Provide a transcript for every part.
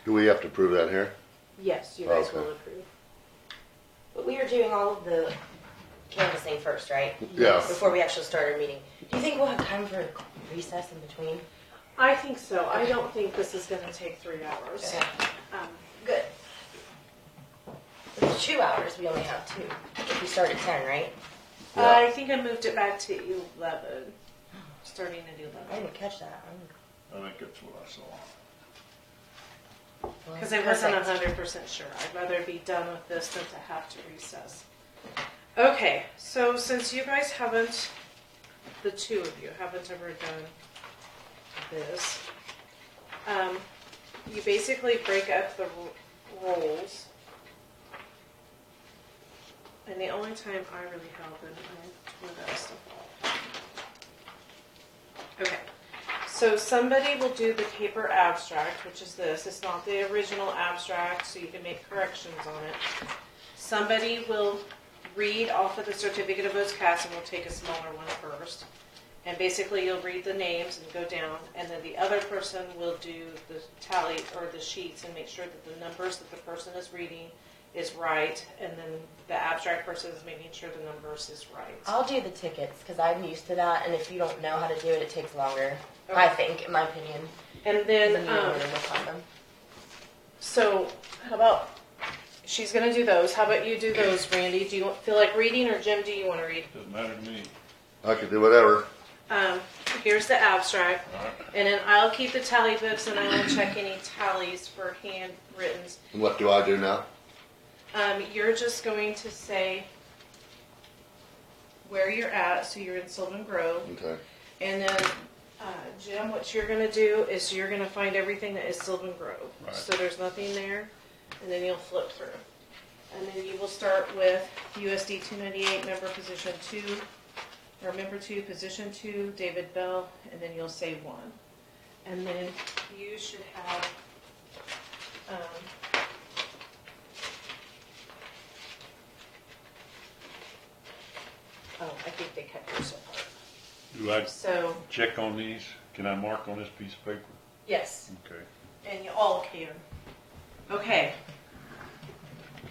Do we have to prove that here? Yes, you guys Okay. will approve. But we are doing all of the canvassing first, right? Yeah. Before we actually start our meeting. Do you think we'll have time for recess in between? I think so. I don't think this is gonna take 3 hours. Okay. Um, Good. If it's 2 hours, we only have 2. If we start at 10, right? Yeah. I think I moved it back to 11. Starting at 11. I didn't catch that. I think that's what I saw. Because I wasn't Perfect. 100% sure. I'd rather be done with this than to have to recess. Okay, so since you guys haven't, the two of you haven't ever done this, you basically break up the roles. And the only time I really help, and I tore that stuff off. Okay. So somebody will do the paper abstract, which is this. It's not the original abstract, so you can make corrections on it. Somebody will read off of the certificate of votes cast, and we'll take a smaller one first. And basically you'll read the names and go down, and then the other person will do the tally, or the sheets, and make sure that the numbers that the person is reading is right, and then the abstract person is making sure the numbers is right. I'll do the tickets because I'm used to that, and if you don't know how to do it, it takes longer. Okay. I think, in my opinion. And then, Then you don't really work on them. so how about, she's gonna do those. How about you do those, Randy? Do you feel like reading, or Jim, do you want to read? Doesn't matter to me. I could do whatever. Here's the abstract, All right. and then I'll keep the tally books, and I will check any tallies for handwritten. And what do I do now? You're just going to say where you're at, so you're in Sylvan Grove, Okay. and then Jim, what you're going to do is you're going to find everything that is Sylvan Grove. Right. So there's nothing there, and then you'll flip through. And then you will start with USD 298, member position 2, or member 2, position 2, David Bell, and then you'll say 1. And then you should have, oh, I think they cut yours apart. Do I So, check on these? Can I mark on this piece of paper? yes. Okay. And you all can. Okay.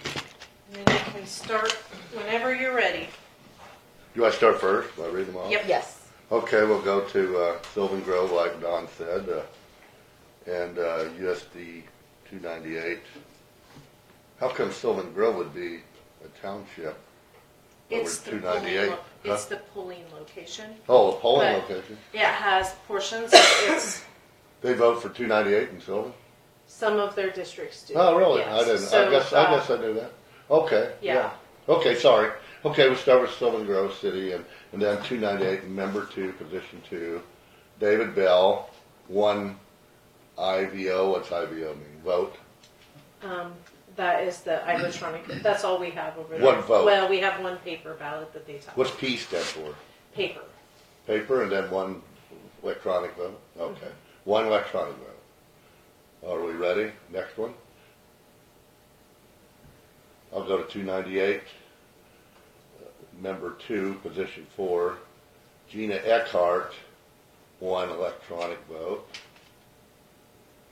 And then you can start whenever you're ready. Do I start first? Do I read them all? Yep. Yes. Okay, we'll go to Sylvan Grove, like Don said, and USD 298. How come Sylvan Grove would be a township? But It's we're the 298. polling, it's the polling location. Oh, a polling but- location. Yeah, it has portions. It's They vote for 298 in Sylvan? some of their districts do. Oh, really? Yes. I didn't. So, I guess I knew that. Okay. yeah. Okay, sorry. Okay, we'll start with Sylvan Grove City, and then 298, member 2, position 2. David Bell, 1 IVO. What's IVO mean? Vote. That is the electronic. That's all we have over there. One vote. Well, we have one paper ballot that they talk. What's P stand for? Paper. Paper, and then 1 electronic vote? Okay. 1 electronic vote. Are we ready? Next one. I'll go to 298. Member 2, position 4. Gina Eckhart, 1 electronic vote.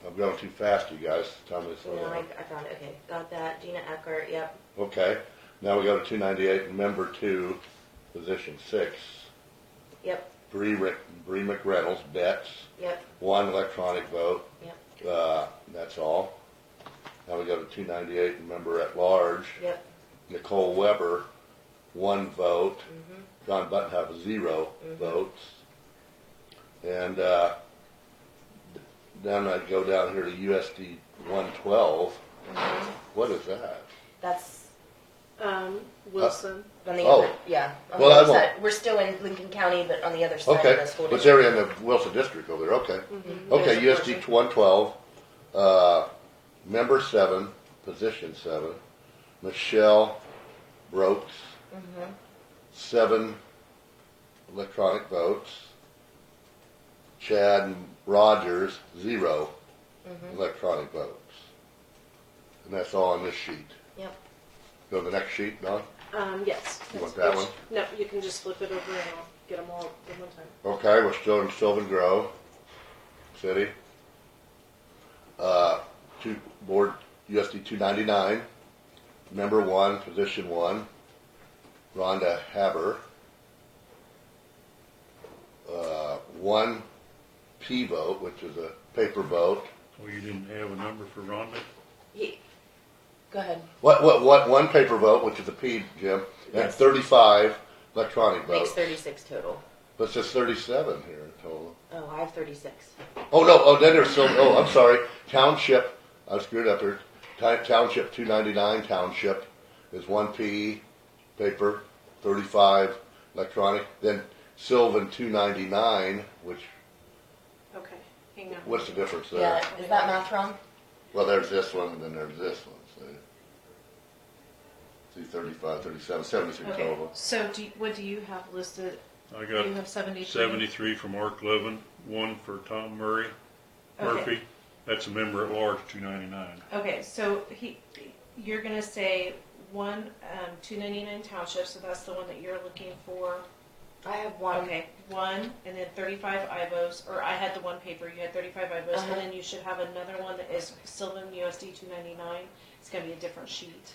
I'm going too fast, you guys. Tell me to slow No, I down. found it. Okay, got that. Gina Eckert, yep. Okay. Now we go to 298. Member 2, position 6. Yep, Bree McReynolds, Betts. yep, 1 electronic vote. yep, That's all. Now we go to 298, and member at large, yep. Nicole Weber, 1 vote. Mm-hmm. John Button 0 votes. And then I go down here to USD 112. Mm-hmm. What is that? That's Wilson. on the Oh. other, yeah. On Well, the I other won't- side. We're still in Lincoln County, but on the other side Okay, of the school but district. they're in the Wilson district over there. Okay. Mm-hmm. Okay, There's a USD portion. 112, member 7, position 7, Michelle Brokes, Mm-hmm. 7 electronic votes, Chad Rogers, 0 Mm-hmm. electronic votes. And that's all on this sheet. Yep. Go to the next sheet, Don? Yes. You want That's that which- one? No, you can just flip it over and I'll get them all at one time. Okay, we're still in Sylvan Grove City. board USD 299, member 1, position 1, Rhonda Haber. 1 P vote, which is a paper vote. Well, you didn't have a number for Rhonda? Go ahead. What, 1 paper vote, which is a P, Jim, and Yes. 35 electronic Makes votes. 36 total. But it says 37 here in total. Oh, I have 36. Oh, no, oh, then there's still, oh, I'm sorry, township, I screwed up here. Township 299 township is 1 P paper, 35 electronic, then Sylvan 299, which, Okay, hang on. what's the difference there? Yeah, is that math wrong? Well, there's this one, and then there's this one, see 35, 37, 73 Okay, total. so what do you have listed? I You got have 73? 73 from Mark Levin, 1 for Tom Murray, Murphy. That's a member at large, 299. Okay, so you're gonna say 1, 299 township, so that's the one that you're looking for. I have 1. Okay, 1, and then 35 IVOs, or I had the 1 paper, you had 35 IVOs, Uh-huh. and then you should have another one that is Sylvan USD 299. It's gonna be a different sheet.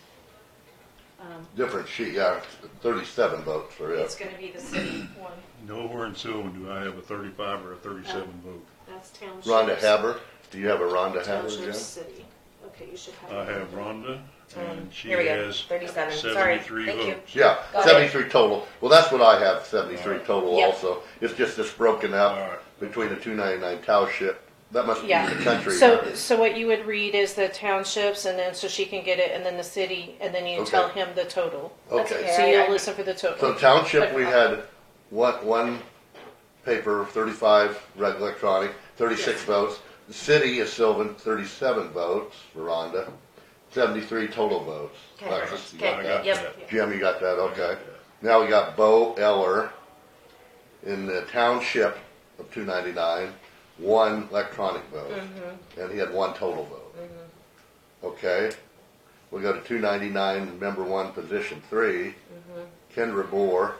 Different sheet, yeah, 37 votes for It's it. gonna be the city one. Nowhere in Sylvan do I have a 35 or a 37 vote. That's township. Rhonda Haber, do you have a Rhonda Haber, Township Jim? city. Okay, you should have. I have Rhonda, and she Here we go. has 37. Sorry. 73 Thank you. votes. Yeah, Got 73 total. Well, that's what I have, 73 Alright. total Yep. also. It's just this broken up Alright. between the 299 township. That must be Yeah. the country. So what you would read is the townships, and then so she can get it, and then the city, and then you Okay. tell him the total. That's Okay. okay. So I- you'll I- listen for the So total. township, we had one paper, 35 electronic, 36 votes. The city is Sylvan, 37 votes for Rhonda, 73 total votes. Okay. Alexis, Okay, I got yep. that. Jim, you got that? Okay. Now we got Bo Eller in the township of 299, 1 electronic vote. And he had 1 total vote. Okay. We go to 299, member 1, position 3. Kendra Bohr,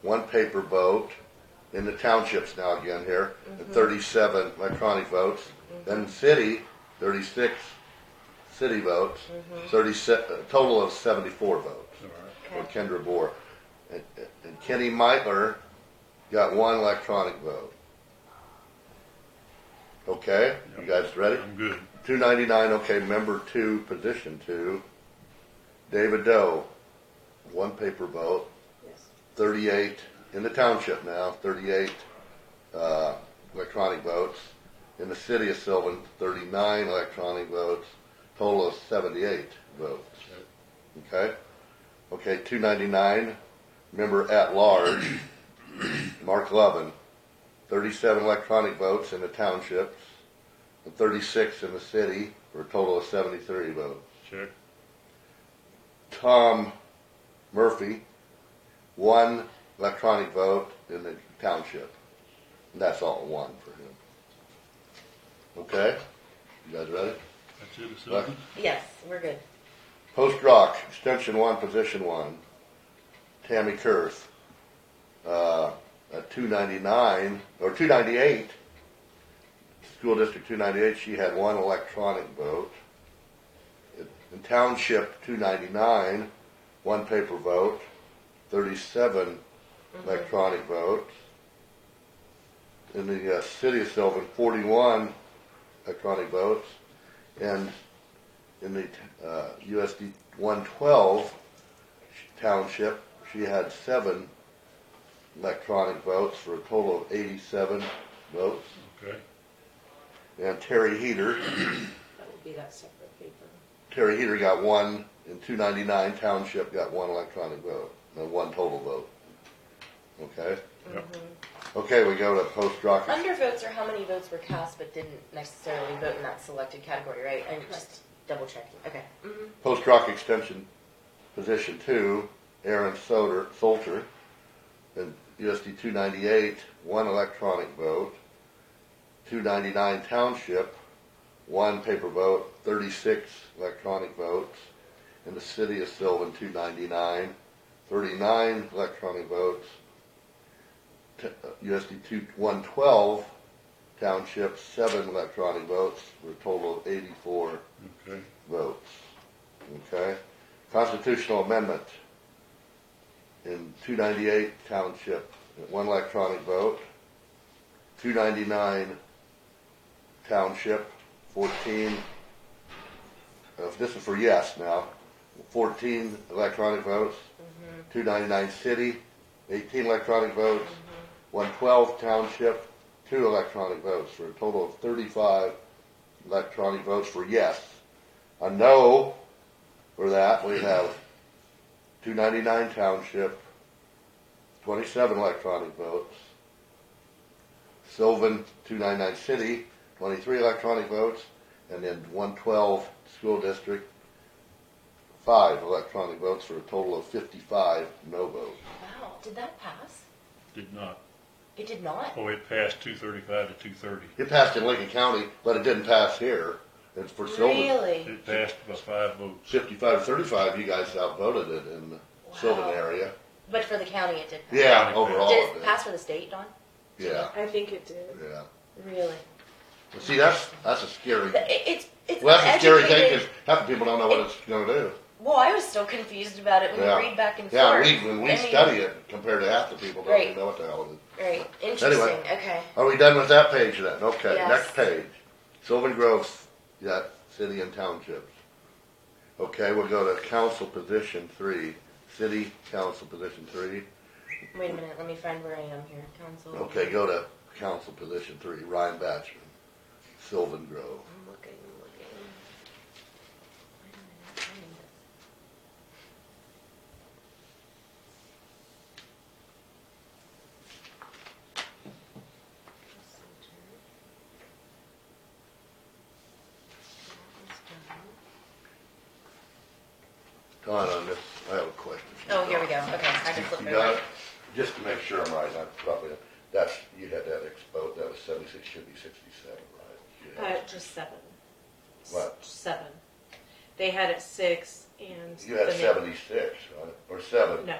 1 paper vote in the townships now again here, and 37 electronic votes. Then city, 36 city votes, 37, a total of 74 votes All right. for Kendra Bohr. And Kenny Meitler got 1 electronic vote. Okay, you guys ready? I'm good. 299, okay, member 2, position 2. David Doe, 1 paper vote, Yes. 38 in the township now, 38 electronic votes. In the city of Sylvan, 39 electronic votes, total of 78 votes. Okay? Okay, 299, member at large, Mark Lovin, 37 electronic votes in the townships, and 36 in the city, for a total of 73 votes. Check. Tom Murphy, 1 electronic vote in the township. And that's all 1 for him. Okay? You guys ready? That's it, Sylvan? Yes, we're good. Post Rock, extension 1, position 1. Tammy Kurth, at 299, or 298, School District 298, she had 1 electronic vote. In Township 299, 1 paper vote, 37 electronic votes. In the City of Sylvan, 41 electronic votes. And in the USD 112 Township, she had 7 electronic votes for a total of 87 votes. Okay. And Terry Heater, That would be that separate paper. Terry Heater got 1 in 299 Township, got 1 electronic vote, and 1 total vote. Okay? Yep. Okay, we go to Post Rock. Undervotes are how many votes were cast but didn't necessarily vote in that selected category, right? I'm just double checking. Okay. Post Rock Extension, position 2, Aaron Solter, and USD 298, 1 electronic vote. 299 Township, 1 paper vote, 36 electronic votes. In the City of Sylvan, 299, 39 electronic votes. USD 112 Township, 7 electronic votes, for a total of 84 Okay. votes. Okay? Constitutional amendment in 298 Township, 1 electronic vote. 299 Township, 14, this is for yes now, 14 electronic votes. 299 City, 18 electronic votes. 112 Township, 2 electronic votes, for a total of 35 electronic votes for yes. A no for that, we have 299 Township, 27 electronic votes. Sylvan, 299 City, 23 electronic votes. And then 112 School District, 5 electronic votes, for a total of 55 no votes. Wow, did that pass? Did not. It did not? Oh, it passed 235 to 230. It passed in Lincoln County, but it didn't pass here. It's for Sylvan. Really? It passed by 5 votes. 55 to 35, you guys outvoted it in the Sylvan area. But for the county it did pass? Yeah, overall Did it it did. pass for the state, Dawn? Yeah, I think it did. yeah. Really? Well, see, that's a scary, It's well, that's a scary thing, uneducated- because half the people don't know what it's gonna do. Well, I was still confused about it when Yeah. you read back and Yeah, forth. when we I mean, study it, compared to half the people don't Right. even know what the hell it is. Right, interesting, okay. Are we done with that page then? Okay, Yes. next page. Sylvan Grove, yeah, city and townships. Okay, we'll go to council position 3, city council position 3. Wait a minute, let me find where I am here, council. Okay, go to council position 3, Ryan Batchman, Sylvan Grove. I'm looking. Wait a minute, find it. Don, on this, I have a question. Oh, here we go, okay, I can flip You it got right. it? Just to make sure I'm right, you had that expo, that was 76, should be 67, right? Yeah. Just 7. What? 7. They had it 6 and. You had the 76, right? Or 7? No.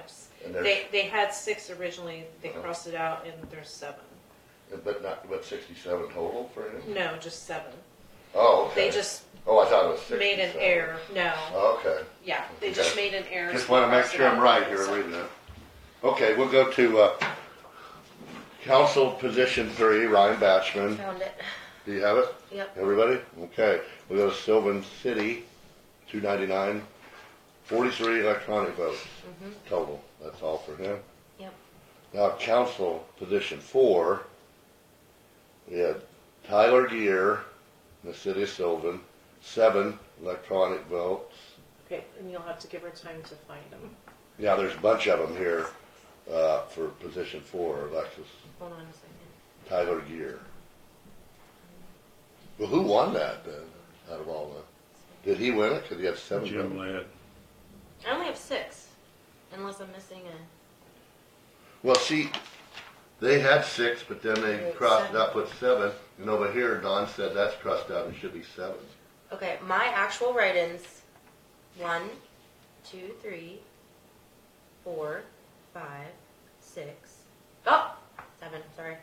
And there's, They had 6 originally, they Uh-huh. crossed it out and there's 7. but 67 total for him? No, just 7. Oh, okay. They just Oh, I thought it was 67. made an error. No. Oh, okay. Yeah, they just Okay. made an error. Just so want to they make crossed sure it I'm out. right here So- reading it. Okay, we'll go to council position 3, Ryan Batchman. Found it, Do you have it? yep. Everybody? Okay. We'll go to Sylvan City, 299, 43 electronic votes total. That's all for him. Yep. Now, council position 4, we had Tyler Gear in the city of Sylvan, 7 electronic votes. Okay, and you'll have to give her time to find them. Yeah, there's a bunch of them here for position 4, Alexis. Hold on a second. Tyler Gear. Well, who won that then, out of all the, did he win it? Because he had 7 Jim votes. Ladd. I only have 6, unless I'm missing a, Well, see, they had 6, but then they Right, crossed it 7. out with 7. And over here, Don said that's crossed out and should be 7. okay, my actual write-ins, 1, 2, 3, 4, 5, 6, oh, 7, sorry.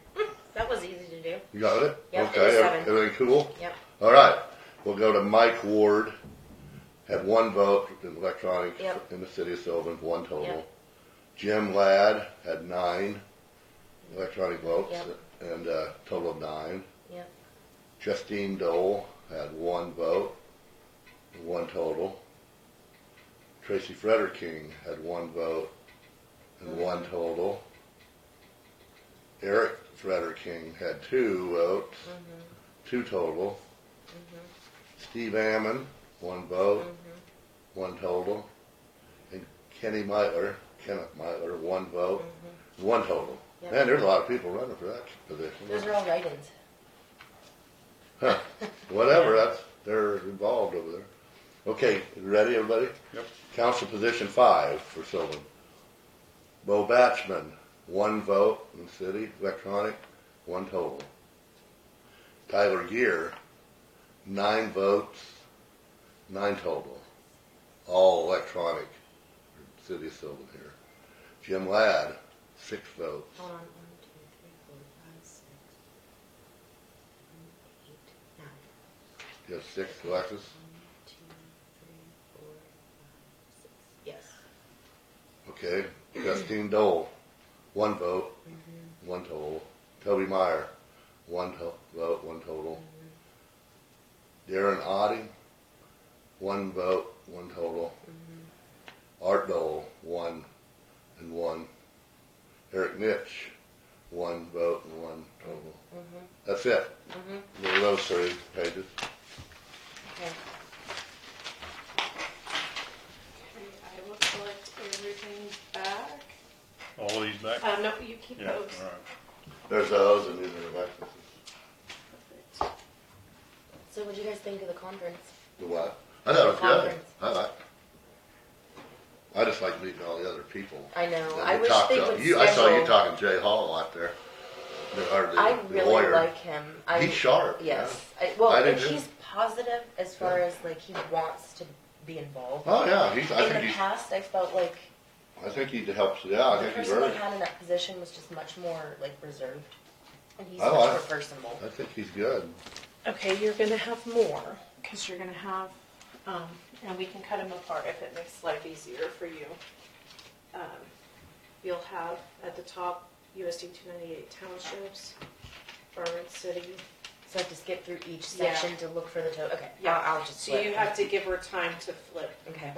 That was easy to do. You got it? Yep, it Okay, was 7. everything cool? Yep. All right, we'll go to Mike Ward, had 1 vote in electronic Yep. in the city of Sylvan, 1 total. Yep. Jim Ladd had 9 electronic votes, Yep. and total of 9. Yep. Justine Dole had 1 vote, 1 total. Tracy Frederking had 1 vote and 1 total. Eric Frederking had 2 votes, 2 total. Steve Ammon, 1 vote, 1 total. And Kenneth Meitler, 1 vote, 1 total. Yep. Man, there's a lot of people running for that position. Those are all write-ins. Huh. Whatever, they're involved over there. Okay, you ready, everybody? Yep. Council position 5 for Sylvan. Bo Batchman, 1 vote in the city, electronic, 1 total. Tyler Gear, 9 votes, 9 total. All electronic, city of Sylvan here. Jim Ladd, 6 votes. Hold on, 1, 2, 3, 4, 5, 6. You have 6, Alexis? 1, 2, 3, 4, 5, 6. Yes. Okay. Justine Dole, 1 vote, Mm-hmm. 1 total. Toby Meyer, 1 vote, 1 total. Darren Oddie, 1 vote, 1 total. Art Dole, 1 and 1. Eric Nitch, 1 vote and 1 total. That's it. There are those 3 pages. Okay. Okay, I will collect everything back. All these back? No, you keep Yeah, those. all right. There's those and these are Alexis's. Perfect. So what do you guys think of the conference? The what? I thought it was good. Conference. I just like meeting all the other people. I know. And I we wish talked they to- would I saw you schedule- talking to Jay Hall out there. I really lawyer. like him. He's sharp. Yes. Yeah. Well, I do and too. he's positive as far as like he wants to be involved. Oh yeah, I In think the he's. past, I felt like I think he helps. Yeah, I the think he's person very. they had in that position was just much more like reserved, and he's I much like- more personable. I think he's good. Okay, you're gonna have more, because you're gonna have, and we can cut them apart if it makes life easier for you. You'll have at the top USD 298 townships, Barnard City. So I have to skip through each Yeah. section to look for the total. Okay, Yeah. I'll just. So flip. you have to give her time to flip. Okay.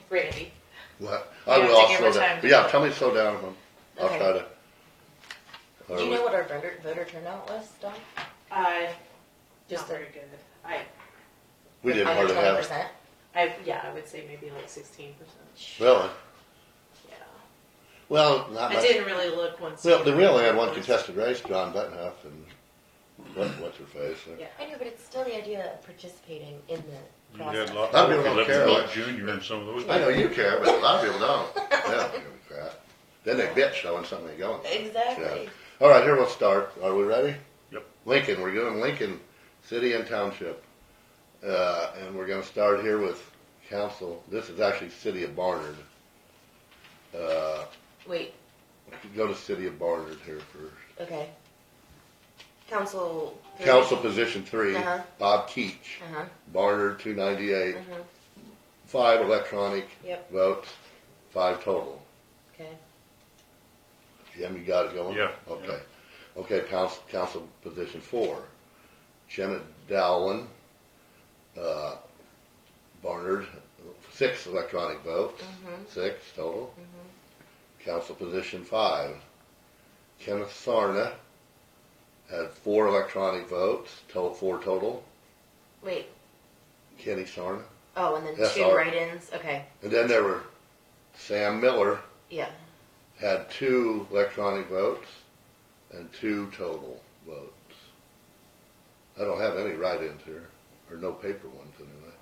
Randy. What? You I have will. to I'll give slow her down. time to Yeah, vote. tell me to slow down. I'll Okay. try to. Do you know what our voter turnout was, Dawn? Just very good. We didn't Under hardly have. 20%. I would say maybe like 16%. Really? Yeah. Well, not I much. didn't really look once. Well, you we only had one were- contested race, John Buttonhuff and what's her face. Yeah. I know, but it's still the idea of participating in the You process. had a lot A lot of more people don't people care, that like- junior and some of those. I know you care, but a lot of people don't. They don't give a crap. Then they bitch showing something they going. Exactly. Yeah. All right, here we'll start. Are we ready? Yep. Lincoln, we're doing Lincoln City and Township. And we're going to start here with council. This is actually City of Barnard. Wait. Go to City of Barnard here first. Okay. Council. Council position 3, Uh-huh. Bob Keach. Barnard 298. 5 electronic Yep. votes, 5 total. Okay. Jim, you got it going? Yeah. Okay. Okay, council position 4. Janet Dowland, Barnard, 6 electronic votes, 6 total. Council position 5. Kenneth Sarna had 4 electronic votes, 4 total. Wait. Kenny Sarna. Oh, and then Yes, 2 all- write-ins. Okay. And then there were Sam Miller Yeah. had 2 electronic votes and 2 total votes. I don't have any write-ins here, or no paper ones anyway.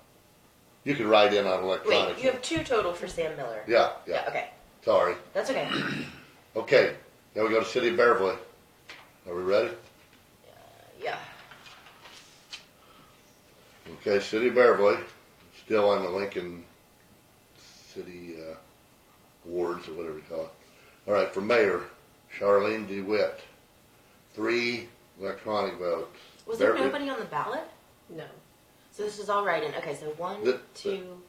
You can write in on electronic. Wait, you have 2 total for Sam Miller. Yeah. Okay. Sorry. That's okay. Okay, now we go to City of Beverly. Are we ready? Yeah. Okay, City of Beverly, still on the Lincoln City wards or whatever you call it. All right, for mayor, Charlene DeWitt, 3 electronic votes. Was there Beverly- nobody on the ballot? No. So this is all write-in. Okay, so 1, The- 2,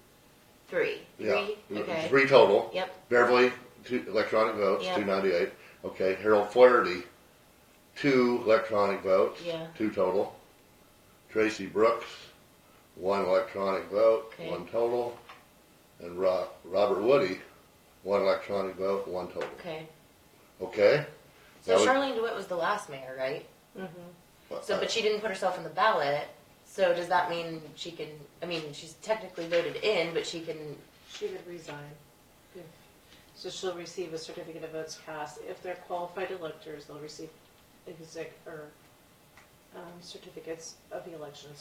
3. Yeah, 3. Okay. 3 total. Yep. Beverly, 2 electronic votes, Yep. 298. Okay, Harold Flaherty, 2 electronic votes, Yeah. 2 total. Tracy Brooks, 1 electronic vote, Okay. 1 total. And Robert Woody, 1 electronic vote, 1 total. Okay. Okay? So Now we- Charlene DeWitt was the last mayor, right? Mm-hmm. So, but she didn't put herself on the ballot. So does that mean she can? I mean, she's technically voted in, but she can. She would resign. So she'll receive a certificate of votes cast. If they're qualified electors, they'll receive certificates of the election,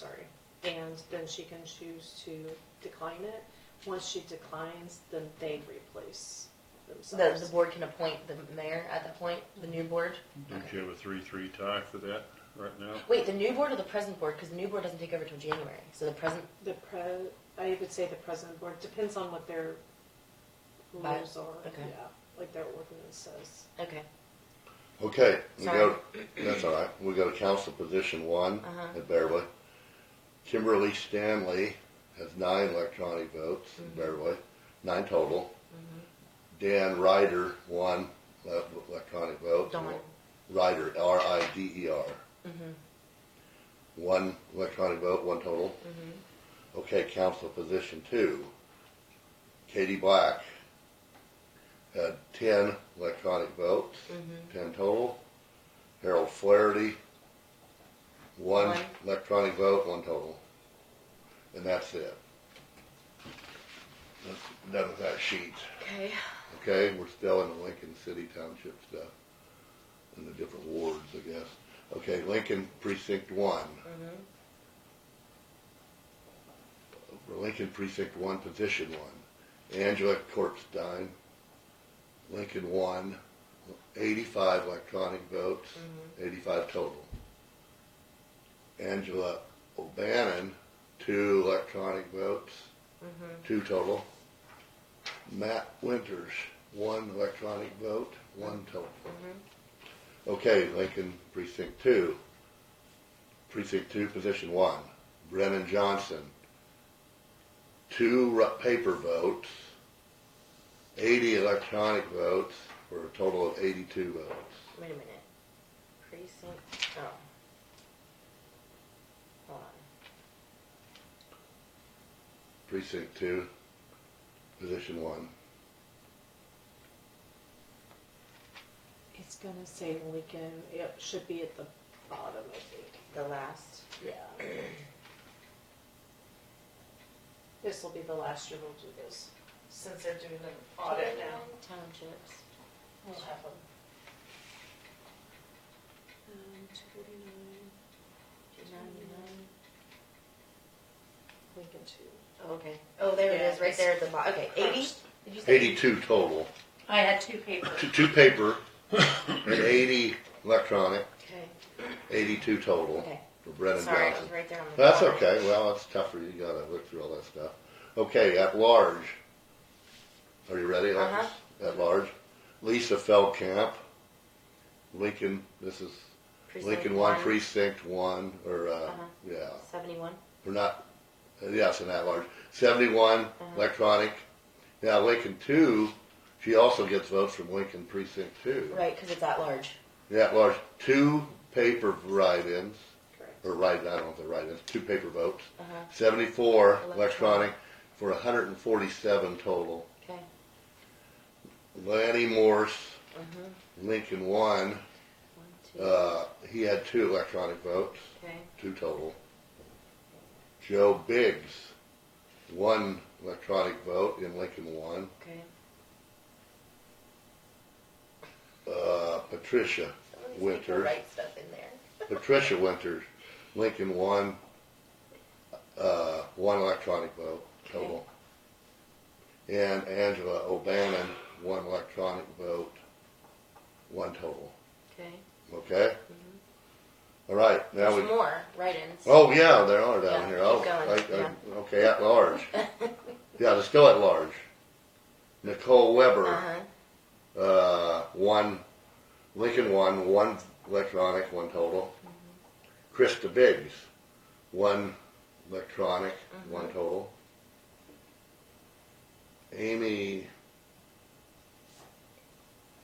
and then she can choose to decline it. Once she declines, then they replace themselves. The board can appoint the mayor at that point. The new board. Don't you have a 3-3 tie for that right now? Wait, the new board or the present board? Because the new board doesn't take over till January. So the present. I would say the president board, depends on what their rules are. Okay. Yeah, like their ordinance says. Okay. Okay, Sorry. that's all right. We go to council position 1 Uh-huh. at Beverly. Kimberly Stanley has 9 electronic votes, barely, 9 total. Dan Ryder, 1 electronic vote. Dawn. Ryder, R-I-D-E-R. 1 electronic vote, 1 total. Okay, council position 2. Katie Black had 10 electronic votes, 10 total. Harold Flaherty, 1 electronic vote, 1 total. And that's it. That's done with that sheet. Okay. Okay, we're still in the Lincoln City Township stuff. In the different wards, I guess. Okay, Lincoln Precinct 1. For Lincoln Precinct 1, Position 1. Angela Kortstein, Lincoln 1, 85 electronic votes, 85 total. Angela O'Bannon, 2 electronic votes, 2 total. Matt Winters, 1 electronic vote, 1 total. Okay, Lincoln Precinct 2. Precinct 2, Position 1. Brennan Johnson, 2 paper votes, 80 electronic votes, for a total of 82 votes. Wait a minute. Precinct. Oh. Hold on. Precinct 2, Position 1. It's gonna say Lincoln, it should be at the bottom, I think. The last. Yeah. This will be the last year we'll do this, since they're doing an audit now. Townships. We'll have them. 249, 299. Lincoln 2. Oh, okay. Oh, there it Yeah, is, right it's there at the bottom. Okay, 80? Did you say? 82 total. I had 2 papers. 2 paper and 80 electronic, Okay. 82 total Okay. for Brennan Sorry, it Johnson. was right there on the That's bottom. okay. Well, it's tougher. You gotta look through all that stuff. Okay, at large. Are you ready? Alexis? At large. Lisa Feldkamp. Lincoln. This is Precinct Lincoln 1, Precinct 1, or yeah. 71. We're not. Yes, an at large. 71 electronic. Now Lincoln 2. She also gets votes from Lincoln Precinct 2. Right, because it's at large. Yeah, at large. 2 paper write-ins. Correct. Or I don't know if they're write-ins. 2 paper votes. 74 Electronic. electronic for 147 total. Okay. Lanny Morse, Lincoln 1. 1, 2. He had 2 electronic votes. Okay. 2 total. Joe Biggs, 1 electronic vote in Lincoln 1. Okay. Patricia Some of these people Winters. write stuff in there. Patricia Winters, Lincoln 1. 1 electronic vote total. And Angela O'Bannon, 1 electronic vote, 1 total. Okay. Okay? All right. Now There's we. more write-ins. Oh yeah, there are down Yeah, here. keep Oh, going. okay, at large. Yeah, they're still at large. Nicole Weber, 1 Lincoln 1 electronic, 1 total. Krista Biggs, 1 electronic, 1 total. Amy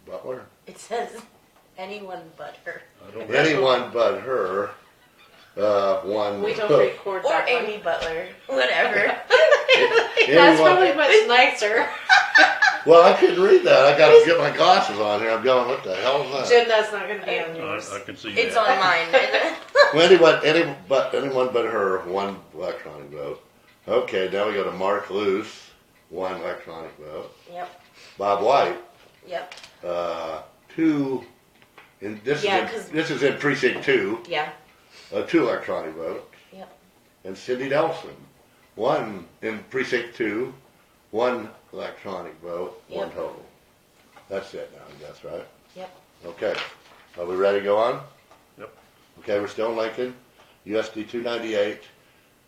Butler, It says anyone but her. I don't anyone but her, 1. We don't record Or that one. Amy Butler. Whatever. That's Anyone- probably much nicer. Well, I couldn't read that. I got to get my glasses on here. I'm going, what the hell is that? Jim, that's not going to be on yours. I can see It's that. on mine. Well, anyone but her, 1 electronic vote. Okay, now we go to Mark Luce, 1 electronic vote. Yep. Bob White, Yep. 2. This is in precinct 2. Yeah. 2 electronic votes. Yep. And Cindy Nelson, 1 in precinct 2, 1 electronic vote, 1 Yep. total. That's it now, I guess, right? Yep. Okay. Are we ready to go on? Yep. Okay, we're still in Lincoln. USD 298.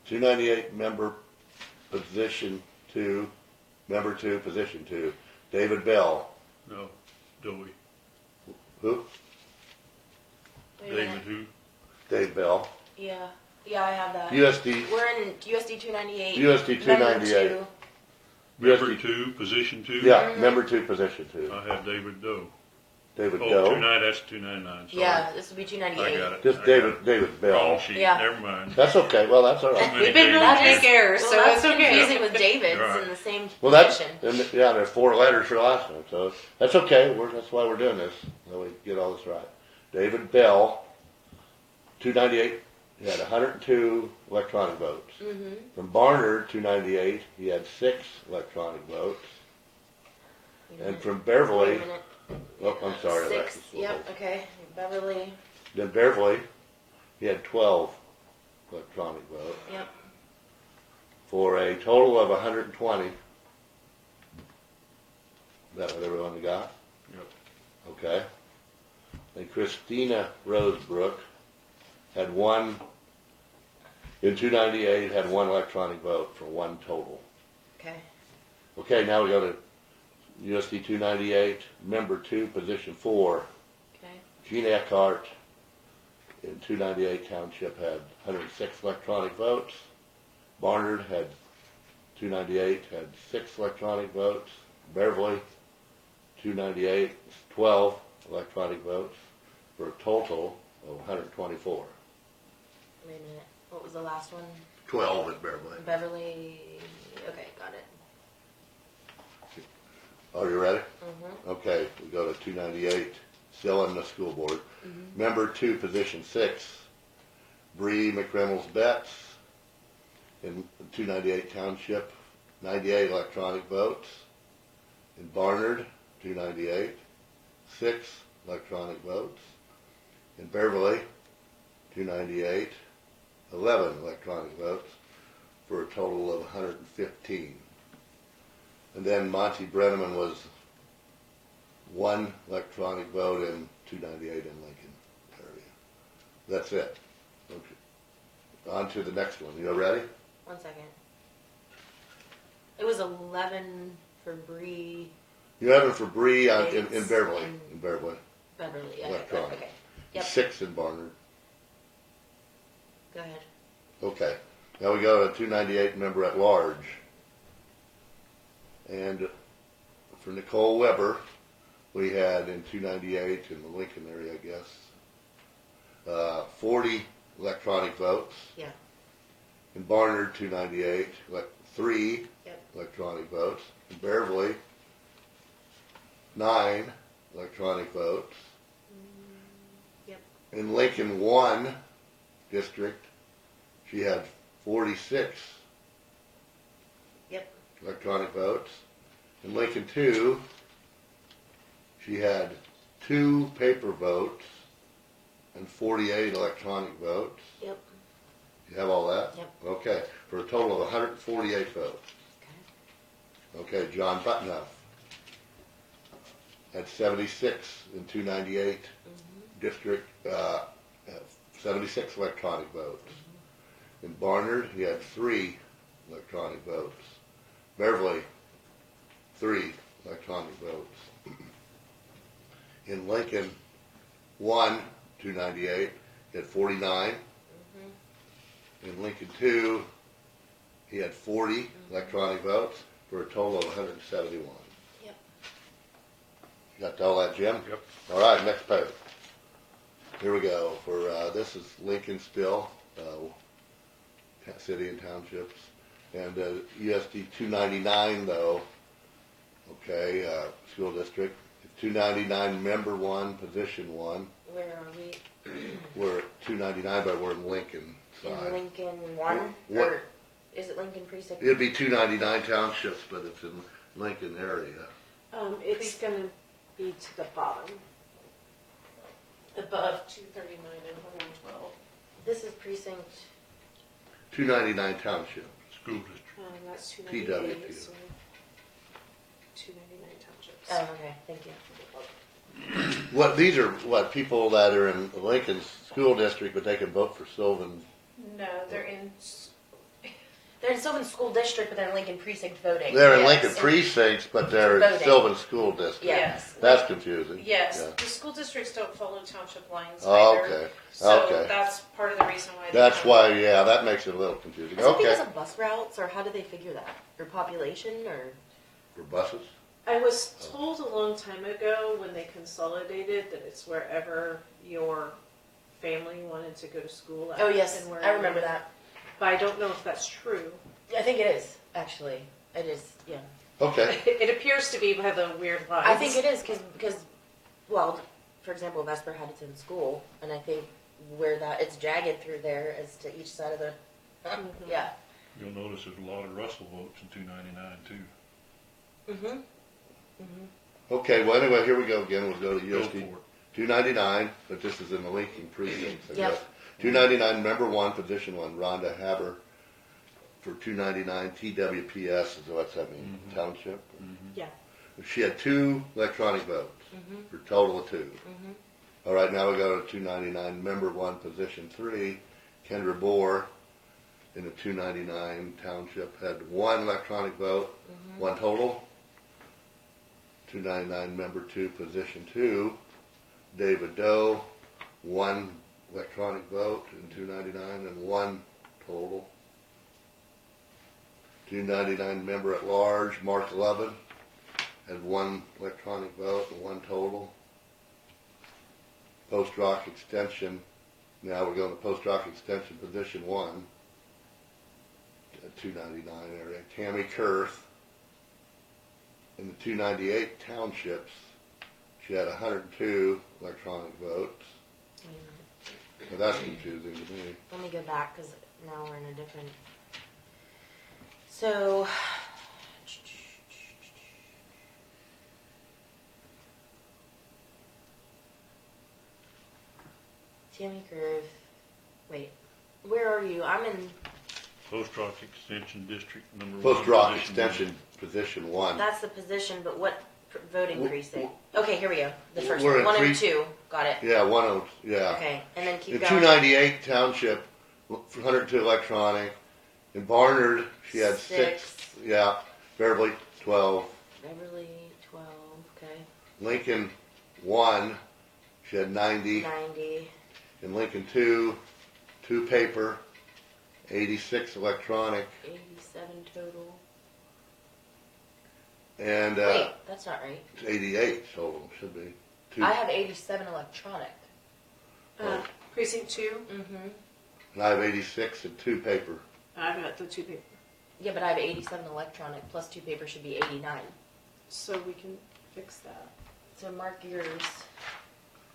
298 member position 2. Member 2, position 2. David Bell. No, Dewey. Who? Wait a David minute. who? Dave Bell. Yeah. Yeah, I have that. USD, We're in USD 298. USD 298. Number Member USD, 2, position 2. yeah, member 2, position 2. I have David Doe. David Oh, Doe. 29, that's 299, sorry. Yeah, this would be I 298. got it. Just I David, got it. David Bell. Wrong sheet, Yeah. never mind. That's okay, well, that's all right. Too many We've been really Davids. big errors, Well, so that's it's okay. confusing with David's Right. in the same Well, that's, position. and, yeah, there's 4 letters for last one, so that's okay, that's why we're doing this, so we get all this right. David Bell, 298, he had 102 electronic votes. Mm-hmm. From Barnard, 298, he had 6 electronic votes. And from Wait a Beverly, minute. oh, I'm sorry, 6. Alexis. Yep, okay. Beverly. Then Beverly, he had 12 electronic votes, Yep. for a total of 120. Is that what everyone got? Yep. Okay. And Christina Rosebrook had one, in 298, had 1 electronic vote for 1 total. Okay. Okay, now we go to USD 298, member 2, position 4. Okay. Gene Eckhart in 298 Township had 106 electronic votes. Barnard had 298, had 6 electronic votes. Beverly, 298, 12 electronic votes for a total of 124. Wait a minute. What was the last one? 12 at Beverly. Beverly. Okay, got it. Are you ready? Mm-hmm. Okay, we go to 298, still in the school board. Mm-hmm. Member 2, position 6, Bree McReynolds Betts in 298 Township, 98 electronic votes. In Barnard, 298, 6 electronic votes. In Beverly, 298, 11 electronic votes for a total of 115. And then Monty Brenneman was 1 electronic vote in 298 in Lincoln area. That's it. Okay. On to the next one. You ready? 1 second. It was 11 for Bree. You have it for Bree in Bates Beverly. and- In Beverly. Beverly. Yeah, Electronic. okay. Yep. 6 in Barnard. Go ahead. Okay. Now we go to 298 member at large. And for Nicole Weber, we had in 298 in the Lincoln area, I guess, 40 electronic votes. Yeah. In Barnard, 298, 3 Yep. electronic votes. In Beverly, 9 electronic votes. Yep. In Lincoln 1 district, she had 46 Yep. electronic votes. In Lincoln 2, she had 2 paper votes and 48 electronic votes. Yep. You have all that? Yep. Okay, for a total of 148 votes. Okay, John Butnoff had 76 in 298 district, 76 electronic votes. In Barnard, he had 3 electronic votes. Beverly, 3 electronic votes. In Lincoln, 1, 298, he had 49. In Lincoln 2, he had 40 electronic votes for a total of 171. Yep. You got all that, Jim? Yep. All right, next page. Here we go. For this is Lincoln still, city and townships, and USD 299 though. Okay, school district 299 member 1 position 1. Where are we? We're at 299, but we're in Lincoln side. In Lincoln 1? What- Or is it Lincoln Precinct? It'd be 299 townships, but it's in Lincoln area. It's gonna be to the bottom. Above 239 and 112. This is Precinct. 299 township. School district. That's TW. 298, so 299 townships. Oh, okay. Thank you. What these are? What people that are in Lincoln's school district, but they can vote for Sylvan. No, they're in. They're in Sylvan School District, but they're in Lincoln Precinct voting. They're in Yes. Lincoln precincts, but they're in Voting. Sylvan School District. Yeah. Yes. That's confusing. Yes, Yeah. the school districts don't follow township lines Oh, either. okay. So Okay. that's part of the reason why. they That's have- why, yeah, that makes it a little confusing. Is it because Okay. of bus routes, or how do they figure that? Or population, or? For buses? I was told a long time ago when they consolidated that it's wherever your family wanted to go to school at. Oh, yes, and where I remember that. But I don't know if that's true. I think it is, actually. It is, yeah. Okay. It appears to be by the weird lines. I think it is, because, well, for example, Vesper had its own school, and I think where it's jagged through there as to each side of the, yeah. You'll notice there's a lot of Russell votes in 299 too. Mm-hmm. Okay, well, anyway, here we go again. We'll go to Go USD for it. 299, but this is in the Lincoln precincts, I Yep. guess. 299, member 1, position 1, Rhonda Haber for 299 TWPS, is what's that mean? Mhm. Township? Yeah. She had 2 electronic votes Mm-hmm. for a total of 2. Mm-hmm. All right, now we go to 299, member 1, position 3, Kendra Bohr in the 299 township had 1 electronic vote, 1 total. 299, member 2, position 2, David Doe, 1 electronic vote in 299 and 1 total. 299, member at large, Mark 11, had 1 electronic vote and 1 total. Post Rock Extension, now we're going to Post Rock Extension, position 1, 299 area, Tammy Kurth. In the 298 townships, she had 102 electronic votes. Now that's confusing to me. Let me go back, because now we're in a different, so, Tammy Curve, wait, where are you? I'm in, Post Rock Extension District number 1. Post Rock position Extension, position 1. that's the position, but what voting W- precinct? Okay, here we go, the first We're one, in 102, got it. Yeah, 10, yeah. Okay, and then keep In going. 298 township, 102 electronic. In Barnard, she had 6. Yeah. Beverly, 12. Beverly, 12, okay, Lincoln, 1. She had 90. 90, In Lincoln 2, 2 paper, 86 electronic. 87 total. And Wait, that's not right. 88 total, should be. 2. I have 87 electronic. Precinct 2, Mm-hmm. And I have 86 and 2 paper. I've got the 2 paper. Yeah, but I have 87 electronic, plus 2 paper should be 89. So we can fix that. So mark yours.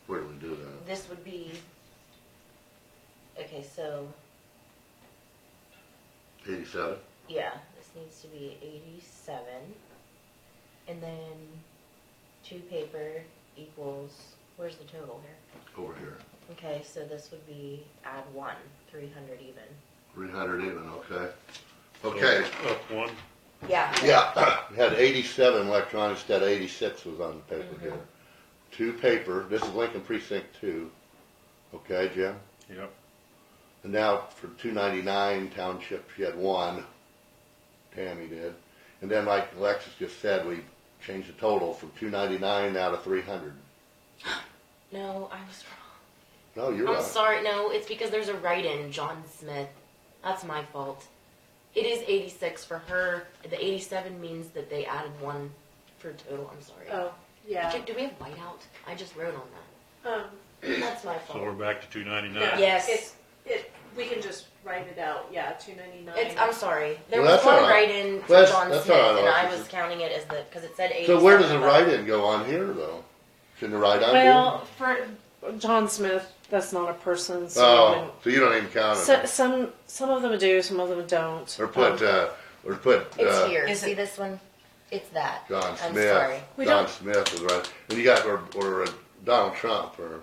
Where do we do that? This would be, okay, so, 87. yeah, this needs to be 87. And then 2 paper equals, where's the total here? Over here. Okay, so this would be add 1, 300 even. 300 even, okay. So Okay. Up 1. Yeah. Yeah, we had 87 electronics, instead 86 was on the paper here. 2 paper, this is Lincoln Precinct 2. Okay, Jim? Yep. And now for 299 township, she had 1. Tammy did. And then like Alexis just said, we changed the total from 299 now to 300. No, I was wrong. No, you're I'm right. sorry, no, it's because there's a write-in, John Smith. That's my fault. It is 86 for her. The 87 means that they added 1 for total. I'm sorry. Oh, yeah. Do we have whiteout? I just wrote on that. That's my So we're fault. back to 299. No, Yes. we can just write it out. Yeah, 299. I'm sorry. There Well, was that's one all right. write-in for That's- John that's Smith, all right, and I Alexis. was counting it as because it said 87. So where does the above. write-in go on here, though? Shouldn't the write-on Well, for John Smith, that's not a person. be? So Oh, so you don't even count so, it. some of them do, some of them don't. Or put, It's here. Is See it- this one? It's that. John I'm Smith. sorry. We John don't- Smith was right. And you got, or Donald Trump, or.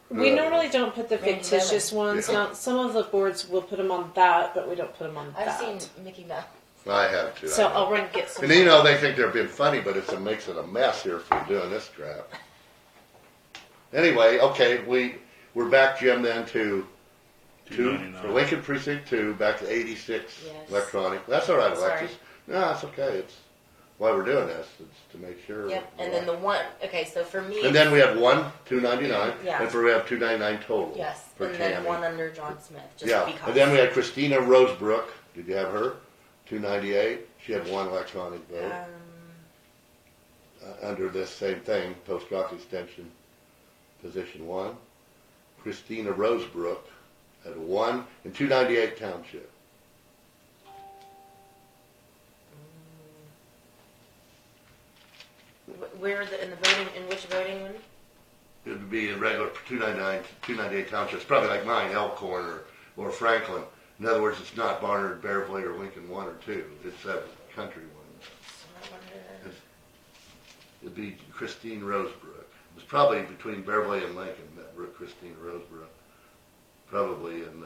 We normally don't put the Randy fictitious ones. Yeah. Now, some of the boards will put them on that, but we don't put them on I've that. seen Mickey Mouse. I have to. So I know. I'll run and get some. And you know, they think they're being funny, but it makes it a mess here for doing this crap. Anyway, okay, we're back, Jim, then to 2 299. for Lincoln Precinct 2, back to 86 Yes. electronic. That's all right, Sorry. Alexis. No, that's okay. It's why we're doing this. It's to make sure. Yep, and then the one, okay, so for me. And then we have one, 299, Yeah. and we have 299 total. Yes, For and Tammy. then one under John Smith, just Yeah, because. and then we had Christina Rosebrook. Did you have her? 298. She had one electronic vote under this same thing, Post Rock Extension, position 1. Christina Rosebrook had 1 in 298 Township. Where in the voting, in which voting one? It would be in regular 299, 298 Township. It's probably like mine, Elkhorn or Franklin. In other words, it's not Barnard, Beverly, or Lincoln 1 or 2. It's a country one. So I wonder. It'd be Christine Rosebrook. It was probably between Beverly and Lincoln, that Christine Rosebrook. Probably in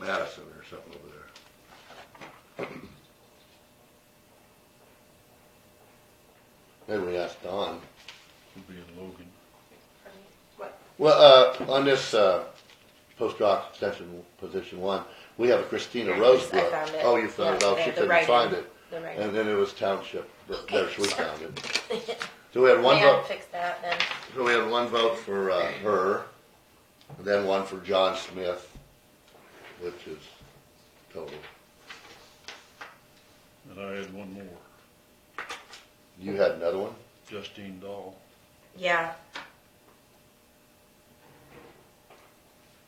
Madison or something over there. Maybe we asked Don. It'd be in Logan. What? Well, on this Post Rock Extension position 1, we have a Christina Rosebrook. I found it. Oh, you found it. Oh, she the couldn't write-in. find it. The write-in. And then it was Township. Okay, There, we sorry. found it. So we had one Yeah, vote. fix that then. So we had one vote for her, and then one for John Smith, which is total. And I had one more, You had another one? Justine Dahl. Yeah.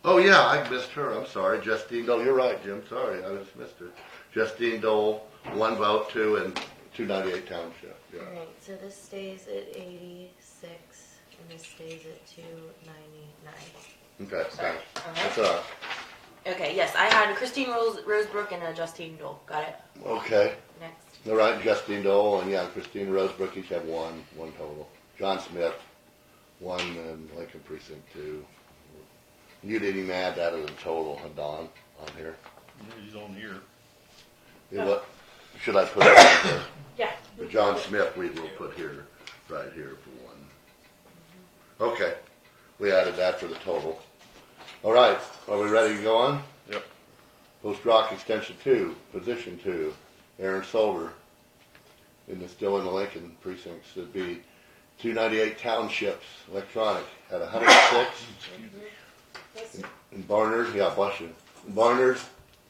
Oh yeah, I missed her. I'm sorry, Justine Dole. You're right, Jim. Sorry, I just missed her. Justine Dole, one vote, 2 in 298 Township. Yeah. Alright, so this stays at 86, and this stays at 299. Okay, Sorry. thanks. That's all right. Okay, yes, I had Christine Rosebrook and Justine Dole. Got it. Okay. Next. All right, Justine Dole and Christine Rosebrook each have one total. John Smith, 1 in Lincoln Precinct 2. You didn't even add that as a total, huh, Don, on here? Yeah, he's on here. Yeah, what, should I put it on here? Yeah. The John Smith we will put here, right here for 1. Okay, we added that for the total. All right, are we ready to go on? Yep. Post Rock Extension 2, Position 2, Aaron Solder, still in the Lincoln precincts. It'd be 298 Townships, electronic, had 106. In Barnard, bless you. In Barnard,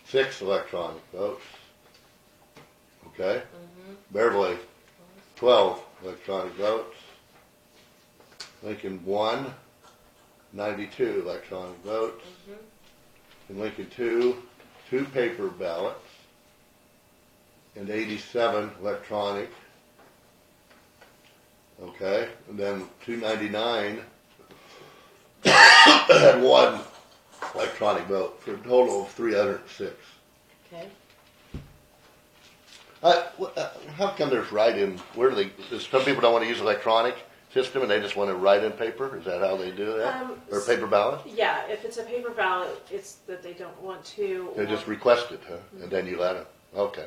6 electronic votes. Okay? Beverly, 12 electronic votes. Lincoln 1, 92 electronic votes. In Lincoln 2, 2 paper ballots. And 87 electronic. Okay? And then 299 had 1 electronic vote for a total of 306. Okay. How come there's write-in? Where do they? Some people don't want to use electronic system and they just want to write in paper. Is that how they do that? Or paper ballot? Yeah, if it's a paper ballot, it's that they don't want to. They just request it, huh? And then you let them. Okay.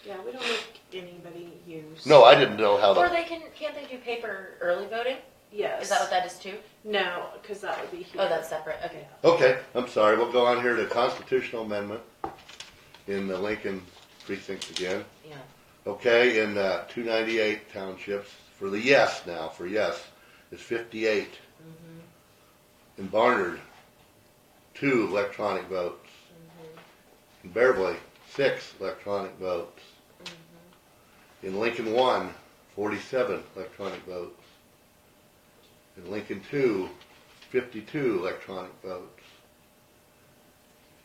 Yeah, we don't make anybody use. No, I didn't know how Or the. can't they do paper early voting? Yes. Is that what that is too? No, because that would be here. Oh, that's separate. Okay. Okay, I'm sorry. We'll go on here to constitutional amendment in the Lincoln precincts again. Yeah. Okay, in 298 townships for the yes now. For yes, it's 58. In Barnard, 2 electronic votes. In Beverly, 6 electronic votes. In Lincoln 1, 47 electronic votes. In Lincoln 2, 52 electronic votes.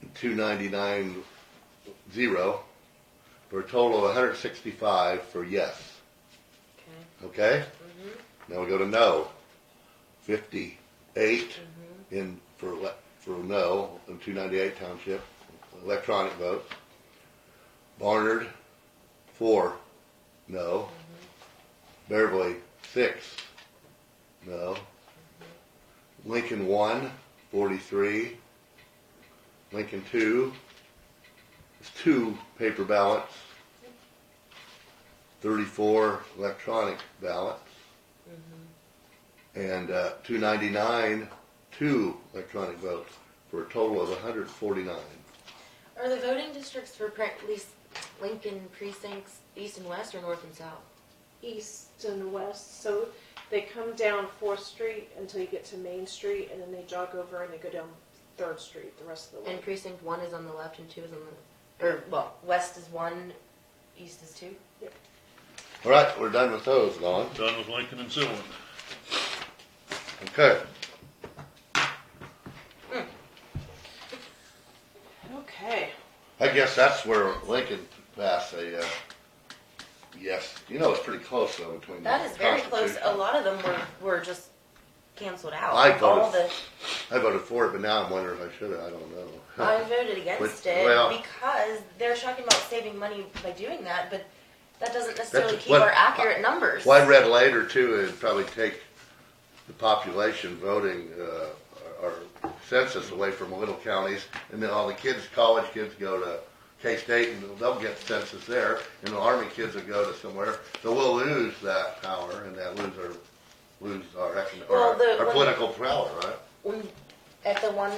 In 299, 0. For a total of 165 for yes. Okay. Okay? Now we go to no. 58 in for no in 298 township. Electronic votes. Barnard, 4 no. Beverly, 6 no. Lincoln 1, 43. Lincoln 2, it's 2 paper ballots. 34 electronic ballots. And 299, 2 electronic votes for a total of 149. Are the voting districts for at least Lincoln precincts east and west or north and south? East and west, so they come down 4th Street until you get to Main Street, and then they jog over and they go down 3rd Street the rest of the way. And precinct 1 is on the left and 2 is on the, or well, west is 1, east is 2. Yep. All right, we're done with those, Dawn. Done with Lincoln and Sylvan. Okay. Okay. I guess that's where Lincoln passed a, yes. You know, it's pretty close though between That the is very close. A Constitution. lot of them were just canceled out. I All voted, the I voted for it, but now I'm wondering if I should have. I don't know. I voted against it Well- because they're talking about saving money by doing that, but that doesn't necessarily That's keep what- our accurate numbers. Well, I read later too, it'd probably take the population voting, or census away from little counties, and then all the kids, college kids go to K-State and they'll get census there, and the Army kids will go to somewhere. So we'll lose that power and that lose our Well, our political power, right? When, at the one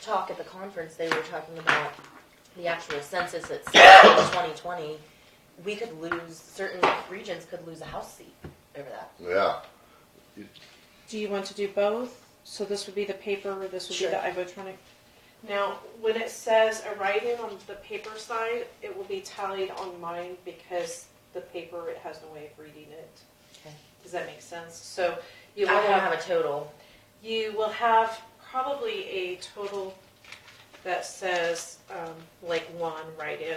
talk at the conference, they were talking about the actual census itself in 2020. We could lose, certain regions could lose a House seat over that. Yeah. Do you want to do both? So this would be the paper, this would Sure. be the iVotronic. Now, when it says a write-in on the paper side, it will be tallied on mine because the paper, it has no way of reading it. Okay. Does that make sense? So you I will won't have, have a total. you will have probably a total that says like 1 write-in.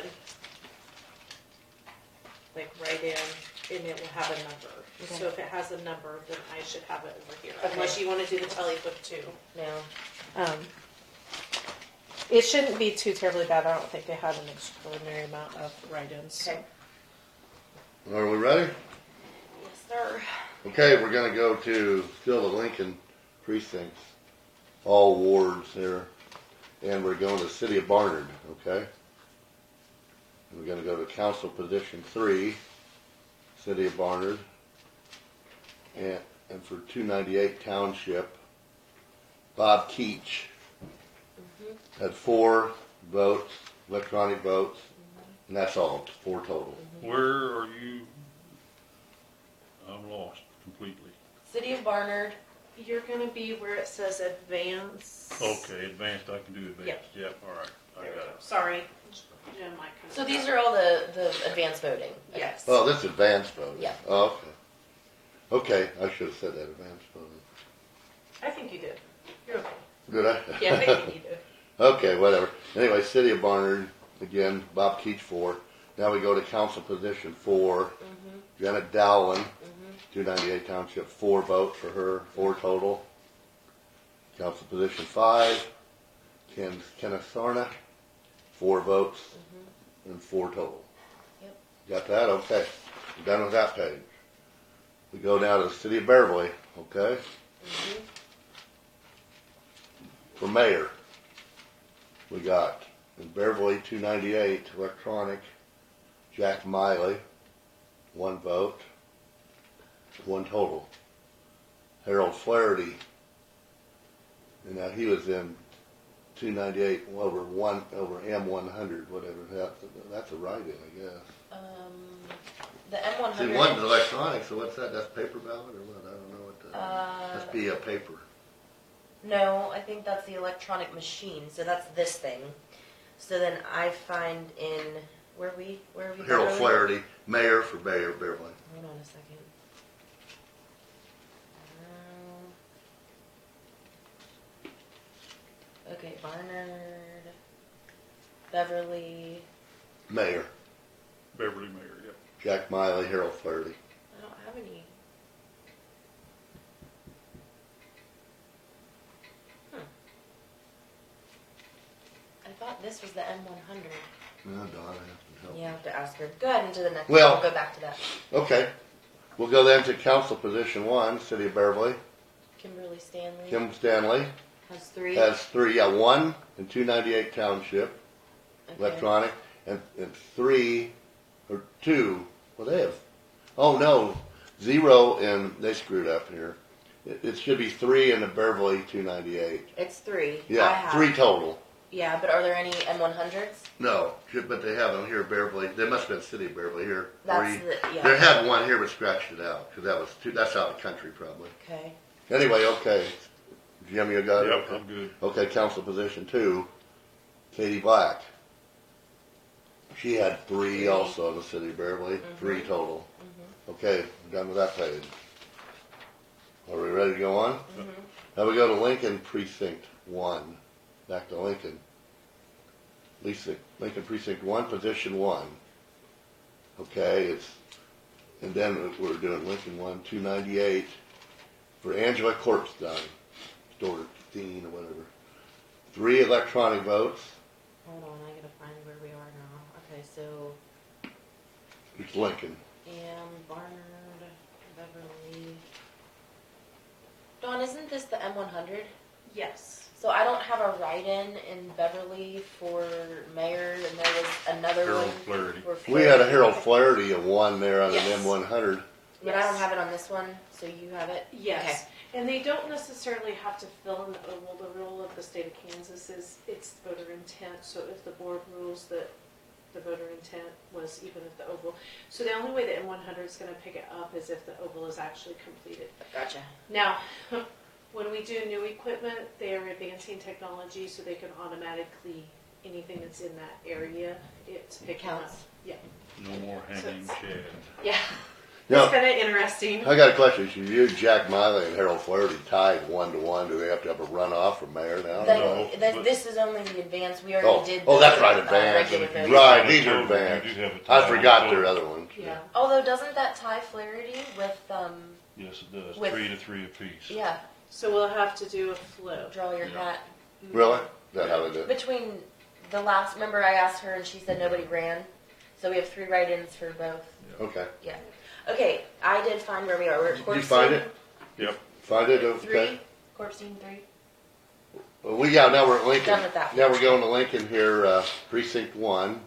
Like write-in, and it will have a number. Okay. So if it has a number, then I should have it over here. Okay. Unless you want to do the tally flip too. No. It shouldn't be too terribly bad. I don't think they had an extraordinary amount of write-ins. Okay. Are we ready? Yes, sir. Okay, we're gonna go to still the Lincoln precincts, all wards there, and we're going to City of Barnard, okay? And we're gonna go to Council Position 3, City of Barnard, and for 298 Township, Bob Keach had 4 votes, electronic votes, and that's all, 4 total. Where are you? I'm lost completely. City of Barnard. You're going to be where it says advance. Okay, advanced, I can do advanced. Yep, all right, I There we got go. it. Sorry. Jim, I couldn't- So these are all the advanced voting. Okay. Yes. Oh, this is advanced voting? Yeah. Oh, okay. Okay, I should have said that, advanced voting. I think you did. You're okay. Did I? Yeah, I think you did. Okay, whatever. Anyway, City of Barnard, again, Bob Keach 4. Now we go to Council Position 4. Janet Dowling, 298 Township, 4 votes for her, 4 total. Council Position 5, Kenneth Sarna, 4 votes and 4 total. Yep. Got that? Okay. We're done with that page. We go down to the City of Beverly, okay? For mayor, we got in Beverly 298 electronic, Jack Miley, 1 vote, 1 total. Harold Flaherty, and now he was in 298 over M100, whatever. That's a write-in, I guess. The M100. See, one's electronic, so what's that? That's paper ballot or what? I don't know what that must be a paper. No, I think that's the electronic machine. So that's this thing. So then I find in where are we? Harold Beverly? Flaherty, mayor for Beverly. Hold on a second. Okay, Barnard, Beverly. Mayor. Beverly Mayor, yep. Jack Miley, Harold Flaherty. I don't have any. I thought this was the M100. No, Donna has to help. You have to ask her. Go ahead into the next Well- one. We'll go back to that. Okay. We'll go then to Council Position 1, City of Beverly. Kimberly Stanley Kim Stanley has 3. has 3, 1 in 298 Township, Okay. electronic, and 3, or 2, well they have, oh no, 0 and, they screwed up here. It should be 3 in the Beverly 298. It's 3. I Yeah, have. 3 total. Yeah, but are there any M100s? No, but they have them here, Beverly. They must have been City of Beverly here. 3. Yeah. They had one here, but scratched it out because that was that's out of the country probably. Okay. Anyway, okay. Jim, you got it. Yep, I'm good. Okay, council position 2, Katie Black. She had 3 also in the City of Beverly. 3 total. Okay, we're done with that page. Are we ready to go on? Now we go to Lincoln Precinct 1. Back to Lincoln. Lincoln Precinct 1, position 1. Okay, and then we're doing Lincoln 1, 298 for Angela Corpstein, Storstein or whatever. 3 electronic votes. Hold on, I gotta find where we are now. Okay, so It's Lincoln. Barnard, Beverly. Dawn, isn't this the M100? Yes. So I don't have a write-in Beverly for mayor, and there was another Harold one. Flaherty. for We had a Flaherty. Harold Flaherty of 1 there on Yes. an M100. But I don't have it on this one, so you have it? Yes. And they don't necessarily have to fill in the oval. The rule of the state of Kansas is it's voter intent. So if the board rules that the voter intent was even at the oval. So the only way the M100 is going to pick it up is if the oval is actually completed. Gotcha. Now, when we do new equipment, they are advancing technology so they can automatically, anything that's in that area, it's picking up. Counts. Yeah. No more hanging shed. Yeah. It's Now, kind of interesting. I got a question. Should you, Jack Miley and Harold Flaherty tied 1-1? Do they have to have a runoff for mayor now? No, but- This is only the advance. We already did. Oh, the, that's right, advance. regular voting. Right, You these do are have a total, advanced. you do have a I total. forgot their other ones. Yeah. Although doesn't that tie Flaherty with Yes, it does. With- 3 to 3 apiece. yeah, So we'll have to do a flow. draw your Yeah. hat. Really? Is that how they do it? Between the last, remember I asked her and she said nobody ran, so we have 3 write-ins for both. Okay. Yeah. Okay, I did find where we are. We're at Did you find it? Yep. Find it? Okay. 3. Corpstein 3. Well, now we're at Lincoln. Done with that. Now we're going to Lincoln here, Precinct 1.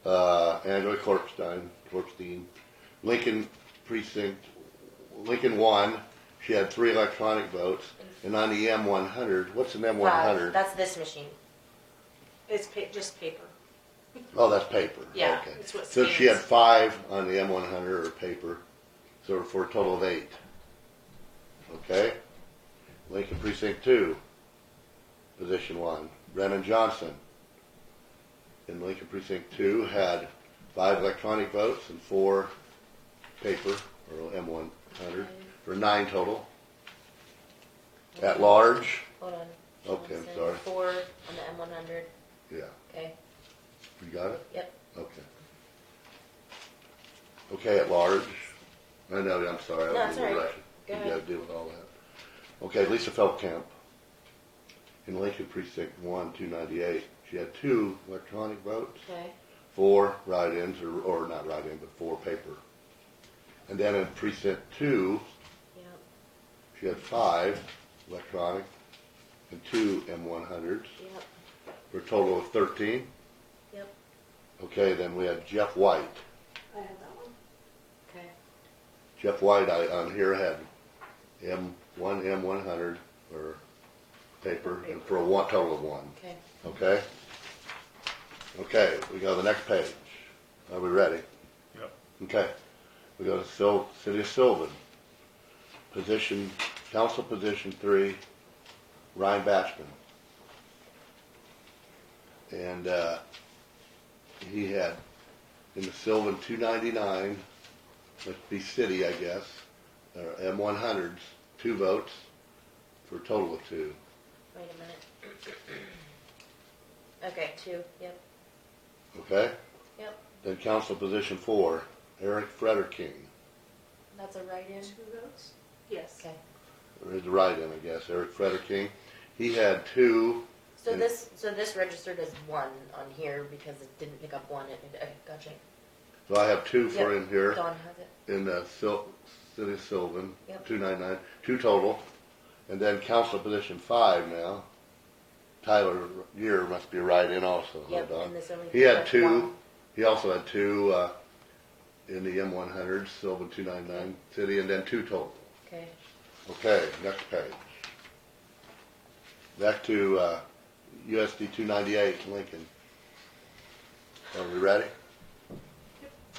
Angela Corpstein. Lincoln Precinct, Lincoln 1. She had 3 electronic votes. And on the M100, what's an 5. M100? That's this machine. It's just paper. Oh, that's paper. Yeah, Okay. it's what So she had scans. 5 on the M100 or paper, so for a total of 8. Okay. Lincoln Precinct 2, position 1, Brennan Johnson. In Lincoln Precinct 2 had 5 electronic votes and 4 paper or M100 for 9 total. At large. Hold on. Okay, I'm So sorry. 4 on the M100. Yeah. Okay. You got it? Yep. Okay. Okay, at large. I know, I'm sorry. I No, don't it's mean to all right. rush it. Go You ahead. gotta deal with all that. Okay, Lisa Feldkamp. In Lincoln Precinct 1, 298. She had 2 electronic votes, Okay. 4 write-ins, or not write-in, but 4 paper. And then in Precinct 2, Yep. she had 5 electronic and 2 M100s Yep. for a total of 13. Yep. Okay, then we had Jeff White. I have that one. Okay. Jeff White on here had M100 for paper and for a total of 1. Okay. Okay? Okay, we go to the next page. Are we ready? Yep. Okay. We go to City of Sylvan. Council position 3, Ryan Batchman. And he had in the Sylvan 299, must be city, I guess, M100s, 2 votes for a total of 2. Wait a minute. Okay, 2. Yep. Okay? Yep. Then council position 4, Eric Frederking. That's a write-in. 2 votes? Yes. Okay. Or the write-in, I guess, Eric Frederking. He had 2. So And- this registered as 1 on here because it didn't pick up 1. Okay, gotcha. So I have 2 for Yep. him here Dawn has it. in the City of Sylvan, Yep. 299, 2 total. And then council position 5 now. Tyler Year must be write-in also. Yep. Hold on. And this only He picked had up 2. 1. He also had 2 in the M100, Sylvan 299 City, and then 2 total. Okay. Okay, next page. Back to USD 298 Lincoln. Are we ready?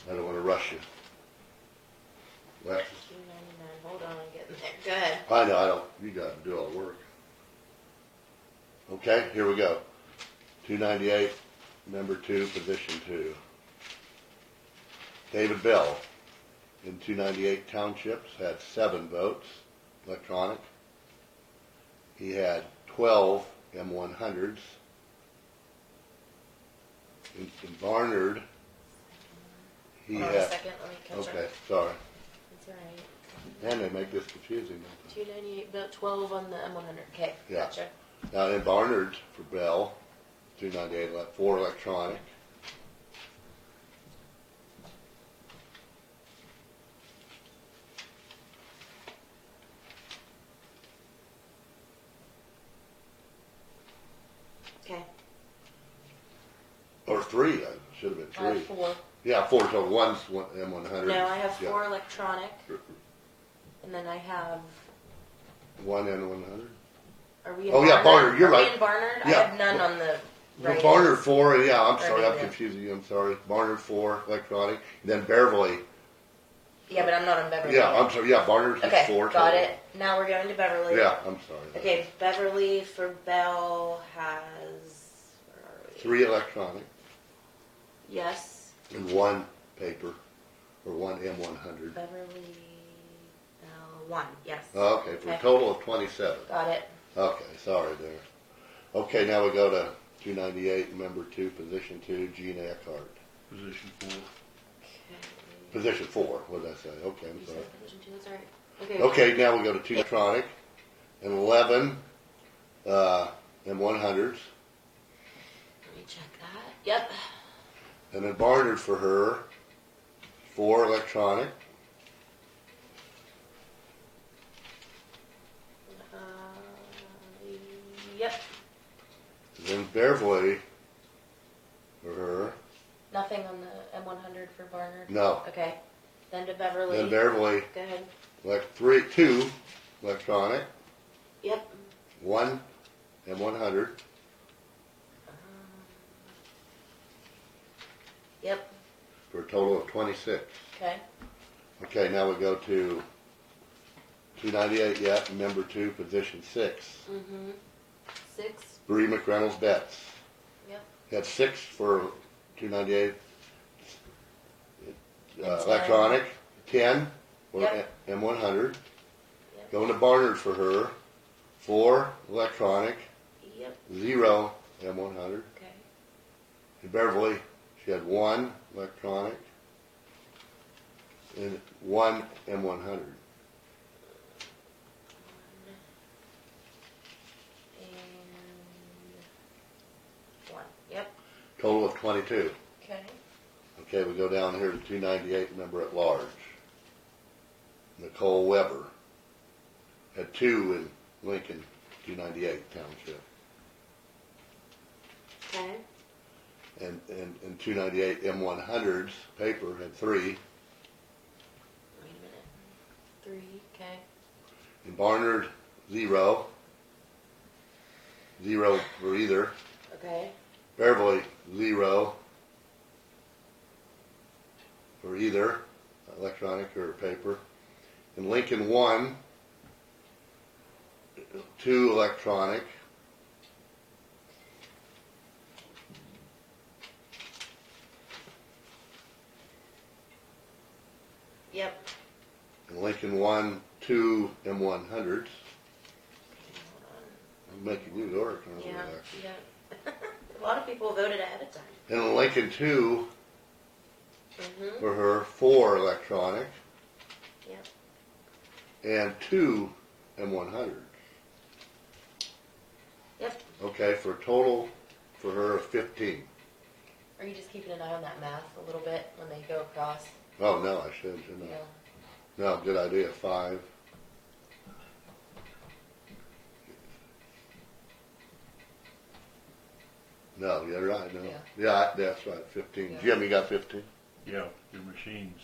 I don't want to rush you. Alexis? $2.99. Hold on, I'm getting there. Go ahead. I know, I don't, you gotta do all the work. Okay, here we go. 298, number 2, position 2. David Bell in 298 townships had 7 votes, electronic. He had 12 M100s. In Barnard, he Hold on a had, second, let me catch up. okay, sorry. That's alright. And they make this confusing, don't they? 298, about 12 on the M100. Okay, Yeah. gotcha. Now in Barnard for Bell, 298, 4 electronic. Okay. Or 3, should have been I have 3. 4. Yeah, 4, so one's M100. No, I have Yeah. 4 electronic, and then I have. 1 M100. Are we in Oh, Barnard? yeah, Barnard, you're Are right. we in Barnard? I Yeah. have none on the right. Barnard 4, yeah, I'm Right sorry, I'm here. confusing you, I'm sorry. Barnard 4 electronic. Then Beverly, Yeah, but I'm not on Beverly. yeah, yet. I'm sorry, yeah, Barnard's Okay, is 4 got total. it. Now we're going to Beverly. Yeah, I'm sorry. Okay, Beverly for Bell has. Where are we? 3 electronic Yes. and 1 paper, or 1 M100. Beverly Bell 1. Yes. Okay, for a Okay. total of 27. Got it. Okay, sorry there. Okay, now we go to 298, number 2, position 2, Gene Eckhart. Position 4. Okay. Position 4, what did I say? Okay, I'm You sorry. said position 2, that's alright. Okay. Okay, now we go to 2 electronic and 11 M100s. Let me check that. Yep. And then Barnard for her, 4 electronic. Yep. And then Beverly for her, Nothing on the M100 for Barnard? no. Okay. Then to Beverly. Then Beverly, Go ahead. like 2 electronic, Yep. 1 M100, Yep. for a total of 26. Okay. Okay, now we go to 298 yet, number 2, position 6. Mm-hmm. 6. Bree McReynolds Betts. Yep. Had 6 for 298. And 10. Electronic, 10 for Yep. M100. Yep. Going to Barnard for her, 4 electronic, Yep. 0 M100. Okay. In Beverly, she had 1 electronic and 1 M100. And 1. Yep. Total of 22. Okay. Okay, we go down here to 298, member at large. Nicole Weber had 2 in Lincoln 298 Township. Okay. And 298 M100s, paper, had 3. Wait a minute. 3. Okay. In Barnard, 0. 0 for either. Okay. Beverly, 0 for either electronic or paper. In Lincoln, 1, 2 electronic. Yep. In Lincoln, 1, 2 M100s. Hold I'm making you work. on. aren't Yeah. I? Yeah. A lot of people voted ahead of time. And in Lincoln, 2 Mm-hmm. for her, 4 electronic. Yep. And 2 M100s. Yep. Okay, for a total for her of 15. Are you just keeping an eye on that math a little bit when they go across? Oh, no, I shouldn't I? No, good idea, 5. No, you're right, no. Yeah. Yeah, that's right, 15. Yeah. Jim, you got 15? Yeah, your machine's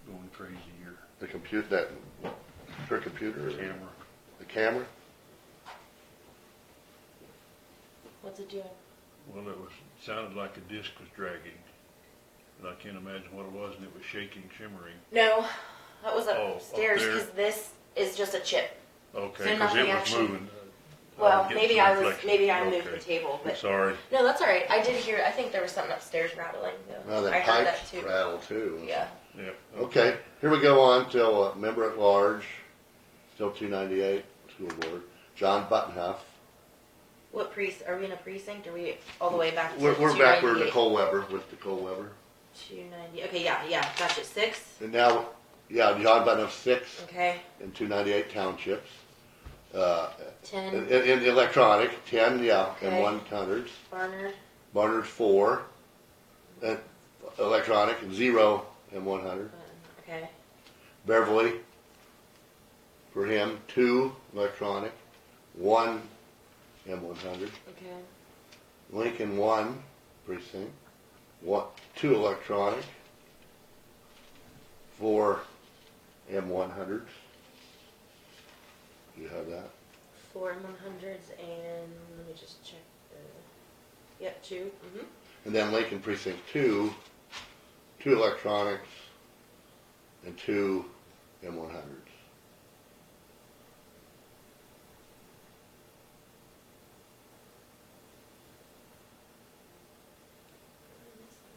going crazy here. The compute, that, her computer? or- Camera. The camera? What's it doing? Well, sounded like a disc was dragging. And I can't imagine what it was, and it was shaking, shimmering. No, that was Oh, upstairs up there? because this is just a chip. Okay, So because nothing it was actually- moving. Well, was getting maybe some I reflection. moved the Okay. table, but Sorry. no, that's all right. I did hear. I think there was something upstairs rattling. Though. Well, I the heard that pipes too. rattle too. Yeah. Yeah. Okay, here we go on till member at large, still 298, school board. John Buttonhuff. What are we in a precinct? Or are we all the way back to We're back where 298? Nicole Weber, with Nicole Weber. 290. Okay, yeah, gotcha. 6. And now, yeah, John Buttonhuff 6 Okay. in 298 townships. 10. In electronic, 10, yeah, and Okay. 100s. Barnard. Barnard 4, electronic, and 0 and 100. Okay. Beverly, for him, 2 electronic, 1 M100. Okay. Lincoln 1 precinct, 2 electronic, 4 M100s. Do you have that? 4 100s and let me just check. Yep, 2. Mm-hmm. And then Lincoln precinct 2, 2 electronics, and 2 M100s.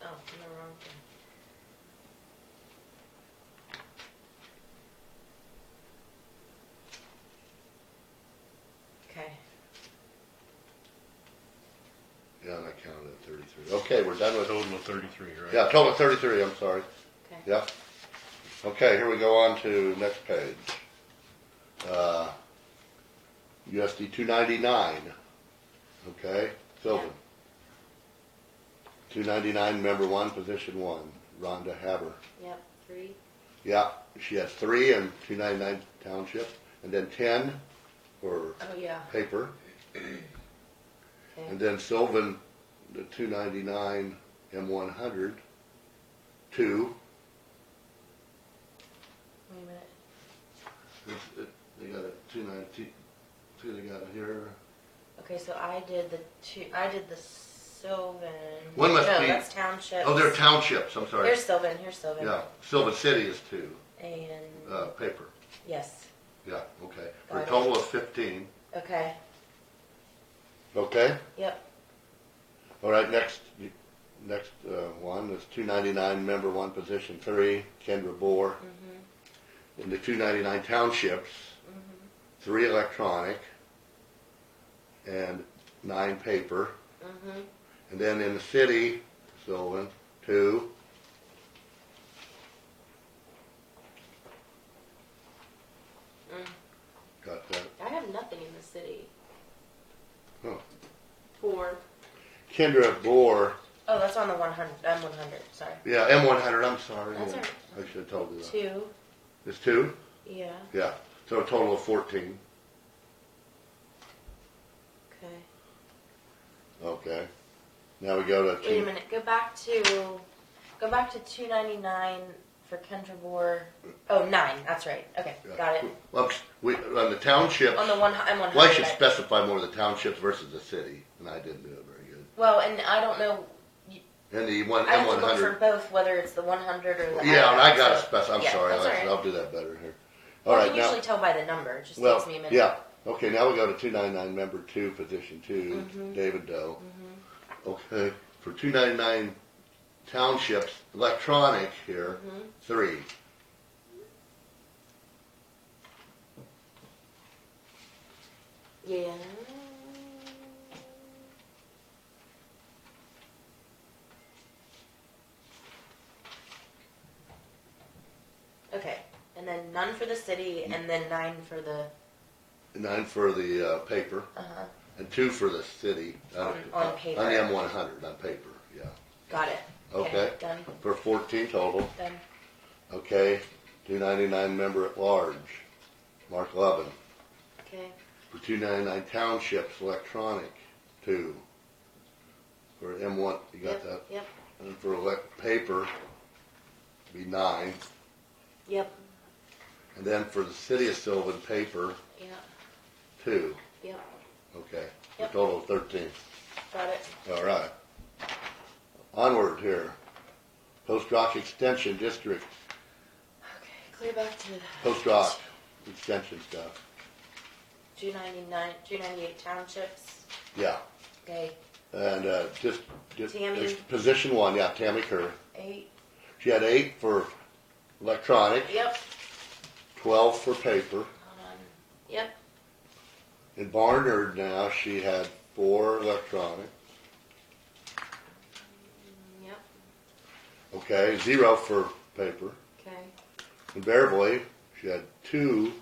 Oh, I'm the wrong thing. Okay. Yeah, and I counted at 33. Okay, we're done with, Total of 33, right? yeah, total of 33, I'm sorry. Okay. Yep. Okay, here we go on to next page. USD 299. Okay, Sylvan. 299, member 1, position 1, Rhonda Haber. Yep, 3. Yeah, she has 3 in 299 township, and then 10 for Oh, yeah. paper. Okay. And then Sylvan, the 299 M100, 2. Wait a minute. They got a 292, they got it here. Okay, so I did the Sylvan. One must no, be- that's township. Oh, they're townships, I'm sorry. Here's Sylvan. Yeah, Sylvan City is 2, And paper. yes. Yeah, okay. For Got a it. total of 15. Okay. Okay? Yep. All right, next one is 299, member 1, position 3, Kendra Bohr. Mhm. In the 299 townships, Mhm. 3 electronic and 9 paper. Mhm. And then in the city, Sylvan, 2. Got that? I have nothing in the city. Huh. 4. Kendra Bohr, Oh, that's on the 100. I'm 100. Sorry. yeah, M100, I'm sorry. That's Yeah, all right. I should have told you that. 2. It's 2? Yeah. Yeah, so a total of 14. Okay. Okay. Now we go to Wait a minute. Go back to 299 for Kendra Bohr. Oh, 9. That's right. Okay. Yeah. Got it. Well, on the townships, On the I'm 100. well, I should specify more of the townships versus the city, and I didn't do it very good. Well, and I don't know. And the I have to look for M100, both, whether it's the 100 or the. yeah, and I got to so- specify, I'm yeah, sorry, that's all right. I'll do that better here. Well, All I right, can now, usually tell by the number. It just well, takes me a minute. yeah, okay, now we go to 299, member 2, position 2, Mhm. David Doe. Mhm. Okay, for 299 townships, electronic here, Mhm. 3. Yeah. Okay, and then none for the city, and then 9 for the. 9 for the paper, Uh-huh. and 2 for the city. On paper. On the M100, on paper, yeah. Got it. Okay. Done. For 14 total. Done. Okay, 299 member at large, Mark Levin. Okay. For 299 townships, electronic, 2. For M1, you got Yep. that? Yep. And for paper, be 9. Yep. And then for the city of Sylvan paper, Yeah. 2. Yep. Okay. For a Yep. total of 13. Got it. All right. Onward here. Post Rock Extension District. Okay, clear back to Post Rock Extension stuff. 298 townships. Yeah. Okay, And just Tammy. position 1, yeah, Tammy Kerr. 8. She had 8 for electronic, Yep. 12 for paper. Hold on. Yep. In Barnard now, she had 4 electronic. Yep. Okay, 0 for paper. Okay. In Beverly, she had 2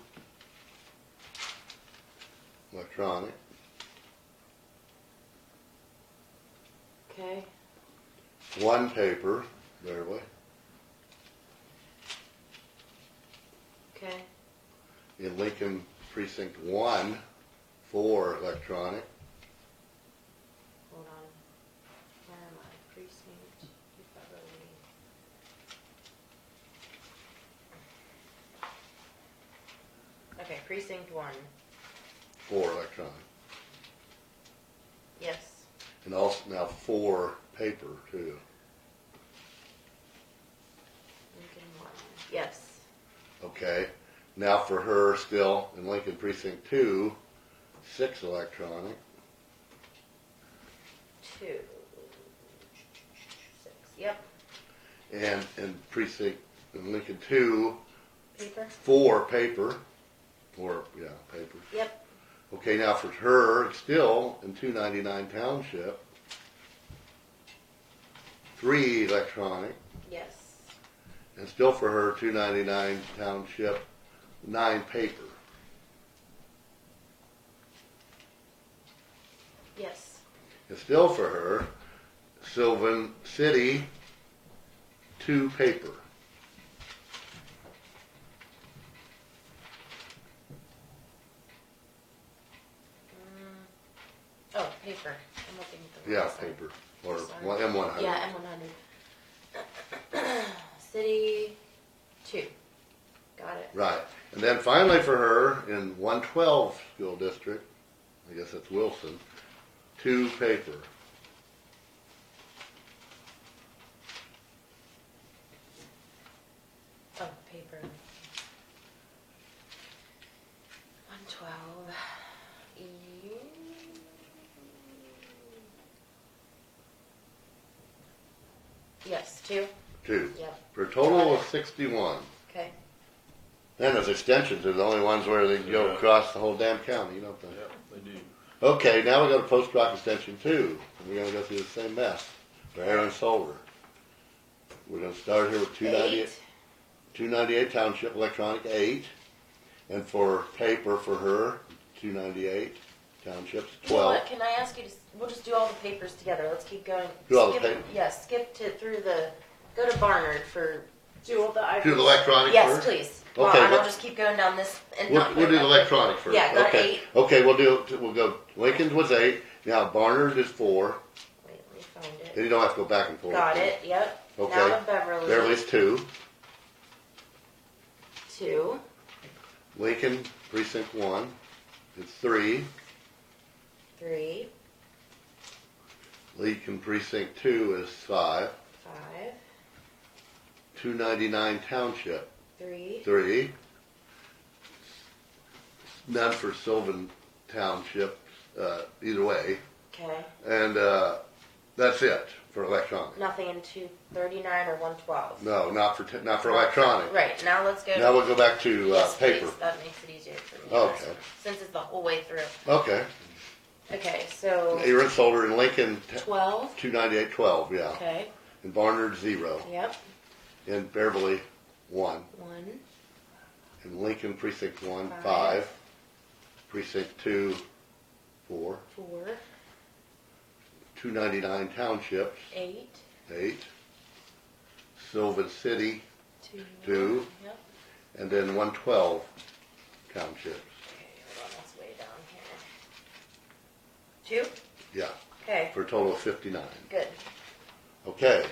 electronic, Okay. 1 paper, Beverly. Okay. In Lincoln Precinct 1, 4 electronic. Hold on. Where am I? Precinct 250. Okay, precinct 1. 4 electronic. Yes. And also now 4 paper too. Lincoln 1. Yes. Okay. Now for her still in Lincoln Precinct 2, 6 electronic. 2. 6. Yep. And in in Lincoln 2, Paper. 4 paper. 4, yeah, paper. Yep. Okay, now for her, still in 299 Township, 3 electronic. Yes. And still for her, 299 Township, 9 paper. Yes. And still for her, Sylvan City, 2 paper. Oh, paper. I'm looking at the Yeah, wrong side. paper. Or Sorry. M100. Yeah, M100. City 2. Got it. Right. And then finally for her, in 112 school district, I guess that's Wilson, 2 paper. Oh, paper. 112. Yes, 2. 2. Yep. For a total Got of 61. Okay. Then those extensions are the only ones where they go Yeah. across the whole damn county, don't they? Yeah, they do. Okay, now we go to Post Rock Extension 2. And we're going to go through the same mess for Aaron Solar. We're going to start here with 298 Township Electronic 8. And for paper for her, 298 Townships You know 12. what? Can I ask you to? We'll just do all the papers together. Let's keep going. Do all the Skip- papers? Yeah, skip through the. Go to Barnard for. Do all the items. Do the electronic Yes, first? please. Okay, Well, and what- I'll just keep going down this. And We'll not do the back. electronic first. Yeah, go to okay. 8. Okay, we'll go. Lincoln's was 8. Now Barnard is 4. Wait, let me find And it. you don't have to go back and forth. Got it. Yep. Okay. Now to Beverly. Beverly's 2. 2. Lincoln Precinct 1 is 3. 3. Lincoln Precinct 2 is 5. 5. 299 Township 3. 3. None for Sylvan Township either way. Okay. And that's it for electronic. Nothing in 239 or 112. No, not for electronic. Right. Now let's go. Now we'll go back to yes, paper. please. That makes it easier for me. Okay. Since it's the whole way through. Okay. Okay, so Aaron Solar in Lincoln 12. 298 12, yeah. Okay. In Barnard 0. Yep. In Beverly 1. 1. In Lincoln Precinct 1 5. 5. Precinct 2 4. 4. 299 Townships 8. 8. Sylvan City 2. 2. Yep. And then 112 Townships. Okay, hold on, that's way down here. 2. Yeah, Okay. for a total of 59. Good. Okay.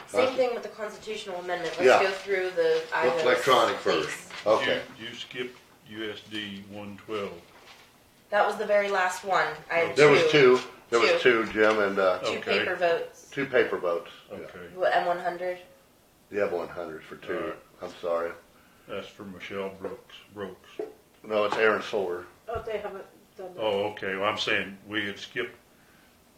Same thing with the constitutional amendment. Let's Yeah. go through the items. Electronic please. first. Okay. You skipped USD 112. That was the very last one. I had There was two. There Two. was two, Jim, and, Two Okay. paper votes. two paper votes. Okay, M100. The M100s for two. Alright. I'm sorry. that's for Michelle Brooks. No, it's Aaron Solar. Oh, they haven't done that. Oh, okay, well, I'm saying we had skipped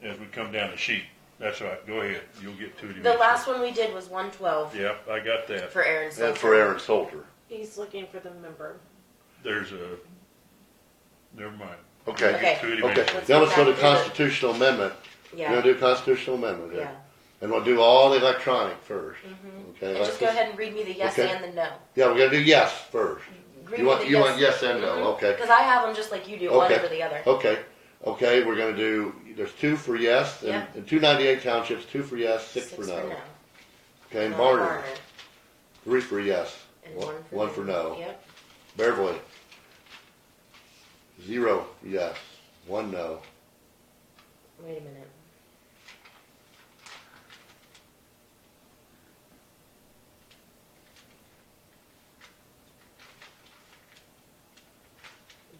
as we come down the sheet. That's right, go ahead, you'll get to it. The last one we did was 112 Yep, I got that. for Aaron. And for Aaron Salter. He's looking for the member. There's a, never mind. Okay. Okay. Get to it Okay. eventually. Let's Now go let's go to back to the- constitutional amendment. We're Yeah. gonna do constitutional amendment here. Yeah. And we'll do all the electronic first. Okay. And let's just go ahead and read me the yes Okay. and the no. Yeah, we're gonna do yes first. Read You me want the you want yes and no? Okay. Because I have them just like you do, one Okay. over the other. Okay. Okay. We're gonna do. There's two for yes, and Yep. in 298 townships, two for yes, six for no. Okay. And No, Barnard, three for yes, And one for no. Yep. Beverly, 0 yes, 1 no. Wait a minute.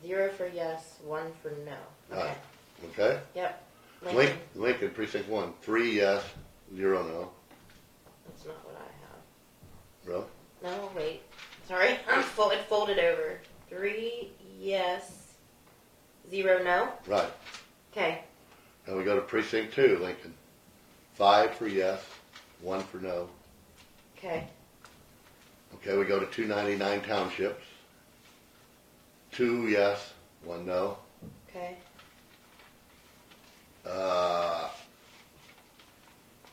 Zero for yes, one for no. Okay. Right. Okay. Yep. Lincoln precinct 1, 3 yes, 0 no. That's not what I Really? have. No, wait. Sorry, it folded over. 3 yes, 0 no. Right. Okay. Now we go to precinct 2, Lincoln. 5 for yes, 1 for no. Okay. Okay, we go to 299 townships. 2 yes, 1 no. Okay.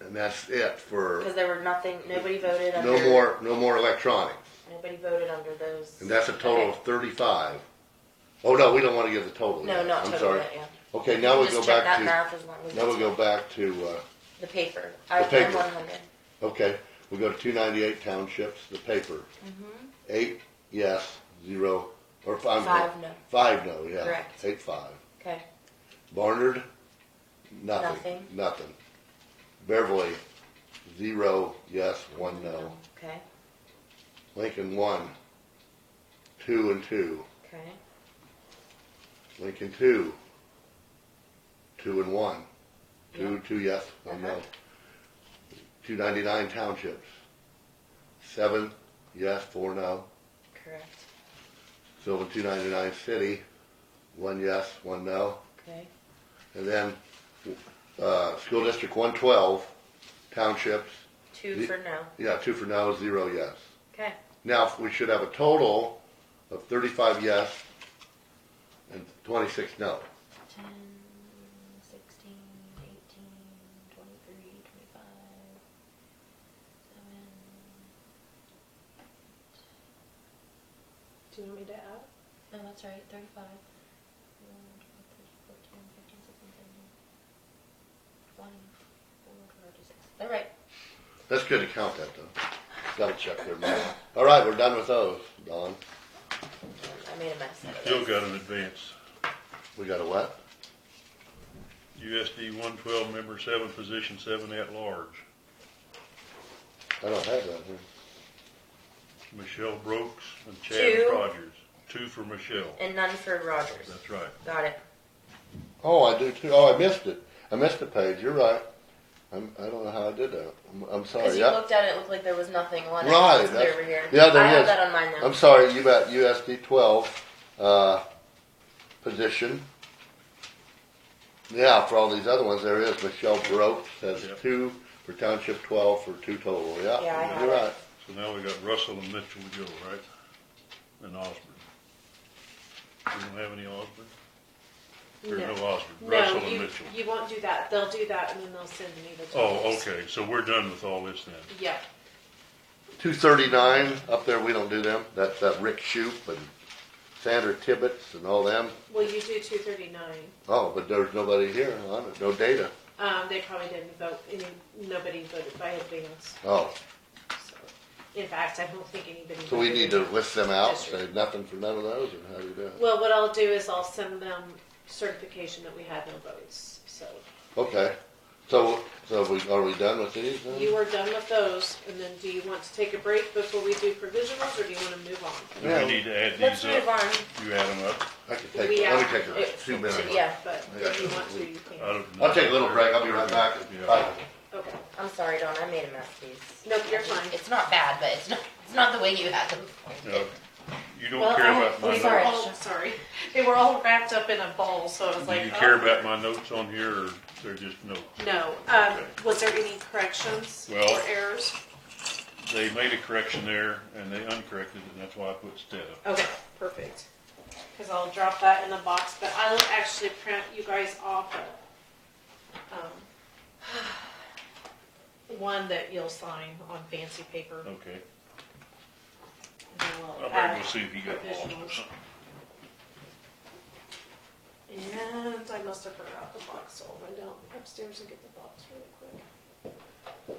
And that's it for Because there were nobody voted under. no more electronics. Nobody voted under those. And that's a total of 35. Oh no, we don't want to give the total. No, yet. not I'm total sorry. yet, yeah. Okay, now we Just go check back that to math as long as now we it's go back to the paper. the paper. 100. okay, we go to 298 townships, the paper. 8 yes, 0 or 5 5 no. 5 no, yeah. Correct. 8-5. Okay. Barnard, nothing. Nothing. Beverly, 0 yes, 1 no. Okay. Lincoln 1, 2 and 2. Okay. Lincoln 2, 2 and 1. 2 yes, 1 no. Uh-huh. 299 townships. 7 yes, 4 no. Correct. Sylvan 299 city, 1 yes, 1 no. Okay. And then school district 112 townships. 2 for no. Yeah, 2 for no, 0 yes. Okay. Now we should have a total of 35 yes and 26 no. 10, 16, 18, 23, 25, 7. Do you want me to add? No, that's right. 35. 14, 15, 16, 17, 20, 26. All right. That's good to count that though. Double check there, man. All right, we're done with those, Don. I made a mess. Still got an advance. We got a what? USD 112, member 7, position 7 at large. I don't have that here. Michelle Brooks and Chad 2. Rogers. 2 for Michelle. And none for Rogers. That's right. Got it. Oh, I do too. Oh, I missed it. I missed the page. You're right. I don't know how I did that. I'm sorry. Because you Yeah. looked at it, it looked like there was nothing on it. Right, It's that's- over here. yeah, there I have is. that on mine now. I'm sorry. You got USD 12 position. Yeah, for all these other ones, there is. Michelle Brooks has Yep. 2 for Township 12 for 2 total. Yeah, Yeah, I have you're it. right. So now we got Russell and Mitchell to go, right? And Osborne. We don't have any Osborne? There's no Osborne. Russell and Mitchell. you won't do that. They'll do that and then they'll send me the Oh, totals. okay, so we're done with all this then. Yeah. 239 up there. We don't do them. That's Rick Shoup and Sandra Tibbetts and all them. Well, you do 239. Oh, but there's nobody here on it. No data. They probably didn't vote. Nobody voted by advance. Oh, So, in fact, I don't think anybody. so we voted need to in list them out. district. Say nothing for none of those, or how do you do it? Well, what I'll do is I'll send them certification that we had no votes. So Okay. Are we done with these then? You are done with those, and then do you want to take a break before we do provisionals, or do you want to move on? Do Yeah. we need to add Let's these move up? on. You add them up? I could take, We let me have- take a it's- 2 minutes. Yeah. But Yeah. if you want to, you I can. don't- I'll take a little break, I'll be right back. Yeah. Bye. Okay. I'm sorry, Dawn. I made a mess of these. Nope, you're fine. It's not bad, but it's not the way you had them. No. You don't Well, care about my they notes? were all, sorry. They were all wrapped up in a ball, so I was Do like, you oh. care about my notes on here, or they're just notes? No. Okay. Was there any corrections Well- or errors? They made a correction there, and they uncorrected it, and that's why I put instead of. Okay, perfect. Because I'll drop that in the box, but I'll actually print you guys off one that you'll sign on fancy paper. Okay. And then we'll I'll add better go see if you got them all. provisionals. And I must have forgot the box, so I'll run down upstairs and get the box really quick.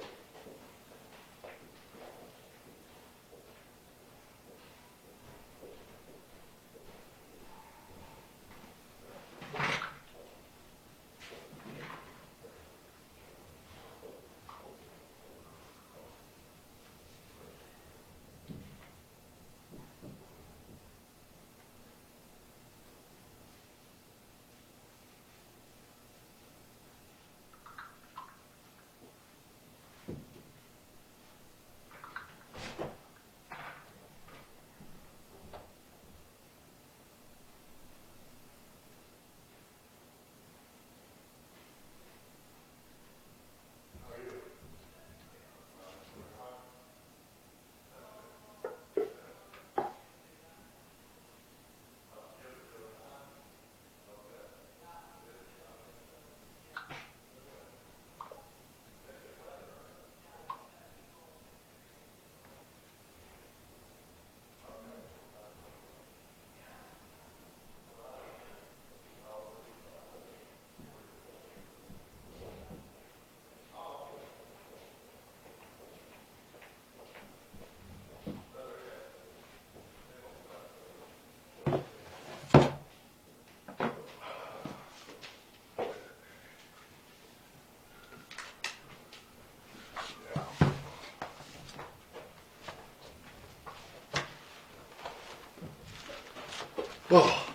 Oh,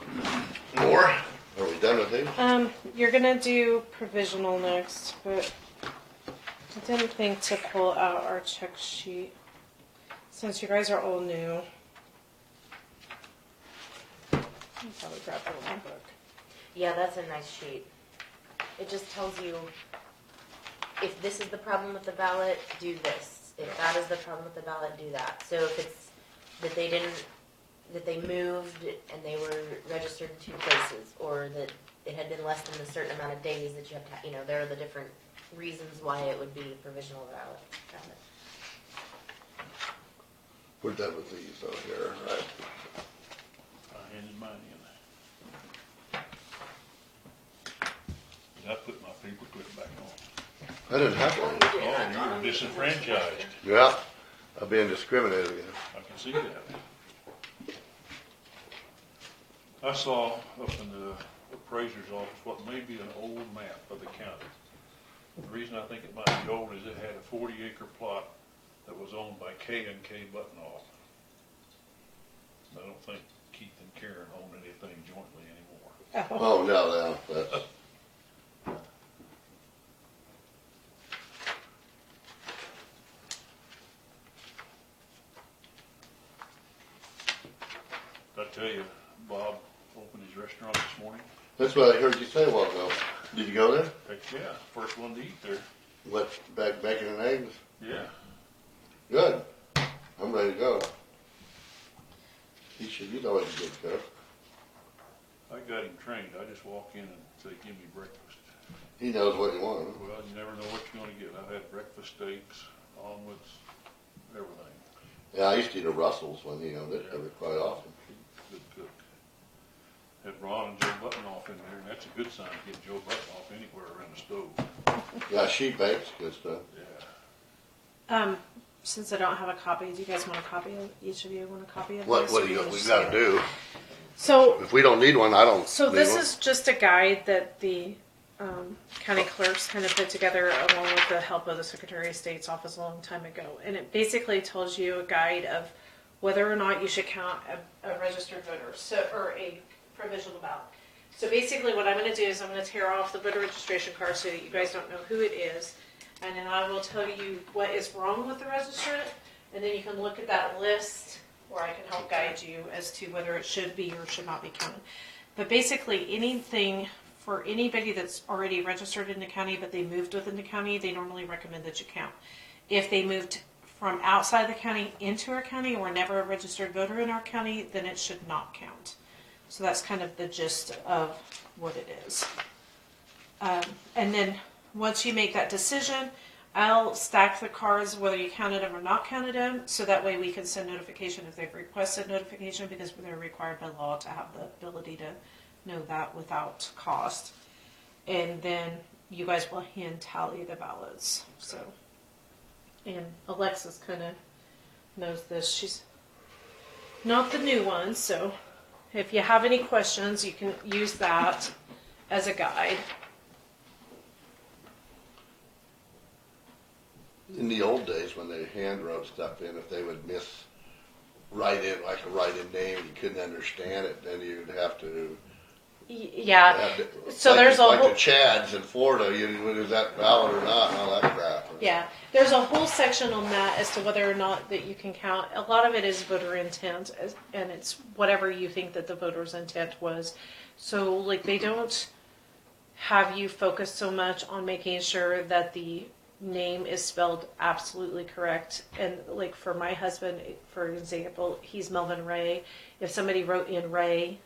more? Are we done with these? You're gonna do provisional next, but I didn't think to pull out our check sheet since you guys are all new. I'll probably grab the one book. Yeah, that's a nice sheet. It just tells you if this is the problem with the ballot, do this. If that is the problem with the ballot, do that. So if it's that they moved and they were registered in 2 places, or that it had been less than a certain amount of days that you have to, there are the different reasons why it would be a provisional ballot. We're done with these over here, right? I handed mine in. Did I put my paperclip back on? I didn't have one. Oh, you're disenfranchised. Yeah, I'm being discriminated against. I can see that. I saw up in the appraiser's office what may be an old map of the county. The reason I think it might be old is it had a 40-acre plot that was owned by K and K Buttonoff. I don't think Keith and Karen own anything jointly anymore. Oh, no, that's, I tell you, Bob opened his restaurant this morning. that's what I heard you say a while ago. Did you go there? Heck yeah, first one to eat there. What, bacon and eggs? Yeah. Good. I'm ready to go. He's always a good cook. I got him trained. I just walk in and say, give me breakfast. He knows what you want. Well, you never know what you're going to get. I've had breakfast steaks, omelets, everything. Yeah, I used to eat at Russell's when he owned it every quite often. Good cook. Had Ron and Joe Buttonoff in there, and that's a good sign to get Joe Buttonoff anywhere around the stove. Yeah, she bakes good stuff. Yeah. Since I don't have a copy, do you guys want a copy of, each of you want a copy of What this? do or you, wanna we just gotta get it? do? So, If we don't need one, I don't so need this one. is just a guide that the county clerks kind of put together along with the help of the Secretary of State's office a long time ago. And it basically tells you a guide of whether or not you should count a registered voter, or a provisional ballot. So basically what I'm going to do is I'm going to tear off the voter registration card so that you guys don't know who it is. And then I will tell you what is wrong with the registrant. And then you can look at that list, or I can help guide you as to whether it should be or should not be counted. But basically anything for anybody that's already registered in the county but they moved within the county, they normally recommend that you count. If they moved from outside the county into our county or never a registered voter in our county, then it should not count. So that's kind of the gist of what it is. And then once you make that decision, I'll stack the cards whether you counted them or not counted them, so that way we can send notification if they've requested notification, because they're required by law to have the ability to know that without cost. And then you guys will hand tally the ballots. So, and Alexis kind of knows this. She's not the new one, so if you have any questions, you can use that as a guide. In the old days, when they hand wrote stuff in, if they would write in, like a write-in name, and you couldn't understand it, then you'd have to. Yeah. So there's a like whole, the Chads in Florida. Is that valid or not, and all that crap. yeah. There's a whole section on that as to whether or not that you can count. A lot of it is voter intent, and it's whatever you think that the voter's intent was. So like they don't have you focus so much on making sure that the name is spelled absolutely correct. And like for my husband, for example, he's Melvin Ray. If somebody wrote in Ray,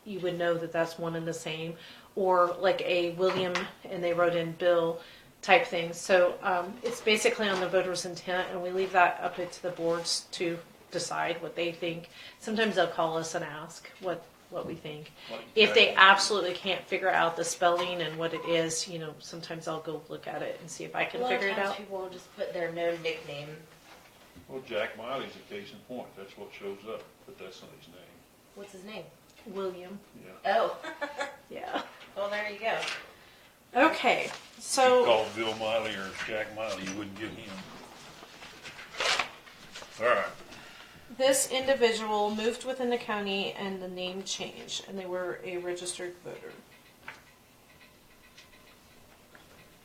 you would know that that's one and the same. Or like a William and they wrote in Bill type thing. So it's basically on the voter's intent, and we leave that up to the boards to decide what they think. Sometimes they'll call us and ask what we think. If they absolutely can't figure out the spelling and what it is, sometimes I'll go look at it and see if I can figure it out. People will just put their known nickname. Well, Jack Miley's a case in point. That's what shows up, but that's not his name. What's his name? William. Yeah. Oh. Yeah. Well, there you go. Okay, If you so called Bill Miley or Jack Miley, you wouldn't get him. All right. this individual moved within the county and the name changed, and they were a registered voter.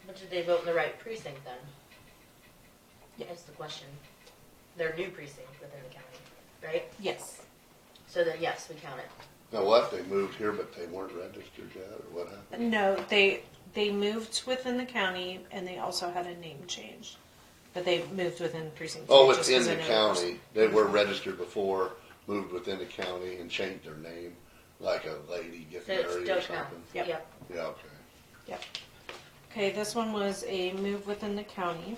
But did they vote in the right precinct then? That's the question. Their new precinct within the county, right? Yes. So then, yes, we count it. Now what? They moved here, but they weren't registered yet, or what happened? No, they moved within the county, and they also had a name change. But they moved within precinct. Oh, just within 'cause I the know county. They were registered before, moved within the county, and changed their name, like a lady So getting it's married still or count. something. Yep. Yeah, okay. Yep. Okay, this one was a move within the county.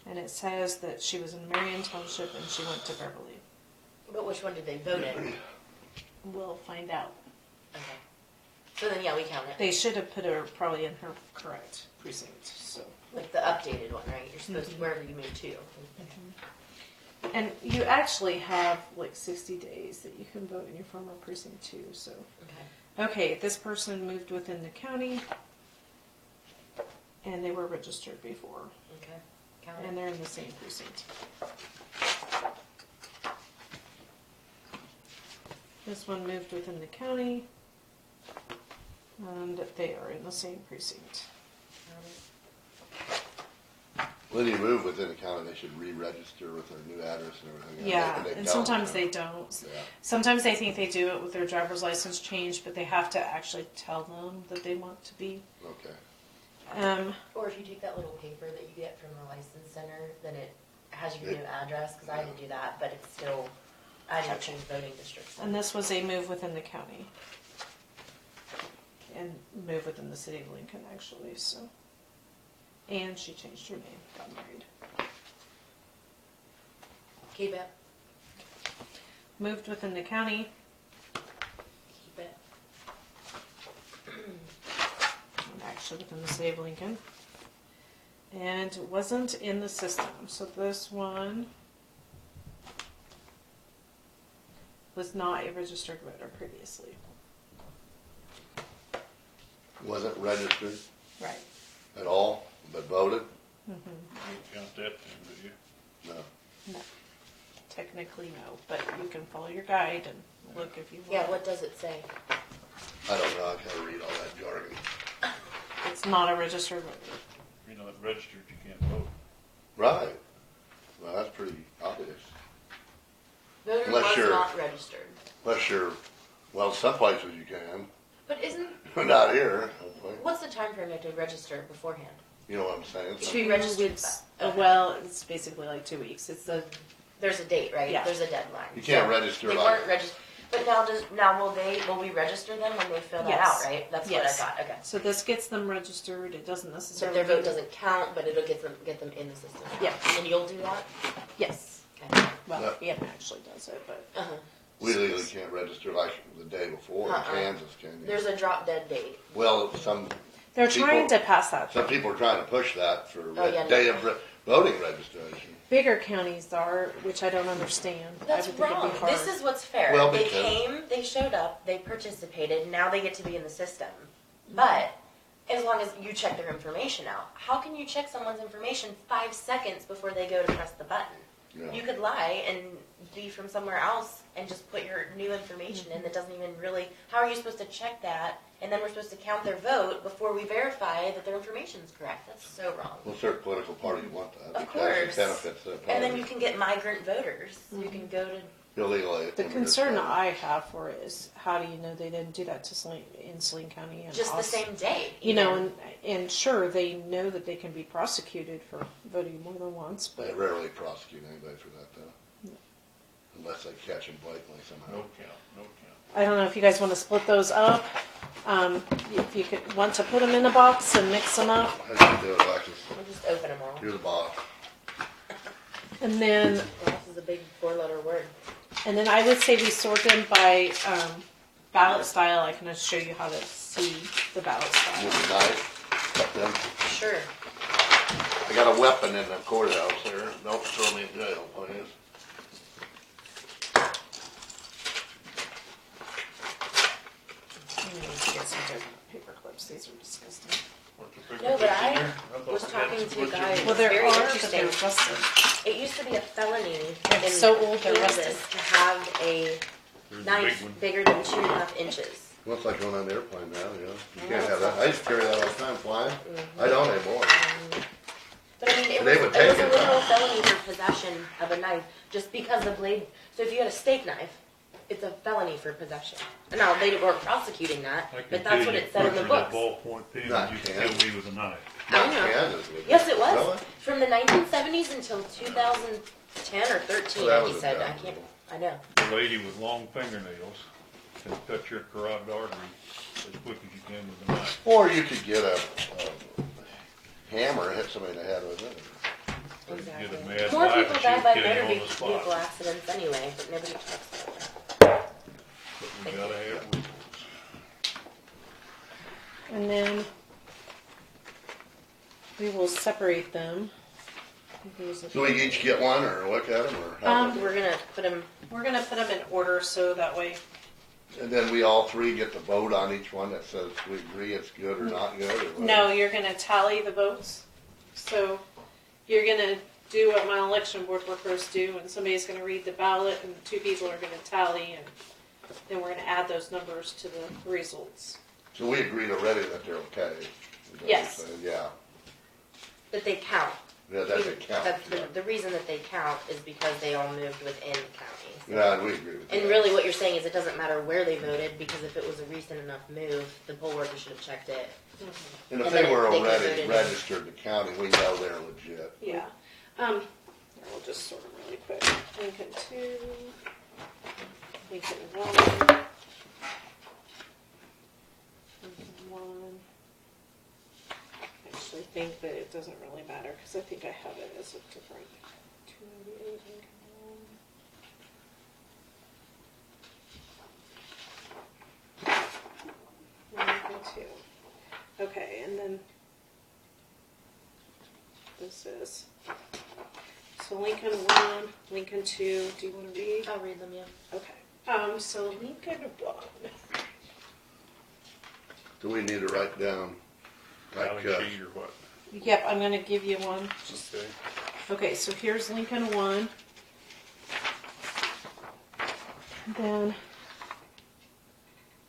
And it says that she was in Marion Township and she went to Beverly. But which one did they vote in? We'll find out. Okay. So then, yeah, we count it. They should have put her probably in her correct precinct, so. Like the updated one, right? You're supposed to, wherever you move to. And you actually have like 60 days that you can vote in your former precinct too, so. Okay. Okay, this person moved within the county and they were registered before, Okay. Count and it. they're in the same precinct. This one moved within the county and they are in the same precinct. When you move within the county, they should re-register with their new address and everything. Yeah, They and don't, sometimes huh? they don't. Yeah. Sometimes they think they do it with their driver's license changed, but they have to actually tell them that they want to be. Okay. Or if you take that little paper that you get from the license center, then it has your new address, because I had to do that, but it's still, I didn't change voting districts. And this was a move within the county. And move within the city of Lincoln, actually, so. And she changed her name, got married. Keep it. Moved within the county, Keep it. and actually within the city of Lincoln. And wasn't in the system, so this one was not a registered voter previously. Wasn't registered Right. at all, but voted? You don't count that then, do you? No. No. Technically, no, but you can follow your guide and look if you want. Yeah, what does it say? I don't know, I can't read all that jargon. It's not a registered voter. If you're not registered, you can't vote. Right. Well, that's pretty obvious. Voter Unless was you're- not registered. Unless you're, well, some places you can, But isn't, but not here, hopefully. what's the time frame you have to register beforehand? You know what I'm saying? It should be registered. Weeks. Okay. Well, it's basically like 2 weeks. It's the There's a date, right? Yeah. There's a deadline. You can't So register They like- weren't registered. But now will we register them when they fill that Yes. out, right? That's Yes. what I thought. Okay. so this gets them registered. It doesn't So necessarily their vote mean- doesn't count, but it'll get them in the system. Yeah. And you'll do that? Yes. Okay. Well, Yeah. Ian actually does it, but Uh-huh. We legally can't register like the day before in Uh-uh. Kansas, can you? There's a drop dead date. Well, some they're People- trying to pass that. Some people are trying to push that for Oh, yeah, day no. of voting registration. Bigger counties are, which I don't understand. That's I would think wrong. it'd be hard. This is what's fair. Well, they because- came, they showed up, they participated, now they get to be in the system. But as long as you check their information out, how can you check someone's information 5 seconds before they go to press the button? Yeah. You could lie and be from somewhere else and just put your new information in that doesn't even really. How are you supposed to check that? And then we're supposed to count their vote before we verify that their information is correct. That's so wrong. Well, certain political parties want that. Of because course. it benefits their party. And then you can get migrant voters. You can go to. Illegally. The concern I have for it is how do you know they didn't do that to in Saline County and Just the Austin? same day. You know, even. and sure they know that they can be prosecuted for voting more than once, They but rarely prosecute anybody for that, though. Unless they catch them blatantly somehow. No count, no count. I don't know if you guys want to split those up. If you could want to put them in a box and mix them up, How do you do it, Alexis? We'll just open them all. Here's the box. and then This is a big 4-letter word. I would say we sort them by ballot style. I can just show you how to see the ballot With style. a knife. Cut them. Sure. I got a weapon in the courthouse here. Don't throw me in jail, please. You need to get some different paper clips. These are disgusting. What's the big No, but picture I here? thought was we had talking some to a butcher- guy- Well, there Very are, but interesting. they're rusted. It used to be a felony They're in so old, they're Kansas rusted. to have a There's a knife big one. bigger than 2.5 inches. Looks like going on the airplane now, you know. You can't have that. I used to carry that all the time flying. I don't anymore. But I mean, it They was, would it was take a it. literal felony for possession of a knife just because the blade. So if you had a steak knife, it's a felony for possession. Now they weren't prosecuting that, I can but tell that's what you it said in the butchered that books. ballpoint pen, Not and you can. could kill me with a knife. Not I know. Kansas, was it? Yes, it was Really? from the 1970s until 2010 or 13. Well, that he was a said, dumb "I can't." rule. I know. A lady with long fingernails can cut your carotid artery as quick as you can with a knife. Or you could get a hammer and hit somebody in the head with it. Or you Exactly. get a mad More wife people and die she'll by kill you motor on the vehicle spot. accidents anyway, but nobody talks about that. But we gotta have rules. And then we will separate them. So we each get one or look at them or how? We're gonna put them. We're gonna put them in order so that way. And then we all three get to vote on each one that says we agree it's good or not good or whatever. No, you're gonna tally the votes. So you're gonna do what my election board workers do, and somebody's gonna read the ballot, and 2 people are gonna tally, and then we're gonna add those numbers to the results. So we agreed already that they're okay. Is that what Yes. you're saying? Yeah. That they count. Yeah, that they count. That's Yeah. the reason that they count is because they all moved within counties. Yeah, we agree with that. And really, what you're saying is it doesn't matter where they voted because if it was a recent enough move, the poll worker should have checked it. And if and they then were they can vote already in. registered to county, we know they're legit. Yeah. We'll just sort them really quick. Lincoln 2, Lincoln 1, Lincoln 1. I actually think that it doesn't really matter because I think I have it as a different 298 Lincoln 1. Lincoln 2. Okay, and then this is. So Lincoln 1, Lincoln 2, do you want to read? I'll read them, yeah. Okay. So Lincoln 1. Do we need to write down, like, Tally sheet or what? Yep, I'm gonna give you one. Okay. Okay, so here's Lincoln 1. Then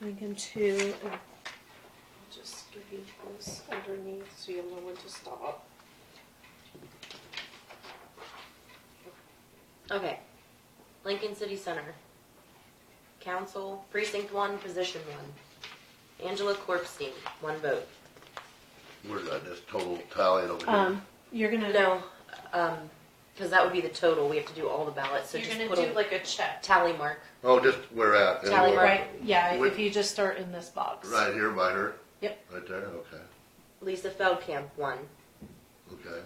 Lincoln 2. And I'll just give you this underneath so you'll know when to stop. Okay. Lincoln City Center. Council, Precinct 1, Position 1. Angela Corpstein, 1 vote. where's that, just total tally it over here? You're gonna No, because that would be the total. We have to do all the ballots. So you're just gonna put do a like a check. tally mark. Oh, just where at? And Tally what- mark. Right, yeah, Wait. if you just start in this box. Right here by her? Yep. Right there, okay, Lisa Feldkamp, 1. okay,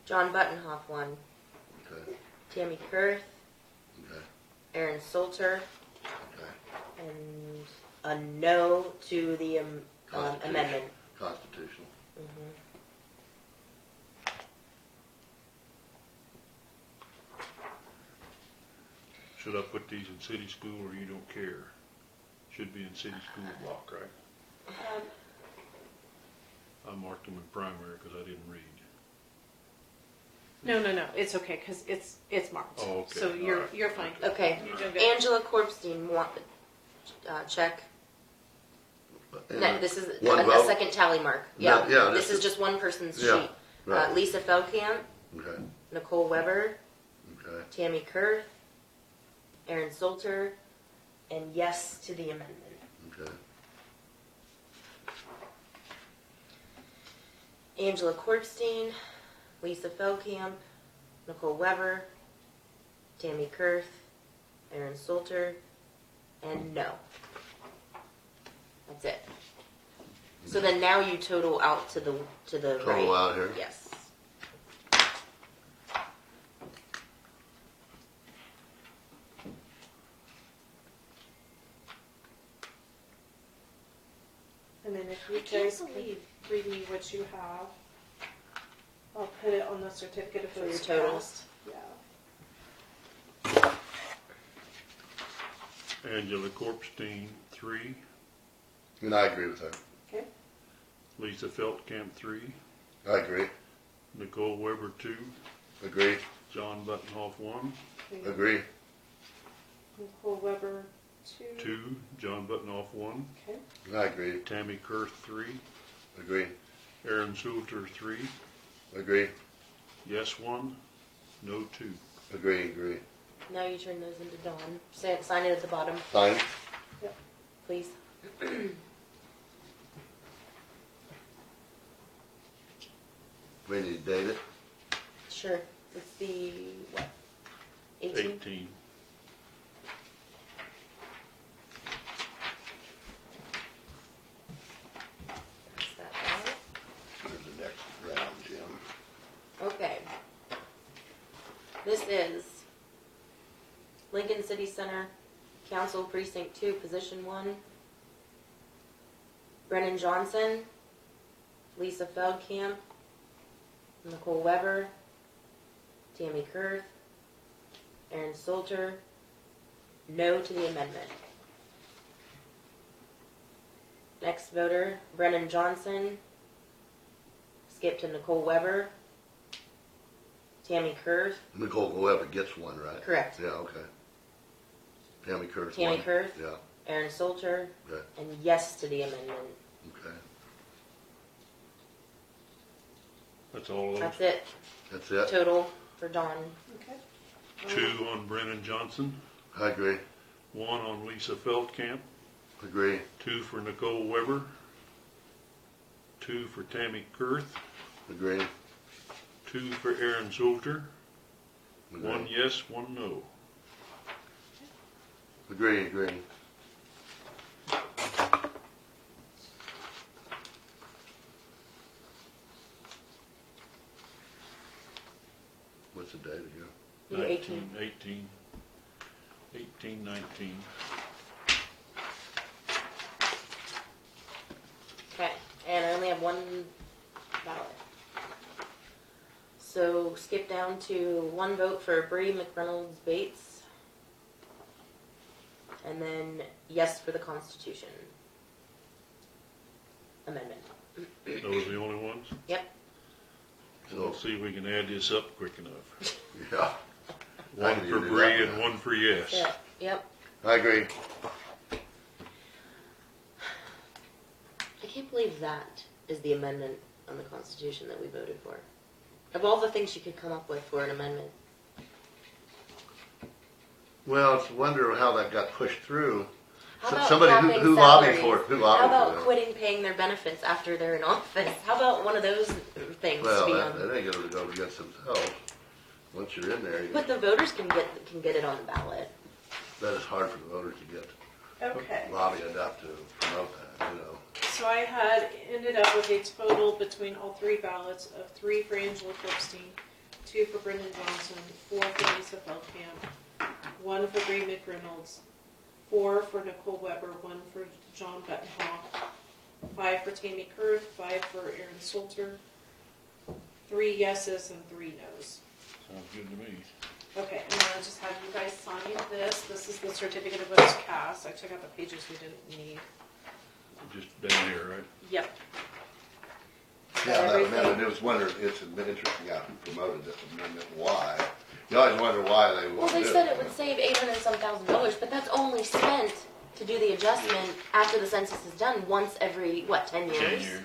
John Buttonhoff, 1. okay, Tammy Kurth, okay, Aaron Salter, okay. and a no to the Constitution. amendment. Constitutional. Mhm. Should I put these in city school or you don't care? Should be in city school block, right? I marked them in primary because I didn't read. No, it's okay, cause it's marked. Oh, okay. So you're All right. fine. Okay. You're doing good. Angela Corpstein, check. No, this is One a vote? second tally mark. Yeah, Yeah, yeah, this this is just one person's Yeah, sheet. right. Lisa Feldkamp, Okay, Nicole Weber, okay, Tammy Kurth, Aaron Salter, and yes to the amendment. okay, Angela Corpstein, Lisa Feldkamp, Nicole Weber, Tammy Kurth, Aaron Salter, and no. That's it. So then now you total out to the right. total out here? Yes. And then if you I can't guys could believe- read me what you have, I'll put it on the certificate of For your votes totals? cast. Yeah. Angela Corpstein, 3. And I agree with that. Okay. Lisa Feldkamp, 3. I agree, Nicole Weber, 2. agree, John Buttonhoff, 1. Okay. agree, Nicole Weber, 2. 2. John Buttonhoff, 1. Okay. I agree, Tammy Kurth, 3. agree, Aaron Salter, 3. agree, Yes, 1. No, 2. agree. Now you turn those into Dawn. Sign it at the bottom, Fine? please. We need to date it? Sure. It's the, what? 18? 18. Is that right? Here's the next round, Jim. Okay. This is Lincoln City Center, Council Precinct 2, Position 1. Brennan Johnson, Lisa Feldkamp, Nicole Weber, Tammy Kurth, Aaron Salter, no to the amendment. Next voter, Brennan Johnson, skip to Nicole Weber, Tammy Kurth, Nicole, whoever gets one, right? correct, Yeah, okay. Tammy Kurth. Tammy one. Kurth, Yeah, Aaron Salter, okay, and yes to the amendment. okay. That's all of those. That's it, That's it? total for Dawn. Okay. 2 on Brennan Johnson. I agree, 1 on Lisa Feldkamp. agree, 2 for Nicole Weber. 2 for Tammy Kurth. agree, 2 for Aaron Salter. agree. 1 yes, 1 no. Agree. What's the date again? You're 18. 18, 19. Okay, and I only have one ballot. So skip down to 1 vote for Bree McReynolds Bates. and then yes for the Constitution amendment. Those are the only ones? Yep. So, Let's see if we can add this up quick enough. yeah. One can for do Bree that and now. one for yes. Yeah. Yep. I agree. I can't believe that is the amendment on the Constitution that we voted for. Of all the things you could come up with for an amendment. Well, it's a wonder how that got pushed through. How about Somebody capping who lobbied salaries? for it? Who How lobbied about for it? quitting paying their benefits after they're in office? How about one of those things Well, to be that, on? that ain't gonna go against themselves. Once you're in there, But the voters can get it on the ballot. that is hard for the voters to get Okay. lobby enough to promote that, you know. So I had ended up with a total between all three ballots of 3 for Angela Clipstein, 2 for Brendan Johnson, 4 for Lisa Feldkamp, 1 for Bree McReynolds, 4 for Nicole Weber, 1 for John Buttonhoff, 5 for Tammy Kurth, 5 for Aaron Salter, 3 yeses and 3 nos. Sounds good to me. Okay, and I'll just have you guys sign this. This is the certificate of votes cast. I took out the pages we didn't need. Just down here, right? Yep. Yeah, that Everything. amendment, it was wondering, it's interesting how who promoted this amendment, why. You always wonder why they Well, would they do said it. it would save $800-some-thousand, but that's only spent to do the adjustment after the census is done once every, 10 years? 10 years.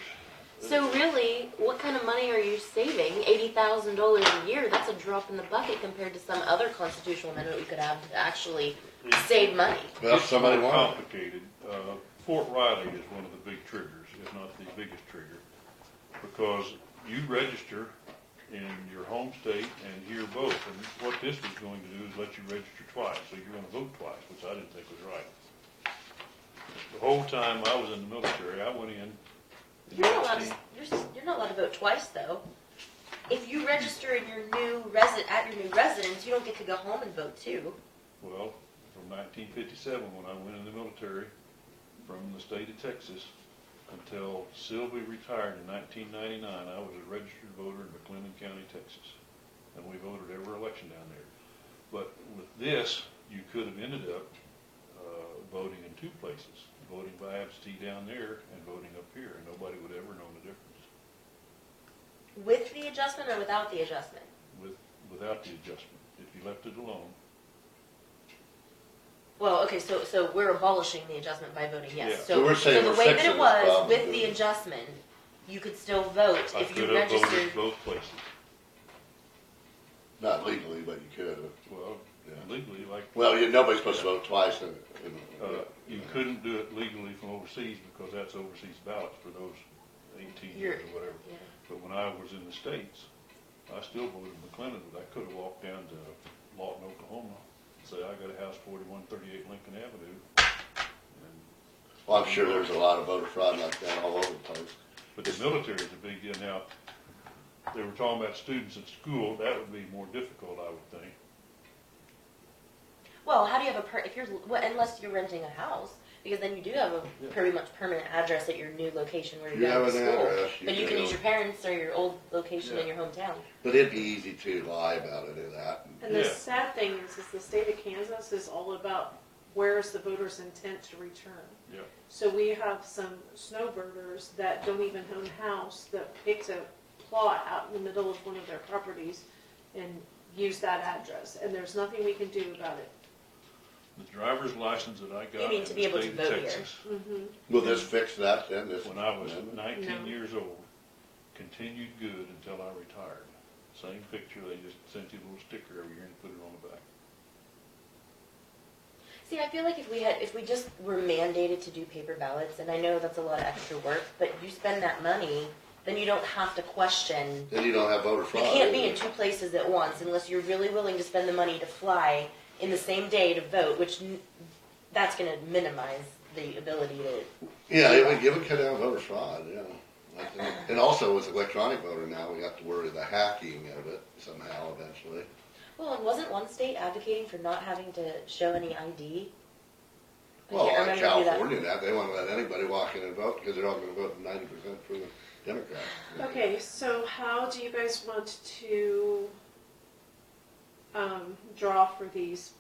So really, what kind of money are you saving? $80,000 a year, that's a drop in the bucket compared to some other constitutional amendment we could have to actually save money. Well, It's somebody more wanted it. complicated. Fort Riley is one of the big triggers, if not the biggest trigger, because you register in your home state and here both. And what this was going to do is let you register twice, so you're going to vote twice, which I didn't think was right. The whole time I was in the military, I went in. You're not allowed to, you're not allowed to vote twice, though. If you register in your new at your new residence, you don't get to go home and vote too. Well, from 1957, when I went in the military, from the state of Texas, until Sylvie retired in 1999, I was a registered voter in McLennan County, Texas. And we voted every election down there. But with this, you could have ended up voting in 2 places. Voting by absentee down there and voting up here, and nobody would ever know the difference With the adjustment or without the adjustment? without the adjustment. If you left it alone, Well, okay, so we're abolishing the adjustment by voting yes. Yeah. So we're saying the we're way that fixing it this was problem, with the doing it. adjustment, you could still vote I if you could have voted registered. both places. Not legally, but you could have. Well, Yeah. legally, like, Well, nobody's supposed to vote twice in you couldn't do it legally from overseas because that's overseas ballots for those 18 years or whatever. Yeah. But when I was in the States, I still voted in McLennan, but I could have walked down to Lawton, Oklahoma, and say, I got a house 4138 Lincoln Avenue. And, Well, I'm sure there's a lot of voter fraud like that all over the place. but the military is a big deal. Now, they were talking about students at school. That would be more difficult, I would think. Well, how do you have unless you're renting a house, because then you do have a Yeah. pretty much permanent address at your new location where You you're going have to an school. address, But you can use your parents or your old location in Yeah. your hometown. But it'd be easy to lie about any of that. And the Yeah. sad thing is the state of Kansas is all about where is the voter's intent to return. Yeah. So we have some snowbirders that don't even own a house that picked a plot out in the middle of one of their properties and use that address, and there's nothing we can do about it. The driver's license that I got You mean in to the be able to state of vote here. Texas, Will this fix that then? This when I was amendment? 19 No. years old, continued good until I retired. Same picture, they just sent you a little sticker every year and put it on the back. See, I feel like if we just were mandated to do paper ballots, and I know that's a lot of extra work, but you spend that money, then you don't have to question. Then you don't have voter You fraud. can't be in 2 places at once unless you're really willing to spend the money to fly in the same day to vote, which that's going to minimize the ability to. Yeah, it would cut down voter fraud, yeah. And also with electronic voting now, we have to worry the hacking of it somehow eventually. Well, and wasn't one state advocating for not having to show any ID? I Well, can't like remember who that- California, they won't let anybody walk in and vote because they're all gonna vote 90% for the Democrats. Okay, so how do you guys want to draw for these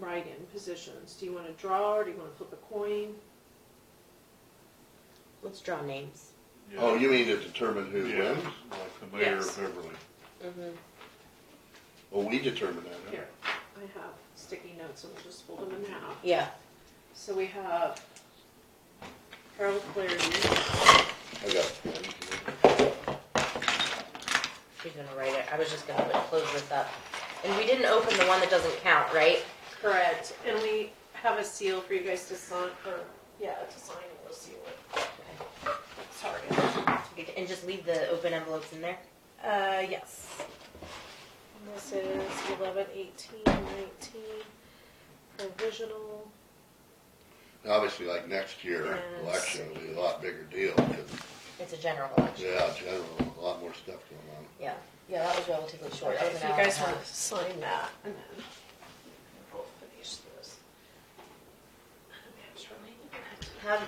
write-in positions. Do you want to draw or do you want to flip a coin? Let's draw names. Yeah. Oh, you mean to determine who Yeah, wins? like the mayor Yes. of Beverly. Mm-hmm. Well, we determine that, huh? Here, I have sticky notes and we'll just fold them in half. Yeah. So we have Harold Clarity. I got a pen here. She's gonna write it. I was just gonna close this up. And we didn't open the one that doesn't count, right? Correct. And we have a seal for you guys to sign, to sign and we'll seal it. Sorry. And just leave the open envelopes in there. Yes. And this is 11, 18, 19, provisional. Obviously, like next year, Yes. election will be a lot bigger deal, because, It's a general election. yeah, general, a lot more stuff going on. Yeah. Yeah, that was relatively short. Okay, That was if an you hour and guys a half. want to sign that, and then we'll finish this.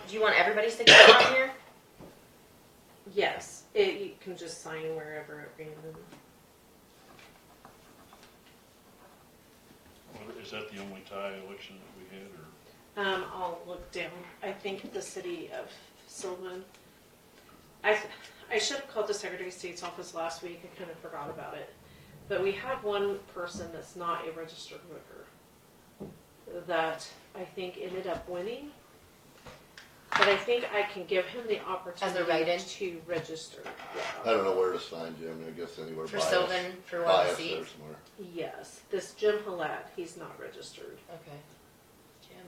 Do you want everybody's signature on here? Yes, you can just sign wherever at random. Well, is that the only tie election that we had, or? I'll look down. I think the city of Sylvan. I should have called the Secretary of State's office last week. I kind of forgot about it. But we have one person that's not a registered voter that I think ended up winning. But I think I can give him the opportunity write-in? to register. I don't know where to sign, Jim, I guess anywhere For by us. Sylvan, for one By of the us there seats? somewhere. Yes, this Jim Halat, he's not registered. Okay. Jim.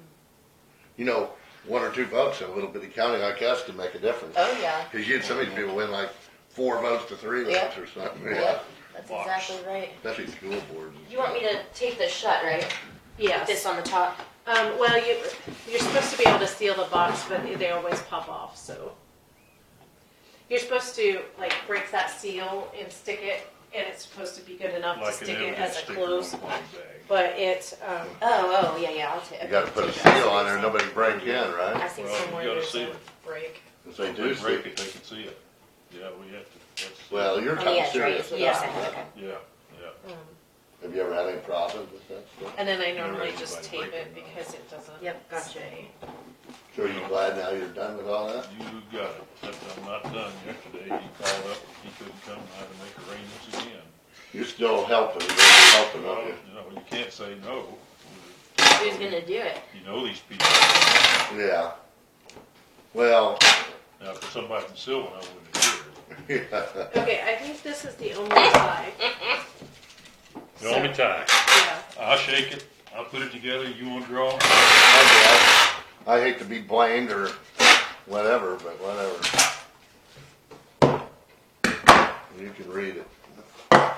You know, 1 or 2 votes in a little bitty county like us can make a difference. Oh, yeah. Because you had some of these people win like 4 votes to 3 votes Yep. or something. Yep. That's Box. exactly right. Especially school boards. and You want me stuff. to tape this shut, right? Yes. Put this on the top? Well, you're supposed to be able to seal the box, but they always pop off, so. You're supposed to, like, break that seal and stick it, and it's supposed to be good enough to Like an stick it evidence as a sticker close. on my bag. But it, Oh, yeah, I'll take it. You gotta put a seal on there, nobody break in, I right? think Well, somewhere you gotta there's see a it. break. If they If do they break see. it, they can see it. Yeah, we have to, that's. Well, you're Oh, talking yes, right. serious Yes, about okay. that. Yeah, yeah. Have you ever had any problems with that stuff? And then I Never normally had just anybody tape it break it. because it doesn't. Yep, gotcha. stay. So are you glad now you're done with all that? You got it, except I'm not done yesterday. He called up, he couldn't come, I had to make arrangements again. You're still helping, you're helping, Well, aren't you? you know, you can't say no. Who's gonna do it? You know these people. Yeah. Well, Now, for somebody from Sylvan, I wouldn't do it. yeah. Okay, I think this is the only tie. The only tie. Yeah. I'll shake it, I'll put it together, you wanna draw? I hate to be blamed or whatever, but whatever. You can read it. Or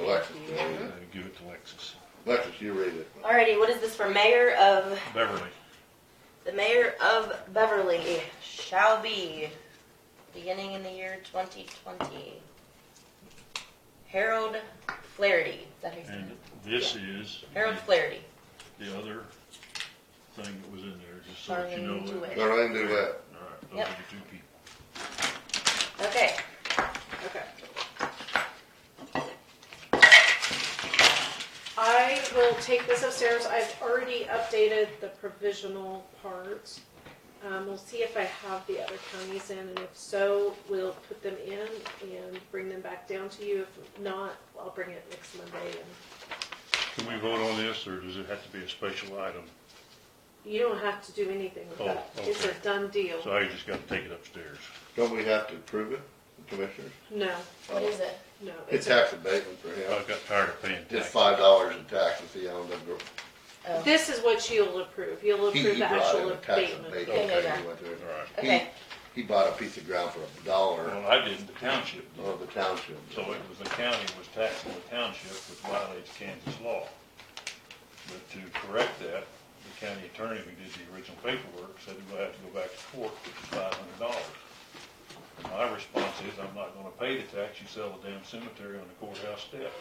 Alexis can read it. Give it to Lexus. Alexis, you read it. Alrighty, what is this for? Mayor of, Beverly. the mayor of Beverly shall be beginning in the year 2020. Harold Flaherty. Is that how you say And it? this is Harold Flaherty. the other thing that was in there, just so that you know. Darlene DeWitt. Darlene DeWitt. Alright, those Yep. are the 2 people. Okay. Okay. I will take this upstairs. I've already updated the provisional parts. We'll see if I have the other counties in, and if so, we'll put them in and bring them back down to you. If not, I'll bring it next Monday. And Can we vote on this, or does it have to be a special item? you don't have to do anything with Oh, that. It's a okay. done deal. So I just gotta take it upstairs. Don't we have to approve it, the commissioners? No, What is it? no. It's a- tax abatement for him. I got tired of paying Just taxes. $5 in taxes he owned a group. Oh. This is what you'll approve. You'll He approve the brought actual in a tax abatement. abatement. Yeah, yeah, thing he went through. Alright, Okay. He bought a piece of ground for $1 well, I didn't, the township did. of the township. So it was the county was taxing the township, which violates Kansas law. But to correct that, the county attorney who did the original paperwork said we'll have to go back to court, which is $500. My response is, I'm not gonna pay the tax, you sell the damn cemetery on the courthouse steps.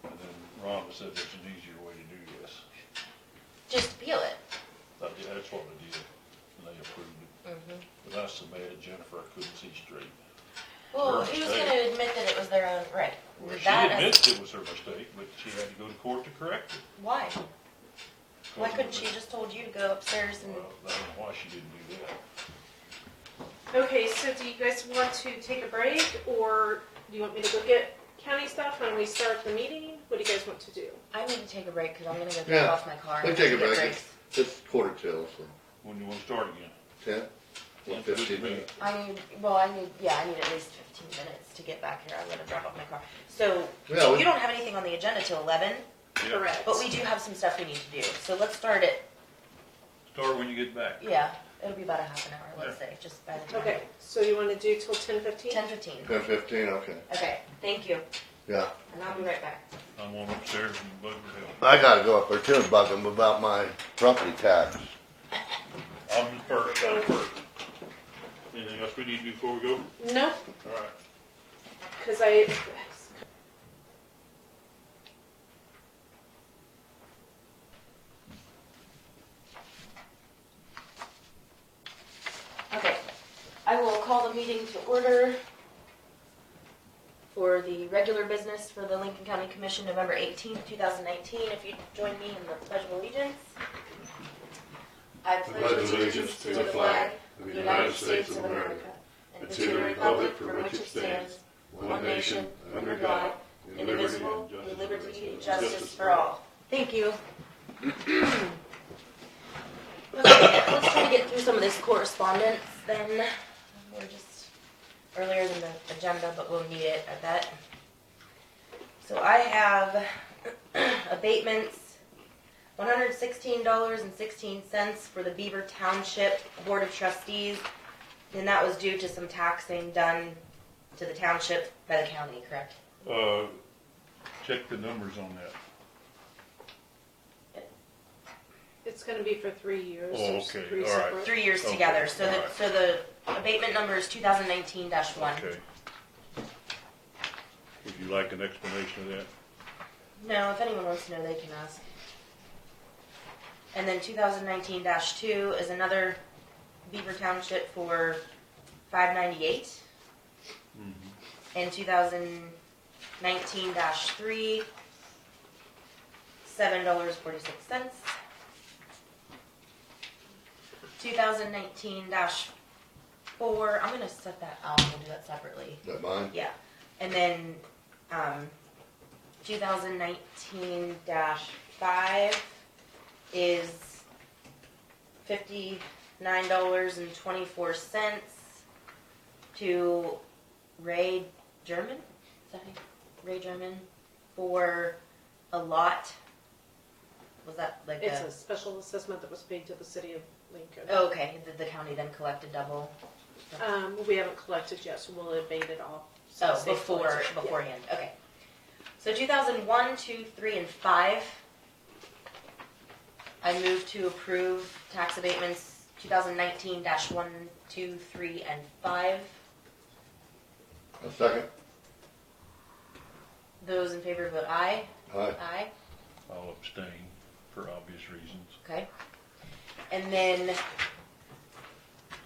And then Rhonda said there's an easier way to do this. Just peel it. That's what we did, and they approved it. Mm-hmm. But I submitted Jennifer, I couldn't see straight. Well, he was mistake. gonna admit that it was their own, right. Well, she That admits it was her mistake, but she had to go to court to correct it. Why? Why couldn't she just told you to go upstairs and? Well, I don't know why she didn't do that. Okay, so do you guys want to take a break, or do you want me to go get county stuff and we start the meeting? What do you guys want to do? I need to take a break because I'm gonna go Yeah. drop off my car. We take a and get break. breaks. It's 1:45, so When do you want to start again? 10, 15 minutes. I need at least 15 minutes to get back here. I'm gonna drop off my car. So, Yeah, we- you don't have anything on the agenda till 11, Yeah. Correct. but we do have some stuff we need to do. So let's start it, Start when you get back. yeah, it'll be about a half an hour, let's say, just by the time. Okay, so you want to do till 10:15? 10:15. 10:15, okay. Okay, thank you, Yeah. and I'll be right back. I'm going upstairs and bug with him. I gotta go up there too and bug them about my property tax. I'm the first, I'm first. Anything else we need to do before we go? No, All right. because I. Okay, I will call the meeting to order for the regular business for the Lincoln County Commission, November 18th, 2019. If you'd join me in the Pledge of Allegiance. I pledge allegiance to the flag of the United States of America and to the republic for which it stands, one nation, under God, indivisible, with liberty and justice for all. Thank you. Okay, let's try to get through some of this correspondence then. We're just earlier than the agenda, but we'll need it, I bet. So I have abatements, $116.16 for the Beaver Township Board of Trustees, and that was due to some taxing done to the township by the county, correct? Check the numbers on that. It's going to be for 3 years. Oh, There's okay, 3 all right. separate. 3 years Okay, together. So all the right. so the abatement number is 2019-1. Okay. Would you like an explanation of that? No, if anyone wants to know, they can ask. And then 2019-2 is another Beaver Township for $598. And 2019-3, $7.46. 2019-4, I'm gonna set that out. We'll do that separately. Is that mine? Yeah, and then 2019-5 is $59.24 to Ray German. Is that him? Ray German for a lot. Was that like It's a special assessment that was paid to the city of Lincoln. Oh, okay, the county then collected double. We haven't collected yet, so we'll abate it all. Oh, Since they collected. Yeah. beforehand. Okay. So 2001, 2, 3, and 5. I move to approve tax abatements 2019-1, 2, 3, and 5. A second? Those in favor vote aye. Aye. Aye. I'll abstain for obvious reasons. Okay. And then,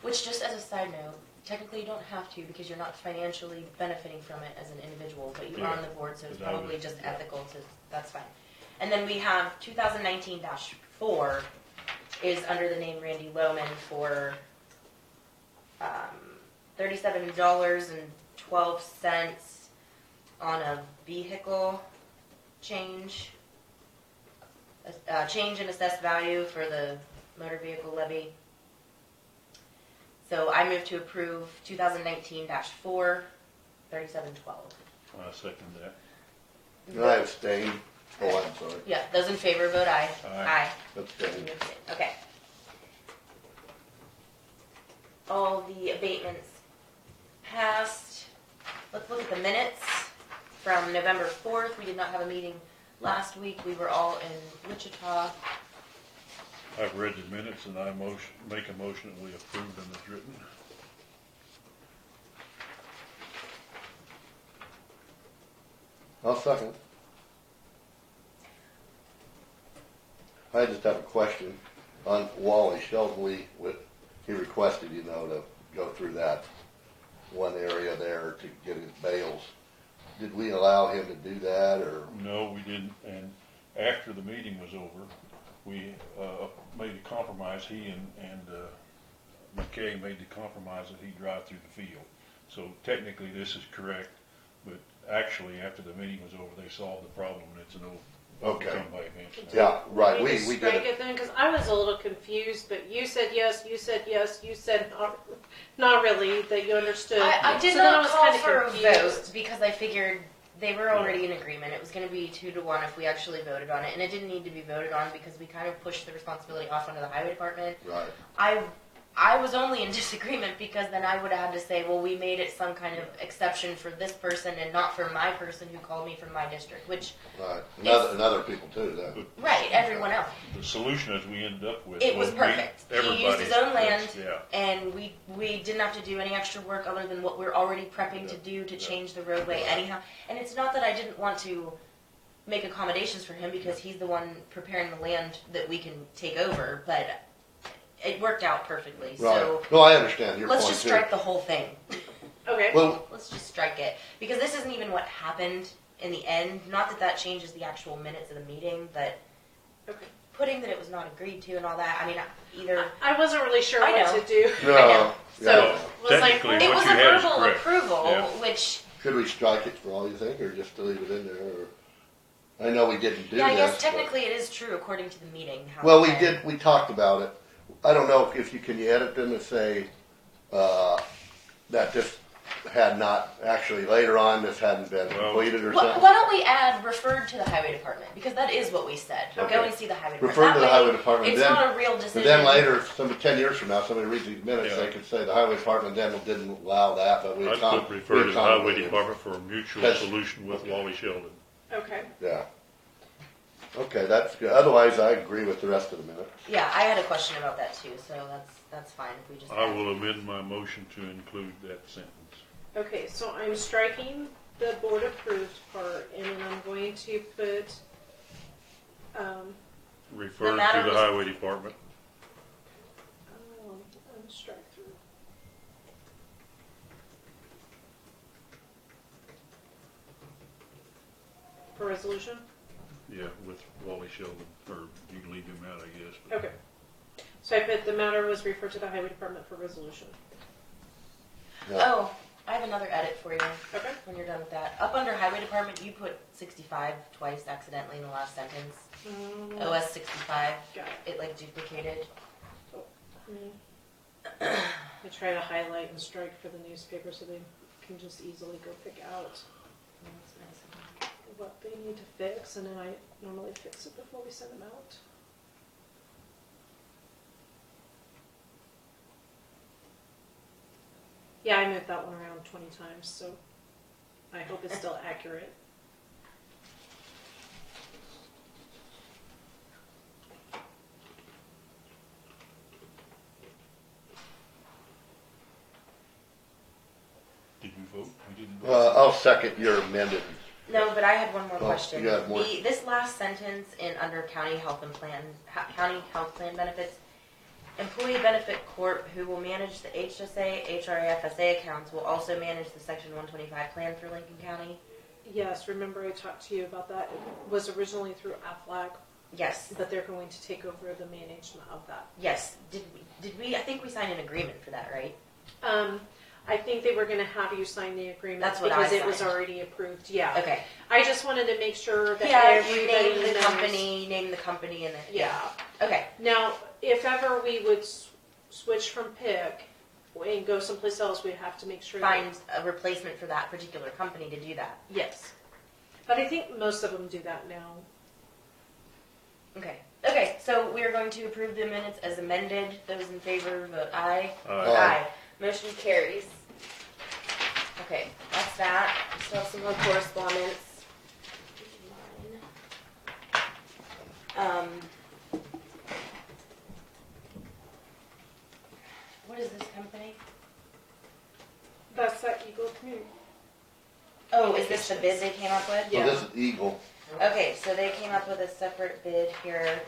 which just as a side note, technically you don't have to because you're not financially benefiting from it as an individual, but you are on the board, so it's But I probably was- just yeah. ethical to, that's fine. And then we have 2019-4 is under the name Randy Lohman for $37.12 on a vehicle change. Change in assessed value for the motor vehicle levy. So I move to approve 2019-4, $37.12. I second that. And I abstain. Oh, I'm sorry. Yeah, those in favor vote aye. Aye. Abstain. You abstain. Okay. All the abatements passed. Let's look at the minutes from November 4th. We did not have a meeting last week. We were all in Wichita. I've read the minutes and I make a motion that we approve them as written. I'll second. I just have a question on Wally Sheldon. He requested, to go through that. one area there to get his bales. Did we allow him to do that, or? No, we didn't, and after the meeting was over, we, made a compromise, he and Mackay made the compromise that he'd drive through the field. So technically this is correct, but actually after the meeting was over, they solved the problem and it's an overcome by event. Yeah, right, We we need to did strike it. it then, because I was a little confused, but you said yes, you said not really, that you understood. I did So then I not was call kinda for a confused. vote because I figured they were already in agreement. It was going to be 2-1 if we actually voted on it, and it didn't need to be voted on because we kind of pushed the responsibility off onto the highway department. Right. I was only in disagreement because then I would have had to say, well, we made it some kind of exception for this person and not for my person who called me from my district, which, Right, and other people too, then. right, everyone else. The solution as we ended up with. It was perfect. He used his own land, Yeah. and we didn't have to do any extra work other than what we're already prepping to do to change the roadway anyhow. And it's not that I didn't want to make accommodations for him because he's the one preparing the land that we can take over, but it worked out perfectly. Right. So No, I understand your point let's too. just strike the whole thing. Okay. Well, Let's just strike it because this isn't even what happened in the end. Not that that changes the actual minutes of the meeting, but Okay. putting that it was not agreed to and all that. I mean, either I wasn't really sure I what know. to do. no, I know. So yeah. was like, Technically, it what was you a had is verbal correct. approval, Yeah. which Should we strike it for all you think, or just to leave it in there, or? I know we didn't do yeah, I this. guess technically it is true according to the meeting. How Well, it we went. we talked about it. I don't know if you can edit them and say, that this had not, actually later on, this hadn't been Well- completed or Why something. don't we add referred to the highway department because that is what we said. Okay. Go and see the highway department. Refer to That the way, highway department, It's then- not a real But decision. then later, 10 years from now, somebody reads these minutes, Yeah. they could say the highway department then didn't allow that, but we I'd put refer we to the highway accommodated. department for a mutual That's- solution with okay. Wally Sheldon. okay. Yeah. Okay, that's good. Otherwise, I agree with the rest of the minutes. Yeah, I had a question about that too, so that's fine if we just. I will amend my motion to include that sentence. Okay, so I'm striking the board approved part, and then I'm going to put, Refer matter to the was- highway department. strike through. For resolution? Yeah, with Wally Sheldon, or you can leave him out, I guess. but- Okay. So I put the matter was referred to the highway department for resolution. Yeah. Oh, I have another edit for you. Okay. When you're done with that, up under highway department, you put 65 twice accidentally in the last sentence. OS 65. Got it. It like duplicated. I try to highlight and strike for the newspaper so they can just easily go pick out Oh, that's nice. what they need to fix, and then I normally fix it before we send them out. Yeah, I moved that one around 20 times, so I hope it's still accurate. Did we vote? We didn't vote. I'll second your amended. No, but I had one more Oh, question. you have more? This last sentence in under county health plan benefits, employee benefit corp who will manage the HSA, HRA, accounts will also manage the Section 125 plan for Lincoln County. Yes, remember I talked to you about that. It was originally through AFLAC, Yes. but they're going to take over the management of that. Yes. Did we? I think we signed an agreement for that, right? I think they were going to have you sign the agreement That's what I because it was signed. already approved. Yeah. Okay. I just wanted to make sure that Yeah, you everybody name the knows. company, and then Yeah. Okay. Now, if ever we would switch from PIC and go someplace else, we have to make sure Find a replacement for that particular company to do that. yes. But I think most of them do that now. Okay. Okay. So we are going to approve the minutes as amended. Those in favor vote aye. Aye. Motion carries. Okay, that's that. We still have some more correspondence. What is this company? That's that Eagle Community. Oh, is this the bid they came up with? So Yeah. this is Eagle. Okay, so they came up with a separate bid here.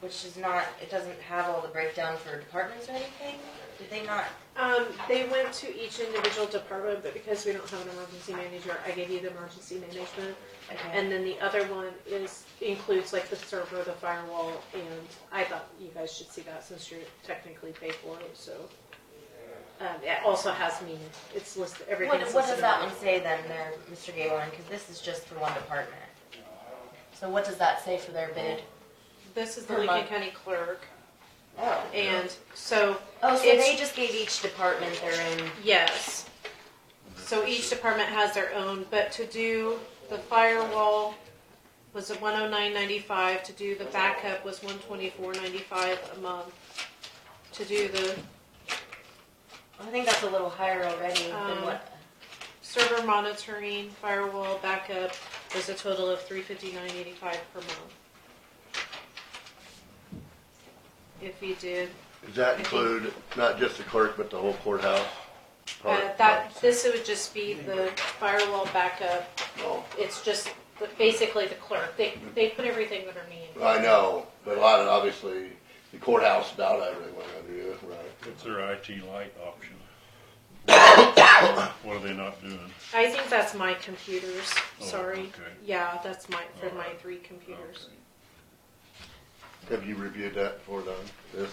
which is not, it doesn't have all the breakdown for departments or anything? Did they not? They went to each individual department, but because we don't have an emergency manager, I gave you the emergency management. Okay. And then the other one includes like the server, the firewall, and I thought you guys should see that since you're technically paid for it, so. It also has me, it's listed, everything. What does that one say then there, Mr. Galen? Because this is just for one department. So what does that say for their bid? This is the Per Lincoln month. County clerk, Oh. and so. Oh, so it's- they just gave each department their own. Yes. So each department has their own, but to do the firewall was at $109.95. To do the backup was $124.95 a month. To do the I think that's a little higher already than what. server monitoring, firewall, backup was a total of $359.85 per month. If you did. Does that include not just the clerk, but the whole courthouse? This would just be the firewall backup. Oh, It's just basically the clerk. They put everything underneath. I know, but a lot of, obviously, the courthouse about everything went under you, right? It's their IT light option. What are they not doing? I think that's my computers. Oh, Sorry. okay. Yeah, that's my for All my right. 3 computers. Okay. Have you reviewed that before, Don? This?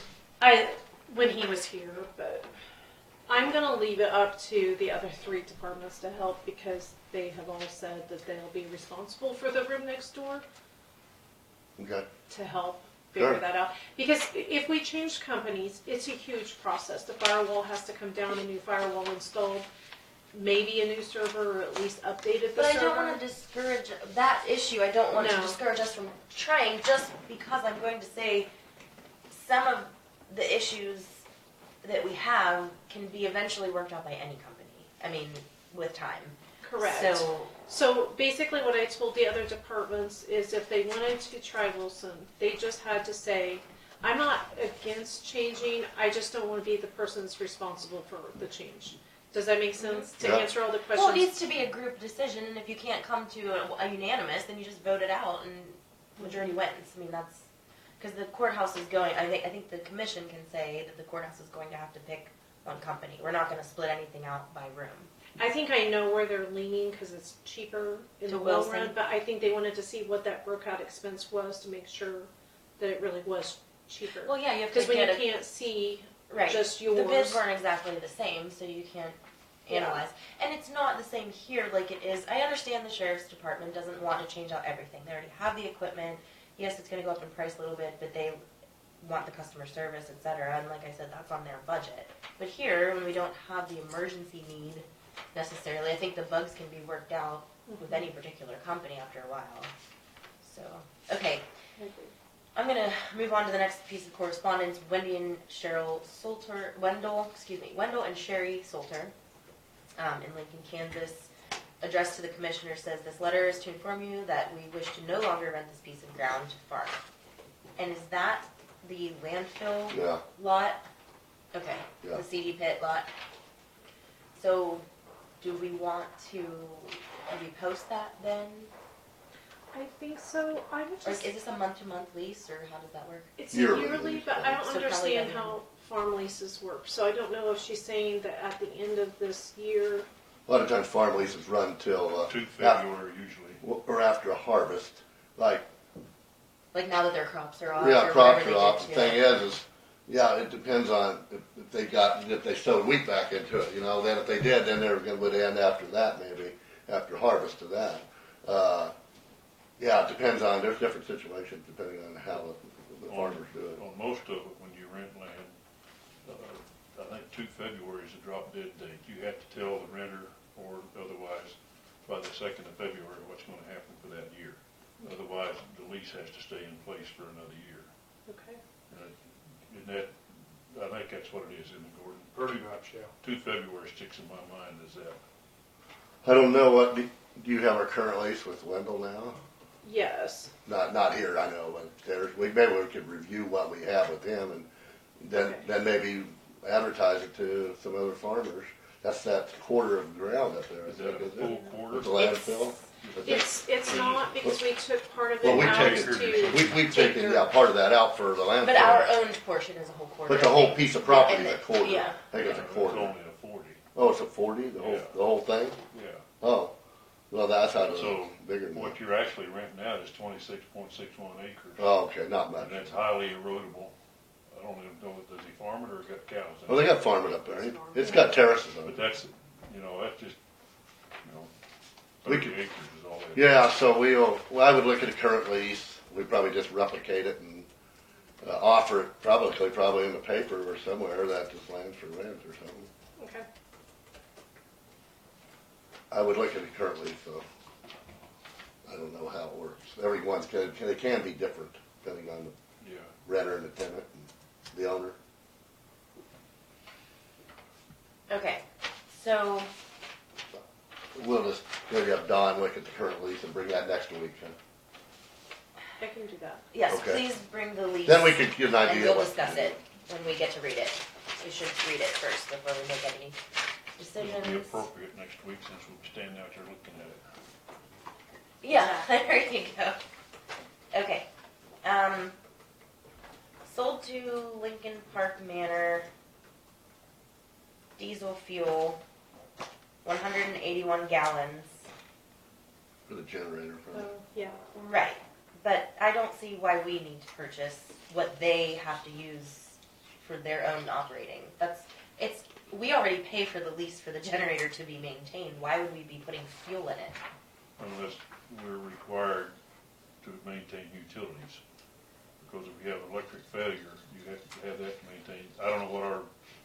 When he was here, but I'm gonna leave it up to the other 3 departments to help because they have all said that they'll be responsible for the room next door Okay. to help figure Sure. that out. Because if we change companies, it's a huge process. The firewall has to come down, a new firewall installed, maybe a new server, or at least updated the But I server. don't want to discourage that issue. I don't want to No. discourage us from trying just because I'm going to say some of the issues that we have can be eventually worked out by any company. I mean, with time. Correct. So, So basically what I told the other departments is if they wanted to try Wilson, they just had to say, I'm not against changing, I just don't want to be the person that's responsible for the change. Does that make sense? To Yeah. answer all the well, it questions? needs to be a group decision, and if you can't come to a unanimous, then you just vote it out, and majority wins. I mean, that's because the courthouse is going. I think the commission can say that the courthouse is going to have to pick one company. We're not going to split anything out by room. I think I know where they're leaning because it's cheaper in To the long Wilson. run, but I think they wanted to see what that broke out expense was to make sure that it really was cheaper. Well, yeah, you have to Because when get you a can't see right. just The yours. bids weren't exactly the same, so you can't Yeah. analyze. And it's not the same here like it is. I understand the sheriff's department doesn't want to change out everything. They already have the equipment. Yes, it's going to go up in price a little bit, but they want the customer service, etc. And like I said, that's on their budget. But here, when we don't have the emergency need necessarily, I think the bugs can be worked out with any particular company after a while. So, okay. I agree. I'm gonna move on to the next piece of correspondence. Wendell and Sherry Salter, in Lincoln, Kansas, addressed to the commissioner says, this letter is to inform you that we wish to no longer rent this piece of ground to farm. And is that the landfill Yeah. lot? Okay, Yeah. the CD pit lot. So, do we want to repost that then? I think so. I would Or just. is this a month-to-month lease, or how does that work? It's Yearly yearly, lease, but I don't so probably understand doesn't- how farm leases work. So I don't know if she's saying that at the end of this year. A lot of times farm leases run till, To February usually. or after a harvest. Like, Like now that their crops are off? yeah, or crops whatever are they off. did The to thing it. is, yeah, it depends on if they sowed wheat back into it, then if they did, then they would end after that, maybe, after harvest of that. Yeah, it depends on, there's different situations depending on how the farmers do it. On most of it, when you rent land, I think 2 February is the drop dead date. You have to tell the renter, or otherwise, by the 2nd of February, what's gonna happen for that year. Otherwise, the lease has to stay in place for another year. Okay. And that, I think that's what it is, isn't it, Gordon? Pretty much, yeah. 2 February sticks in my mind as that. I don't know, do you have our current lease with Wendell now? Yes. Not here, I know, but maybe we could review what we have with him and Okay. then maybe advertise it to some other farmers. That's that quarter of ground up there, I Is that think, a is full it? quarter? With the landfill? It's not because we took part of Well, it we out take to. We've taken, yeah, part of that out for the landfill. But our owned portion is a whole quarter. But the whole piece of property And is a the- quarter. yeah. I think it's a It's quarter. only a 40, Oh, it's a 40, Yeah. the whole thing? yeah. Oh, well, that's how it's So, bigger than that. what you're actually renting out is 26.61 acres. Oh, okay, not much. And that's highly erodible. I don't even know, does he farm it or got cows in Well, it? they got farming up there. It's got terraces on But it. that's, that's just, We 30 could- acres is all that. Yeah, so well, I would look at a current lease. We'd probably just replicate it and offer it probably in the paper or somewhere that this land's for rent or something. Okay. I would look at it current lease, though. I don't know how it works. Everyone's they can be different depending on the Yeah. renter and the tenant and the owner. Okay, so We'll just maybe have Don look at the current lease and bring that next week. Huh? I can do that. yes, Okay. please bring the lease. Then we could get an And idea. we'll what- discuss it when we get to read it. We should read it first before we make any It'll be decisions. appropriate next week since we'll be standing out there looking at it. Yeah, there you go. Okay. Sold to Lincoln Park Manor. Diesel fuel. 181 gallons. For the generator. Probably. Yeah. Right. But I don't see why we need to purchase what they have to use for their own operating. We already pay for the lease for the generator to be maintained. Why would we be putting fuel in it? Unless we're required to maintain utilities. Because if you have electric failure, you have to have that maintained. I don't know what our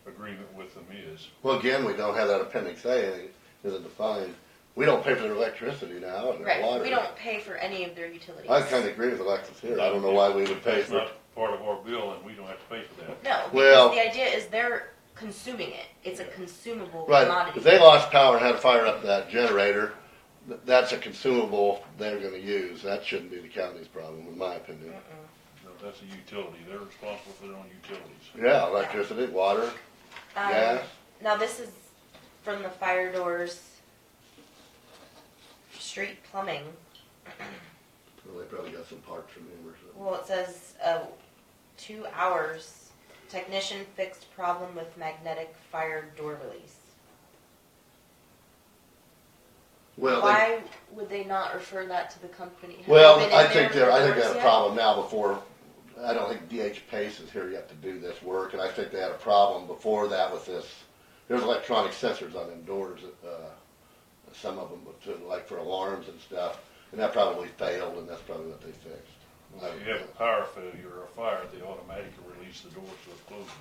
agreement with them is. Well, again, we don't have that appendix A. It isn't defined. We don't pay for their electricity now and their Right. water. We don't pay for any of their utilities. I kind of agree with Alexis here. I don't know why we would pay That's for. not part of our bill and we don't have to pay for that. No, because Well- the idea is they're consuming it. It's a consumable Right. commodity. If they lost power and had to fire up that generator, that's a consumable they're going to use. That shouldn't be the county's problem, in my opinion. No, that's a utility. They're responsible for their own utilities. Yeah, electricity, water, gas. Now this is from the fire doors, street plumbing. Well, they probably got some parts from him or something. Well, it says 2 hours. Technician fixed problem with magnetic fire door release. Well, Why would they not refer that to the company? Have well, they been I in think there they for had doors a yet? problem now before. I don't think DH Pace is here yet to do this work, and I think they had a problem before that with this. There's electronic sensors on them doors, some of them, like for alarms and stuff, and that probably failed, and that's probably what they fixed. If you have a power failure or a fire, they automatically release the door so it closes.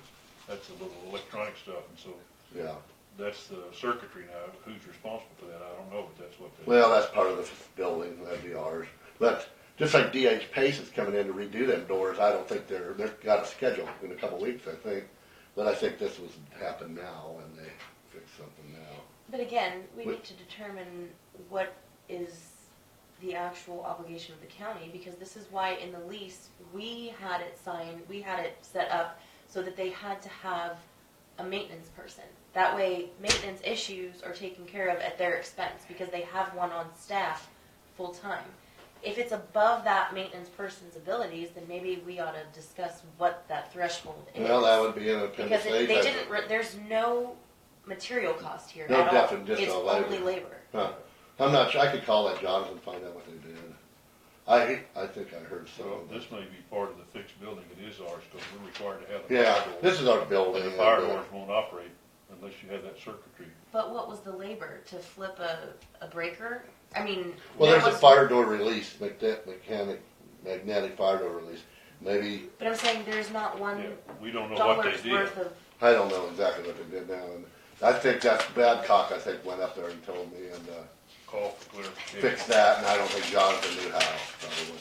That's the little electronic stuff, and so Yeah. that's the circuitry now. Who's responsible for that? I don't know, but that's what they. Well, that's part of the building, that'd be ours. But just like DH Pace is coming in to redo them doors, I don't think they've got a schedule in a couple of weeks, I think. But I think this was happen now, and they fixed something now. But again, we Wh- need to determine what is the actual obligation of the county, because this is why in the lease, we had it signed, we had it set up so that they had to have a maintenance person. That way, maintenance issues are taken care of at their expense, because they have one on staff full-time. If it's above that maintenance person's abilities, then maybe we ought to discuss what that threshold is. Well, that would be an Because appendix A. they type didn't, of- there's no material cost here No at all. definite, just It's all labor. only labor. Huh. I'm not sure, I could call that Jonathan and find out what they did. I think I heard some. Well, this may be part of the fixed building. It is ours because we're required to have a Yeah, fire door. this is our building. And the fire and, doors won't operate unless you have that circuitry. But what was the labor to flip a breaker? I mean, Well, there there's a was- fire door release, magnetic fire door release. Maybe, But I'm saying there's not Yeah, $1 we don't know what they did. worth of. I don't know exactly what they did now. And I think that's Babcock, I think, went up there and told me and Call for clarification. fixed that, and I don't think Jonathan knew how, probably.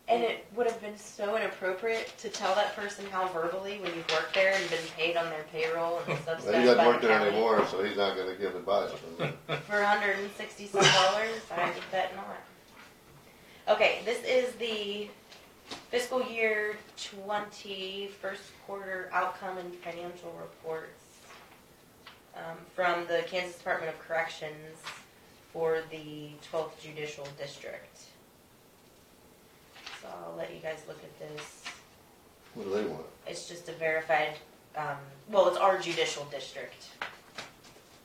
And it would have been so inappropriate to tell that person how verbally when you've worked there and been paid on their payroll and stuff. Well, he doesn't work there anymore, so he's not gonna give advice. For $160 some, I would bet not. Okay, this is the fiscal year 20 first quarter outcome and financial reports from the Kansas Department of Corrections for the 12th Judicial District. So I'll let you guys look at this. What do they want? It's just a verified, well, it's our judicial district.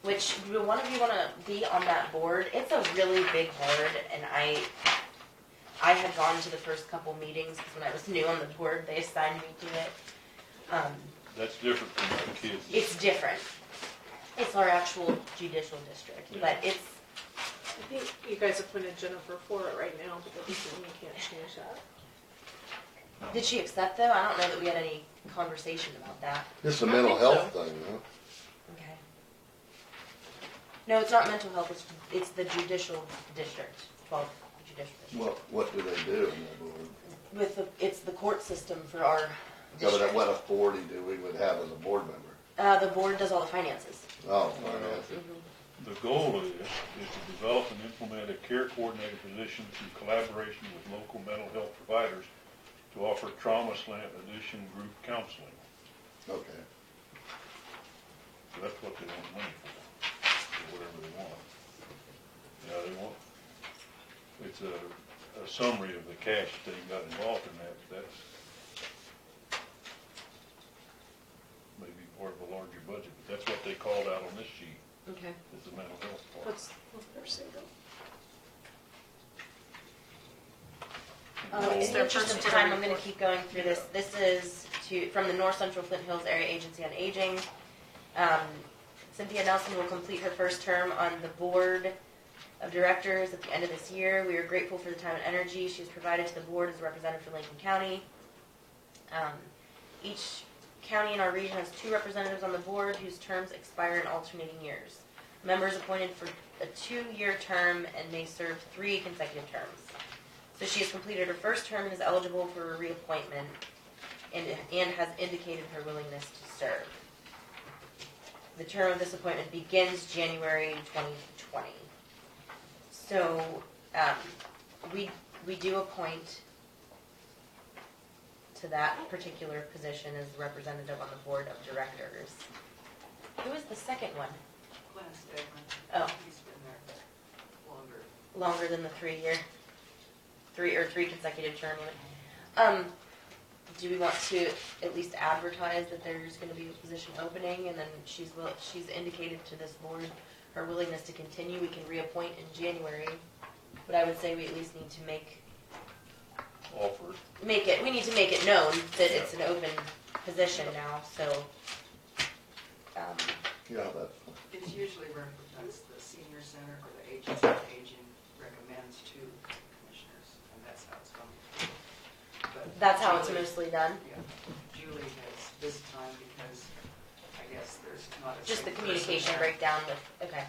Which, do one of you want to be on that board? It's a really big board, and I had gone to the first couple meetings, because when I was new on the board, they assigned me to it. That's different from my kids. It's different. It's our actual judicial district, Yeah. but it's, I think you guys appointed Jennifer for it right now, but that doesn't mean you can't change that. did she accept though? I don't know that we had any conversation about that. This is a I mental think health so. thing, huh? Okay. No, it's not mental health, it's the judicial district, 12th judicial district. What do they do in that board? It's the court system for our Yeah, district. but what authority do we would have as a board member? The board does all the finances. Oh, finances. The goal is to develop and implement a care coordinator position through collaboration with local mental health providers to offer trauma slant addition group counseling. Okay. So that's what they want money for, or whatever they want. Yeah, they want, it's a summary of the cash that they got involved in that. That's maybe part of a larger budget, but that's what they called out on this sheet, Okay. is the mental health part. What's their single? In What's the their interest of first time, I'm quarter going to keep going through this. This is from the North Central Flint Hills Area Agency on Aging. Cynthia Nelson will complete her first term on the board of directors at the end of this year. We are grateful for the time and energy she has provided to the board as a representative for Lincoln County. Each county in our region has 2 representatives on the board whose terms expire in alternating years. Members appointed for a 2-year term and may serve 3 consecutive terms. So she has completed her first term and is eligible for a reappointment and has indicated her willingness to serve. The term of this appointment begins January 2020. So we do appoint to that particular position as representative on the board of directors. Who is the second one? Glenn Stegman. Oh. He's been there longer. Longer than the 3-year, 3 consecutive term limit. Do we want to at least advertise that there's going to be a position opening, and then she's indicated to this board her willingness to continue? We can reappoint in January, but I would say we at least need to Offered. we need to make it known that it's an open position now. So, Yeah, that's, It's usually represents the senior center or the agency on aging recommends 2 commissioners, and that's how it's going. But that's how it's Julie- mostly done. Yeah, Julie has this time because I guess there's not a Just the second communication person there. breakdown with okay.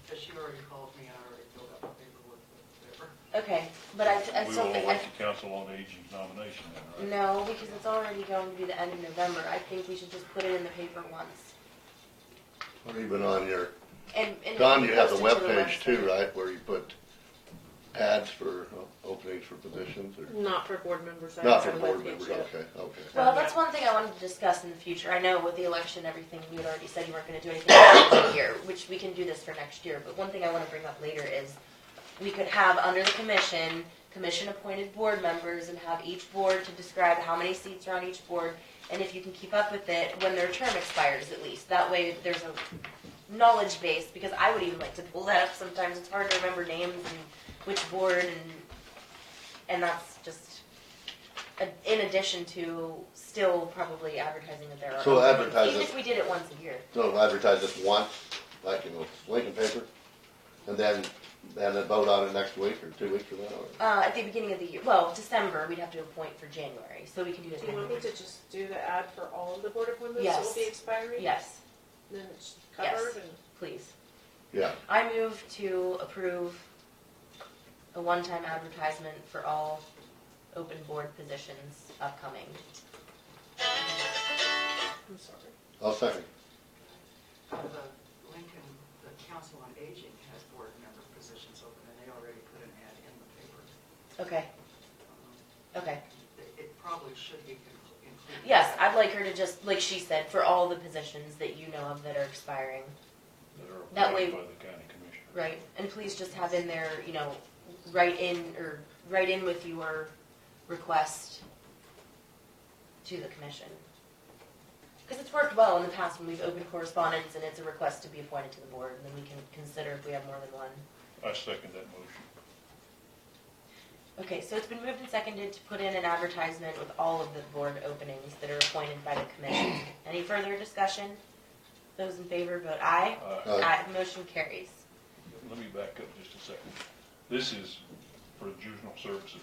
But she already called me, I already filled out the paperwork, whatever. Okay, but I We still will think elect the council on aging's nomination then, right? no, because it's already going to be the end of November. I think we should just put it in the paper once. or even on your, And Don, you have the post it to webpage too, website. right, where you put ads for openings for positions, or? Not for board members. I Not for haven't board webpage members, yet. okay, okay. Well, that's one thing I wanted to discuss in the future. I know with the election and everything, you had already said you weren't going to do anything this year, which we can do this for next year. But one thing I want to bring up later is we could have under the commission-appointed board members and have each board to describe how many seats are on each board, and if you can keep up with it when their term expires at least. That way there's a knowledge base, because I would even like to pull that up sometimes. It's hard to remember names and which board, and that's just in addition to still probably advertising that there are So openings, advertise even it. if we did it once a year. So advertise this once, like in the Lincoln paper, and then vote on it next week or 2 weeks from now? Or? At the beginning of the year, well, December, we'd have to appoint for January, so we can do it. Do you want me to just do the ad for all of the board appointments that Yes. will be expiring? Yes, Then it's covered and. please. Yeah, I move to approve a one-time advertisement for all open board positions upcoming. I'm sorry. I'll second. The Lincoln, the Council on Aging has board member positions open, and they already put an ad in the paper. Okay, okay. It probably should be included. Yes, I'd like her to just, like she said, for all the positions that you know of that are expiring, That made way- by the county commissioner. Right, and please just have in there, write in with your request to the commission. Because it's worked well in the past when we've opened correspondence and it's a request to be appointed to the board, and then we can consider if we have more than one. I second that motion. Okay, so it's been moved and seconded to put in an advertisement with all of the board openings that are appointed by the commission. Any further discussion? Those in favor vote aye. Aye. Motion carries. Let me back up just a second. This is for juvenile services.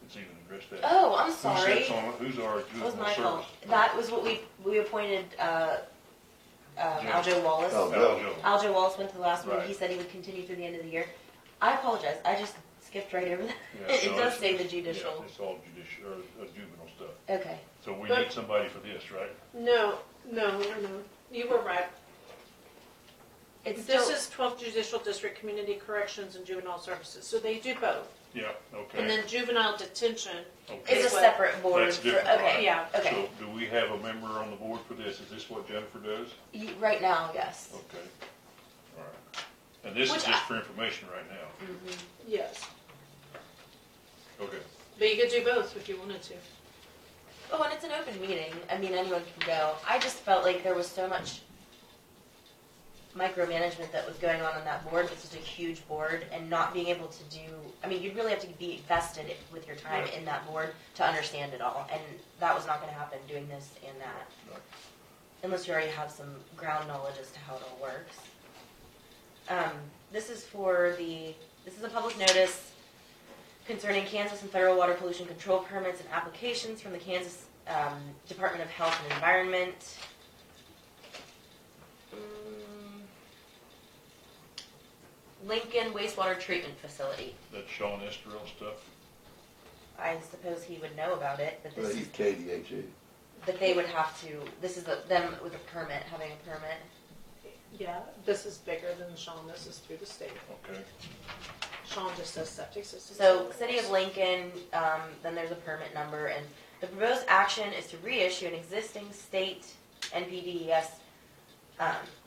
It's even addressed that. Oh, I'm Who sorry. sits on it? Who's our That was juvenile my fault. service? That was what we appointed, Aljo Wallace. Oh, Aljo. Aljo Wallace went to the last one. Right. He said he would continue through the end of the year. I apologize. I just skipped right over that. Yeah, It so does it's- say the Yeah, judicial. it's all judicial, or juvenile stuff. Okay. So we But- need somebody for this, right? No. You were right. It's This still, is 12th Judicial District Community Corrections and Juvenile Services, so they do both. Yeah, And okay. then juvenile detention, Okay. it's a separate board. That's for- different, Okay. right? yeah. Okay. So do we have a member on the board for this? Is this what Jennifer does? Right now, yes. Okay. All right. And this Which is just for information right now. Mhm. Yes. Okay. But you could do both if you wanted to. Oh, and it's an open meeting. I mean, anyone can go. I just felt like there was so much micromanagement that was going on that board. It's just a huge board, and not being able to do. I mean, you'd really have to be vested with your time Right. in that board to understand it all, and that was not going to happen doing this and that, Right. unless you already have some ground knowledge as to how it all works. This is a public notice concerning Kansas and federal water pollution control permits and applications from the Kansas Department of Health and Environment. Lincoln Wastewater Treatment Facility. That Sean Esterell stuff? I suppose he would know about it, but Well, this he's is, KDHE. but they would have to, this is them with a permit, having a permit. Yeah, this is bigger than Sean. This is through the state. Okay. Sean just does septic systems. So, City of Lincoln, then there's a permit number, and the proposed action is to reissue an existing state NPDES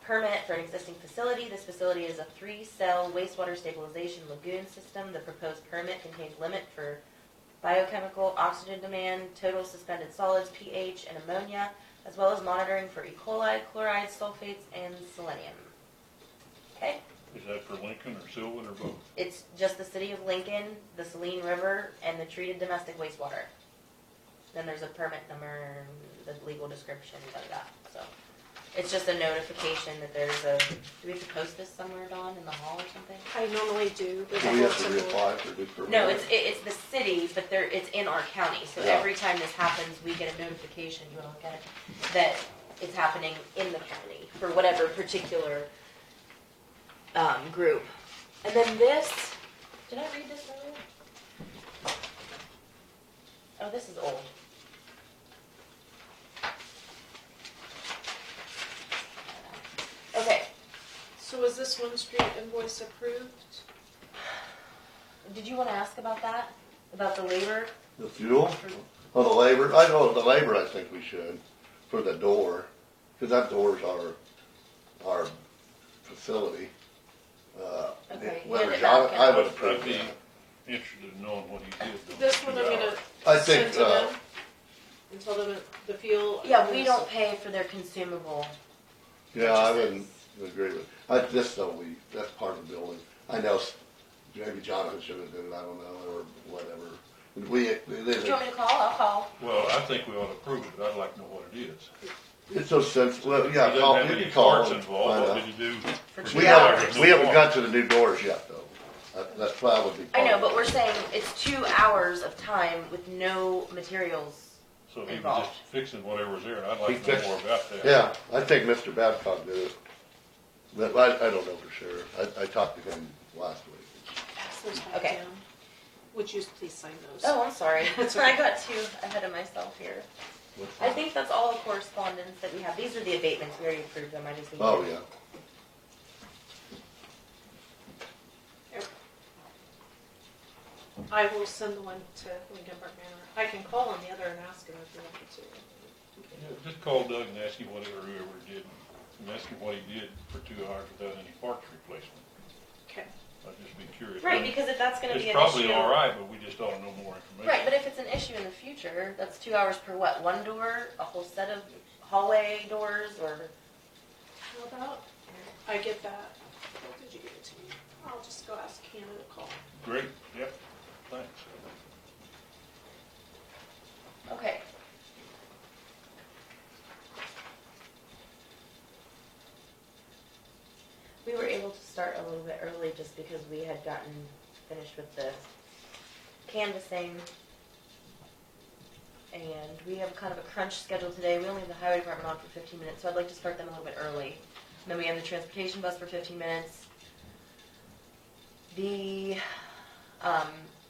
permit for an existing facility. This facility is a 3-cell wastewater stabilization lagoon system. The proposed permit contains limit for biochemical, oxygen demand, total suspended solids, pH, and ammonia, as well as monitoring for E. coli, chlorides, sulfates, and selenium. Okay? Is that for Lincoln or Sylvan or both? It's just the City of Lincoln, the Saline River, and the treated domestic wastewater. Then there's a permit number, the legal description, so. It's just a notification that there's a, do we have to post this somewhere, Dawn, in the hall or something? I normally do. But Do we have to it's- reapply for this permit? No, it's the city, but it's in our county, so Yeah. every time this happens, we get a notification, you wanna look at it, that it's happening in the county, for whatever particular, group. And then this, did I read this earlier? Oh, this is old. Okay, So is this one street invoice approved? did you wanna ask about that? About the labor? The fuel? Oh, the labor? I know, the labor I think we should, for the door, because that door's our facility. Okay, Whether hand it John, back I in. would I'd approve be that. interested in knowing what he did. those This one 2 I'm gonna hours. I send think, to them and tell them the fuel. Yeah, we is- don't pay for their consumable. Yeah, I purchases. wouldn't agree with, just so that's part of the building. I know maybe Jonathan should have done it, I don't know, or whatever. Do you want me to call? I'll call. Well, I think we ought to approve it, but I'd like to know what it is. it's so sensitive, well, He yeah, doesn't call, have you any can call parts him. involved. find What out. did he do? For for two We 2 hours. haven't, we haven't got to the new doors yet, though. That's probably. I know, but we're saying it's 2 hours of time with no materials. So he was Involved. just fixing whatever's there, and I'd He like to know fixed- more about that. Yeah, I think Mr. Babcock did it. But I don't know for sure. I talked to him last week. Pass those back Okay. down. Would you please sign those? Oh, I'm sorry. That's I okay. got too ahead of myself here. What's I that? think that's all the correspondence that we have. These are the abatements. We already approved them. I just need Oh, to. yeah. I will send the one to Lincoln Park Manor. I can call on the other and ask him if you want me to. Yeah, just call Doug and ask him whatever, whoever did. and ask him what he did for 2 hours without any parts replacement. Okay. I'd just be curious. Right, because if that's gonna be It's an issue. probably all right, but we just ought to know more information. Right, but if it's an issue in the future, that's 2 hours per what, one door, a whole set of hallway doors, or? How about, I get that. What did you give it to me? I'll just go ask Hannah to call. Great, yep, thanks. Okay. We were able to start a little bit early just because we had gotten finished with the canvassing. And we have kind of a crunch schedule today. We only have the highway department on for 15 minutes, so I'd like to start them a little bit early. And then we have the transportation bus for 15 minutes.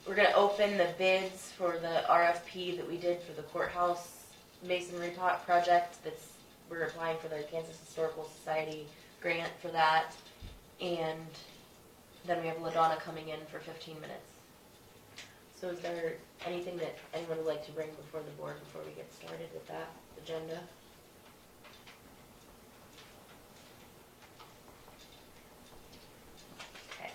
We're gonna open the bids for the RFP that we did for the courthouse masonry project. We're applying for the Kansas Historical Society grant for that. And then we have Ladonna coming in for 15 minutes. So is there anything that anyone would like to bring before the board before we get started with that agenda? Okay.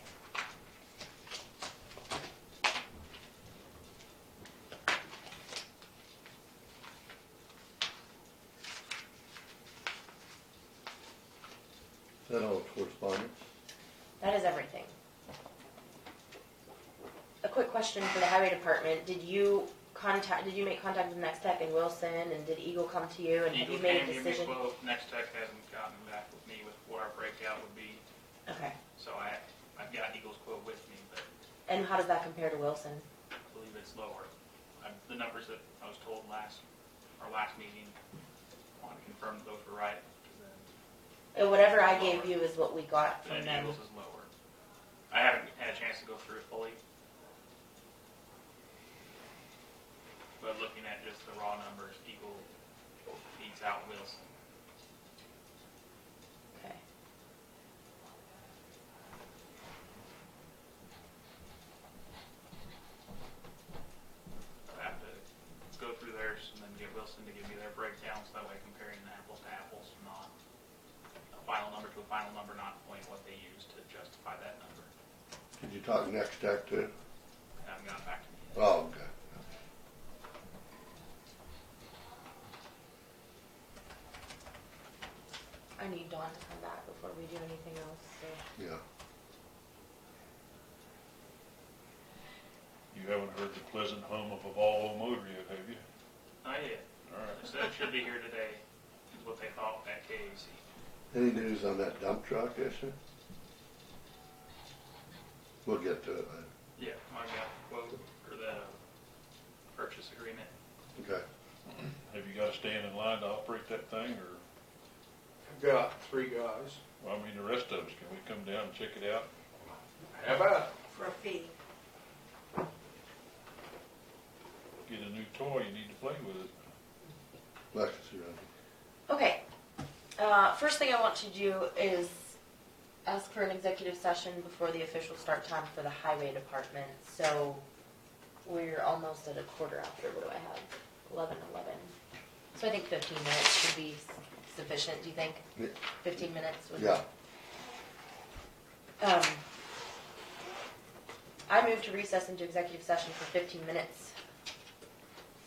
Is that all correspondence? That is everything. A quick question for the highway department. Did you make contact with Next Tech in Wilson, and did Eagle come to you, and have you made a decision? Eagle can give me a quote. Next Tech hasn't gotten back with me with what our breakout would be, Okay. so I've got Eagle's quote with me, but And how does that compare to Wilson? I believe it's lower. The numbers that I was told our last meeting, I want to confirm that those were right. Whatever I gave you is what we got from Then them. Eagle's is lower. I haven't had a chance to go through it fully, but looking at just the raw numbers, Eagle beats out Wilson. Okay. I have to go through theirs and then get Wilson to give me their breakdown, so that way comparing apples to apples, not a final number to a final number, not knowing what they use to justify that number. Did you talk Next Tech too? They haven't gotten back to me yet. Oh, okay. I need Dawn to come back before we do anything else, so. Yeah. You haven't heard the pleasant hum of a Volvo motor yet, have you? Not yet. All right. They said it should be here today, is what they thought at KAC. Any news on that dump truck issue? We'll get to it later. Yeah, I got the quote for the purchase agreement. Okay. Have you got to stand in line to operate that thing, or, I've got 3 guys. well, I mean, the rest of us, can we come down and check it out? How about For a fee. Get a new toy, you need to play with it. Alexis, you're on. Okay. First thing I want to do is ask for an executive session before the official start time for the highway department. So we're almost at a quarter after. What do I have? 11. So I think 15 minutes should be sufficient. Do you think? Yeah. 15 minutes would Yeah. I move to recess into executive session for 15 minutes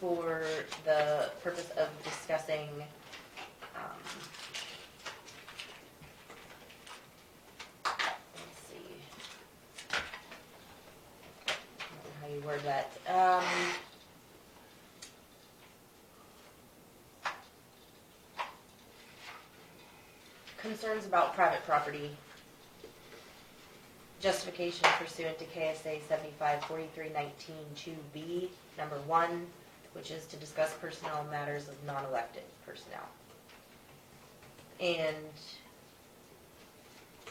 for the purpose of discussing let's see. I don't know how you word that. Concerns about private property. Justification pursuant to KSA 754319-2B, number 1, which is to discuss personnel matters of non-elected personnel. And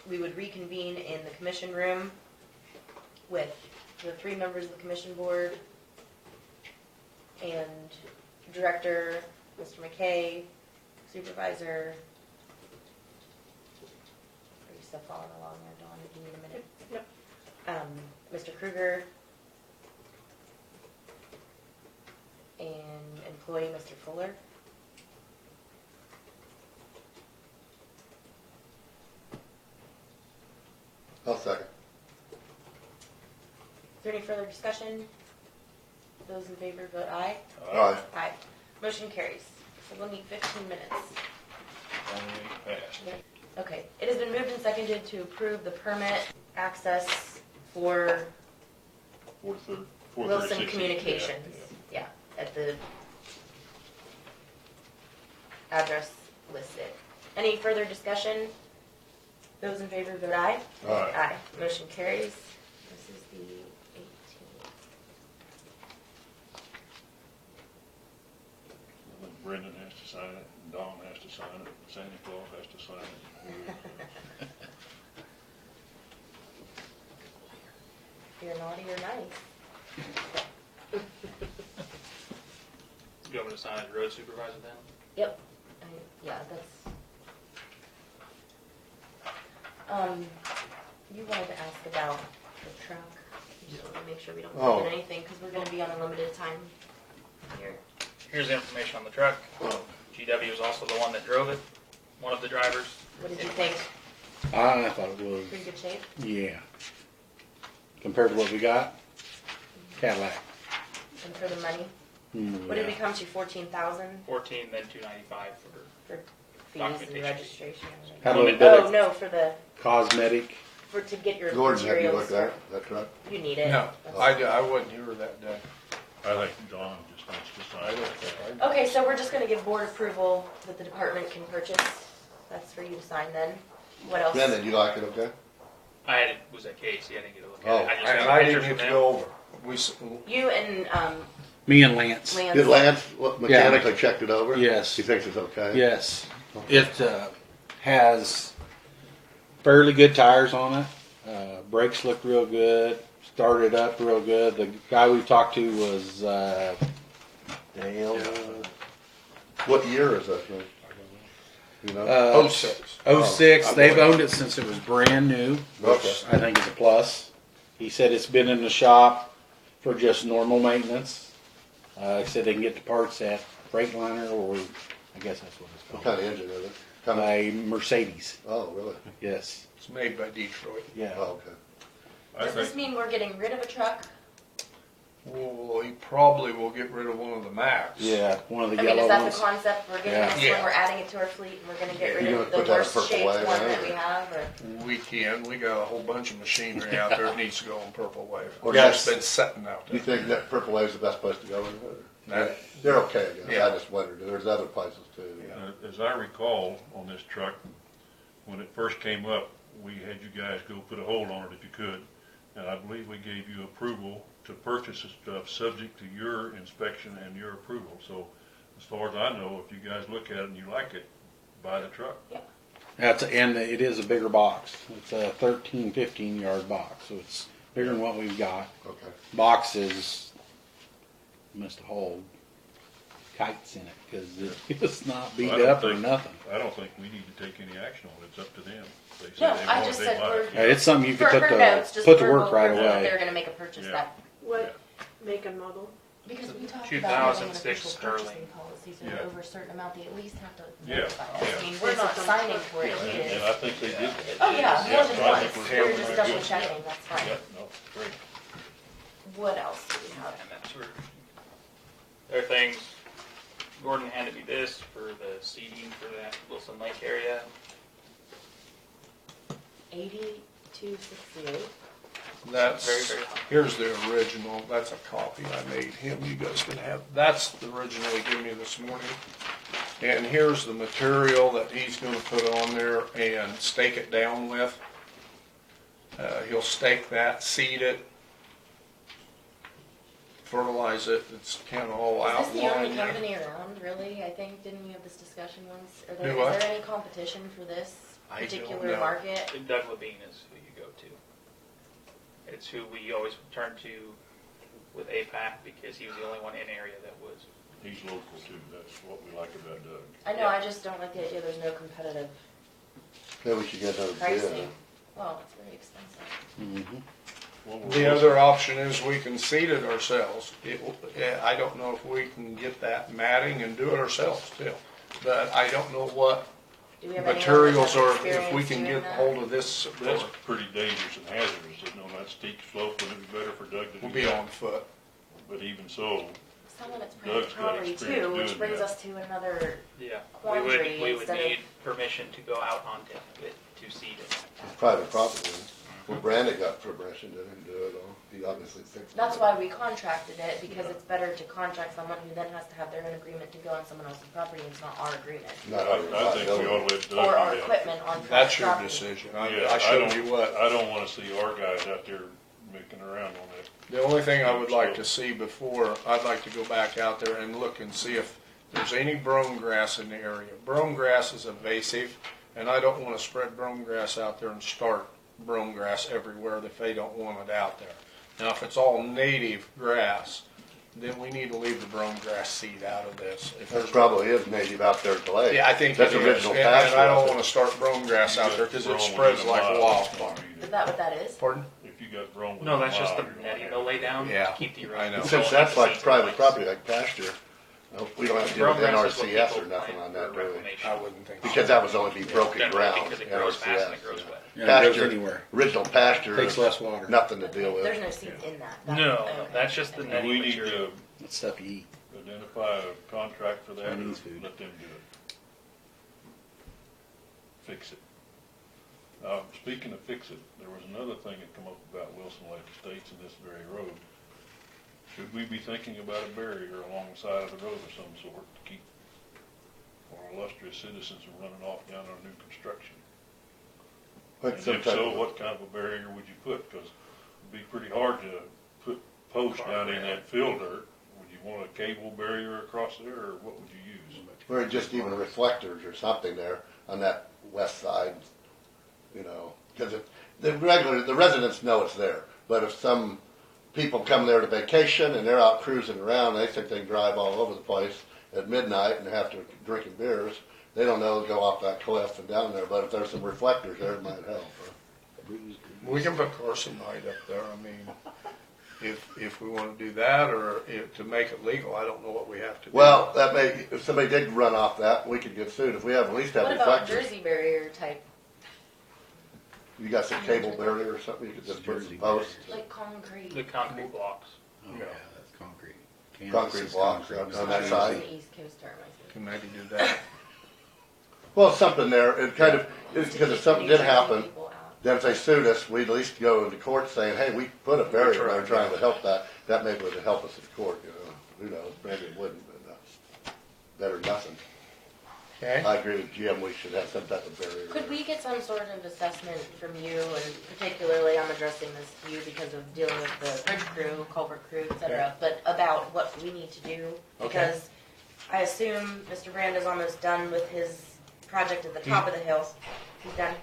we would reconvene in the commission room with the 3 members of the commission board and director, Mr. Mackay, supervisor. Are you still following along there, Dawn? Do you need a minute? Yep. Mr. Kruger and employee Mr. Fuller. further discussion? Those in favor vote aye. Aye. Aye. Motion carries. So we'll need 15 minutes. Only passed. Okay, it has been moved and seconded to approve the permit access for 436. Wilson Communications. Yeah, at the address listed. Any further discussion? Those in favor vote aye. Aye. Aye. Motion carries. This is the 18th. Brendan has to sign it, and Dawn has to sign it, Santa Claus has to sign it. If you're naughty or nice. You want me to sign as road supervisor then? Yep. Yeah, that's. You wanted to ask about the truck. You just want to make sure we don't Oh. forget anything because we're going to be on a limited time here. Here's the information on the truck. GW is also the one that drove it, one of the drivers. What did you think? I thought it was, Pretty good shape. yeah. Compared to what we got, Cadillac. And for the money, Mm, what did we yeah. come to? 14,000 14, then 295 for. for fees and Documentation. registration. Had a little bit Oh of no, for the cosmetic. to get your Gordon, have you materials. looked at that truck? You need it. No, I wasn't here that day. I think Dawn just wants to I sign don't it. think I. Okay, so we're just going to give board approval that the department can purchase. That's for you to sign then. What else? Ben, did you like it okay? Was at Casey, I didn't get a look Oh. at it. I just And got I pictures didn't from get to him. go over. You and Me and Lance. Lance. Did Lance mechanically checked it over? Yes. He thinks it's okay? Yes. It has fairly good tires on it. Brakes look real good. Started up real good. The guy we talked to was Dale. What year is that thing? You know? 06. 06. Oh, They've I'm owned it since it was brand new, which Okay. I think is a plus. He said it's been in the shop for just normal maintenance. He said they can get the parts at Freightliner, or I guess that's what it's What called. kind of engine is it? Kind of, By Mercedes. oh, really? Yes. It's made by Detroit. Yeah. Oh, okay. I does this think, mean we're getting rid of a truck? Well, he probably will get rid of one of the Macs. Yeah, one of the I mean, yellow is that ones. the concept? We're getting Yeah. this Yeah. one, we're adding it to our fleet, and we're going to get Yeah. rid You of gonna the put that in worst purple shaped wave, one right? that we have? Or We can. We got a whole bunch of machinery out there that needs to go on Purple Wave. Or It's just- just been sitting out Do you there. think that Purple Wave's the best place to go in it? No. They're okay, I guess. Yeah. I just wondered. There's other places too. as I recall on this truck, when it first came up, we had you guys go put a hold on it if you could. And I believe we gave you approval to purchase the stuff subject to your inspection and your approval. So as far as I know, if you guys look at it and you like it, buy the truck. And it is a bigger box. It's a 13, 15 yard box, so it's bigger than what we've got. Okay. Box is must hold kites in it because it's not beat I don't up or think- nothing. I don't think we need to take any action on it. It's up to them. They say No, they I want it, just they said buy it. we're- It's something you for could her put notes, just put to verbal work right approval that they're away. going to make a purchase Yeah. that What make and model? because we talked 2006 about having official Sterling. purchasing policies and Yeah. over a certain amount they at least have to Yeah, notify us. yeah. I mean, we're not signing for it. And He and is. I think they did that. Oh yeah, more than so I once. think We're handling just it double good. checking. That's fine. Yeah, no, great. What else do we have? And that's where, there are things, Gordon handed me this for the seeding for that Wilson Lake area. 8268. That's, Very, very high. here's the original. That's a copy I made him. You guys can have. That's the original he gave me this morning. And here's the material that he's going to put on there and stake it down with. He'll stake that, seed it, fertilize it. It's kind of all Is this the only outlined there. company around, really? I think, didn't we have this discussion once? Do Is what? there any competition for this I don't particular know. market? Doug Levine is who you go to. It's who we always turn to with APAC because he was the only one in area that was. He's local too. That's what we like about Doug. I know, I just don't like the idea there's no competitive Maybe we should get another bid. pricing. Well, it's very expensive. Mhm. Well, we're The also- other option is we can seed it ourselves. I don't know if we can get that matting and do it ourselves too. But I don't know what Do we have anyone that materials has are, if we experience can doing get that? hold of this, That's pretty dangerous and hazardous, you know, that steep slope, wouldn't it be better for Doug to we'll do be that? on foot. But even so, Some of it's private Doug's got property experience too, which doing brings that. us to another Yeah, quandary we would instead need permission to go out onto it to seed it. Private property. Well, Brandon got permission, didn't do it all. He obviously thinks. That's why we contracted it, because it's better to contract someone who then has to have their own agreement to go on someone else's property, and it's not our agreement. Not I our think we ought to let Doug do that. Or our equipment on private That's your property. decision. Yeah, I showed you what. I don't wanna see our guys out there making around on that. The only thing I would like to see before, I'd like to go back out there and look and see if there's any brome grass in the area. Brome grass is invasive, and I don't wanna spread brome grass out there and start brome grass everywhere if they don't want it out there. Now, if it's all native grass, then we need to leave the brome grass seed out of this. If That there's probably is native out there today. Yeah, I think That's it is. original And pasture. I out don't there. wanna start brome grass out there, cause it Brome spreads within a like mile, wildfire. Is that what that is? Pardon? If you got brome. No, within that's a just the mile, you're netting gonna they'll lay down Yeah, to keep the erosion. I know. Since that's like private property, like pasture, we don't have to do Brome with grass is what NRCS people or nothing plant on that, for do we? reclamation. I wouldn't think so. Because that was only be broken Generally, ground, because it grows fast and NRCS. it grows wet. Yeah, it goes Pasture, anywhere. original pasture, Takes is less water. nothing to deal There's with. no seeds in that. No, Okay. that's just the Okay. And we netting need material. to That's stuff you eat. identify a contract for that, or Chinese food. let them do it. Fix it. Speaking of fix it, there was another thing that come up about Wilson Lake Estates and this very road. Should we be thinking about a barrier along the side of the road of some sort to keep our illustrious citizens from running off down our new construction? Like And some if type so, of- what kind of a barrier would you put? Because it'd be pretty hard to put posts down in that fill dirt. Would you want a cable barrier across there, or what would you use? Or just even reflectors or something there on that west side, you know, because the residents know it's there. But if some people come there to vacation and they're out cruising around, they think they can drive all over the place at midnight and have to drinking beers. They don't know to go off that cliff and down there. But if there's some reflectors there, it might help. We can put Carson Knight up there, I mean, if we wanna do that, or to make it legal, I don't know what we have to do. Well, that may, if somebody did run off that, we could get sued. If we have at least have What about reflectors. Jersey barrier type, You got some cable barrier or something, you could just put some Jersey posts. like concrete? The concrete blocks. Oh, Yeah. yeah, that's concrete. Concrete is blocks concrete. on that It's side. an East Coast term, I think. Can maybe do that. Well, something there, it kind of, because if something did happen, People out. then if they sued us, we'd at least go into court saying, hey, we put a barrier there trying to help that. That maybe would help us in court, you know, who knows, maybe it wouldn't, but, better than nothing. Okay, I agree with Jim, we should have some type of barrier. Could we get some sort of assessment from you, and particularly I'm addressing this to you because of dealing with the bridge crew, culvert crew, et cetera, but about what we need to do? Okay. Because I assume Mr. Brand is almost done with his project at the top of the hill. He's done?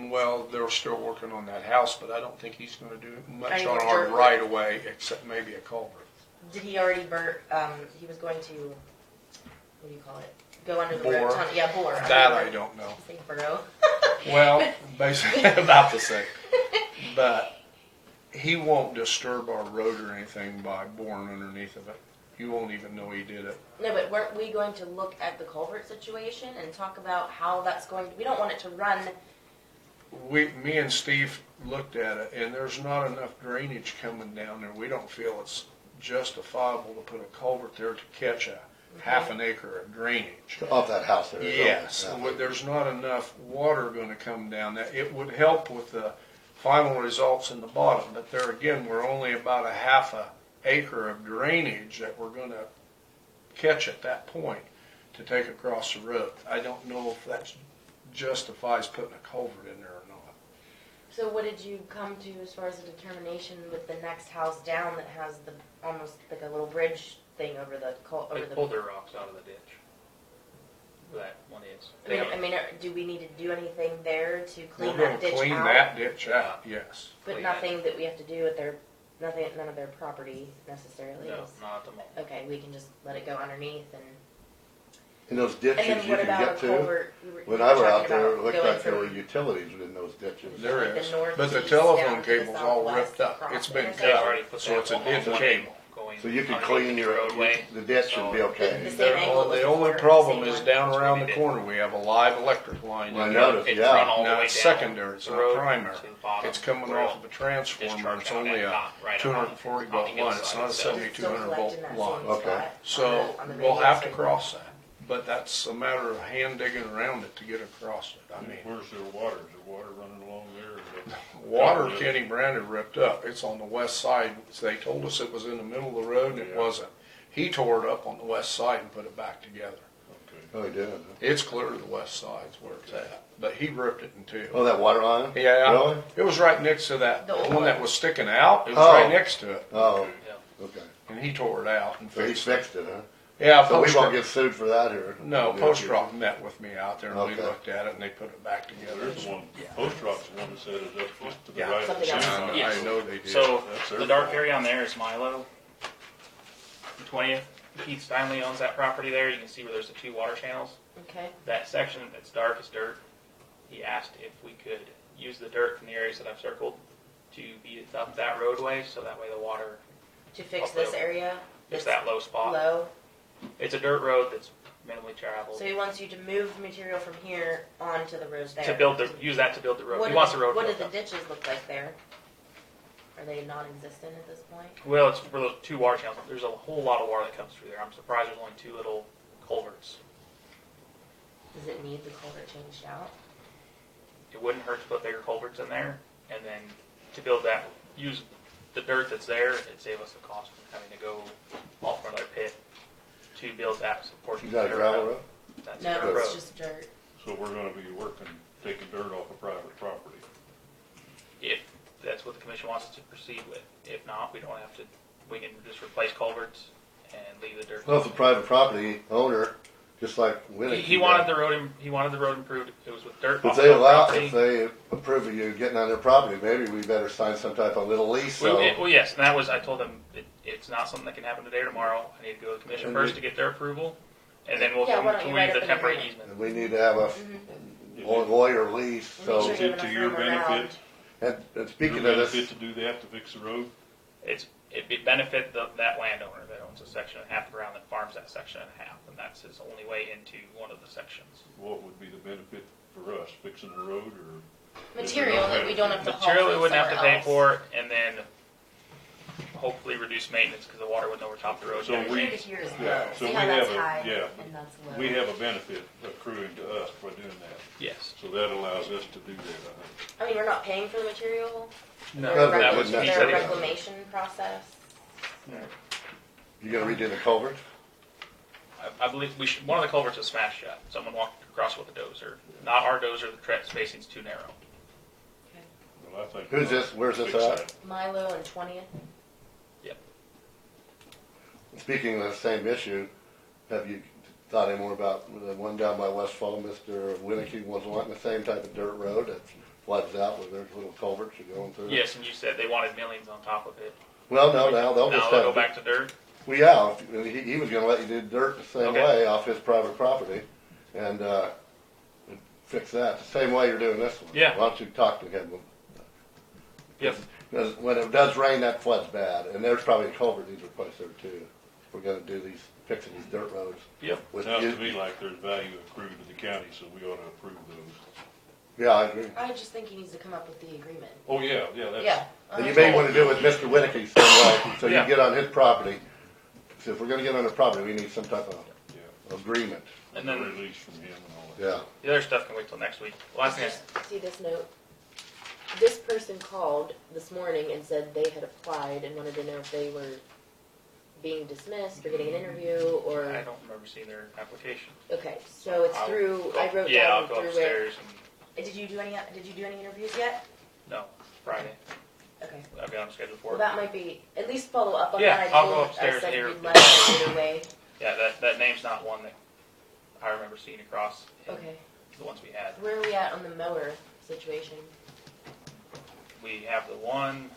well, they're still working on that house, but I don't think he's gonna do much Any on more our dirt? right of way, except maybe a culvert. Did he already he was going to, what do you call it? Go under the Bore. road tunnel, yeah, bore. That I don't know. I say burrow. Well, basically about the same. But he won't disturb our road or anything by boring underneath of it. You won't even know he did it. No, but weren't we going to look at the culvert situation and talk about how that's going to, we don't want it to run, Me and Steve looked at it, and there's not enough drainage coming down there. We don't feel it's justifiable to put a culvert there to catch a half an acre of drainage. Off that house there. Yes, Yeah. there's not enough water gonna come down that. It would help with the final results in the bottom, but there again, we're only about a half a acre of drainage that we're gonna catch at that point to take across the road. I don't know if that justifies putting a culvert in there or not. so what did you come to as far as a determination with the next house down that has the, almost like a little bridge thing over the, They pulled their rocks out of the ditch. Where that one is. I mean, do we need to do anything there to We're clean gonna that ditch clean out? that ditch out, yes. But clean nothing that we have to do with their, none of their property necessarily No, is. not at the moment. Okay, we can just let it go underneath and And those and ditches then you what can about a get to. culvert? When I were out talking there, about it looked going like there were from- utilities in those ditches. There Like the is, north but the east telephone down to the cable's all southwest ripped up. across It's been there. They've cut, already put so that it's a one ditch on cable. going So you could underneath clean the your, roadway. the ditch should be The okay. same angle it was The only before, problem same is one. down That's around what the we did. corner, we have a live electric line. I in noticed, there. It's yeah. run all the Now way it's down secondary, it's the not road primary. to the bottom It's coming where off of a transformer, discharge it's out only and a not right two on hundred and forty the volt line, inside it's not a itself. seventy-two Still hundred collecting volt that line. same Okay. spot So on the we'll radius have to and- cross that, but that's a matter of hand digging around it to get across it. I mean, Where's their water? Is there water running along there? Or is it- water Kenny Brandon ripped up, it's on the west side, they told us it was in the middle of the road and it Yeah. wasn't. He tore it up on the west side and put it back together. Okay. Oh, he did, huh? It's clear to the west side's where it's at, but he ripped it in two. Oh, that water line? Yeah, Really? it was right next to that The old one that one. was sticking out. It was Oh. right next to it, Oh, Yeah. okay. and he tore it out and So he fixed it. fixed it, huh? Yeah, So we Post won't Rock, get sued for that here? no, Yeah. Post Rock met with me out there and we Okay. looked at it and they put it back together. There's the one, Post Rock's the one that said it's up just to the Yeah. right. of the Something else. center line. Yes. I know they did. So That's their the dark fault. area on there is Milo. 20th, Keith Steinley owns that property there. You can see where there's the two water channels. Okay. That section that's dark is dirt. He asked if we could use the dirt from the areas that I've circled to beat it up that roadway, so that way the water To fix this area, is this that low spot. low. It's a dirt road that's minimally traveled. So he wants you to move material from here onto the road there. To build the, use that to build the road. What He do wants the- the road What do built the up. ditches look like there? Are they non-existent at this point? Well, it's for those two water channels. There's a whole lot of water that comes through there. I'm surprised there's only two little culverts. Does it need the culvert changed out? It wouldn't hurt to put bigger culverts in there, and then to build that, use the dirt that's there, it'd save us the cost of having to go off another pit to build that portion. You got a gravel road? That's No, a dirt it's road. just dirt. So we're gonna be working, taking dirt off of private property. If that's what the commission wants us to proceed with. If not, we don't have to, we can just replace culverts and leave the dirt. Well, if the private property owner, just like Winnick. He wanted the road, he wanted the road improved. It was with dirt. If off they their allow, property. if they approve of you getting on their property, maybe we better sign some type of little lease, so. Well, yes, and that was, I told them, it's not something that can happen today or tomorrow. I need to go to the commission And first we- to get their approval, and then we'll Yeah, why don't you leave write the up an temporary agreement? easement. And we need to have a lawyer lease, And make so. sure Is you it have to enough your room around. benefit, And your speaking of benefit this, to do that, to fix the road? It'd benefit that landowner that owns a section and a half of ground that farms that section and a half, and that's his only way into one of the sections. What would be the benefit for us, fixing the road or? Material that we don't have to haul Material we from wouldn't have to somewhere pay else. for, and then hopefully reduce maintenance because the water wouldn't overtop the road. So Yeah, we- here to here is yeah, low. so See we how that's have a- high yeah, and that's low. We have a benefit accruing to us by doing that, Yes. so that allows us to do that, I think. I mean, we're not paying for the material. No, Is there a that reclam- was- is he there said a it. reclamation process? you gonna redo the culvert? I believe we should. One of the culverts is smashed shut. Someone walked across with a dozer. Not our dozer. The tread spacing's too narrow. Well, I think. Who's this, where's this Fix at? that. Milo and 20th. Speaking of the same issue, have you thought any more about the one down by Westfall, Mr. Winnick was wanting the same type of dirt road that floods out where there's little culverts you're going through? Yes, and you said they wanted millions on top of it. Well, no, now they'll Now just they'll go have, back to dirt. well, yeah, he was gonna let you do dirt the same Okay. way off his private property and fix that, the same way you're doing this one. Yeah. Why don't you talk to him? Yep. Because when it does rain, that floods bad, and there's probably a culvert needs replaced there too. If we're gonna do fixing these dirt roads. Yep. With Sounds you- to me like there's value accrued to the county, so we ought to approve those. Yeah, I agree. I just think he needs to come up with the agreement. Oh, yeah, that's. Yeah. And you may wanna do it with Mr. Winnick same way, so you Yeah. get on his property. So if we're gonna get on the property, we need some type of Yeah, agreement, And a then release from him and all that. yeah. the other stuff can wait till next week. Last thing, Just see this note. This person called this morning and said they had applied and wanted to know if they were being dismissed or getting an interview or. I don't remember seeing their application. Okay, so it's I'll through. go- I wrote Yeah, I'll down go through upstairs and Did you do any? Did you do any interviews yet? no Friday. Okay. I've got them scheduled for. Well, that might be at least follow up on Yeah, that. I'll go upstairs I said here. we'd let her either way. Yeah, that name's not one that I remember seeing across in Okay. the ones we had. Where are we at on the mower situation? We have the one,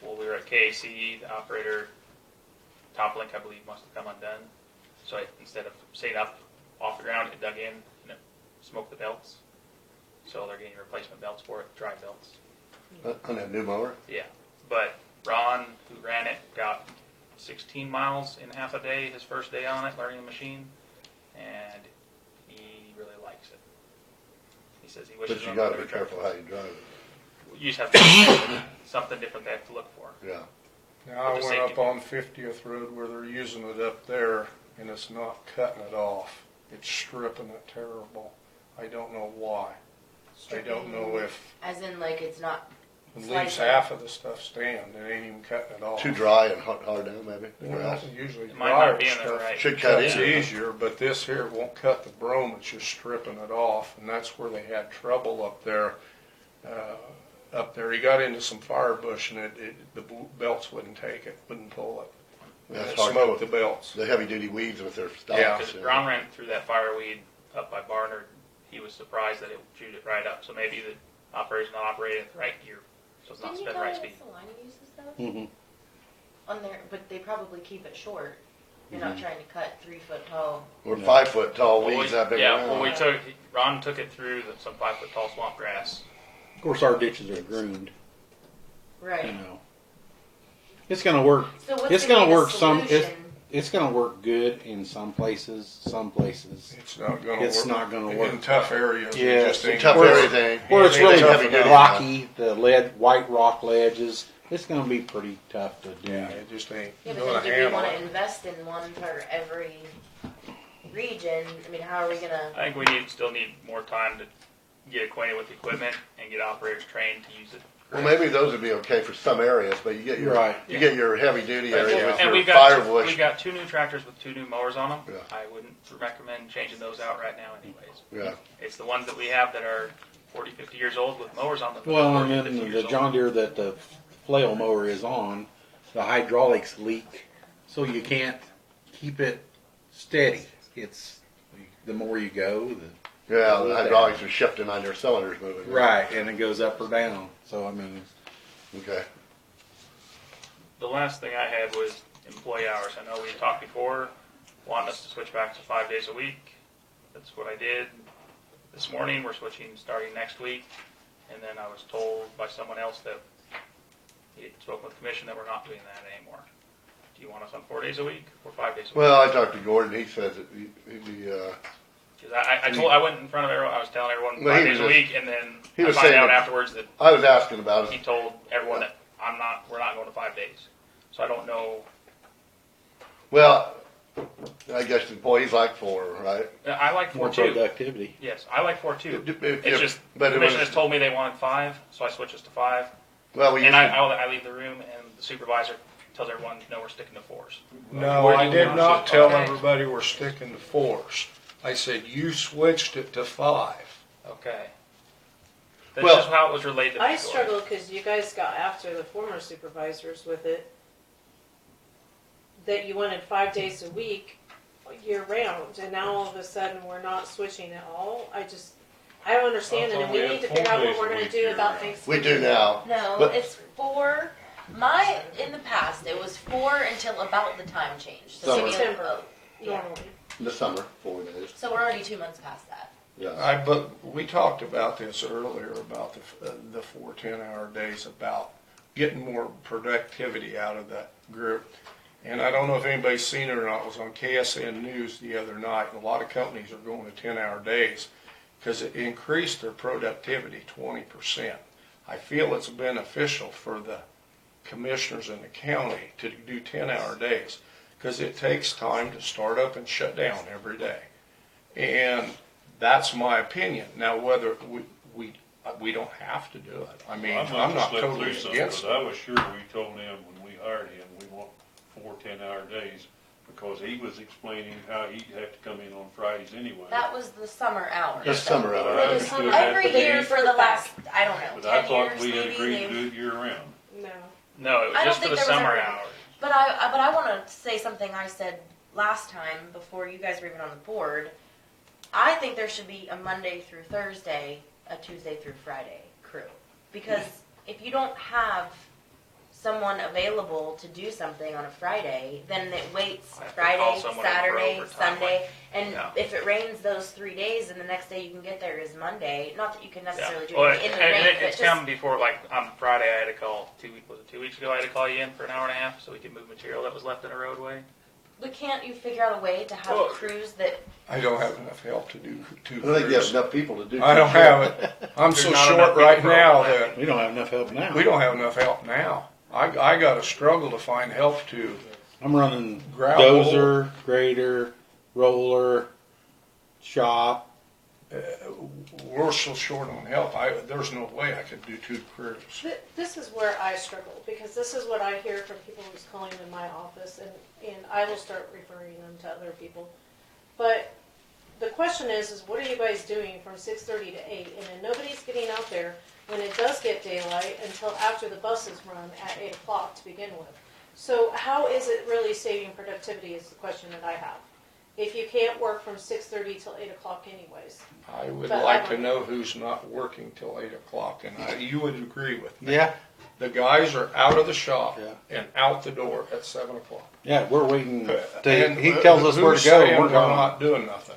well, we were at KAC, the operator, top link, I believe, must have come undone. So instead of staying up off the ground, it dug in and it smoked the belts. So they're getting replacement belts for it, dry belts. On that new mower? Yeah, but Ron, who ran it, got 16 miles in half a day, his first day on it, learning the machine, and he really likes it. He says he wishes. But you on gotta other be careful how tractors. you drive it. You just have to something different they have to look for. Yeah. Now, I With the went safety up on 50th Road where they're using it up there, and it's not cutting it off. It's stripping it terrible. I don't know why. I don't know if As in, like, it's not. it leaves slicing. half of the stuff stand. It ain't even cutting it off. Too dry and hard down, maybe. Well, Grass. usually It might not be in drier there stuff right. Should cut cuts in. easier, but this here won't cut the brome. It's just stripping it off, and that's where they had trouble up there. He got into some firebush, and the belts wouldn't take it, wouldn't pull it. That's It hard. smoked the belts. The heavy duty weeds with their Yeah. stalks. Because Ron ran through that fireweed up by Barnard. He was surprised that it chewed it right up. So maybe the operator's not operating at the right gear, so it's not Didn't you spinning tell right me speed. that's the line he uses though? Mm-hmm. On there, but they probably keep it short. You're not trying to cut 3 foot tall. Or 5 foot tall Well, weeds that big yeah, around. well, Ron took it through some 5 foot tall swamp grass. Of course, our ditches are groomed. Right. You know, it's going to work. So what's It's gonna going be to the work some. solution? It's going to work good in some places. Some places It's not going to work. it's not going to work. In tough areas. Yeah, it just in ain't Tough gonna areas work. ain't. Where it's Yeah, really they tough duty, rocky, the white rock ledges. It's going to be pretty tough to do. Yeah, it just ain't Yeah, going but to then do we handle want to it. invest in one for every region? I mean, how are we gonna? I think we still need more time to get acquainted with the equipment and get operators trained to use it. Well, maybe those would be okay for some areas, but you get your Right. you get your heavy duty areas with And your we've got firewood. we've got 2 new tractors with 2 new mowers on them. Yeah. I wouldn't recommend changing those out right now, anyways. Yeah. It's the ones that we have that are 40, 50 years old with mowers on them. that are Well, 40, and 50 then years the old. John Deere that the flail mower is on, the hydraulics leak, so you can't keep it steady. It's the more you go, the Yeah, the hydraulics are shifting on their cylinders moving. right, and it goes up or down. So I mean, Okay. The last thing I had was employee hours. I know we talked before, wanting us to switch back to 5 days a week. That's what I did. This morning, we're switching starting next week. And then I was told by someone else that he had spoken with the commission that we're not doing that anymore. Do you want us on 4 days a week or 5 days a week? Well, I talked to Gordon. He says that Because I went in front of everyone, I was telling everyone Well, 5 he days a was week, and then he I was find saying out that- afterwards that I was asking about he it. told everyone that we're not going to 5 days. So I don't know. Well, I guess employees like 4, right? I like 4 more too. productivity. Yes, I like 4 too. If- It's just but the it was- commission has told me they wanted 5, so I switched us to 5. Well, we And used to, I leave the room, and the supervisor tells everyone, no, we're sticking to 4s. No, Where do I you did want not us to- tell okay. everybody we're sticking to 4s. I said you switched it to 5. Okay. That's Well, just how it was relayed to me. I struggle because you guys got after the former supervisors with it. That you wanted 5 days a week, year round, and now all of a sudden we're not switching at all. I don't understand it, and we need to figure out what we're going to do about we Thanksgiving. do now. No, But- it's 4. In the past, it was 4 until about the time change. So Summer. maybe September. yeah. Normally. In the summer, 4 days. So we're already 2 months past that. Yeah. But we talked about this earlier about the 4 10-hour days, about getting more productivity out of that group. And I don't know if anybody's seen it or not. It was on KSN News the other night. And a lot of companies are going to 10-hour days because it increased their productivity 20%. I feel it's beneficial for the commissioners in the county to do 10-hour days because it takes time to start up and shut down every day. And that's my opinion. Now, whether we don't have to do it. I mean, I'm not totally against But it. I was sure we told him when we hired him, we want 4 10-hour days, because he was explaining how he'd have to come in on Fridays anyway. That was the summer hours. That's summer But hours. I But understood that Every to year be- for the last, I don't know, But I 10 thought years we had maybe. agreed to they've- do it year round. No. No, it was I don't just for think the there was summer ever- hours. But I want to say something I said last time before you guys were even on the board. I think there should be a Monday through Thursday, a Tuesday through Friday crew. Because if you don't have someone available to do something on a Friday, then it waits I have to call Friday, someone in for Saturday, overtime, Sunday, and Yeah. if it rains those 3 days, and the next day you can get there is Monday. Not that you can necessarily do Well, it in the and rain, but it's just come before, like on Friday, I had to call 2 weeks ago, I had to call you in for an hour and a half so we could move material that was left in a roadway. but can't you figure out a way to have Well, crews that? I don't have enough help to do two I don't think you have crews. enough people to do. I don't have it. I'm There's so not short enough right people now for that We don't have enough help now. we don't have enough help now. I got to struggle to find help to. I'm running Gravel. dozer, grader, roller, shop. We're so short on help. There's no way I could do 2 crews. This is where I struggle, because this is what I hear from people who's calling in my office, and I will start referring them to other people. But the question is what are you guys doing from 6:30 to 8? And then nobody's getting out there when it does get daylight until after the buses run at 8 o'clock to begin with. So how is it really saving productivity is the question that I have. If you can't work from 6:30 till 8 o'clock anyways. I would But like I to don't- know who's not working till 8 o'clock, and you would agree with me. Yeah, The guys are out of the shop Yeah. and out the door at 7 o'clock. yeah, we're waiting. And He tells us where who's to go. saying We're they're going. not doing nothing.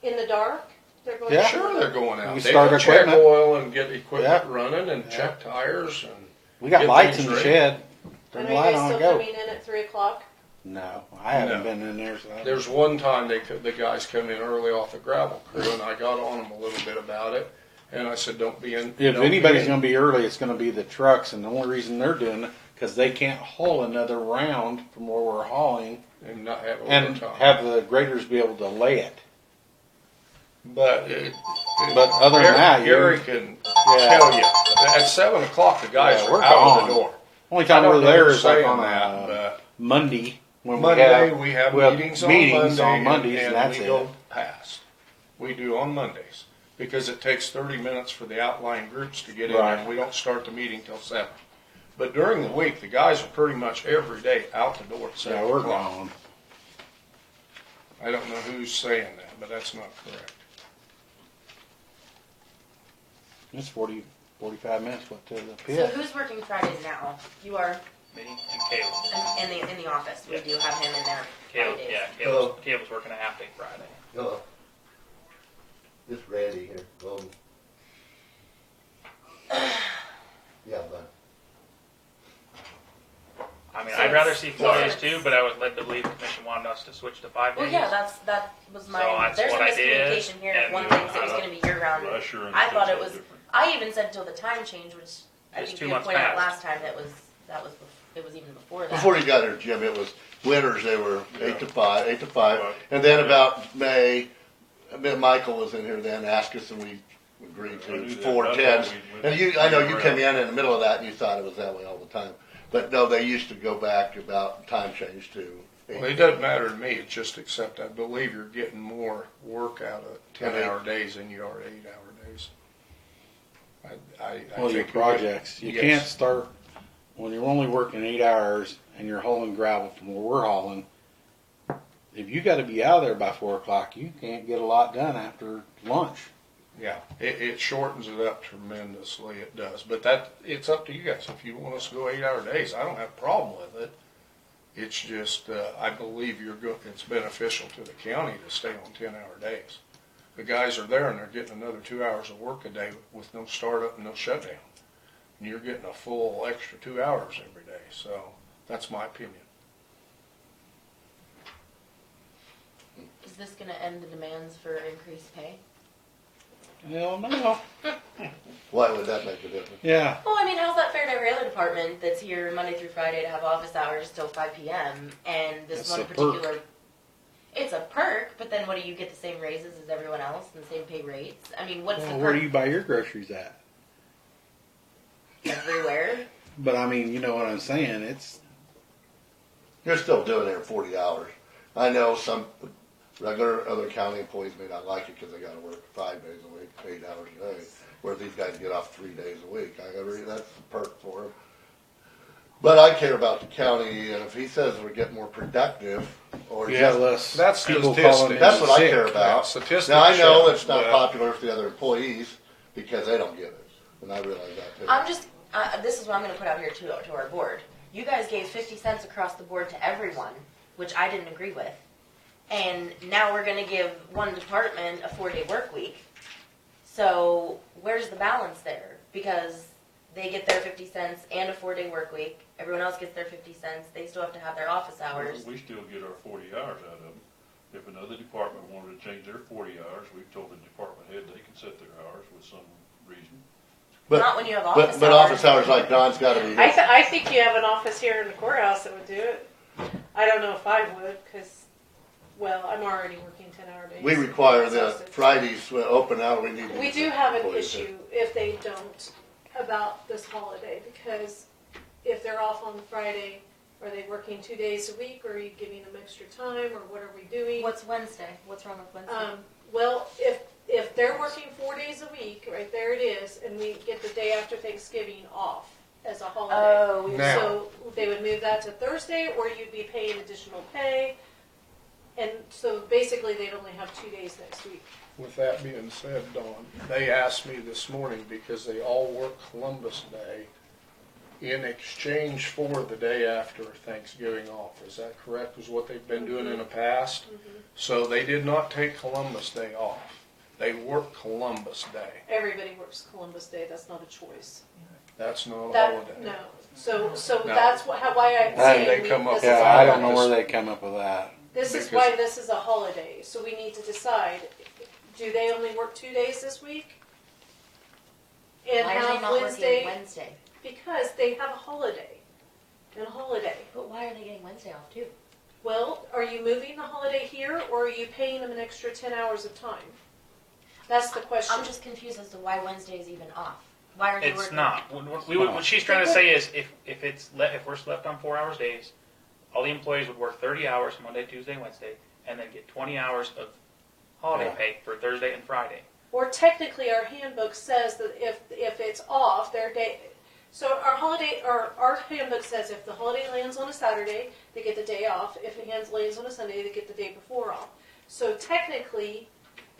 In the dark, they're going Yeah. to Sure, they're going out. We They start go check equipment. oil and get equipment Yeah. running and Yeah. check tires and. We got Get lights in things the ready. shed. Turn And the are light you on guys and still go. coming in at 3 o'clock? No, I haven't No. been in there. So There's one time the guys come in early off the gravel crew, and I got on them a little bit about it, and I said, "Don't be in." if don't be anybody's in." going to be early, it's going to be the trucks, and the only reason they're doing it because they can't haul another round from where we're hauling and not have and overtime. have the graders be able to lay it. But Other than that, Gary can Yeah. tell you at 7 o'clock the guys Yeah, are we're out of gone. the door. Only I time don't we're know there who's is like saying on that, a but Monday when Monday we have we have meetings meetings on on Monday, Mondays, and and that's we it. go past. We do on Mondays because it takes 30 minutes for the outlying groups to get in there. Right. And we don't start the meeting till 7. But during the week, the guys are pretty much every day out the door at 7 Yeah, we're o'clock. gone. I don't know who's saying that, but that's not correct. It's 45 minutes what to the So pit. who's working Fridays now? You are Me and Caleb. in the office. We Yeah. do have him in there. Caleb, Fridays. yeah, Hello. Caleb's working a half day Friday. Hello. This Randy here, Golden. Yeah, but I mean, So I'd rather it's- see 4 yeah, days it's- too, but I was led to believe the commission wanted us to switch to 5 days. Well, yeah, that was my. So that's there's a what I did, miscommunication here. If and one thinks it I was don't- going to be year round. But I sure I understood thought it something was. different. I even said until the time change, which I It's think 2 you months pointed out past. last time. It was even before that. before you got here, Jim, it was winters. They were 8 to 5, 8 to 5, Right. and then about May, Michael was in here then, asked us, and we agreed I to knew that. 4 That's tens. what we- And I know you came in the middle of that, and you thought it was that way all the time. But no, they used to go back about time change to. Well, it doesn't matter to me. It's just except I believe you're getting more work out of 10-hour days than you are 8-hour days. I Well, your think projects. You yes. can't start when you're only working 8 hours and you're hauling gravel from where we're hauling. If you got to be out of there by 4 o'clock, you can't get a lot done after lunch. Yeah, it shortens it up tremendously. It does, but it's up to you guys. If you want us to go 8-hour days, I don't have a problem with it. It's just I believe it's beneficial to the county to stay on 10-hour days. The guys are there and they're getting another 2 hours of work a day with no startup and no shutdown. And you're getting a full extra 2 hours every day. So that's my opinion. Is this going to end the demands for increased pay? Hell no. Why would that make a difference? Yeah. Well, I mean, how's that fair to every other department that's here Monday through Friday to have office hours till 5 p.m. and this That's one a perk. particular. It's a perk, but then what do you get the same raises as everyone else and the same pay rates? I mean, what's Well, the where perk do you buy your groceries at? everywhere? But I mean, you know what I'm saying. It's You're still doing it in 40 hours. I know some regular other county employees may not like it because they got to work 5 days a week, 8 hours a day, where these guys get off 3 days a week. That's the perk for them. But I care about the county, and if he says we're getting more productive, or yeah, just, less That's people statistics. calling in that's what I sick. care about. Statistics Now I know show, it's not but- popular with the other employees because they don't get it, and I realize that too. I'm just. This is what I'm going to put out here to our board. you guys gave 50 cents across the board to everyone, which I didn't agree with. And now we're going to give one department a 4-day work week. So where's the balance there? Because they get their 50 cents and a 4-day work week. Everyone else gets their 50 cents. They still have to have their office hours. We still get our 40 hours out of them. If another department wanted to change their 40 hours, we've told the department head they can set their hours with some reason. Not when you have office But hours. office hours like Don's gotta be. I think you have an office here in the courthouse that would do it. I don't know if I would, because, well, I'm already working 10-hour days. We require the Exhausted. Fridays open out, we need. We do have an employees there. issue if they don't about this holiday, because if they're off on Friday, are they working 2 days a week, or are you giving them extra time, or what are we doing? What's Wednesday? What's wrong with Wednesday? Well, if they're working 4 days a week, right there it is, and we get the day after Thanksgiving off as a holiday. Oh, Now- So they would move that to Thursday, or you'd be paying additional pay. And so basically they'd only have 2 days next week. With that being said, Dawn, they asked me this morning because they all work Columbus Day in exchange for the day after Thanksgiving off. Is that correct? Is what they've been doing in the past? So they did not take Columbus Day off. They work Columbus Day. Everybody works Columbus Day, that's not a choice. That's not a That, holiday. no, so No. that's why I'm And saying they come up this with is Yeah, a I don't know holiday. where they come up with that. This is because- why this is a holiday, so we need to decide, do they only work 2 days this week? And why are they have not Wednesday, working Wednesday? because they have a holiday, But why are they getting Wednesday off too? Well, are you moving the holiday here, or are you paying them an extra 10 hours of time? That's the question. I'm just confused as to why Wednesday is even off. Why are they It's working? not. What she's trying to say is if we're left on 4 hours days, all the employees would work 30 hours Monday, Tuesday, Wednesday, and then get 20 hours of holiday Yeah. pay for Thursday and Friday. Or technically, our handbook says that if it's off, their day. So our handbook says if the holiday lands on a Saturday, they get the day off. If it lands on a Sunday, they get the day before off. So technically,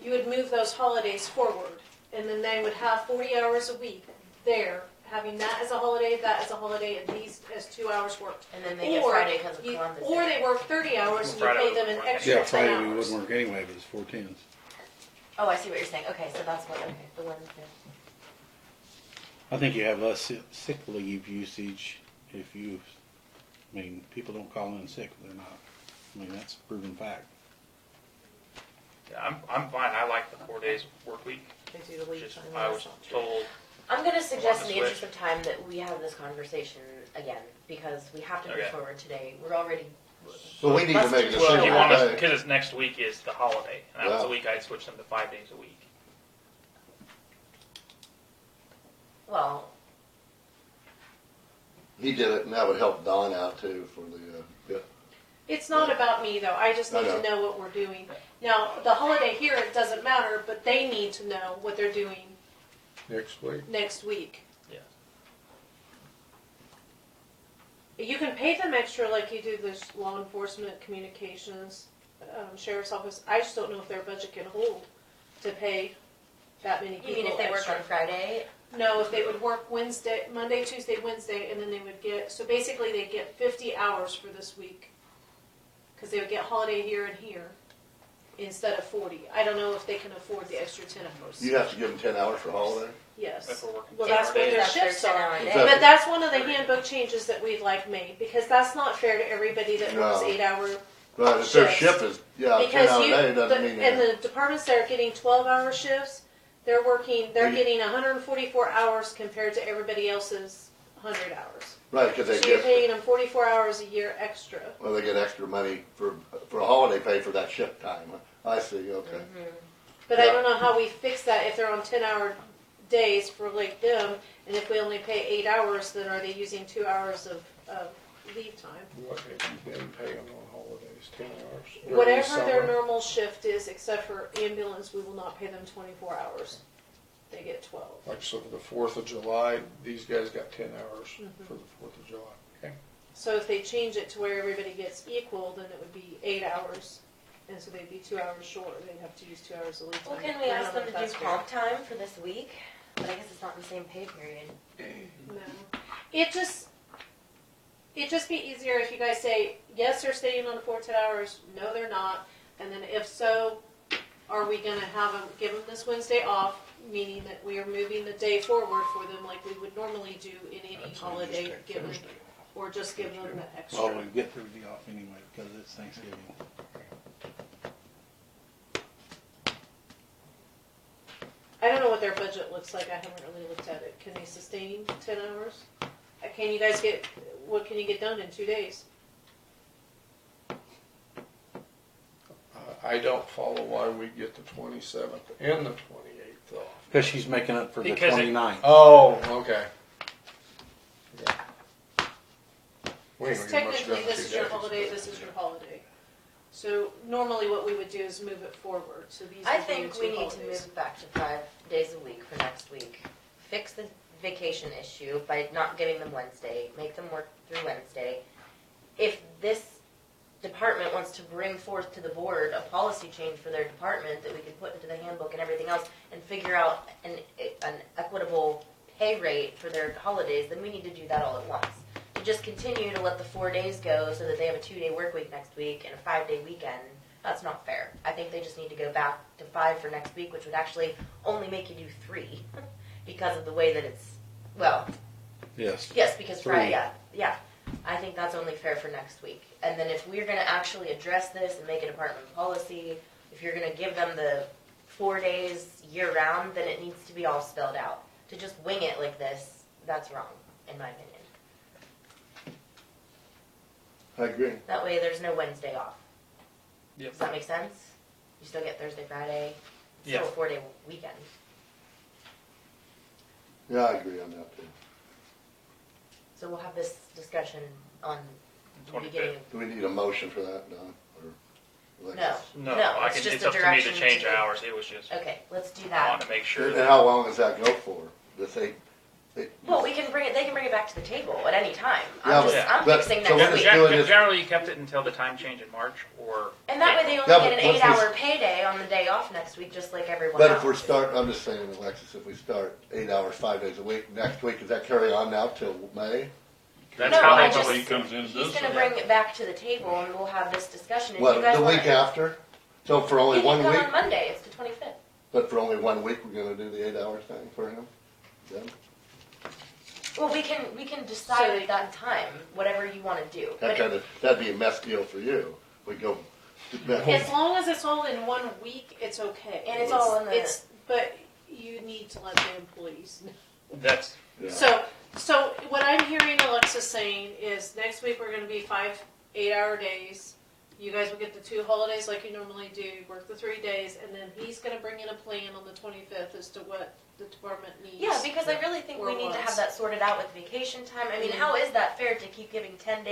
you would move those holidays forward, and then they would have 40 hours a week there, having that as a holiday, that as a holiday, and these as 2 hours worked. And then they get Or Friday because of you- Columbus Or Day. they work 30 hours and you Friday pay would them an work. extra Yeah, 10 Friday hours. we wouldn't work anyway, but it's 4/10s. Oh, I see what you're saying. Okay, so that's what. Okay, the Wednesday. I think you have less sick leave usage if you, I mean, people don't call in sick if they're not. I mean, that's a proven fact. Yeah, I'm fine. I like the 4 days work week. They do the leave Just time. I that's was not true. told. I'm going to suggest, in to the interest switch. of time, that we have this conversation again because we have to move Okay. forward today. We're already. So we need to Let's make a do- Well, if decision you want us, today. because it's next week is the holiday, and that was the Yeah. week I'd switch them to 5 days a week. Well, He did it, and that would help Don out too for the, yeah. It's not about me though, I just I need know. to know what we're doing. Now, the holiday here, it doesn't matter, but they need to know what they're doing Next week. next week. Yeah. You can pay them extra like you do this law enforcement, communications, sheriff's office. I just don't know if their budget can hold to pay that many people you mean if they work extra. on Friday? No, if they would work Wednesday, Monday, Tuesday, Wednesday, and then they would get, so basically they'd get 50 hours for this week. Because they would get holiday here and here instead of 40. I don't know if they can afford the extra 10 hours. You have to give them 10 hours for holiday? Yes. If we're working Well, 10 that's hour what days. their That's their shifts are. 10-hour day. Exactly. But that's one of the handbook changes that we'd like made, because that's not fair to everybody that works No. 8-hour. Right, if their Shifts. shift is, yeah, 10 Because hour you, day doesn't mean and that. the departments that are getting 12-hour shifts, they're They- getting 144 hours compared to everybody else's 100 hours. Right, because they So you're get, paying them 44 hours a year extra. well, they get extra money for a holiday pay for that shift time. I see, okay. But I Yeah. don't know how we fix that if they're on 10-hour days for like them, and if we only pay 8 hours, then are they using 2 hours of leave time? What have you been paying on holidays? 10 hours? During Whatever the their summer? normal shift is, except for ambulance, we will not pay them 24 hours. They get 12. Like, so for the 4th of July, these guys got 10 hours for the 4th of July. Okay. So if they change it to where everybody gets equal, then it would be 8 hours. And so they'd be 2 hours short. They'd have to use 2 hours of leave time. Well, can we I don't ask know them if to do that's fair. comp time for this week? But I guess it's not in the same pay period. No. It just, it'd just be easier if you guys say, yes, they're staying on the 14 hours, no, they're not. And then if so, are we gonna have them, give them this Wednesday off, meaning that we are moving the day forward for them like we would normally do in any I'd say holiday just take given, Thursday or just give them the Well, extra. we get Thursday off anyway because it's Thanksgiving. I don't know what their budget looks like, I haven't really looked at it. Can they sustain 10 hours? Can you guys what can you get done in 2 days? I don't follow why we get the 27th and the 28th off. Because she's making up for the Because it- 29th. Oh, okay. Yeah. We Because ain't gonna get much technically, done in this 2 is your days, holiday, but- this is your holiday. So normally what we would do is move it forward, so these I would be your think two we need to holidays. move back to 5 days a week for next week. Fix the vacation issue by not giving them Wednesday, make them work through Wednesday. If this department wants to bring forth to the board a policy change for their department that we can put into the handbook and everything else and figure out an equitable pay rate for their holidays, then we need to do that all at once. To just continue to let the 4 days go so that they have a 2-day work week next week and a 5-day weekend, that's not fair. I think they just need to go back to 5 for next week, which would actually only make you do 3 because of the way that it's, well, Yes. yes, because 3. Friday, yeah. I think that's only fair for next week. And then if we're gonna actually address this and make a department policy, if you're gonna give them the 4 days year round, then it needs to be all spelled out. To just wing it like this, that's wrong, in my opinion. I agree. That way there's no Wednesday off. Yep. Does that make sense? You still get Thursday, Friday, still Yeah. a 4-day weekend. Yeah, I agree on that too. So we'll have this discussion on the 25th. beginning of, Do we need a motion for that, Don? Or no, Alexis? No, no, I it's can, just it's a up to me to direction change to- hours. It was just, okay, let's do I that. wanted to make sure And that, how long does that go for? Does they? Well, they can bring it back to the table at any time. Yeah, I'm but- fixing so next we're week. just doing this- generally you kept it until the time change in March or. And that way they only Yeah, get but an once 8-hour payday on the day off next week, just like everyone But else. if we're I'm just saying, Alexis, if we start 8 hours, 5 days a week, next week, does that carry on now till May? That's No, how I they just- He comes in and He's does gonna something. bring it back to the table and we'll have this discussion. And What, you guys the wanna, week after? So for he only can 1 come week? on Monday. It's the 25th. But for only 1 week, we're gonna do the 8-hour thing for him? Then? Well, we can decide at that time whatever you want to do. But That'd be a mess deal for you. We go to As long as it's all in 1 week, it's okay. And it's all in the- But you need to let the employees know. That's, Yeah. So what I'm hearing Alexis saying is next week we're gonna be 5 8-hour days. You guys will get the 2 holidays like you normally do, work the 3 days, and then he's gonna bring in a plan on the 25th as to what the department needs. yeah, because I really think Or we need to was. have that sorted out with vacation time. I mean, Mhm. how is that fair to keep giving 10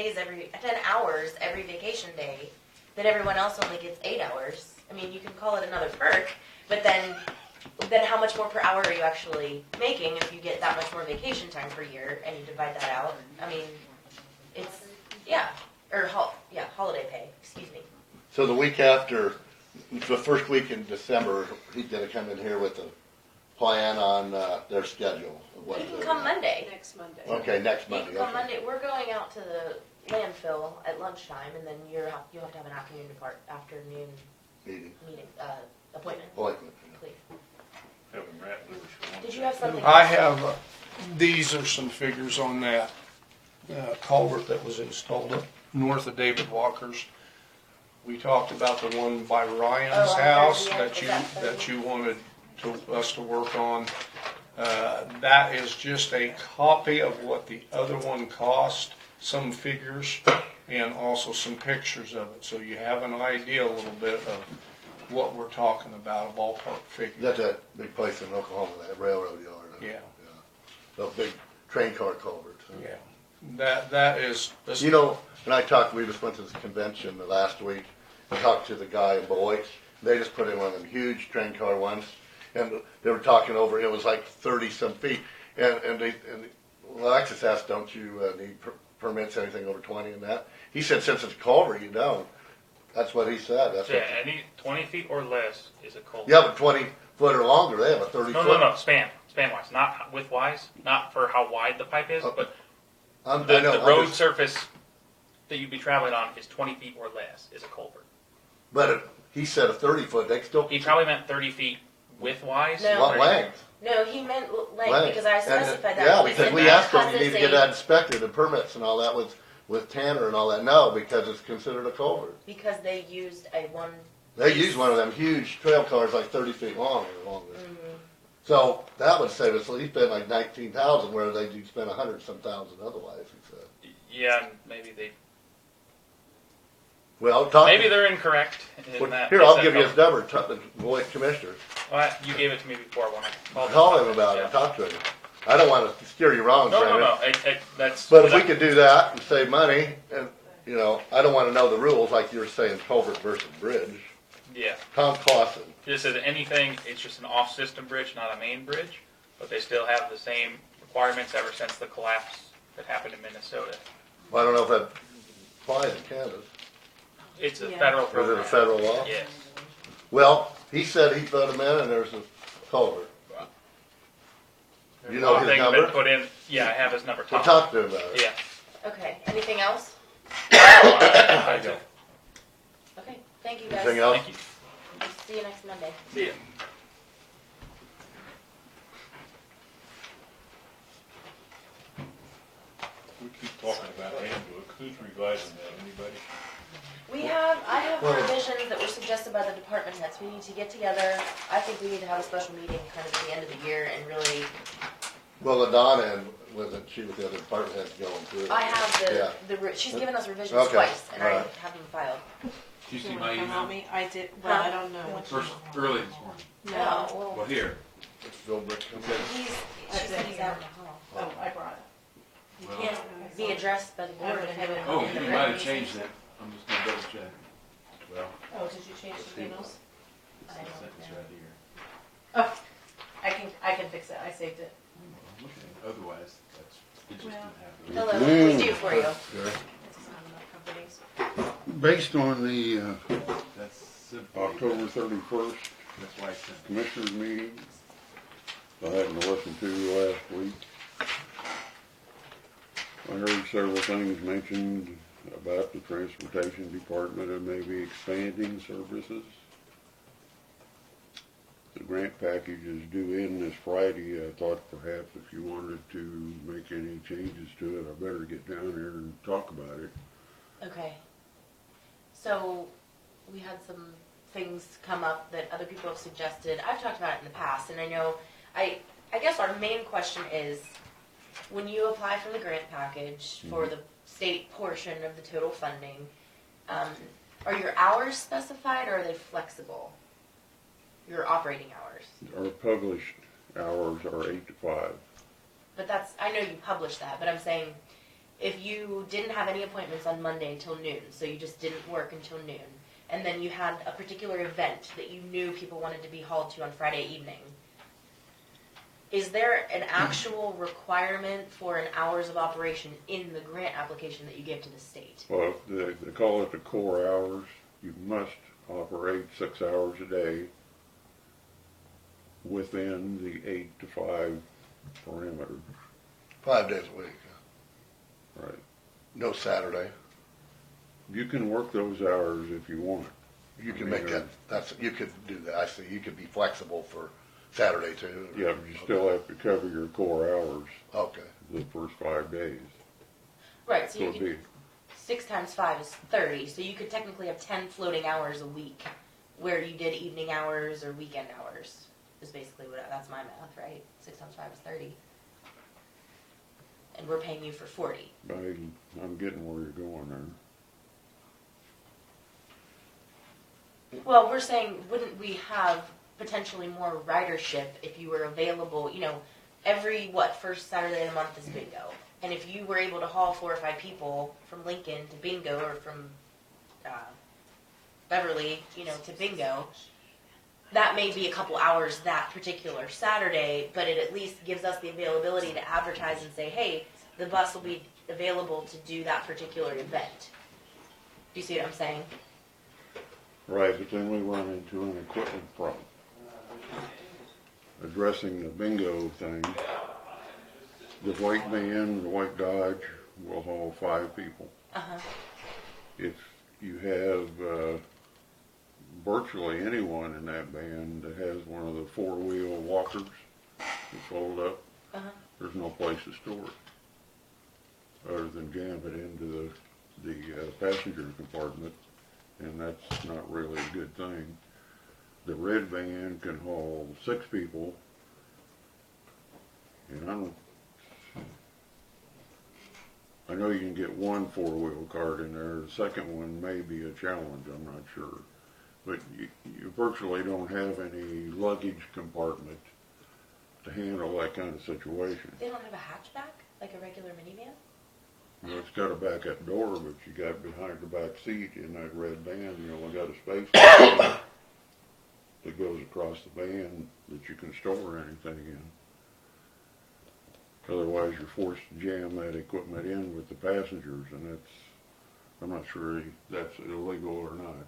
hours every vacation day, that everyone else only gets 8 hours? I mean, you can call it another perk, but then how much more per hour are you actually making if you get that much more vacation time per year and you divide that out? I mean, it's holiday pay. Excuse me. So the week after, the first week in December, he's gonna come in here with a plan on their schedule. of what He can they're- come Monday. Next Monday. Okay, next He Monday. can come okay. Monday. We're going out to the landfill at lunchtime, and then you'll have to have an afternoon Meeting, meeting appointment. appointment. Please. Having rat loose for one Did you thing. have something? I have, these are some figures on that culvert that was installed up north of David Walker's. We talked about the one by Ryan's Oh, on house 30th, that you wanted us to work on. That is just a copy of what the other one cost, some figures, and also some pictures of it. So you have an idea a little bit of what we're talking about, a ballpark figure. That's that big place in Oklahoma, that railroad yard. Yeah. The big train car culvert. Yeah, that is. You know, when we just went to this convention last week, and talked to the guy in Beloit. They just put in one of them huge train car ones, and they were talking over, it was like 30-some feet. And Alexis asked, don't you need permits, anything over 20 and that? He said, since it's a culvert, you don't. That's what he said. That's yeah, what, any 20 feet or less is a culvert. yeah, but 20 foot or longer, they have a 30 foot. No, span wise, not width wise, not for how wide the pipe is, Oh, but I the know, road surface that you'd be traveling on is 20 feet or less is a culvert. But if he said a 30-foot, they still. He probably meant 30 feet width-wise. No. What length? No, he meant length Length. because I And specified that. Yeah, He because said we asked them, because you need it's to get a- that inspected, the permits and all that with Tanner and all that. No, because it's considered a culvert. Because they used a one. They use one of them huge trail cars like 30 feet long or longer. Mhm. So that would save us, he spent like 19,000, where they do spend 100-some thousand otherwise, he said. Yeah, maybe they. Well, talk. Maybe they're incorrect in that. Here, I'll give you his number, talk to the Boyd Commissioner. Well, you gave it to me before when I called. Call him about Yeah. it, talk to him. I don't want to steer you wrong, No, Brandon. no. That's. But if we could do that and save money, and, you know, I don't want to know the rules like you were saying, culvert versus bridge. Yeah. Tom Clausen. Just as anything, it's just an off-system bridge, not a main bridge, but they still have the same requirements ever since the collapse that happened in Minnesota. Well, I don't know if that applies in Kansas. It's a Yeah. federal Is it program. a federal law? Yes. Well, he said he put them in and there's a culvert. You know his Things number? been put in. Yeah, I have his number. So talk to him about it. Yeah. Okay. Anything else? I do. Okay. Thank you guys. Anything else? Thank you. See you next Monday. See ya. We keep talking about handbook. Who's revising that? Anybody? I have Well- revisions that were suggested by the department heads. We need to get together. I think we need to have a special meeting kind of at the end of the year and really, Well, Ladonna, and wasn't she with the other department heads going through it? I have Yeah. she's given us revisions Okay. twice and I Alright. have them filed. Did you see You my wanna come help email? me? I did, well, Huh? I don't know. what First, you- early this morning. No. Well, Well, here. Philbrick. she said he's out in the hall. Oh, I brought it. You Well- can't be addressed by the board if you haven't. Oh, been in you the might have meeting. changed that. I'm just gonna double check. Well, Oh, did you change something else? it's I the don't sentence know. right here. Oh, I can fix it. I saved it. Okay. Otherwise, that's, it just Well- didn't happen. Hello, we do for you. Sure. It's not enough companies. Based on the That's simple. October 31st That's why I sent it. Commissioners meeting, I hadn't listened to last week. I heard several things mentioned about the transportation department and maybe expanding services. The grant package is due in this Friday. I thought perhaps if you wanted to make any changes to it, I better get down there and talk about it. Okay. So, we had some things come up that other people have suggested. I've talked about it in the past, and I know, I guess our main question is, when you apply for the grant package for the state portion of the total funding, are your hours specified or are they flexible? Your operating hours? Our published hours are 8 to 5. But that's, I know you published that, but I'm saying, if you didn't have any appointments on Monday until noon, so you just didn't work until noon, and then you had a particular event that you knew people wanted to be hauled to on Friday evening, is there an actual requirement for an hours of operation in the grant application that you give to the state? Well, they call it the core hours. You must operate 6 hours a day within the 8 to 5 parameters. 5 days a week. Right. No Saturday. You can work those hours if you want. You can make that, you could do that. I see. You could be flexible for Saturday too. Yeah, but you still have to cover your core hours Okay. the first 5 days. Right, so So you it'd could, be, 6 times 5 is 30, so you could technically have 10 floating hours a week where you did evening hours or weekend hours, is basically what, that's my math, right? 6 times 5 is 30. And we're paying you for 40. I'm getting where you're going there. Well, we're saying, wouldn't we have potentially more ridership if you were available, you know, every, first Saturday of the month is bingo. And if you were able to haul 4 or 5 people from Lincoln to bingo or from Beverly, you know, to bingo, that may be a couple hours that particular Saturday, but it at least gives us the availability to advertise and say, hey, the bus will be available to do that particular event. Do you see what I'm saying? Right, but then we run into an equipment problem. Addressing the bingo thing, the white van, the white Dodge will haul 5 people. Uh-huh. if you have virtually anyone in that band that has one of the four-wheel walkers that fold up, Uh-huh. there's no place to store it other than jam it into the passenger compartment, and that's not really a good thing. The red van can haul 6 people, and I know you can get one four-wheel cart in there. The second one may be a challenge, I'm not sure. But you virtually don't have any luggage compartment to handle that kind of situation. They don't have a hatchback, like a regular minivan? Well, it's got a backup door, but you got behind the back seat in that red van, you only got a space that goes across the van that you can store anything in. Otherwise, you're forced to jam that equipment in with the passengers, and I'm not sure that's illegal or not.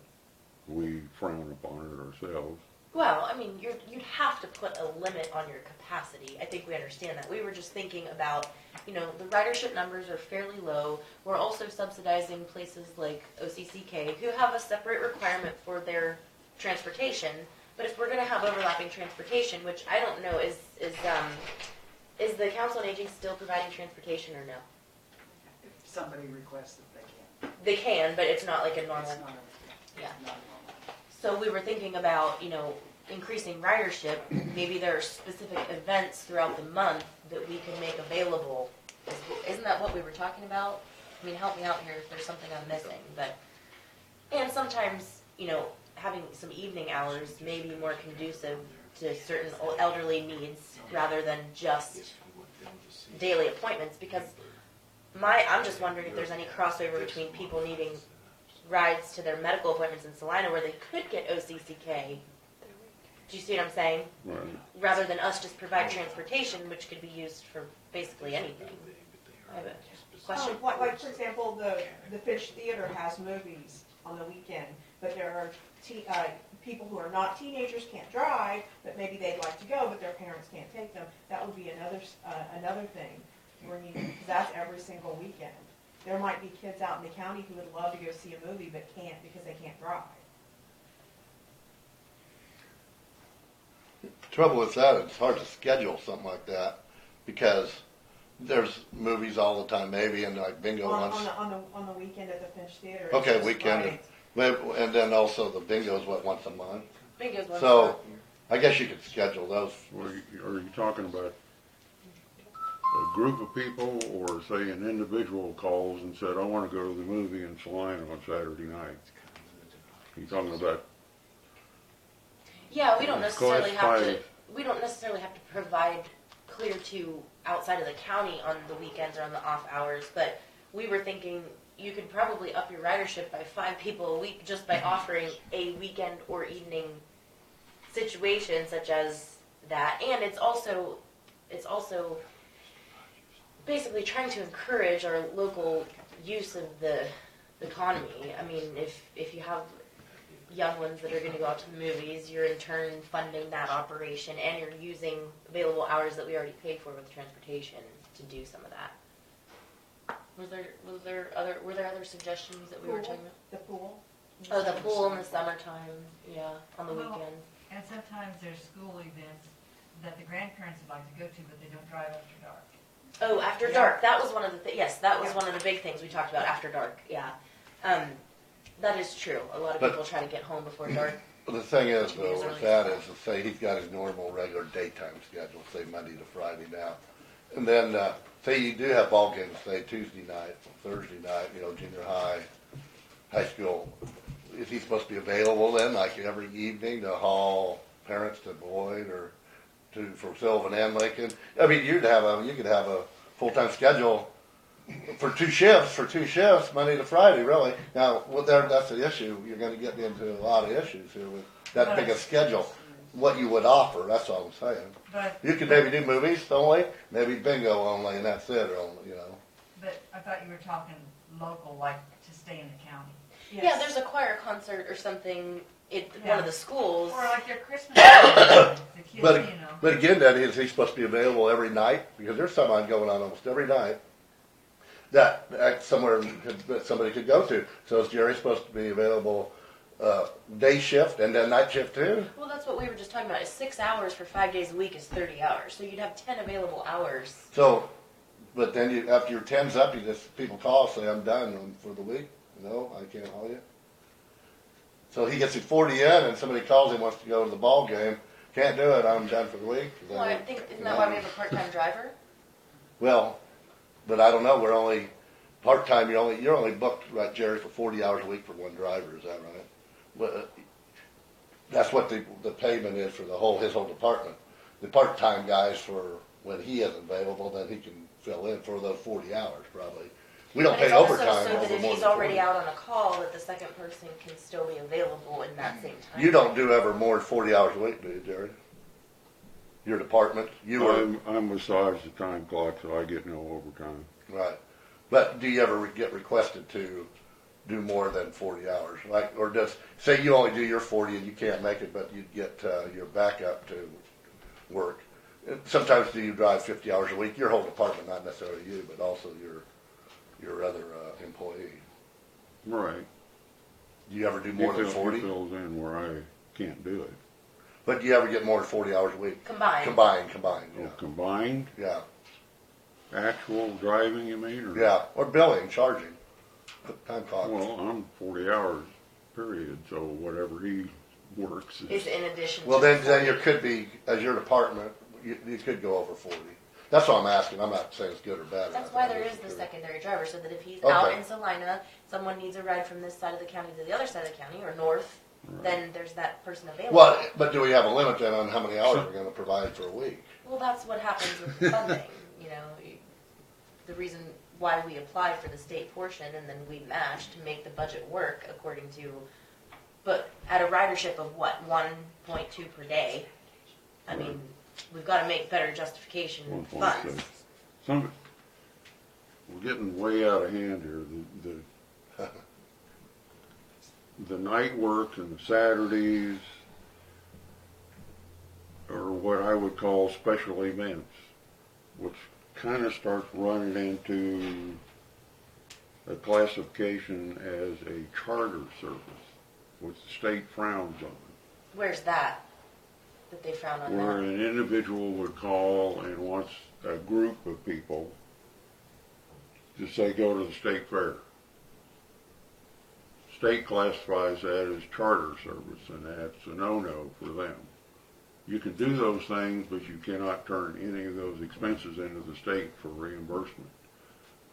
We frown upon it ourselves. Well, I mean, you'd have to put a limit on your capacity. I think we understand that. We were just thinking about, the ridership numbers are fairly low. We're also subsidizing places like OCCK, who have a separate requirement for their transportation. But if we're going to have overlapping transportation, which I don't know, is the Council on Aging still providing transportation or no? If somebody requests it, they can. They can, but it's not like a normal. It's not a, Yeah. not normal. So we were thinking about, increasing ridership. Maybe there are specific events throughout the month that we can make available. Isn't that what we were talking about? I mean, help me out here if there's something I'm missing. And sometimes, having some evening hours may be more conducive to certain elderly needs rather than just daily appointments. Because I'm just wondering if there's any crossover between people needing rides to their medical appointments in Salina where they could get OCCK. Do you see what I'm saying? Right. Rather than us just provide transportation, which could be used for basically anything. I have a question. Like for example, the Fish Theater has movies on the weekend, but there are people who are not teenagers, can't drive, but maybe they'd like to go, but their parents can't take them. That would be another thing. Because that's every single weekend. There might be kids out in the county who would love to go see a movie, but can't because they can't drive. Trouble with that, it's hard to schedule something like that because there's movies all the time, maybe, and like bingo On once. on the weekend at the Finch Theater. it's Okay, just weekend, Friday. and then also the bingo's once a month. Bingo's one. So I guess you could schedule those. Are you talking about a group of people, or say an individual calls and said, I want to go to the movie in Salina on Saturday night? Are you talking about? Yeah, we don't necessarily have to. Class We don't necessarily have to provide clear to outside of the county on the weekends or on the off hours. But we were thinking you could probably up your ridership by 5 people a week just by offering a weekend or evening situation such as that. And it's also basically trying to encourage our local use of the economy. I mean, if you have young ones that are going to go out to the movies, you're in turn funding that operation, and you're using available hours that we already paid for with transportation to do some of that. Were there other suggestions that we were talking about? The pool. Oh, the pool in the summertime, yeah, on the Well, weekends. And sometimes there's school events that the grandparents would like to go to, but they don't drive after dark. Oh, after dark. That was one of the yes, that was one of the big things we talked about after dark. Yeah, that is true. A lot of But- people try to get home before dark. The thing is, though, Years with early. that is, say he's got his normal, regular daytime schedule, say Monday to Friday now. And then, say you do have ball games, say Tuesday night, Thursday night, junior high, high school. Is he supposed to be available then, like every evening to haul parents to Boyd or for Sylvan and Lincoln? I mean, you could have a full-time schedule for two shifts, Monday to Friday, really. Now, that's the issue. You're going to get into a lot of issues here with that big a schedule. What you would offer, that's all I'm saying. But You could maybe do movies only, maybe bingo only, and that's it, but I thought you were talking local, like to stay in the county. Yes. Yeah, there's a choir concert or something at one of the schools. Or like their Christmas party, the kids, But again, that is, he's supposed to be available every night, because there's something going on almost every night. that somewhere that somebody could go to. So is Jerry supposed to be available day shift and then night shift too? Well, that's what we were just talking about. Is 6 hours for 5 days a week is 30 hours. So you'd have 10 available hours. So, but then you, after your 10's up, you just, people call, say, I'm done for the week. No, I can't haul you. So he gets his 40 in and somebody calls him, wants to go to the ball game. Can't do it, I'm done for the week. Is that Well, I it? think, isn't that why we have a part-time driver? Well, but I don't know, we're only, part-time, you're only booked, right, Jerry, for 40 hours a week for one driver, is that right? Well, that's what the payment is for his whole department. The part-time guys for when he isn't available, then he can fill in for those 40 hours probably. We don't But pay it's also overtime so that over if more he's than already 40. out on a call, that the second person can still be available in that same time. You don't do ever more than 40 hours a week, do you, Jerry? Your department, you are, I'm massaged the time clock, so I get no overtime. right. But do you ever get requested to do more than 40 hours? Like, or does, say you only do your 40 and you can't make it, but you get your backup to work. Sometimes do you drive 50 hours a week? Your whole department, not necessarily you, but also your other employee. Right. Do you ever do more than 40? He fills in where I can't do it. But do you ever get more than 40 hours a week? Combined. Combined, yeah. Oh, combined, Yeah, actual driving, you mean, or? yeah, or billing, charging, time clock. Well, I'm 40 hours, period, so whatever he works Is is, in addition Well, to then you could be, as your department, you could go over 40. That's what I'm asking, I'm not saying it's good or bad. That's why there is the secondary driver, so that if he's Okay. out in Salina, someone needs a ride from this side of the county to the other side of the county, or north, then there's that person available. Well, but do we have a limit then on how many hours we're gonna provide for a week? Well, that's what happens with the funding, the reason why we apply for the state portion and then we match to make the budget work according to, but at a ridership of what, 1.2 per day? I mean, we've gotta make better justification 1.6. funds. We're getting way out of hand here. The night work and the Saturdays are what I would call special events, which kind of starts running into a classification as a charter service, which the state frowns on. Where's that they frown on Where that? an individual would call and wants a group of people to say go to the state fair. State classifies that as charter service, and that's a no-no for them. You can do those things, but you cannot turn any of those expenses into the state for reimbursement.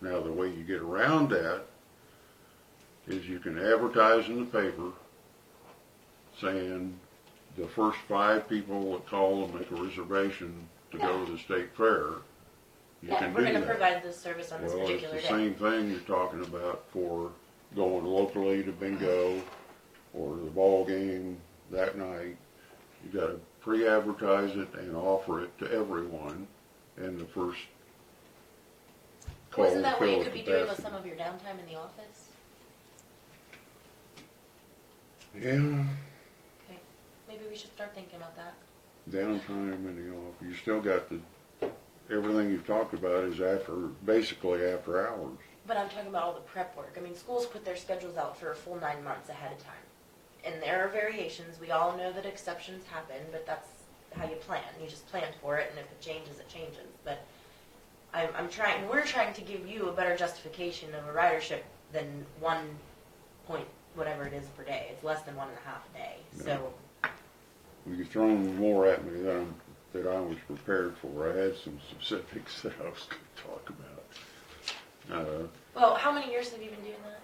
Now, the way you get around that is you can advertise in the paper saying the first 5 people that call and make a reservation to go to the state fair, you Yeah, can we're do gonna that. provide this service on this Well, it's particular the day. same thing you're talking about for going locally to bingo or the ball game that night. You gotta pre-advertise it and offer it to everyone, and the first call Well, isn't that what you fills could be the doing with basket. some of your downtime in the office? Yeah, Okay, maybe we should start thinking about that. downtime in the office. You still got everything you've talked about is basically after hours. But I'm talking about all the prep work. I mean, schools put their schedules out for a full 9 months ahead of time. And there are variations. We all know that exceptions happen, but that's how you plan. You just plan for it, and if it changes, it changes. But we're trying to give you a better justification of a ridership than 1 point whatever it is per day. It's less than 1.5 a day. So, You've thrown more at me than I was prepared for. I had some specifics that I was going to talk about. well, how many years have you been doing that?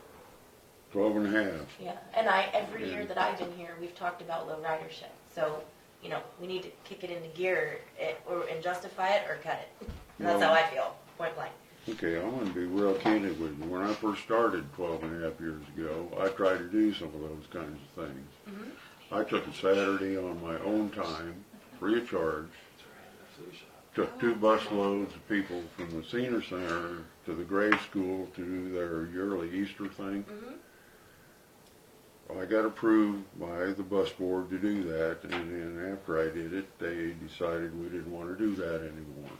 12 and a half. Yeah, and every year that I've been here, we've talked about low ridership. So, we need to kick it into gear and justify it or cut it. And that's how I feel, point blank. Okay, I'm going to be real candid with you. When I first started 12 and a half years ago, I tried to do some of those kinds of things. Mm-hmm. I took a Saturday on my own time, free of charge, took 2 bus loads of people from the senior center to the grade school to do their yearly Easter thing. Mm-hmm. I got approved by the bus board to do that, and then after I did it, they decided we didn't want to do that anymore.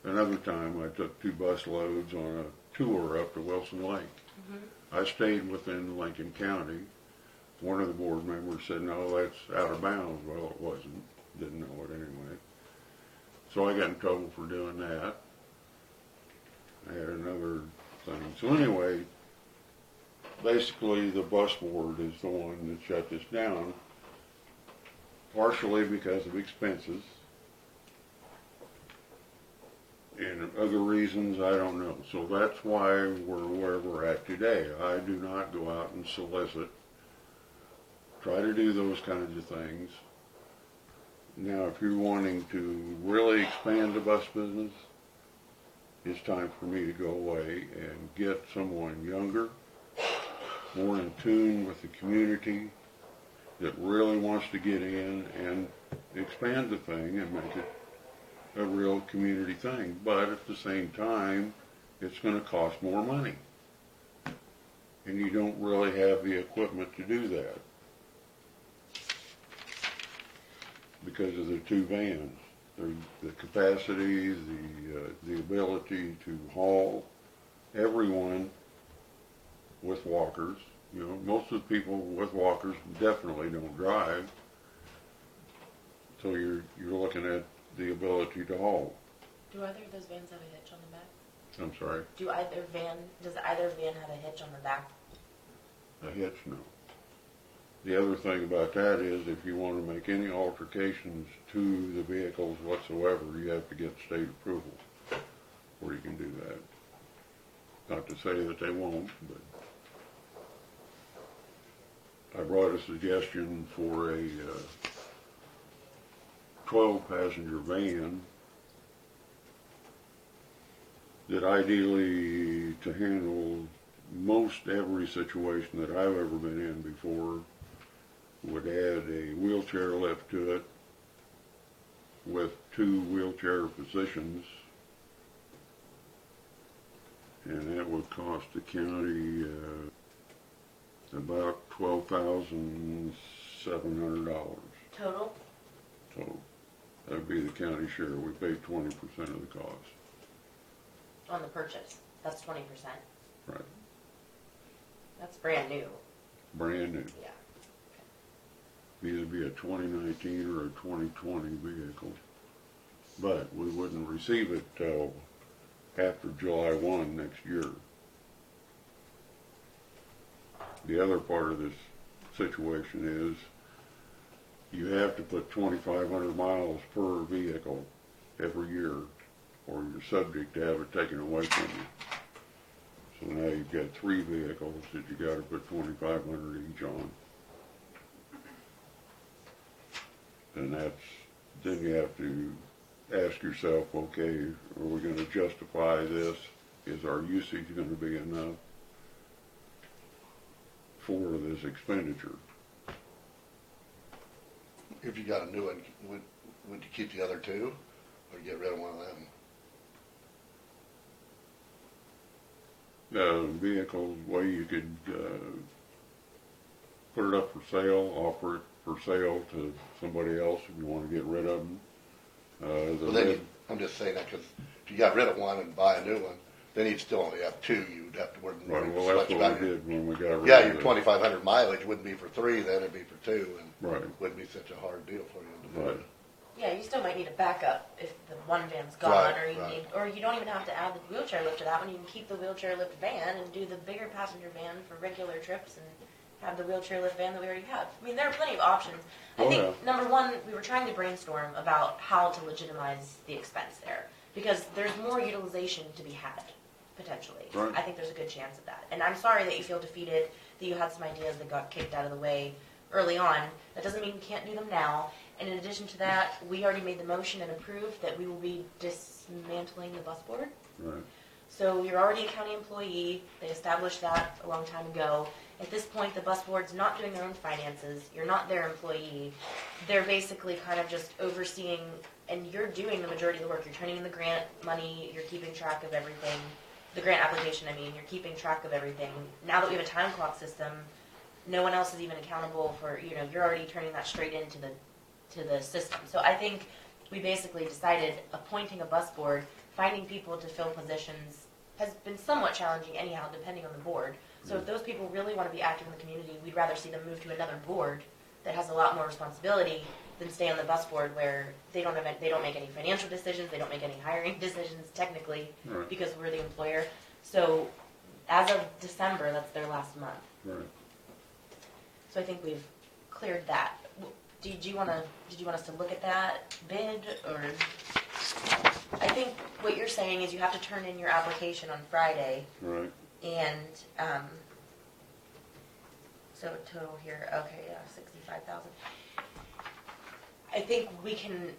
Another time, I took 2 bus loads on a tour up to Wilson Lake. I stayed within Lincoln County. One of the board members said, no, that's out of bounds. Well, it wasn't. Didn't know it anyway. So I got in trouble for doing that. I had another thing. So anyway, basically the bus board is the one that shut this down, partially because of expenses. And other reasons, I don't know. So that's why we're where we're at today. I do not go out and solicit, try to do those kinds of things. Now, if you're wanting to really expand the bus business, it's time for me to go away and get someone younger, more in tune with the community, that really wants to get in and expand the thing and make it a real community thing. But at the same time, it's going to cost more money. And you don't really have the equipment to do that because of the two vans. The capacity, the ability to haul everyone with walkers. You know, most of the people with walkers definitely don't drive. So you're looking at the ability to haul. Do either of those vans have a hitch on the back? I'm sorry, Does either van have a hitch on the back? a hitch, no. The other thing about that is if you want to make any altercations to the vehicles whatsoever, you have to get state approval before you can do that. Not to say that they won't, but I brought a suggestion for a 12-passenger van that ideally, to handle most every situation that I've ever been in before, would add a wheelchair lift to it with 2 wheelchair positions, and that would cost the county about $12,700 Total? total. That would be the county share. We pay 20% of the cost. On the purchase. That's 20%. Right. That's brand new. Brand new. Yeah. Either be a 2019 or a 2020 vehicle. But we wouldn't receive it till after July 1 next year. The other part of this situation is you have to put 2,500 miles per vehicle every year, or you're subject to have it taken away from you. So now you've got 3 vehicles that you got to put 2,500 each on. And then you have to ask yourself, okay, are we going to justify this? Is our usage going to be enough for this expenditure? If you got a new one, would you keep the other 2 or get rid of one of them? Vehicles, way you could put it up for sale, offer it for sale to somebody else if you want to get rid of them. Well, then I'm just saying that because if you got rid of one and buy a new one, then you'd still only have 2. You'd have to work. Right, well, that's what we did when we got rid Yeah, of your it. 2,500 mileage wouldn't be for 3, then it'd be for 2, and Right. wouldn't be such a hard deal for you to do. Right. Yeah, you still might need a backup if the one van's gone, Right, or you right. need, or you don't even have to add the wheelchair lift to that one. You can keep the wheelchair lift van and do the bigger passenger van for regular trips, and have the wheelchair lift van that we already have. I mean, there are plenty of options. I Oh, think yeah. number one, we were trying to brainstorm about how to legitimize the expense there, because there's more utilization to be had potentially. Right. I think there's a good chance of that, and I'm sorry that you feel defeated, that you had some ideas that got kicked out of the way early on. That doesn't mean we can't do them now. And in addition to that, we already made the motion and approved that we will be dismantling the bus board. Right. So you're already a county employee. They established that a long time ago. At this point, the bus board's not doing their own finances. You're not their employee. They're basically kind of just overseeing, and you're doing the majority of the work. You're turning in the grant money. You're keeping track of everything. The grant application, I mean, you're keeping track of everything. Now that we have a time clock system, no one else is even accountable for, you're already turning that straight into the system. So I think we basically decided appointing a bus board, finding people to fill positions has been somewhat challenging anyhow, depending on the board. So if those people really want to be active in the community, we'd rather see them move to another board that has a lot more responsibility than stay on the bus board where they don't make any financial decisions, they don't make any hiring decisions technically, Right. because we're the employer. So as of December, that's their last month. Right. So I think we've cleared that. Did you want us to look at that bid, or? I think what you're saying is you have to turn in your application on Friday, Right. and so total here, okay, yeah, 65,000. I think we can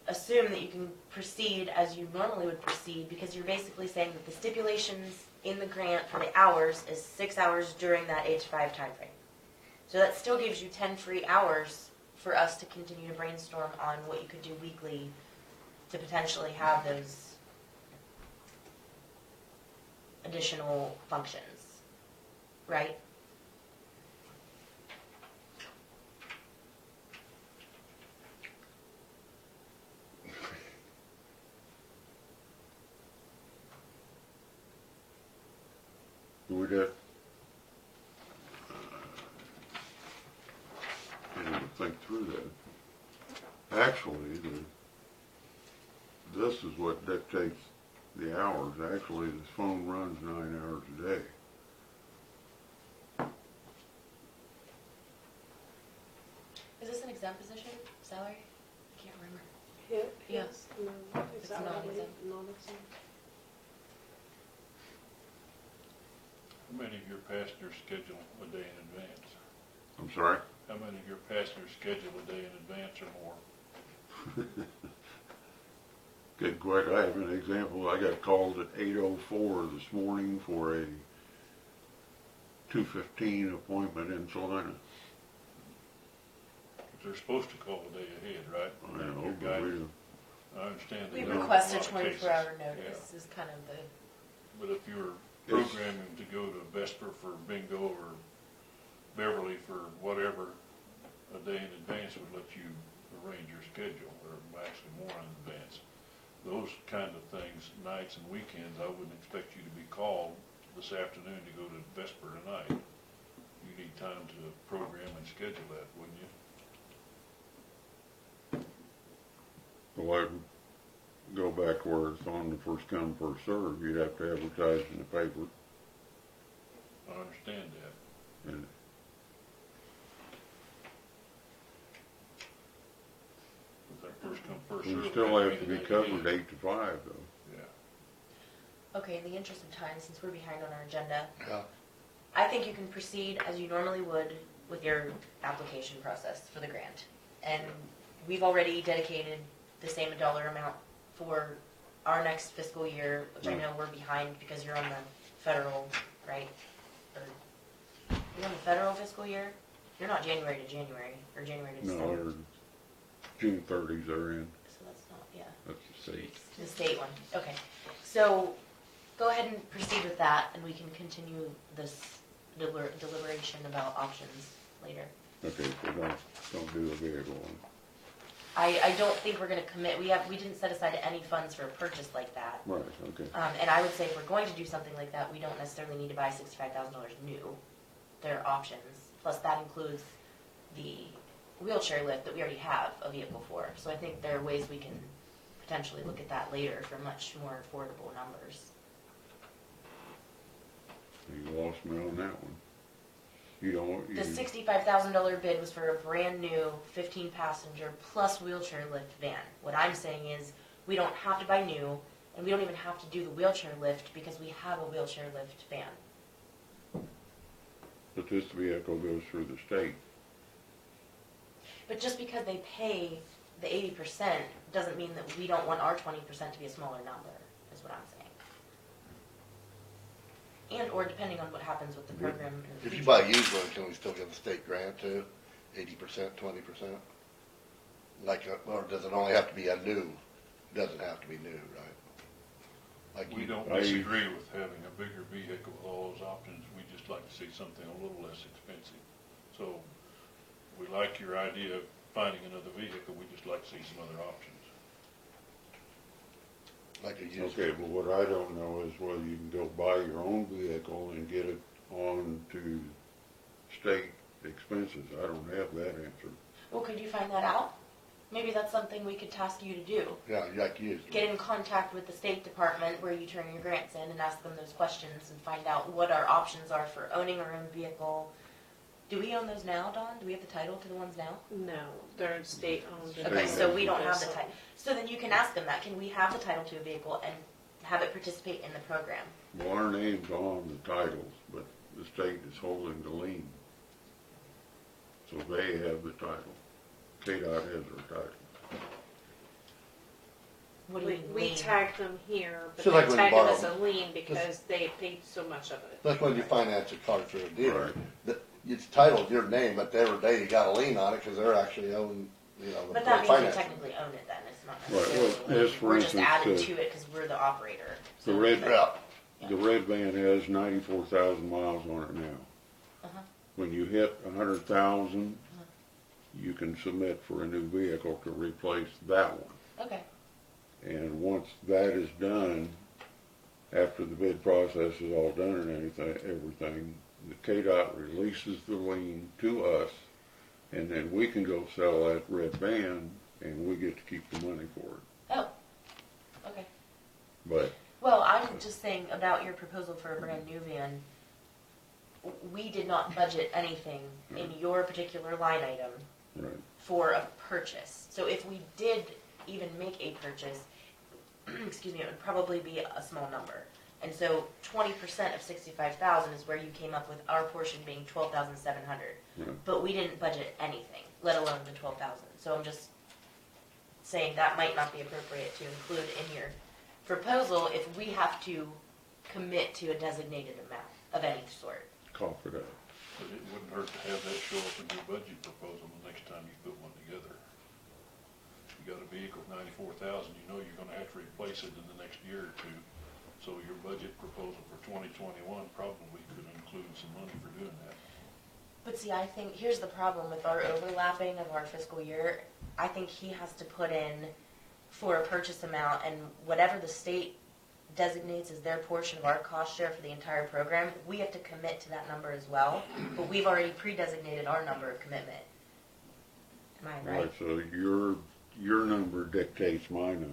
assume that you can proceed as you normally would proceed, because you're basically saying that the stipulations in the grant for the hours is 6 hours during that 8 to 5 time frame. So that still gives you 10 free hours for us to continue to brainstorm on what you could do weekly to potentially have those additional functions, right? We'd have, I need to think through that. Actually, this is what dictates the hours. Actually, this phone runs 9 hours a day. Is this an exempt position, salary? I can't remember. Yes. No, It's non-exempt. Non-exempt. How many of your passengers schedule a day in advance? I'm sorry? How many of your passengers schedule a day in advance or more? Good question. I have an example. I got called at 8:04 this morning for a 2:15 appointment in Salina. They're supposed to call a day ahead, right? I know, Your but guidance. I understand. We they don't in a requested lot of 24-hour cases. notice is kind of the, But if you're programming to go to Vesper for bingo or Beverly for whatever, a day in advance would let you arrange your schedule, or actually more in advance. Those kind of things, nights and weekends, I wouldn't expect you to be called this afternoon to go to Vesper tonight. You need time to program and schedule that, wouldn't you? Well, I'd go back where it's on the first come, first serve. You'd have to advertise in the paper. I understand that. And With that first come, first we served, still that'd have to the be day covered ahead. 8 to 5 though. Yeah. okay, in the interest of time, since we're behind on our agenda, Yeah. I think you can proceed as you normally would with your application process for the grant. And we've already dedicated the same dollar amount for our next fiscal year, which I know we're behind because you're on the federal, right? Or, you're on the federal fiscal year? You're not January to January, or January to No, December. they're June 30s they're in. So that's not, yeah. That's the state. The state one, okay. So, go ahead and proceed with that, and we can continue this deliberation about options later. Okay, so don't do the vehicle one. I don't think we're gonna commit, we didn't set aside any funds for a purchase like that. Right, okay. And I would say if we're going to do something like that, we don't necessarily need to buy $65,000 new. There are options, plus that includes the wheelchair lift that we already have a vehicle for. So I think there are ways we can potentially look at that later for much more affordable numbers. You lost me on that one. You don't, The you, $65,000 bid was for a brand new 15-passenger plus wheelchair lift van. What I'm saying is we don't have to buy new, and we don't even have to do the wheelchair lift because we have a wheelchair lift van. but this vehicle goes through the state. But just because they pay the 80% doesn't mean that we don't want our 20% to be a smaller number, is what I'm saying. And or depending on what happens with the program in the If you future. buy used one, can we still give a state grant too? 80%, 20%? Like, or does it only have to be a new? Doesn't have to be new, right? Like We you, don't disagree with having a bigger vehicle with all those options. We just like to see something a little less expensive. So we like your idea of finding another vehicle. We just like to see some other options. like a used. Okay, but what I don't know is whether you can go buy your own vehicle and get it on to state expenses. I don't have that answer. Well, could you find that out? Maybe that's something we could task you to do. Yeah, like used. Get in contact with the State Department where you turn your grants in and ask them those questions and find out what our options are for owning our own vehicle. Do we own those now, Dawn? Do we have the title to the ones now? No, they're state owned. Okay, so we don't have the title. So then you can ask them that. Can we have the title to a vehicle and have it participate in the program? Well, our name's on the titles, but the state is holding the lien. So they have the title. KDOT has their title. What do you We mean? tag them here, but So they like when you tag them borrow as a them. lien because they paid so much of it. Like when you finance a car through a dealer, Right. it's titled your name, but every day you got a lien on it because they're actually own, you know, But the that means finance. we technically own it then. It's not Right, well, necessarily. as for We're just instance, adding the- to it because we're the operator. The So- red, Yeah. the red van has 94,000 miles on it now. Uh-huh. When you hit 100,000, you can submit for a new vehicle to replace that one. Okay. And once that is done, after the bid process is all done and everything, the KDOT releases the lien to us, and then we can go sell that red van, and we get to keep the money for it. Oh. Okay. But Well, I'm just saying about your proposal for a brand new van. We did not budget anything in your particular line item right, for a purchase. So if we did even make a purchase, excuse me, it would probably be a small number. And so 20% of 65,000 is where you came up with our portion being 12,700. right. But we didn't budget anything, let alone the 12,000. So I'm just saying that might not be appropriate to include in your proposal if we have to commit to a designated amount of any sort. Cough it out. But it wouldn't hurt to have that show up in your budget proposal the next time you put one together. You got a vehicle of 94,000, you know you're gonna have to replace it in the next year or two. So your budget proposal for 2021 probably could include some money for doing that. But see, I think, here's the problem with our overlapping of our fiscal year. I think he has to put in for a purchase amount, and whatever the state designates as their portion of our cost share for the entire program, we have to commit to that number as well. But we've already pre-designated our number of commitment. Am I right? Right, so your number dictates my number.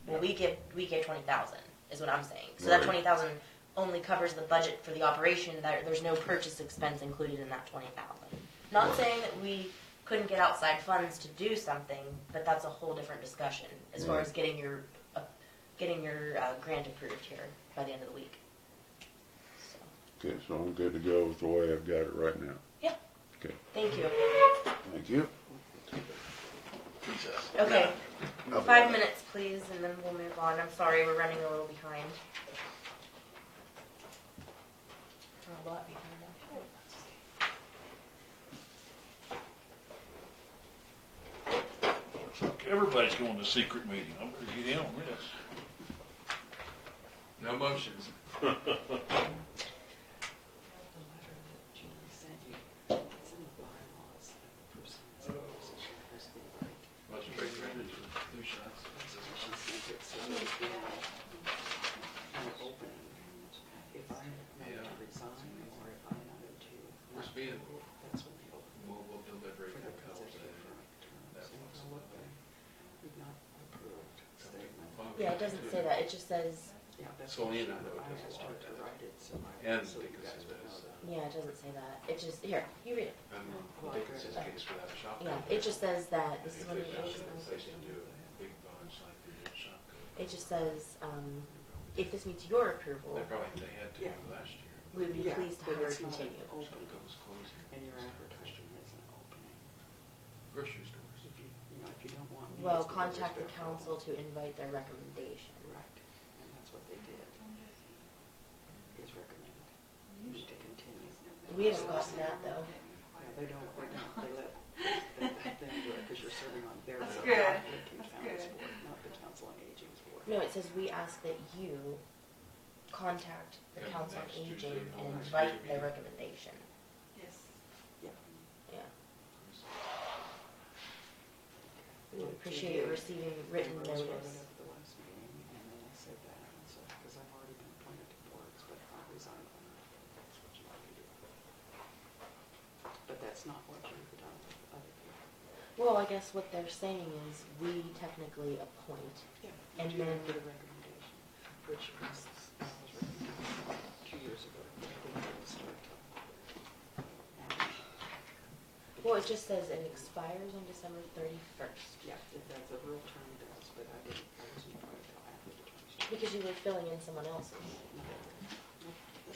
Well, we give 20,000 is what I'm saying. So Right. that 20,000 only covers the budget for the operation. There's no purchase expense included in that 20,000. Not Right. saying that we couldn't get outside funds to do something, but that's a whole different discussion as far Right. as getting your grant approved here by the end of the week. So, Okay, so I'm good to go with the way I've got it right now. yeah. Okay. Thank you. Thank you. Okay. 5 minutes, please, and then we'll move on. I'm sorry, we're running a little behind. A lot behind, actually. Looks like everybody's going to secret meeting, I'm gonna get in on this. No motions. The letter that Julie sent you, it's in the bylaws that the person is in a position has the right. Much appreciated. Two shots. She sent it, so if you have an opening, if I wanted to resign or if I wanted to. Where's being? That's when they open. We'll deliberate For a the couple position days. for terms. That And was- so what they, we've not approved statement. Yeah, it doesn't say that. It just says, Yeah, that's So what you she- know, it I doesn't asked her want to that. write it, so And so you because guys it would does, know that. yeah, it doesn't say that. It just, here, you read it. Because it's a case without a shop. Yeah, it just says that, this is If one they of the found pages. that they can do a big bunch like they did shop code. It just says, if this meets your approval, They probably, they had to Yeah. last year. we would be Yeah, pleased to but have her it's not an continue. Shop opening, code was closing. and your advertising is an opening. Grocery stores. If you don't want me. Well, it's because contact the there's their council problem. to invite their recommendation. Right, and that's what they did. Is recommend you to continue. We haven't gotten that, though. Yeah, they don't, they let them do it, because you're serving on their. That's board, good. not the That's town's good. board, Not the council on aging's board. No, it says we ask that you contact the Yeah, council on next Tuesday, aging no, and next invite Tuesday. their recommendation. Yes. Yeah. Yeah. We Well, would appreciate they receiving written Rose brought it notice. up at the last meeting, and then I said that's not what we've done with other people. Well, I guess what they're saying is we technically appoint. Yeah. And You do then- get a recommendation, which was 2 years ago. They didn't really start till- Well, it just says it expires on December 31st. Yeah, that's a real term it does, but I wasn't quite till after the 20th. Because you were filling in someone else's. No.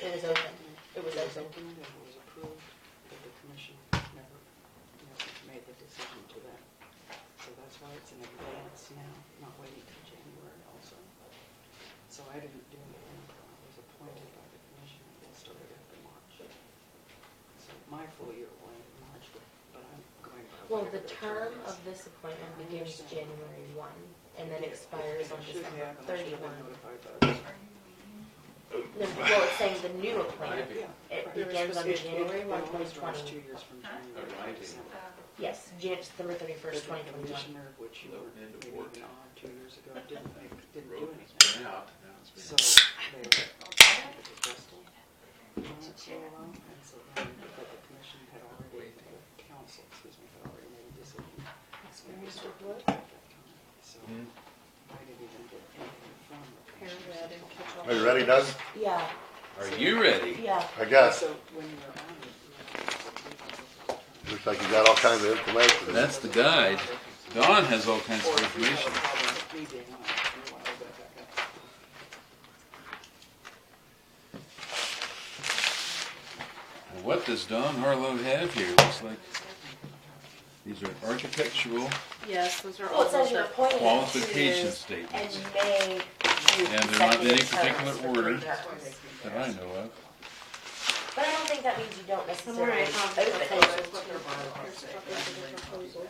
It was open. It was open. And it was approved, but the commission never made the decision to that. So that's why it's in advance now, not waiting till January also. So I didn't do anything until I was appointed by the commission, and it started after March. So my full year will end in March, but I'm going by. Well, whatever the their term is. of this appointment I begins understand. January 1 and then Yeah, expires on it should December have, and I should have 31. been notified by the- No, well, it's saying the new appointment. Yeah. It They were begins on supposed- January 1, it always runs 2020. 2 years from January Right. to December. Yes, December 31st, But the 2021. commissioner, which you were End of maybe work. even on 2 years ago, didn't do Road anything. has been out, now it's been. So they were requesting not so long, and so then, but the commission had already, the council, had already made a decision. Experience with what? At that time. So I didn't even get anything from the commission. Apparently I didn't catch all Are you ready, Doug? Yeah, Are you ready? yeah. I guess. So when you're on it, you have to. Looks like you got all kinds of information. That's the guide. Dawn has all kinds of Or if you have information. a problem with me being on it, you want to open it back up. Well, what does Dawn Harlow have here? Looks like these are architectural Yes, those are Well, all it says you're the appointed qualification to statements and may do And they're not in any consecutive particular terms for order. 3 terms. that I know of. But I don't think that means you don't somewhere I necessarily have the open proposal. it. Here's a copy of the proposal.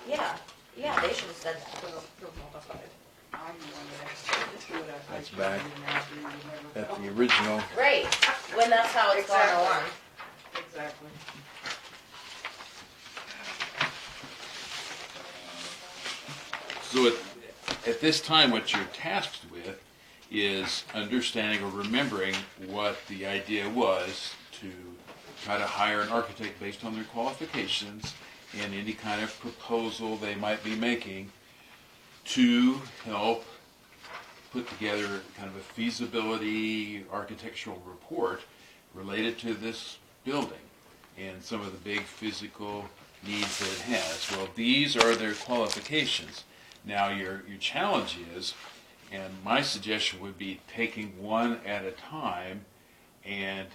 Yeah, yeah, they should have said that. They're modified. I'm the one that asked you to do it. I That's thought you back didn't ask me, you never- At the original. Right, when that's how it's gone Exactly. along. Exactly. So at this time, what you're tasked with is understanding or remembering what the idea was to try to hire an architect based on their qualifications and any kind of proposal they might be making to help put together kind of a feasibility architectural report related to this building and some of the big physical needs that it has. Well, these are their qualifications. Now, your challenge is, and my suggestion would be taking one at a time and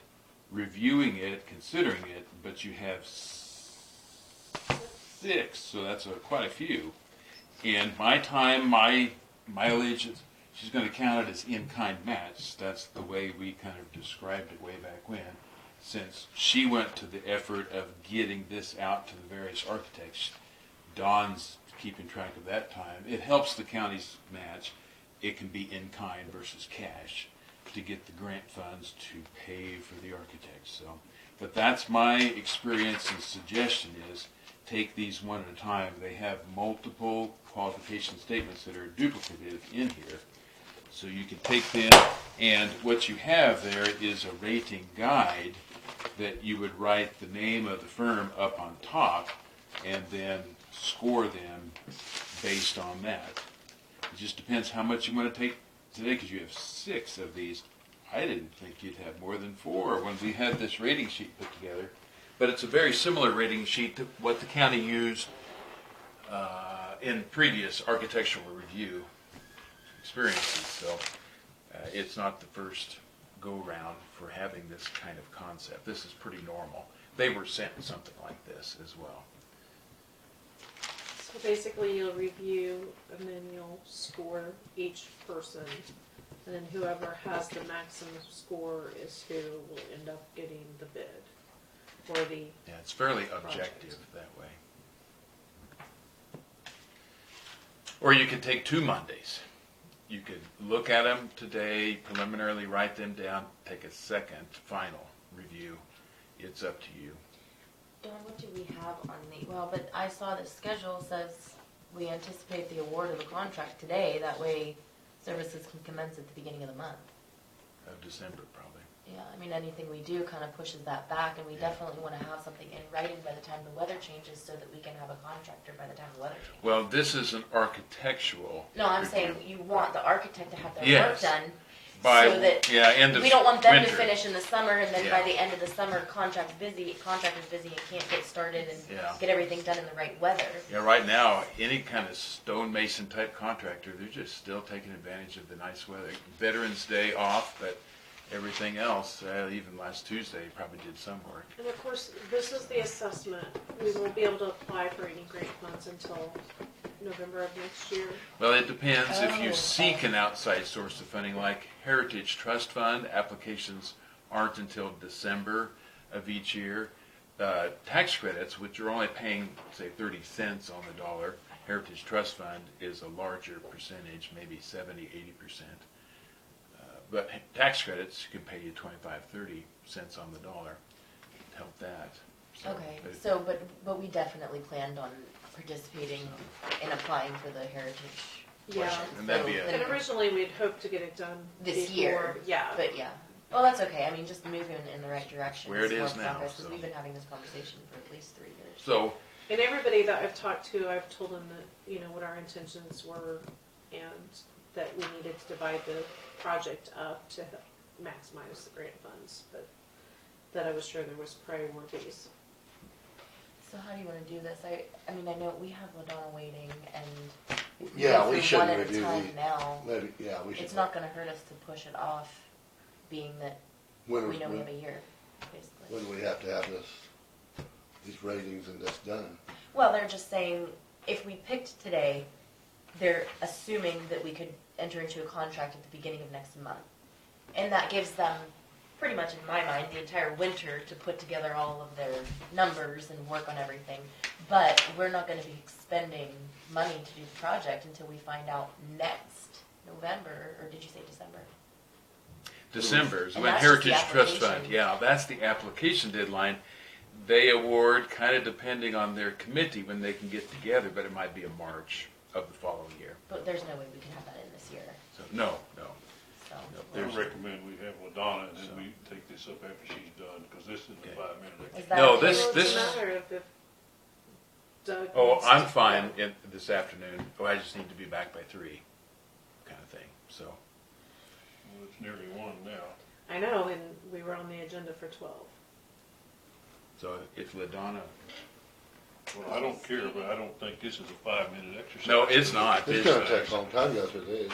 reviewing it, considering it, but you have 6, so that's quite a few. And my time, my mileage, she's going to count it as in-kind match. That's the way we kind of described it way back when. Since she went to the effort of getting this out to the various architects, Dawn's keeping track of that time. It helps the county's match. It can be in-kind versus cash to get the grant funds to pay for the architects. So, but that's my experience and suggestion is take these one at a time. They have multiple qualification statements that are duplicative in here. So you can take them, and what you have there is a rating guide that you would write the name of the firm up on top and then score them based on that. It just depends how much you want to take today, because you have 6 of these. I didn't think you'd have more than 4 when we had this rating sheet put together. But it's a very similar rating sheet to what the county used in previous architectural review experiences. So it's not the first go-round for having this kind of concept. This is pretty normal. They were sent something like this as well. So basically you'll review and then you'll score each person. And then whoever has the maximum score is who will end up getting the bid for the, Yeah, it's fairly objective that way. Or you could take 2 Mondays. You could look at them today, preliminarily write them down, take a second final review. It's up to you. Dawn, what do we have on the, well, but I saw the schedule says we anticipate the award of the contract today. That way services can commence at the beginning of the month. Of December, probably. Yeah, I mean, anything we do kind of pushes that back, and we definitely want to have something in writing by the time the weather changes so that we can have a contractor by the time the weather changes. Well, this is an architectural. No, I'm review. saying you want the architect to have their Yes. work done By, so that end of we don't want them winter. to finish in the summer, and then by Yeah. the end of the summer, contractor's busy and can't get started and Yeah. get everything done in the right weather. Yeah, right now, any kind of stonemason type contractor, they're just still taking advantage of the nice weather. Veterans Day off, but everything else, even last Tuesday, probably did some work. And of course, this is the assessment. We won't be able to apply for any grant funds until November of next year. Well, it depends. If you Oh, seek an outside source of funding, like Heritage Trust Fund, applications aren't until December of each year. Tax credits, which are only paying, say, 30 cents on the dollar, Heritage Trust Fund is a larger percentage, maybe 70, 80%. But tax credits can pay you 25, 30 cents on the dollar to help that. Okay, but- so, but we definitely planned on participating in applying for the heritage Yeah. portion. And that'd be So a- And originally, we'd hoped to get it done This before, year. Yeah. But yeah, well, that's okay. I mean, just moving in the right direction. Where it more is now, progress, 'cause so. we've been having this conversation for at least 3 years. So, And everybody that I've talked to, I've told them that, what our intentions were and that we needed to divide the project up to maximize the grant funds, but that I was sure there was priorities. So how do you want to do this? I mean, I know we have Ladonna waiting, and Yeah, if we one shouldn't at a review time these. now. Maybe, yeah, we should. It's not going to hurt us to push it off, being that When, we know we when, have a year, basically. when we have to have these ratings and this done. Well, they're just saying if we picked today, they're assuming that we could enter into a contract at the beginning of next month. And that gives them, pretty much in my mind, the entire winter to put together all of their numbers and work on everything. But we're not going to be expending money to do the project until we find out next November, or did you say December? December is And when that's just the Heritage Trust Fund, application. yeah, that's the application deadline. They award kind of depending on their committee when they can get together, but it might be in March of the following year. But there's no way we can have that in this year. So, no. So. I recommend we have Ladonna and then we take this up after she's done, because this isn't Okay. a 5-minute. Is that No, okay? this- Well, this- it's a matter of if Doug. Oh, needs I'm to- fine this afternoon. Oh, I just need to be back by 3, kind of thing, so. Well, it's nearly 1 now. I know, and we were on the agenda for 12. So if Ladonna, Well, I don't care, but I don't think this is a 5-minute exercise. no, it's not. It's gonna take a long time to go through these.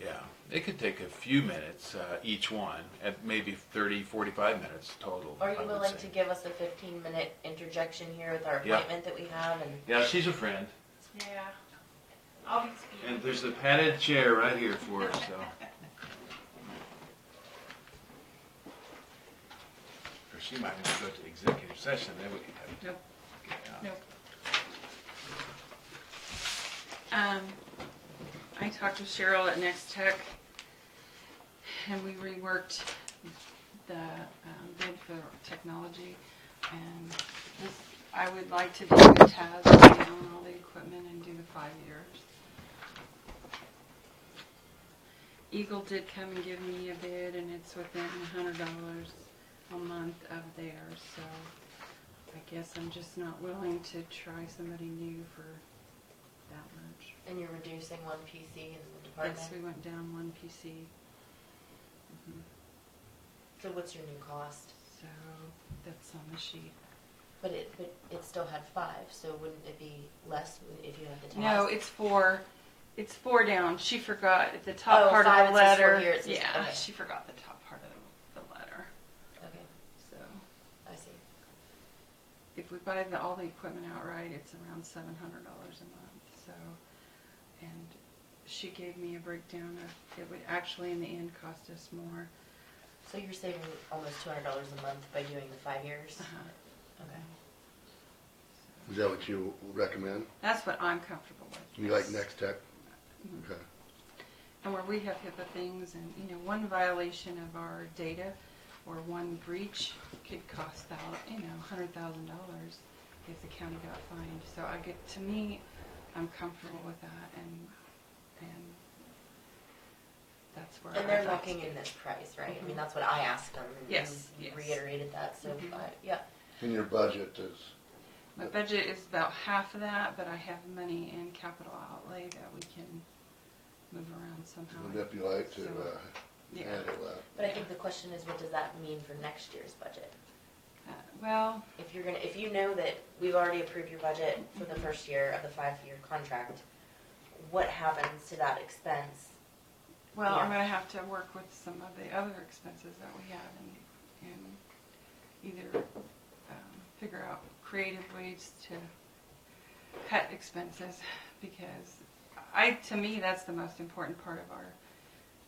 Yeah, it could take a few minutes, each one, at maybe 30, 45 minutes total. Are I you would willing say. to give us a 15-minute interjection here with our Yeah. appointment that we have? And Yeah, she's a friend. Yeah. I'll be speaking. And there's a padded chair right here for her, so. Or she might want to go to executive session, then we can have. Nope. Yeah. Nope. I talked with Cheryl at Next Tech, and we reworked the bid for technology, and this, I would like to do the TAS on all the equipment and do the 5 years. Eagle did come and give me a bid, and it's within $100 a month of theirs, so I guess I'm just not willing to try somebody new for that much. and you're reducing one PC in the department? Yes, we went down 1 PC. So what's your new cost? So that's on the sheet. But it still had 5, so wouldn't it be less if you had the task? No, it's 4. It's 4 down. She forgot at the top Oh, part 5, of it the says 4 letter. here, it says- Yeah, okay. she forgot the top part of the letter. Okay, So I see. if we buy all the equipment outright, it's around $700 a month. So, and she gave me a breakdown of it would actually in the end cost us more. So you're saving almost $200 a month by doing the 5 years? Okay. Is that what you recommend? That's what I'm comfortable with. You yes. like Next Tech? Mhm. Okay. And where we have HIPAA things and, one violation of our data or one breach could cost out, $100,000 if the county got fined. So to me, I'm comfortable with that and that's where. And I'd they're like locking to in be. this price, right? I mean, that's what I asked them, and Yes, you yes. reiterated that, so, yeah. And your budget is, My budget is about half of that, but I have money in capital outlay that we can move around somehow. manipulate to, Yeah. handle that. But I think the question is, what does that mean for next year's budget? Well, If you know that we've already approved your budget for the first year of the 5-year contract, what happens to that expense? I'm Yeah. gonna have to work with some of the other expenses that we have and either figure out creative ways to cut expenses, because to me, that's the most important part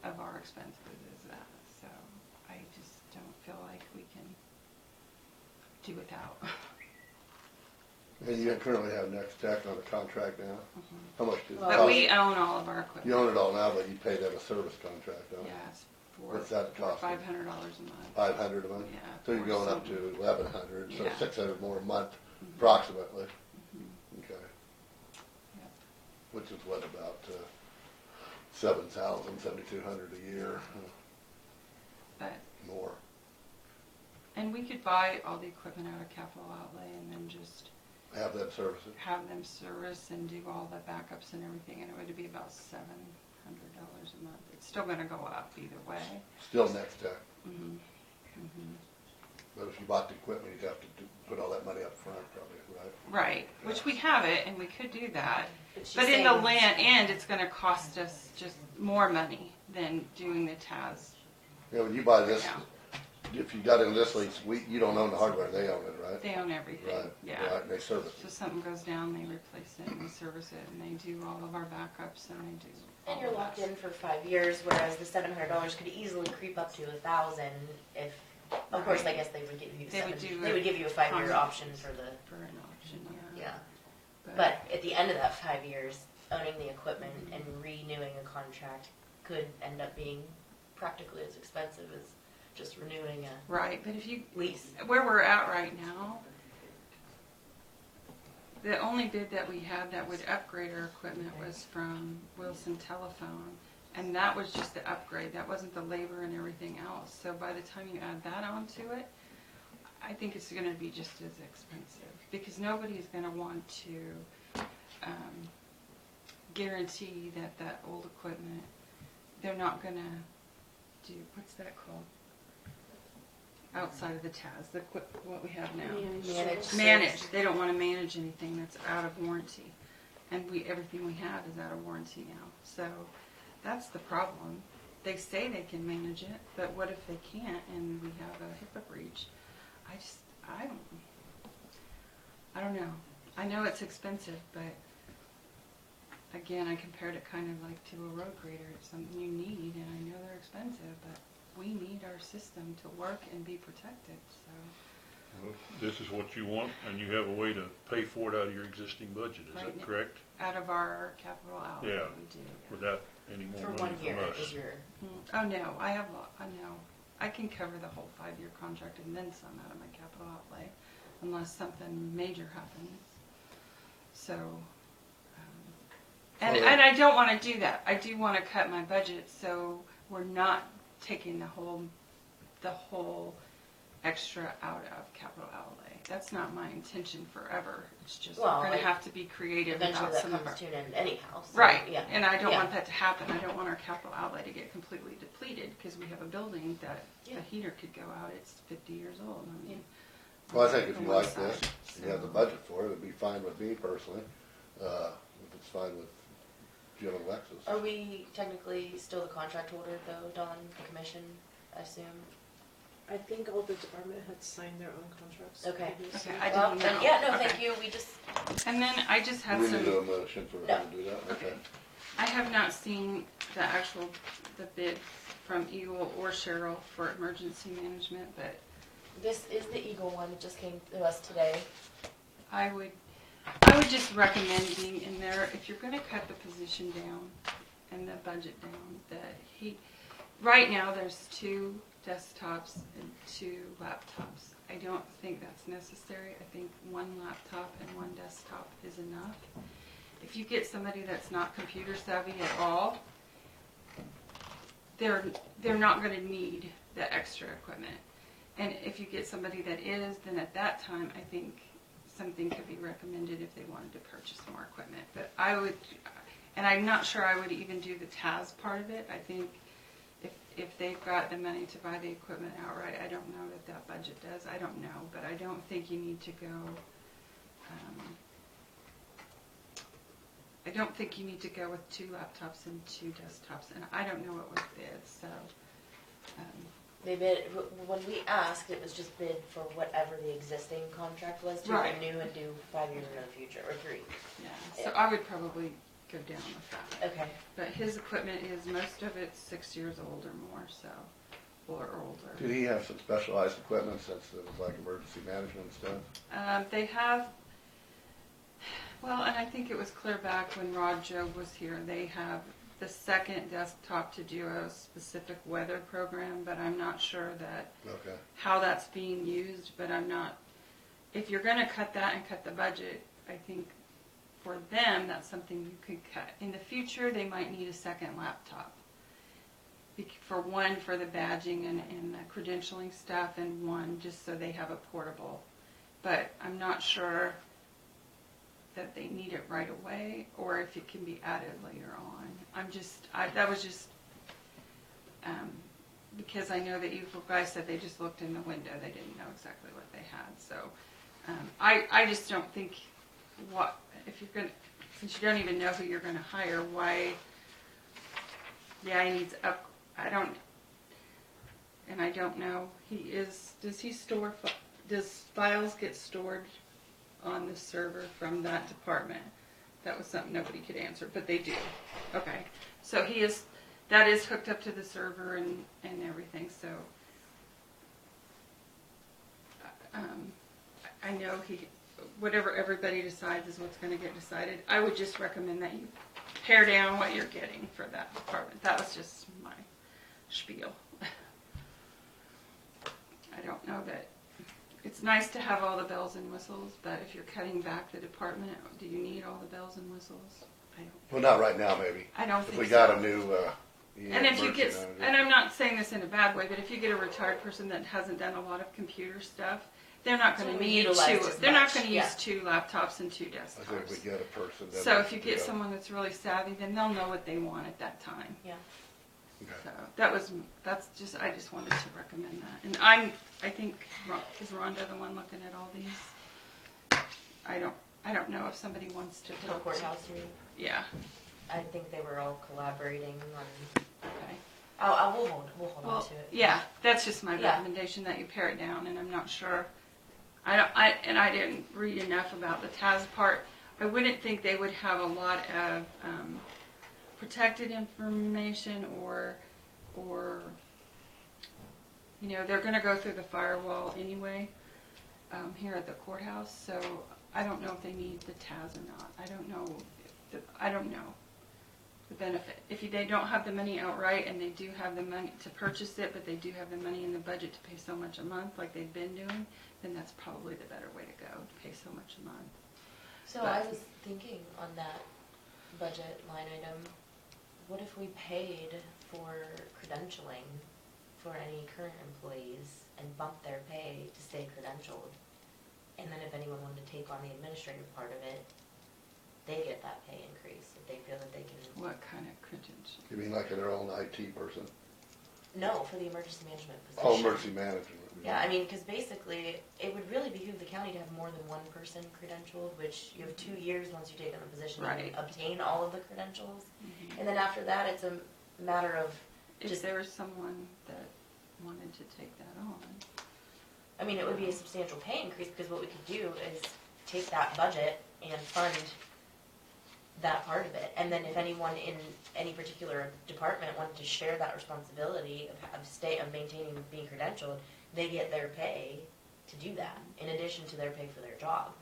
of our expenses is that. So I just don't feel like we can do without. And you currently have Next Tech on a contract now? How much does it Well, But cost? we own all of our equipment. You own it all now, but you pay them a service contract, don't you? Yeah, it's What's that cost? $500 a month. 500 a month? Yeah. So you're or going up something. to 1,100, so Yeah. 600 more a month approximately. Okay. Yep. Which is what, about 7,000, 7,200 a year, But more. and we could buy all the equipment out of capital outlay and then just Have them service it. have them service and do all the backups and everything, and it would be about $700 a month. It's still going to go up either way. Still Next Tech. Mm-hmm. But if you bought the equipment, you'd have to put all that money up front probably, right? Right, which we have it, and we could do that. she's But in the saying- end, it's going to cost us just more money than doing the TAS. Yeah, when you buy this, Yeah. if you got in this lease, you don't own the hardware, they own it, right? They own everything. Right, Yeah. right, and they service So it. something goes down, they replace it and they service it, and they do all of our backups, and they do. And you're all of locked that. in for 5 years, whereas the $700 could easily creep up to $1,000 if, of course, I guess they would give you They would do they would give you a 5-year contract. option for the, For an option, yeah. yeah. But at the end of that 5 years, owning the equipment and renewing a contract could end up being practically as expensive as just renewing a Right, but if you, lease. where we're at right now, the only bid that we had that would upgrade our equipment was from Wilson Telephone, and that was just the upgrade. That wasn't the labor and everything else. So by the time you add that onto it, I think it's going to be just as expensive, because nobody's going to want to guarantee that old equipment, they're not going to do, what's that called? Outside of the TAS, what we have now. Manage. They don't want to manage anything that's out of warranty, and everything we have is out of warranty now. So that's the problem. They say they can manage it, but what if they can't and we have a HIPAA breach? I don't know. I know it's expensive, but again, I compared it kind of like to a road grader. It's something you need, and I know they're expensive, but we need our system to work and be protected, so. Well, this is what you want, and you have a way to pay for it out of your existing budget, is that Right. correct? Out of our capital outlay, Yeah. we do. Without any more For money 1 year from us? is your, Oh, no, I know. I can cover the whole 5-year contract and then some out of my capital outlay, unless something major happens. So, and I don't want to do that. I do want to cut my budget so we're not taking the whole extra out of capital outlay. That's not my intention forever. It's just Well, we're going to have to be creative eventually about that some of comes our. to an end anyhow. So, Right, yeah. and I don't Yeah. want that to happen. I don't want our capital outlay to get completely depleted, because we have a building that Yeah. the heater could go out. It's 50 years old. I mean, Well, I think if on you one like this, side, and you have the so- budget for it, it'd be fine with me personally, if it's fine with Jim and Alexis. Are we technically still the contract holder though, Dawn, the commission, I assume? I think all the department heads signed their own contracts. Okay. previously. Okay, I Well, didn't then, know. yeah, no, Okay. thank you, we just, And then I just Do had we need some. a motion for her to do that? Okay. I have not seen the bid from Eagle or Cheryl for emergency management, but this is the Eagle one that just came to us today. I would just recommend being in there, if you're gonna cut the position down and the budget down, right now there's 2 desktops and 2 laptops. I don't think that's necessary. I think 1 laptop and 1 desktop is enough. If you get somebody that's not computer savvy at all, they're not going to need the extra equipment. And if you get somebody that is, then at that time, I think something could be recommended if they wanted to purchase more equipment. But I would, and I'm not sure I would even do the TAS part of it. I think if they've got the money to buy the equipment outright, I don't know that budget does. I don't know, but I don't think you need to go. I don't think you need to go with 2 laptops and 2 desktops, and I don't know what was bid, so. They bid, when we asked, it was just bid for whatever the existing contract was to Right. renew and do 5 years in the future, or 3. Yeah, so I would probably go down with that. Okay. But his equipment is, most of it's 6 years old or more, so, or older. Did he have some specialized equipment since it was like emergency management stuff? They have, well, and I think it was clear back when Rod Job was here, they have the second desktop to do a specific weather program, but I'm not sure that Okay. how that's being used, but I'm not, if you're going to cut that and cut the budget, I think for them, that's something you could cut. In the future, they might need a second laptop. For one, for the badging and the credentialing stuff, and one just so they have a portable. But I'm not sure that they need it right away, or if it can be added later on. That was just, because I know that you guys said they just looked in the window, they didn't know exactly what they had, so, I just don't think, if you're gonna, since you don't even know who you're gonna hire, why, yeah, he needs I don't know, does files get stored on the server from that department? That was something nobody could answer, but they do. Okay, so that is hooked up to the server and everything, so I know whatever everybody decides is what's going to get decided. I would just recommend that you pare down what you're getting for that department. That was just my spiel. I don't know that it's nice to have all the bells and whistles, but if you're cutting back the department, do you need all the bells and whistles? Well, not right now, maybe. I don't If think we so. got a new, And if you get, emergency manager. and I'm not saying this in a bad way, but if you get a retired person that hasn't done a lot of computer stuff, they're not going So to we need utilize two. as They're not much, going to yeah. use 2 laptops and 2 I think if we desktops. get a person, then. So if you get yeah. someone that's really savvy, then they'll know what they want at that time. Yeah. Okay. So I just wanted to recommend that. And I think, is Rhonda the one looking at all these? I don't know if somebody wants to To the talk to. courthouse, you mean? Yeah. I think they were all collaborating on. Okay. We'll hold on Well, to it. yeah, that's just my Yeah. recommendation, that you pare it down, and I'm not sure. I didn't read enough about the TAS part. I wouldn't think they would have a lot of protected information or they're going to go through the firewall anyway here at the courthouse. So I don't know if they need the TAS or not. I don't know the benefit. If they don't have the money outright and they do have the money to purchase it, but they do have the money in the budget to pay so much a month like they've been doing, then that's probably the better way to go, to pay so much a month. So But- I was thinking on that budget line item, what if we paid for credentialing for any current employees and bumped their pay to stay credentialed? And then if anyone wanted to take on the administrative part of it, they get that pay increase if they feel that they can. What kind of credential? You mean like their own IT person? No, for the emergency management position. Oh, emergency management. Yeah, I mean, because basically, it would really behoove the county to have more than one person credentialed, which you have 2 years once you take on the position Right. to obtain all of the credentials. And then after that, it's a matter of If just, there was someone that wanted to take that on. I mean, it would be a substantial pay increase, because what we could do is take that budget and fund that part of it. And then if anyone in any particular department wanted to share that responsibility of maintaining being credentialed, they get their pay to do that, in addition to their pay for their job.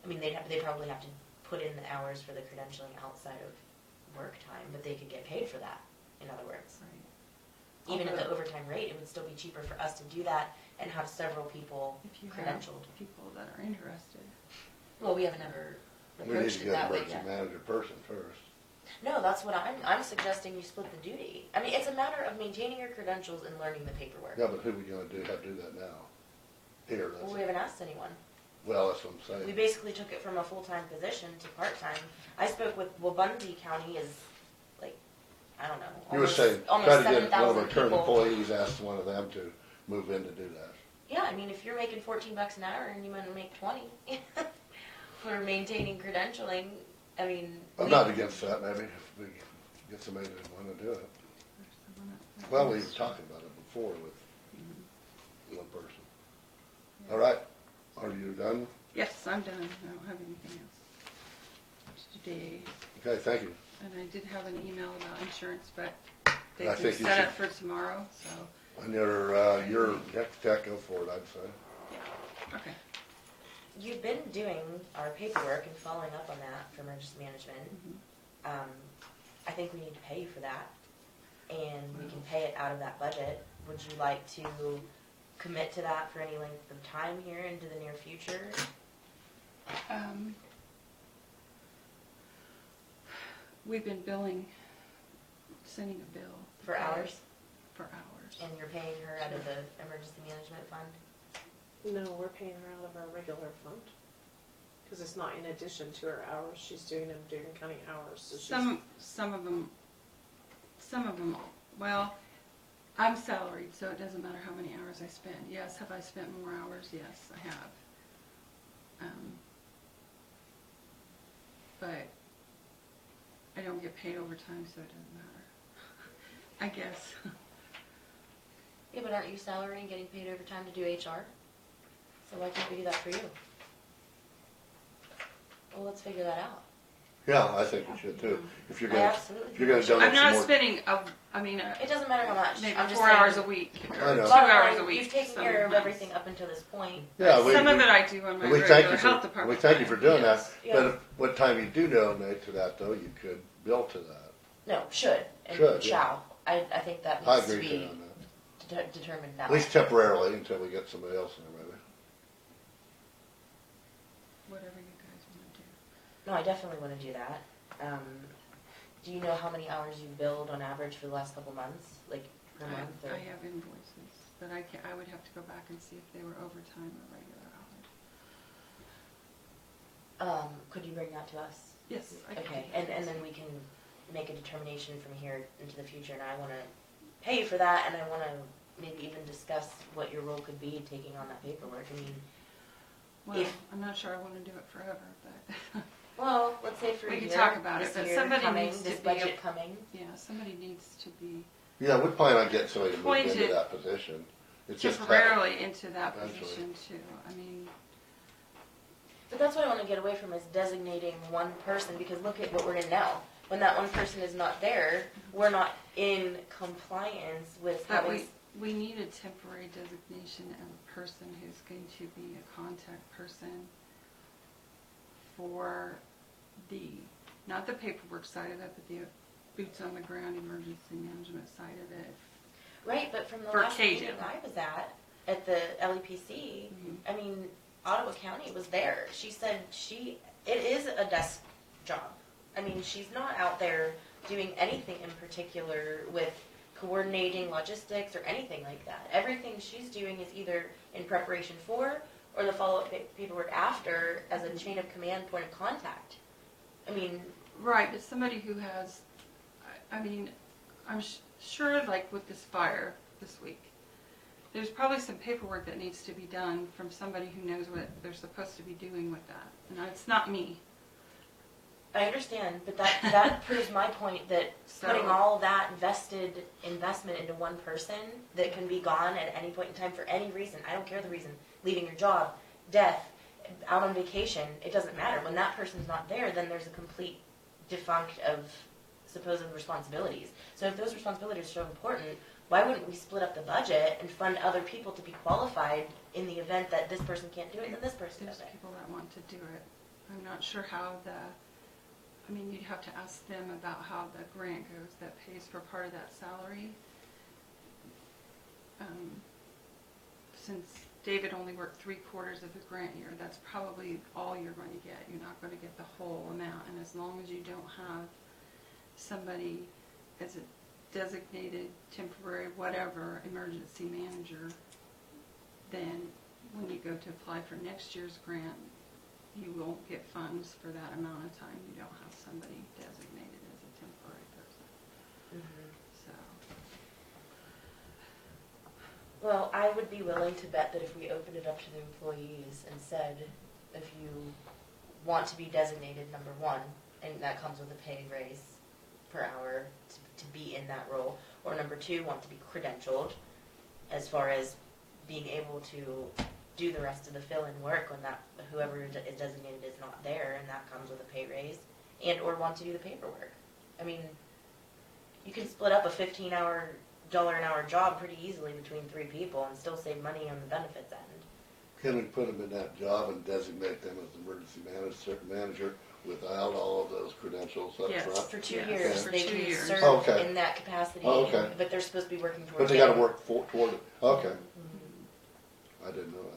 I mean, they probably have to put in the hours for the credentialing outside of work time, but they could get paid for that, in other words. Right. Even at the Although- overtime rate, it would still be cheaper for us to do that and have several people If you credentialed. have people that are interested. Well, we haven't ever We need approached to it get that an way emergency yet. manager person first. No, that's what I'm suggesting you split the duty. I mean, it's a matter of maintaining your credentials and learning the paperwork. Yeah, but who are we gonna have to do that now? Here, Well, that's we it. haven't asked anyone. Well, that's what I'm We saying. basically took it from a full-time position to part-time. I spoke with Wabunzi County is like, I don't know. You were saying, almost try to get one of 7,000 our current people. employees, ask one of them to move in to do that. Yeah, I mean, if you're making $14 an hour and you want to make 20 for maintaining credentialing, I mean. I'm not against that, maybe, if we get somebody that wanna do it. Well, we were talking about it before with one person. All right, are you done? Yes, I'm done. I don't have anything else today. Okay, thank you. And I did have an email about insurance, but I they can think you set should- up for tomorrow, so, And your next tech, go for it, I'd say. yeah, okay. You've been doing our paperwork and following up on that for emergency management. I think we need to pay you for that, and we can pay it out of that budget. Would you like to commit to that for any length of time here into the near future? We've been sending a bill. For hours? For hours. And you're paying her out of the emergency management fund? No, we're paying her out of our regular fund. Because it's not in addition to her hours. She's doing them during county hours. So she's, Some of them, well, I'm salaried, so it doesn't matter how many hours I spend. Yes, have I spent more hours? Yes, I have. But I don't get paid overtime, so it doesn't matter. I guess. Yeah, but aren't you salary and getting paid overtime to do HR? So why can't we do that for you? Well, let's figure that out. Yeah, I think we should too. If you're I gonna, absolutely if you're gonna think we donate I'm some not more. spending, It doesn't matter how much. maybe I'm just 4 saying, hours a week, I or know. 2 bottom hours line, a week. You've taken some care of months. everything up until this point. Yeah, Some of it I do on my and we thank regular you health for, department. we thank you for doing that. Yes, But yes. if, what time you do donate to that though, you could bill to that. No, should and Should, yeah. shall. I think that I needs to agree with you be on that. determined now. At least temporarily until we get somebody else in there, maybe. Whatever you guys want to do. No, I definitely want to do that. Do you know how many hours you've billed on average for the last couple months, like per month? Or? I have invoices, but I would have to go back and see if they were overtime or regular hours. Could you bring that to us? Yes, I can. Okay, and then we can make a determination from here into the future, and I want to pay you for that, and I want to maybe even discuss what your role could be taking on that paperwork. I mean, Well, if- I'm not sure I want to do it forever, but well, let's say for We a can year, talk about this it, but year somebody coming, needs to this be budget coming. yeah, somebody needs to be Yeah, we plan on getting somebody to move into Appointed that position. It's just that, temporarily into that Eventually. position too. I mean, But that's what I want to get away from is designating one person, because look at what we're in now. When that one person is not there, we're not in compliance with but having. we need a temporary designation of a person who's going to be a contact person for not the paperwork side of it, but the boots on the ground emergency management side of it. Right, but from the For last Cajun. meeting I was at the LEPC, I mean, Ottawa County was there. She said it is a desk job. I mean, she's not out there doing anything in particular with coordinating logistics or anything like that. Everything she's doing is either in preparation for or the follow-up paperwork after as a chain of command point of contact. I mean, Right, but somebody who has, I mean, I'm sure like with this fire this week, there's probably some paperwork that needs to be done from somebody who knows what they're supposed to be doing with that. And it's not me. I understand, but that proves my point that So- putting all that investment into one person that can be gone at any point in time for any reason, I don't care the reason, leaving your job, death, out on vacation, it doesn't matter. When that person's not there, then there's a complete defunct of supposed responsibilities. So if those responsibilities are so important, why wouldn't we split up the budget and fund other people to be qualified in the event that this person can't do it, then this person There's does it? people that want to do it. I'm not sure how I mean, you'd have to ask them about how the grant goes that pays for part of that salary. Since David only worked 3/4 of the grant year, that's probably all you're going to get. You're not going to get the whole amount. And as long as you don't have somebody as a designated temporary whatever emergency manager, then when you go to apply for next year's grant, you won't get funds for that amount of time. You don't have somebody designated as a temporary person. So, Well, I would be willing to bet that if we opened it up to the employees and said, if you want to be designated number one, and that comes with a pay raise per hour to be in that role, or number two, want to be credentialed as far as being able to do the rest of the fill-in work when that whoever is designated is not there, and that comes with a pay raise, and or want to do the paperwork. I mean, you can split up a $15 an hour job pretty easily between 3 people and still save money on the benefits end. Can we put them in that job and designate them as emergency manager without all of those credentials up Yes. front? For 2 Yes, years, for they 2 can years. serve Okay. in that capacity, Okay. but they're supposed to be working towards But they it. gotta work toward it. Okay. I didn't know that.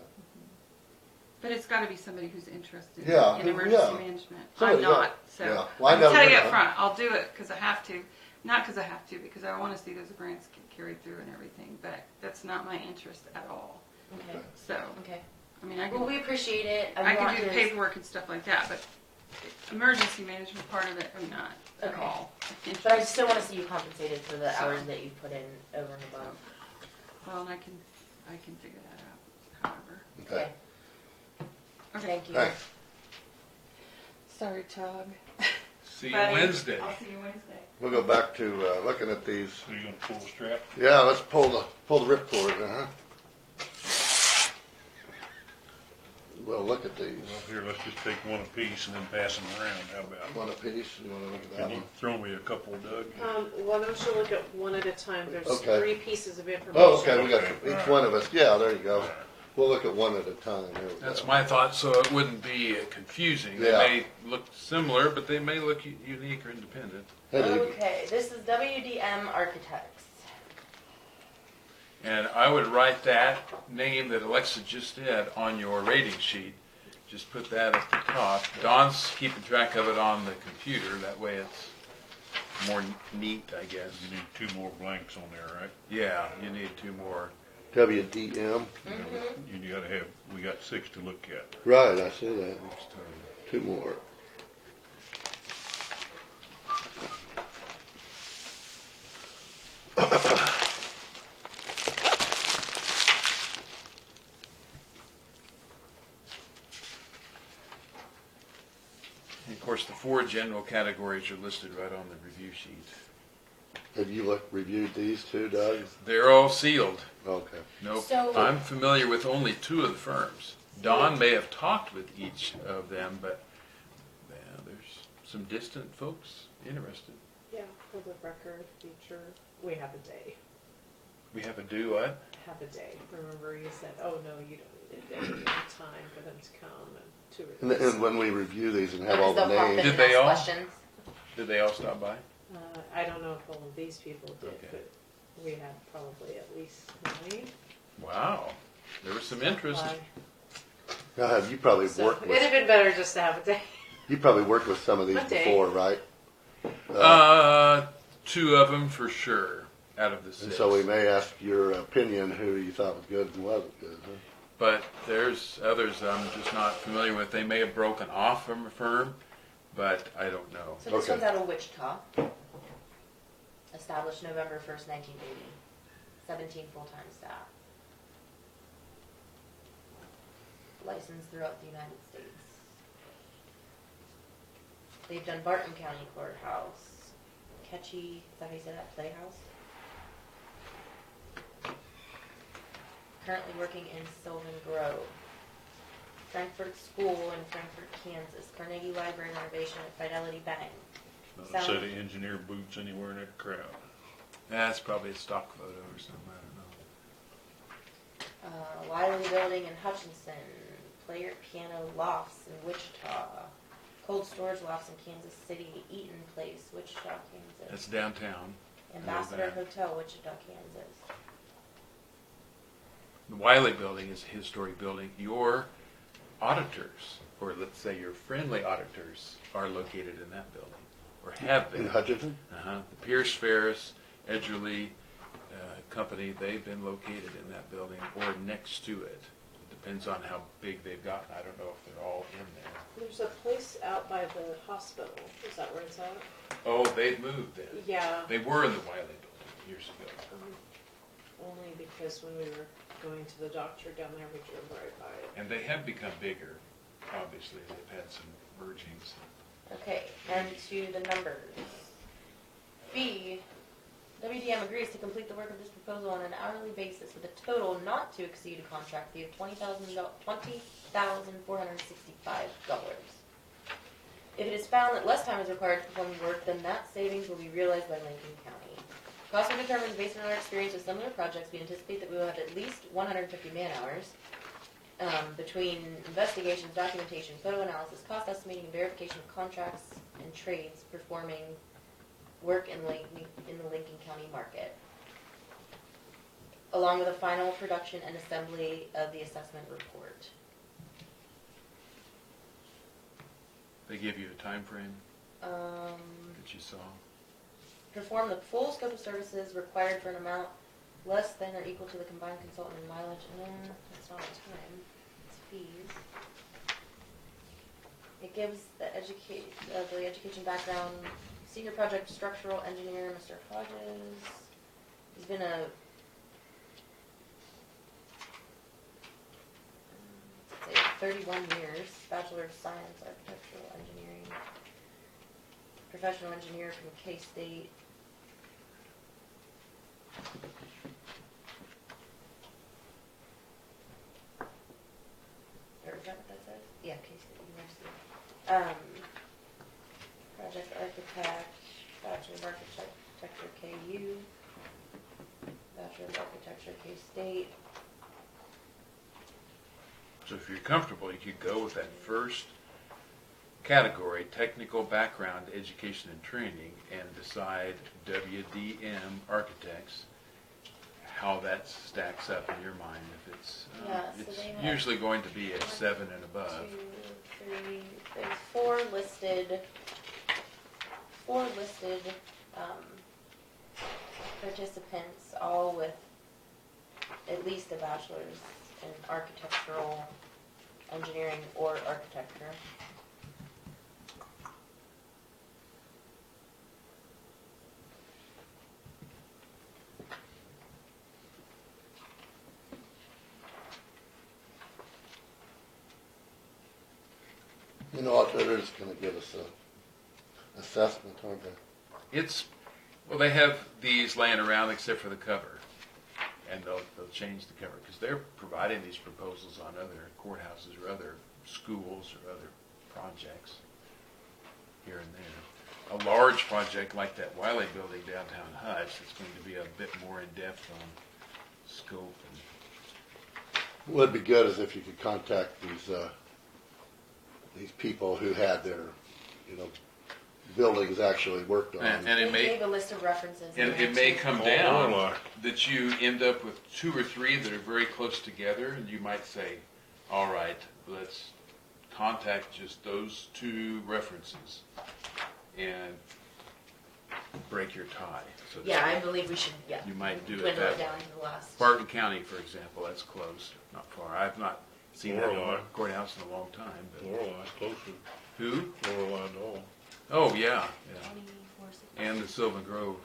but it's got to be somebody who's interested Yeah, in yeah. emergency management. Somebody, I'm not, yeah. so Yeah. Well, I I can tell never you did up that. front, I'll do it because I have to. Not because I have to, because I want to see those grants get carried through and everything, but that's not my interest at all. Okay. So, Okay. I mean, I Well, can, we appreciate it. I want can do the to- paperwork and stuff like that, but emergency management part of it, I'm not at Okay. all. But I still want to see you compensated for the So- hours that you put in over and above. Well, and I can figure that out, however. Okay. Okay. Thank you. Thanks. Sorry, Tug. See you Buddy, Wednesday. I'll see you Wednesday. We'll go back to, looking at these. So you're gonna pull the strap? Yeah, let's pull the ripcord, huh? Well, look at these. Well, here, let's just take one apiece and then pass them around. How about? One apiece, you wanna look at that Can you one? throw me a couple, Doug? Why don't you look at one at a time? There's Okay. 3 pieces of information. Oh, okay, we got each one of us, yeah, there you go. We'll look at one at a time, there we go. That's my thought, so it wouldn't be confusing. They Yeah. may look similar, but they may look unique or independent. Hey, Dave. Okay, this is WDM Architects. And I would write that name that Alexa just did on your rating sheet. Just put that at the top. Don's keeping track of it on the computer. That way it's more neat, I guess. You need 2 more blanks on there, right? Yeah, you need 2 more. WDM, You gotta have, we got 6 to look at. right, I see that. 2 more. And of course, the 4 general categories are listed right on the review sheet. Have you reviewed these 2, Doug? They're all sealed. Okay. Nope. So- I'm familiar with only 2 of the firms. Don may have talked with each of them, but yeah, there's some distant folks interested. Yeah, public record, feature. We have a day. We have a do what? Have a day. Remember you said, oh, no, you don't need a day. You need time for them to come and to And, release. and when we review these and have Because all the they'll pop in names, Did and they ask all? questions. Did they all stop by? I don't know if all of these people did, Okay. but we had probably at least 9. Wow. There was some interest. God, you probably So worked it'd have with, been better just to have a day. you probably worked with some of these A day. before, right? 2 of them for sure out of the 6. And so we may ask your opinion, who you thought was good and wasn't good, huh? But there's others I'm just not familiar with. They may have broken off from a firm, but I don't know. So this Okay. one's out of Wichita. Established November 1st, 1980. 17 full-time staff. Licensed throughout the United States. They've done Barton County Courthouse. Ketchy, is that how you say that? Playhouse? Currently working in Sylvan Grove. Frankfurt School in Frankfurt, Kansas. Carnegie Library renovation at Fidelity Bank. Not a set of engineer boots anywhere in that crowd. That's probably a stock photo or something. I don't know. Wiley Building in Hutchinson. Player Piano Lofts in Wichita. Cold Storage Lofts in Kansas City. Eaton Place, Wichita, Kansas. That's downtown. Ambassador that. Hotel, Wichita, Kansas. The Wiley Building is a historic building. Your auditors, or let's say your friendly auditors, are located in that building. or have In been. Hutchinson? The Pierce Ferris Edgerly company, they've been located in that building or next to it. Depends on how big they've gotten. I don't know if they're all in there. There's a place out by the hospital. Is that where it's at? Oh, they've moved then. Yeah. They were in the Wiley building years ago. Only because when we were going to the doctor down there, we drove right by it. And they have become bigger. Obviously, they've had some mergings. Okay, and to the numbers. B, WDM agrees to complete the work of this proposal on an hourly basis with a total not to exceed a contract fee of $20,465. If it is found that less time is required to perform the work, then that savings will be realized by Lincoln County. Costs are determined based on our experience with similar projects. We anticipate that we will have at least 150 man-hours between investigations, documentation, photo analysis, cost estimating, and verification of contracts and trades performing work in the Lincoln County market, along with a final production and assembly of the assessment report. They give you a time frame that you saw. Perform the full scope of services required for an amount less than or equal to the combined consultant and mileage. That's not time, it's fees. It gives the education background. Senior project structural engineer, Mr. Hodges. He's been a 31 years, Bachelor of Science, Architectural Engineering, professional engineer from K-State. Or is that what that says? Yeah, K-State University. Project architect, Bachelor of Architecture, KU, Bachelor of Architecture, K-State. So if you're comfortable, you could go with that first category, technical background, education and training, and decide WDM architects, how that stacks up in your mind. If it's, it's usually going to be a 7 and above. 2, 3, there's four listed participants, all with at least a bachelor's in architectural engineering or architecture. You know what, they're just gonna give us a assessment, aren't they? Well, they have these laying around except for the cover, and they'll change the cover because they're providing these proposals on other courthouses or other schools or other projects here and there. A large project like that Wiley building downtown Hutch, it's going to be a bit more in depth on scope. And What'd be good is if you could contact these people who had their, buildings actually worked on. And They it may gave a list of references. and in there it may too. come down that you end up with 2 or 3 that are very close together, and you might say, all right, let's contact just those 2 references and break your tie. So to Yeah, I speak. believe we should, You might do it dwindle that it down way. to the last. Barton County, for example, that's close, not far. I've not seen that in a Lorelei. courthouse in a long time. But Lorelei's closer. who? Lorelei Dole. Oh, yeah. 24, 6. And the Sylvan Grove.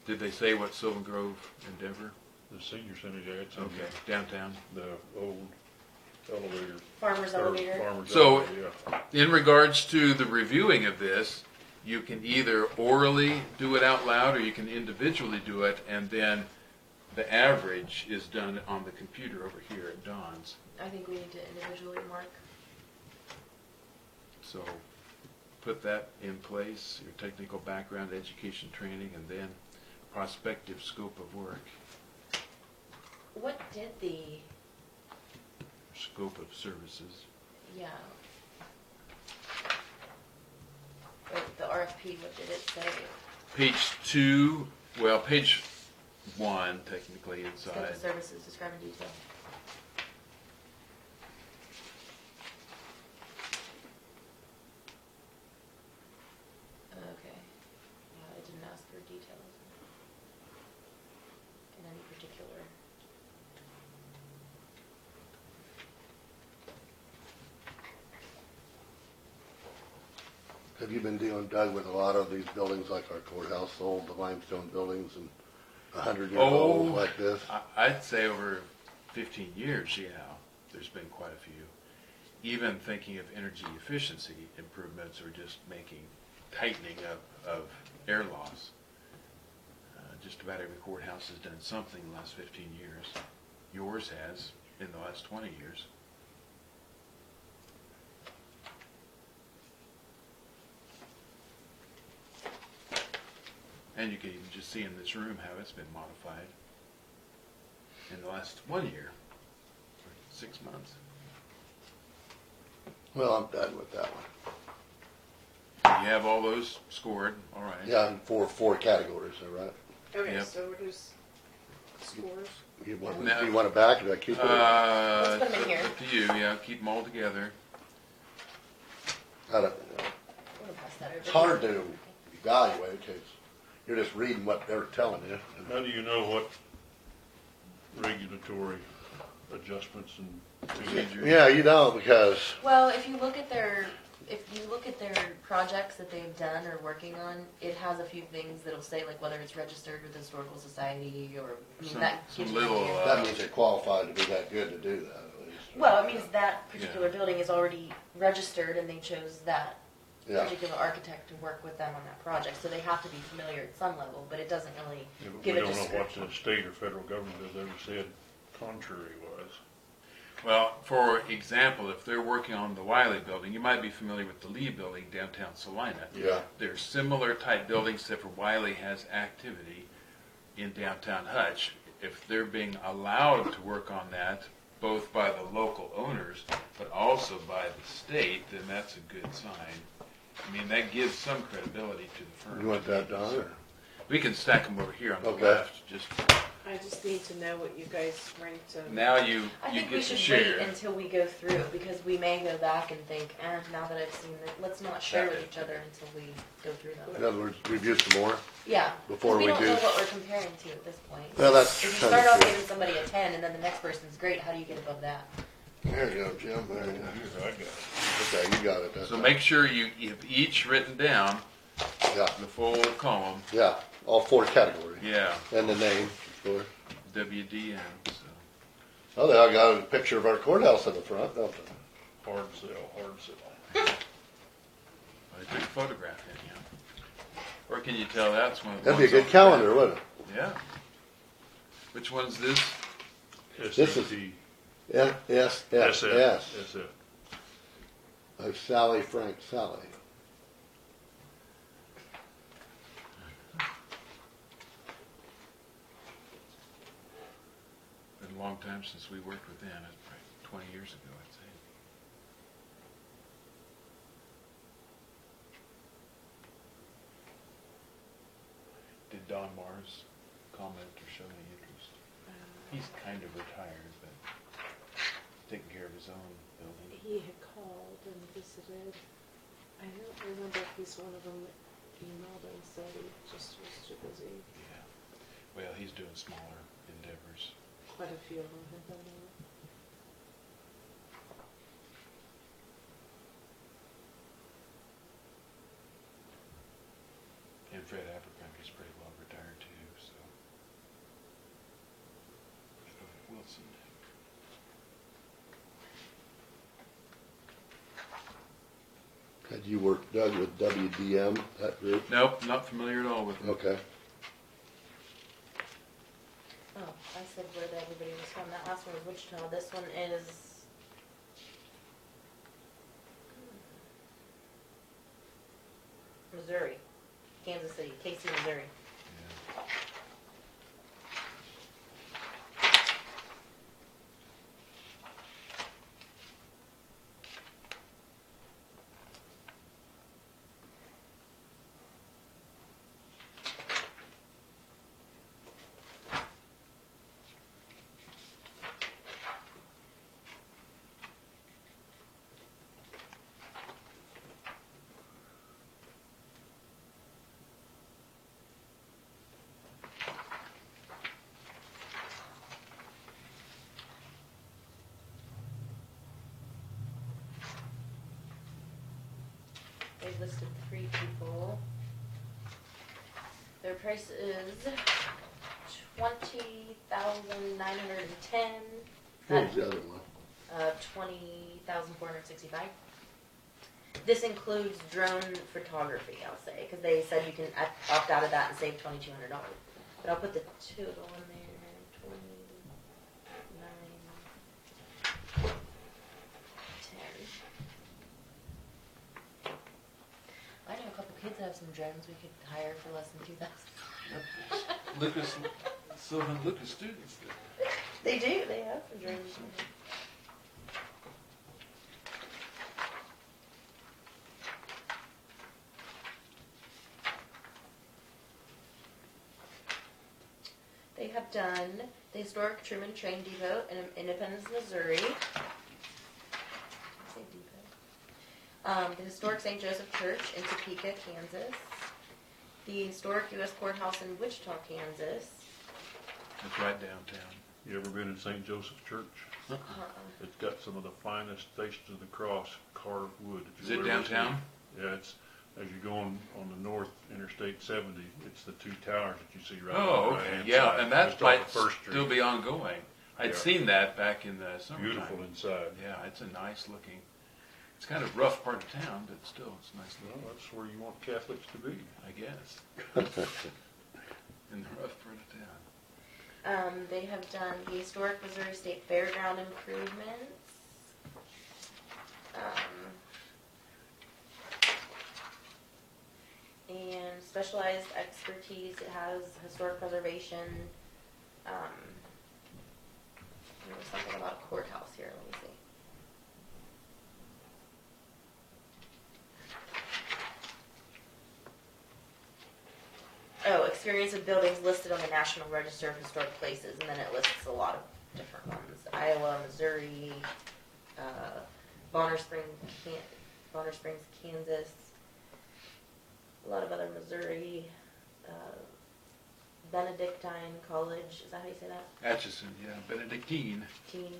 Did they say what Sylvan Grove endeavor? The senior center, yeah, it's in Okay, downtown. the old elevator. Farmer's or elevator. farmer's So- elevator, yeah. In regards to the reviewing of this, you can either orally do it out loud or you can individually do it, and then the average is done on the computer over here at Don's. I think we need to individually mark. So put that in place, your technical background, education, training, and then prospective scope of work, What did the, scope of services. yeah. The RFP, what did it say? Page 2, well, page 1 technically Scope inside. of services, describe in detail. Okay. particular. Have you been dealing, Doug, with a lot of these buildings like our courthouse, old, the limestone buildings and 100-year-old like this? I'd say over 15 years, yeah, there's been quite a few. Even thinking of energy efficiency improvements or just tightening of air loss. Just about every courthouse has done something in the last 15 years. Yours has in the last 20 years. And you can even just see in this room how it's been modified in the last 1 year, or 6 months. Well, I'm done with that one. You have all those scored, all right. Yeah, in four categories, all right? Okay, Yep. so what is scores? You want, No. do you want it back, or do I keep it? Let's put 'em in here. Up to you, yeah, keep them all together. I don't know. I'm gonna pass that over. It's hard to evaluate, because you're just reading what they're telling you. How do you know what regulatory adjustments and procedures? Yeah, you don't, because, Well, if you look at their projects that they've done or working on, it has a few things that'll say like whether it's registered with the Historical Society or I mean, Some- that some gives you an little, idea. that means they're qualified to be that good to do that, at least. Well, it means that particular building is already registered and they chose that Yeah, particular architect to work with them on that project, so they have to be familiar at some level, but it doesn't really Yeah, but give we a don't know what description. the state or federal government has ever said contrary was. Well, for example, if they're working on the Wiley building, you might be familiar with the Lee building downtown Salina. yeah. They're similar type buildings, except for Wiley has activity in downtown Hutch. If they're being allowed to work on that, both by the local owners, but also by the state, then that's a good sign. I mean, that gives some credibility to the firm. You want that, Don, or? We can stack them over here on the Okay. left. Just I just need to know what you guys ranked them. now you I you think we get to should share. wait until we go through, because we may go back and think, now that I've seen it, let's not share with each other until we go through In them. other words, review some more? Yeah, Before because we we don't do- know what we're comparing to at this point. Well, that's If you kinda start off true. giving somebody a 10 and then the next person's great, how do you get above that? There you go, Jim, there you go. Here, I got it. Okay, you got it. That's So it. make sure you've each written down Yeah, the full column. yeah, all four categories, Yeah, and the name, of course. WDN. So. Oh, they all got a picture of our courthouse in the front, don't they? Hard sell, hard sell. I took a photograph in, yeah. Or can you tell that's one of the That'd be a ones good over calendar, wouldn't there? Yeah. Which one's this? This is- SCT, it? SFS, SF. of Sally Frank Sally. Been a long time since we worked with them. It's probably 20 years ago, I'd say. Did Don Mars comment or show any interest? He's kind of retired, but taking care of his own building. He had called and visited. I don't remember if he's one of them that emailed and said he just was too busy. Yeah. Well, he's doing smaller endeavors. Quite a few of them have done that. And Fred Abercrombie's pretty well retired too, so. Wilson. Had you worked, Doug, with WDM, that group? Nope, not familiar at all with him. Okay. Oh, I said where everybody was from. That last one was Wichita. This one is Missouri. Kansas City, Casey, Missouri. Yeah. they've listed 3 people. Their price is $20,910. What was the other one? 20,465. This includes drone photography, I'll say, because they said you can opt out of that and save $2,200. But I'll put the total in there. 29, 10. I know a couple kids that have some drones we could hire for less than 2,000. Lucas, Sylvan Lucas students do. They do. They have some drones. They have done the historic Truman Train Depot in Independence, Missouri. Did I say depot? The historic St. Joseph Church in Topeka, Kansas. The historic U.S. Courthouse in Wichita, Kansas. It's right downtown. You ever been in St. Joseph Church? It's got some of the finest Stations of the Cross carved wood. Is it downtown? Yeah, it's, as you go on the north Interstate 70, it's the 2 towers that you see right on Oh, the okay. right-hand Yeah, side, and that just might off of First Street. still be ongoing. I'd Yeah. seen that back in the summertime. Beautiful inside. Yeah, it's a nice looking. It's kind of rough part of town, but still, it's nice Well, looking. that's where you want Catholics to be. I guess. In the rough part of town. They have done the historic Missouri State Fairground improvements. And specialized expertise. It has historic preservation. There was something about a courthouse here. Let me see. Oh, experience with buildings listed on the National Register of Historic Places, and then it lists a lot of different ones. Iowa, Missouri, Bonner Springs, Kansas, a lot of other Missouri, Benedictine College, is that how you say that? Atchison, yeah, Benedictine. Teen.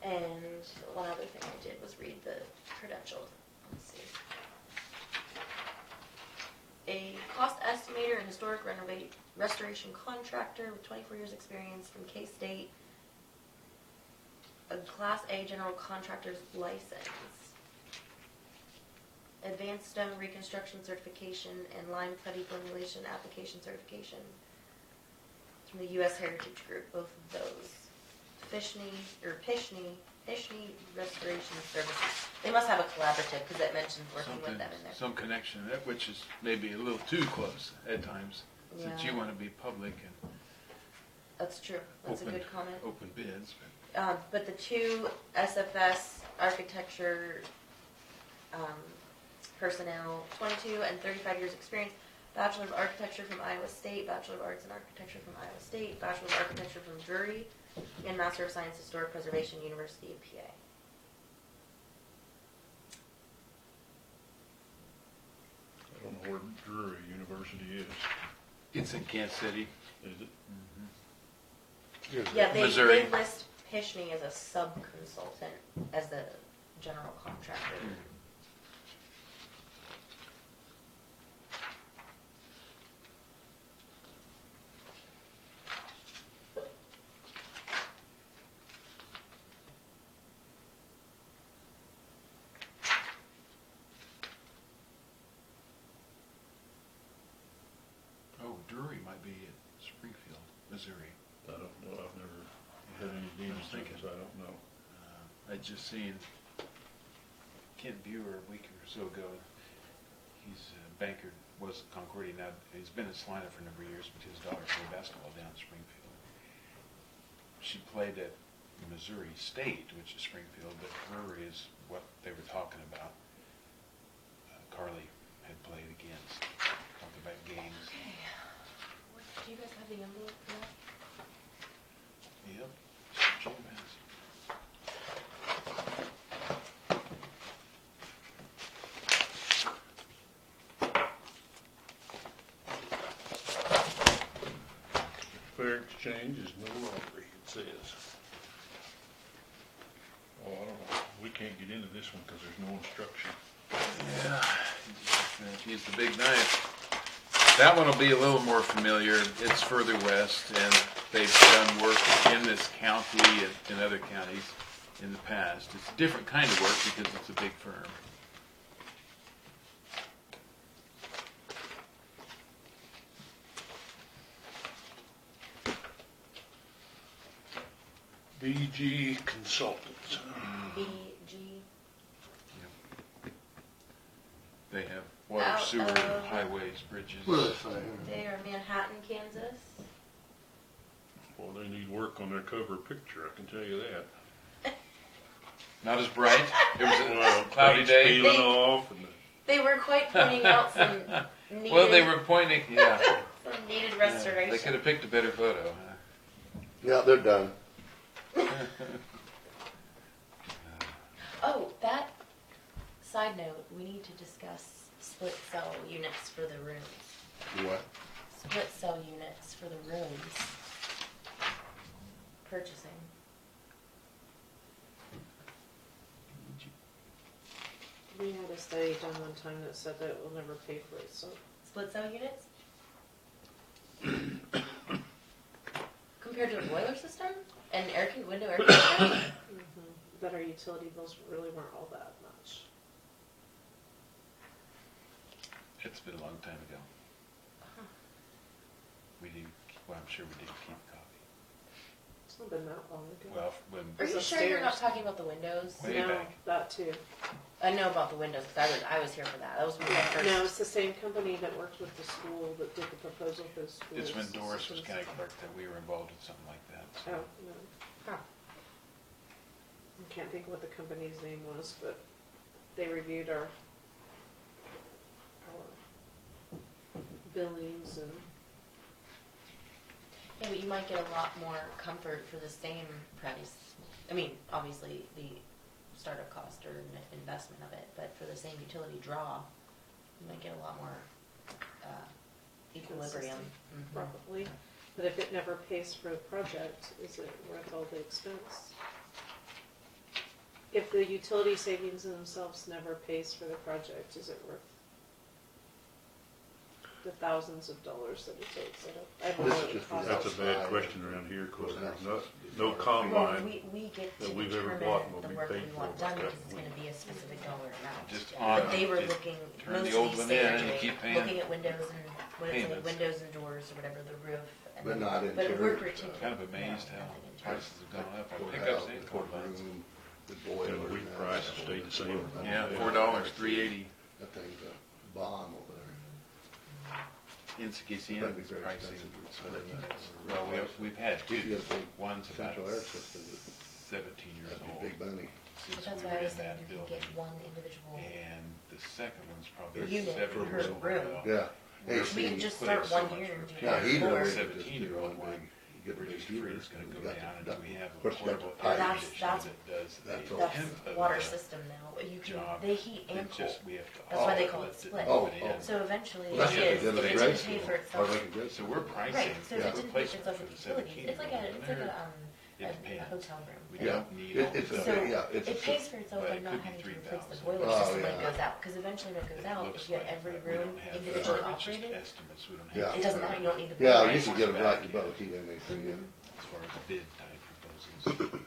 And one other thing I did was read the credentials. Let's see. A cost estimator and historic restoration contractor with 24 years experience from K-State. A Class A general contractor's license. Advanced stone reconstruction certification and lime putty formulation application certification from the U.S. Heritage Group, both of those. Pishney Restoration Services. They must have a collaborative because it mentions working with them in there. Some connection there, which is maybe a little too close at times, since you Yeah. want to be public and That's true. That's open, a good comment. open bids. But the 2 SFS architecture personnel, 22 and 35 years experience, Bachelor of Architecture from Iowa State, Bachelor of Arts in Architecture from Iowa State, Bachelor of Architecture from Drury, and Master of Science Historic Preservation, University of PA. I don't know where Drury University is. It's in Kansas City. Is it? Yeah, they Missouri. list Pishney as a sub-consultant, as the general contractor. Oh, Drury might be at Springfield, Missouri. I don't know. I've never had any dealings with thinking. it, so I don't know. I'd just seen Kent Buer a week or so ago. He's a banker, was at Concordia now. He's been at Salina for a number of years, but his daughter played basketball down in Springfield. She played at Missouri State, which is Springfield, but Drury is what they were talking about. Carly had played against. Talk about games. Do you guys have the envelope for that? Yep. Jim has. Fair exchange is no longer, it says. Oh, I don't know. We can't get into this one because there's no instruction. Yeah, he's the big knife. That one will be a little more familiar. It's further west, and they've done work in this county and in other counties in the past. It's a different kind of work because it's a big firm. BG Consultants. BG. They have water, Out sewer, of- highways, bridges. They are Manhattan, Kansas. Well, they need work on their cover picture, I can tell you that. Not as bright. It was Well, a cloudy paint's day. peeling off and They were quite pointing out some needed, Well, they were pointing, yeah. some needed They restoration. could have picked a better photo, huh? Yeah, they're done. Oh, that side note, we need to discuss split cell units for the rooms. What? Split cell units for the rooms. Purchasing. We had a study done one time that said that it will never pay for itself. Split cell units? Compared to a boiler system? And window air conditioning? But our utility bills really weren't all that much. It's been a long time ago. We didn't, well, I'm sure we didn't keep copy. It's not been that long ago. Well, when, Are you It's sure you're not upstairs. talking about the windows? Way No, back. that too. I know about the windows because I was here for that. That was one of my first. No, it's the same company that worked with the school that did the proposal for the school. it's when Doris was county clerk that we were involved in something like that. So. Oh, no. Huh. I can't think what the company's name was, but they reviewed our billings and Yeah, but you might get a lot more comfort for the same price. I mean, obviously the startup cost or investment of it, but for the same utility draw, you might get a lot more equilibrium. Consistent. Probably. But if it never pays for the project, is it worth all the expense? If the utility savings in themselves never pays for the project, is it worth the thousands of dollars that it takes? I don't know what it Just costs. that's a bad Outside. question around here because there's no Well, combine. we get to that we've ever determine bought will the be work paid we for want by done because that it's going to be a specific dollar amount. Just But they were just looking, turn most the old of one these in they and were keep doing, paying looking at windows and what it's like, payments. windows and doors or whatever, the roof. And But then- not But interior work stuff. routine. Kind of amazed No, how nothing interior. prices have gone up on pickups Courthouse, and the courtlines. courtroom, the And boiler. the wheat and price that. has stayed the same. Yeah, $4, $3.80. That thing's a bomb over there. In Sikissi, That'd be it's very pricing. expensive. But, well, we've had two. If you have a One's about central air system, 17 years that'd be old. big money. Since But that's we why were I was in saying that you can building. get one individual. And the second one's probably Unit 7 per years old room. now. Yeah. We're AC, We can just putting start so one much year and for do it. Yeah, it. heater, Or- we could just 17-year-old do one. one big, you get a We're big just heater. afraid it's gonna go You got down the- until we have of a course, you got portable the air pipe. conditioner That's- that does that's the all. That's temp of water the system now, but you can, job. they heat and It's cold. just, we have to. That's why they all call it lift split. and move it Oh, in. So eventually, Well, that's it what they is, did if at it grade didn't pay school, for or itself. like a grade So school. we're pricing Right, so the if it didn't pay for replacement itself for with the utilities, it's like 17-year-old. a It depends. hotel room. We Yeah. don't need all It's the a, So yeah, it's a. it pays for itself but by it not could be having to replace the 3,000. boiler Oh, system when it yeah. goes out, because eventually when it goes It out, looks if you get like, every but we room don't have individually it's just operated, estimates. We don't Yeah. have. it doesn't matter, you don't need the. Yeah, boiler. you can get them right to both, heat and AC, yeah. As far as bid type proposals.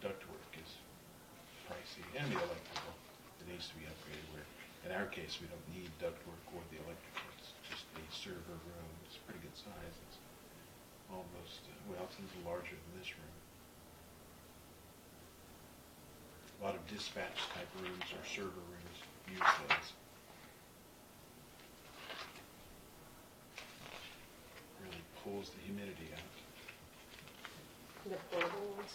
Ductwork is pricey, and the electrical, it needs to be upgraded where, in our case, we don't need ductwork or the electrical, it's just a server room, it's a pretty good size, it's almost, well, it's a little larger than this room. A lot of dispatch type rooms or server rooms use those. Really pulls the humidity out. The portable ones.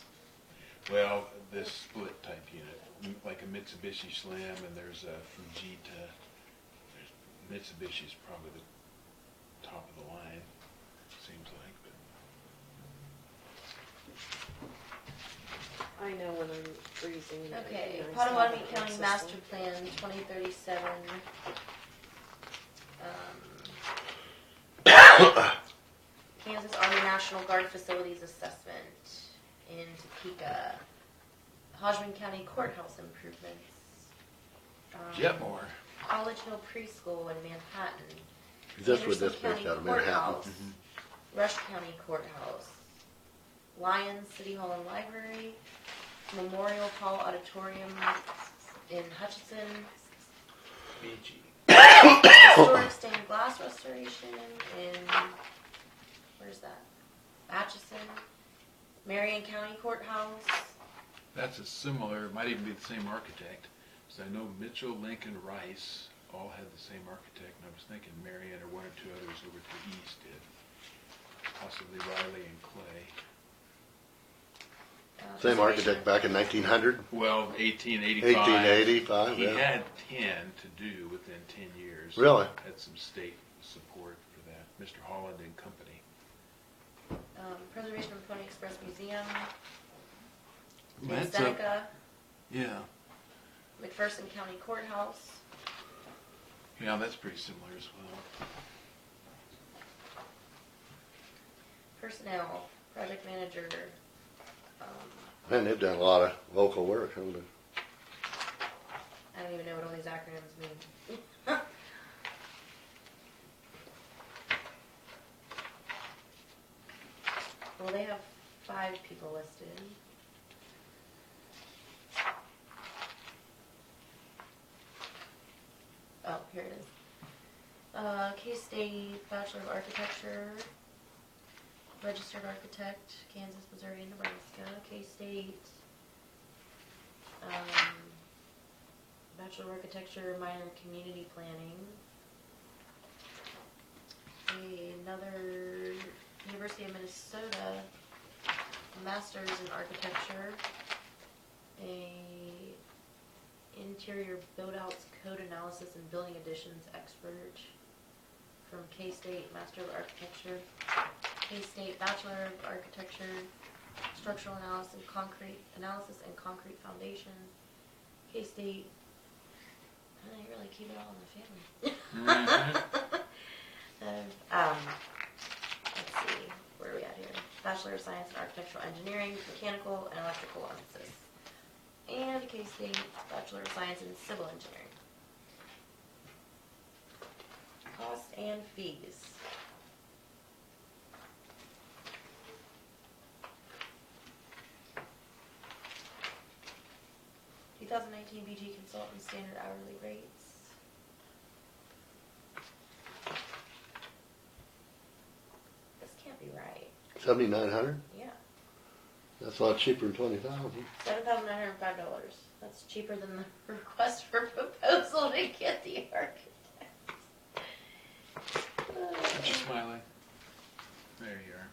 Well, this split type unit, like a Mitsubishi Slim, and there's a Fujita. Mitsubishi's probably the top of the line, seems like. But I know when I'm freezing. Okay, nice Potawatomi to have County that Master system. Plan 2037. Kansas Army National Guard Facilities Assessment in Topeka. Hodgman County Courthouse improvements. Jetmore. College Hill Preschool in Manhattan. This was Anderson dispatched County out of Manhattan. Courthouse. Rush County Courthouse. Lyons City Hall and Library. Memorial Hall Auditorium in Hutchinson. BG. Historic stained glass restoration in, where's that? Atchison. Marion County Courthouse. That's a similar, might even be the same architect. So I know Mitchell, Lincoln, Rice all had the same architect, and I was thinking Marion or one or two others over to the east did. Possibly Riley and Clay. Same architect back in 1900, Well, 1885. 1885, He yeah. had 10 to do within 10 years. Really? Had some state support for that. Mr. Holland and Company. Preservation of Pony Express Museum. In That's Seneca. Yeah. McPherson County Courthouse. Yeah, that's pretty similar as well. Personnel. Project manager. Man, they've done a lot of local work, haven't they? I don't even know what all these acronyms mean. Well, they have 5 people listed. Oh, here it is. K-State Bachelor of Architecture, Registered Architect, Kansas, Missouri, and Nebraska. K-State Bachelor of Architecture, minor in Community Planning. Another University of Minnesota Master's in Architecture. A Interior Build-Outs Code Analysis and Building Additions expert from K-State Master of Architecture. K-State Bachelor of Architecture, Structural Analysis and Concrete Foundation. K-State, they really keep it all in the family. Let's see, where are we at here? Bachelor of Science in Architectural Engineering, Mechanical and Electrical Emphasis. And K-State Bachelor of Science in Civil Engineering. Costs and fees. (2019) BG Consultant Standard Hourly Rates. This can't be right. 7,900? Yeah. That's a lot cheaper than 20,000. $7,905. That's cheaper than the request for proposal to get the architect. Mr. Smiley. There you are.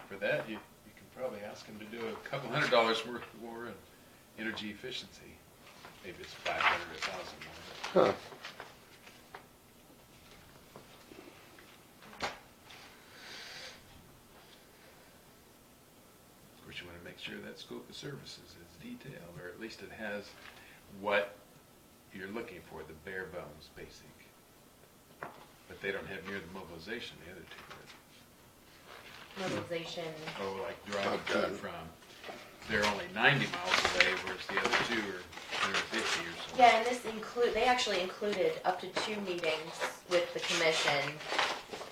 For that, you can probably ask him to do a couple $100 worth more in energy efficiency. Maybe it's 500 or 1,000 more. Huh. Of course, you want to make sure that scope of services is detailed, or at least it has what you're looking for, the bare bones basic. But they don't have near the mobilization the other two do. Mobilization. Oh, like driving to Okay. and from. They're only 90 miles away, whereas the other two are 150 or so. Yeah, and they actually included up to 2 meetings with the commission,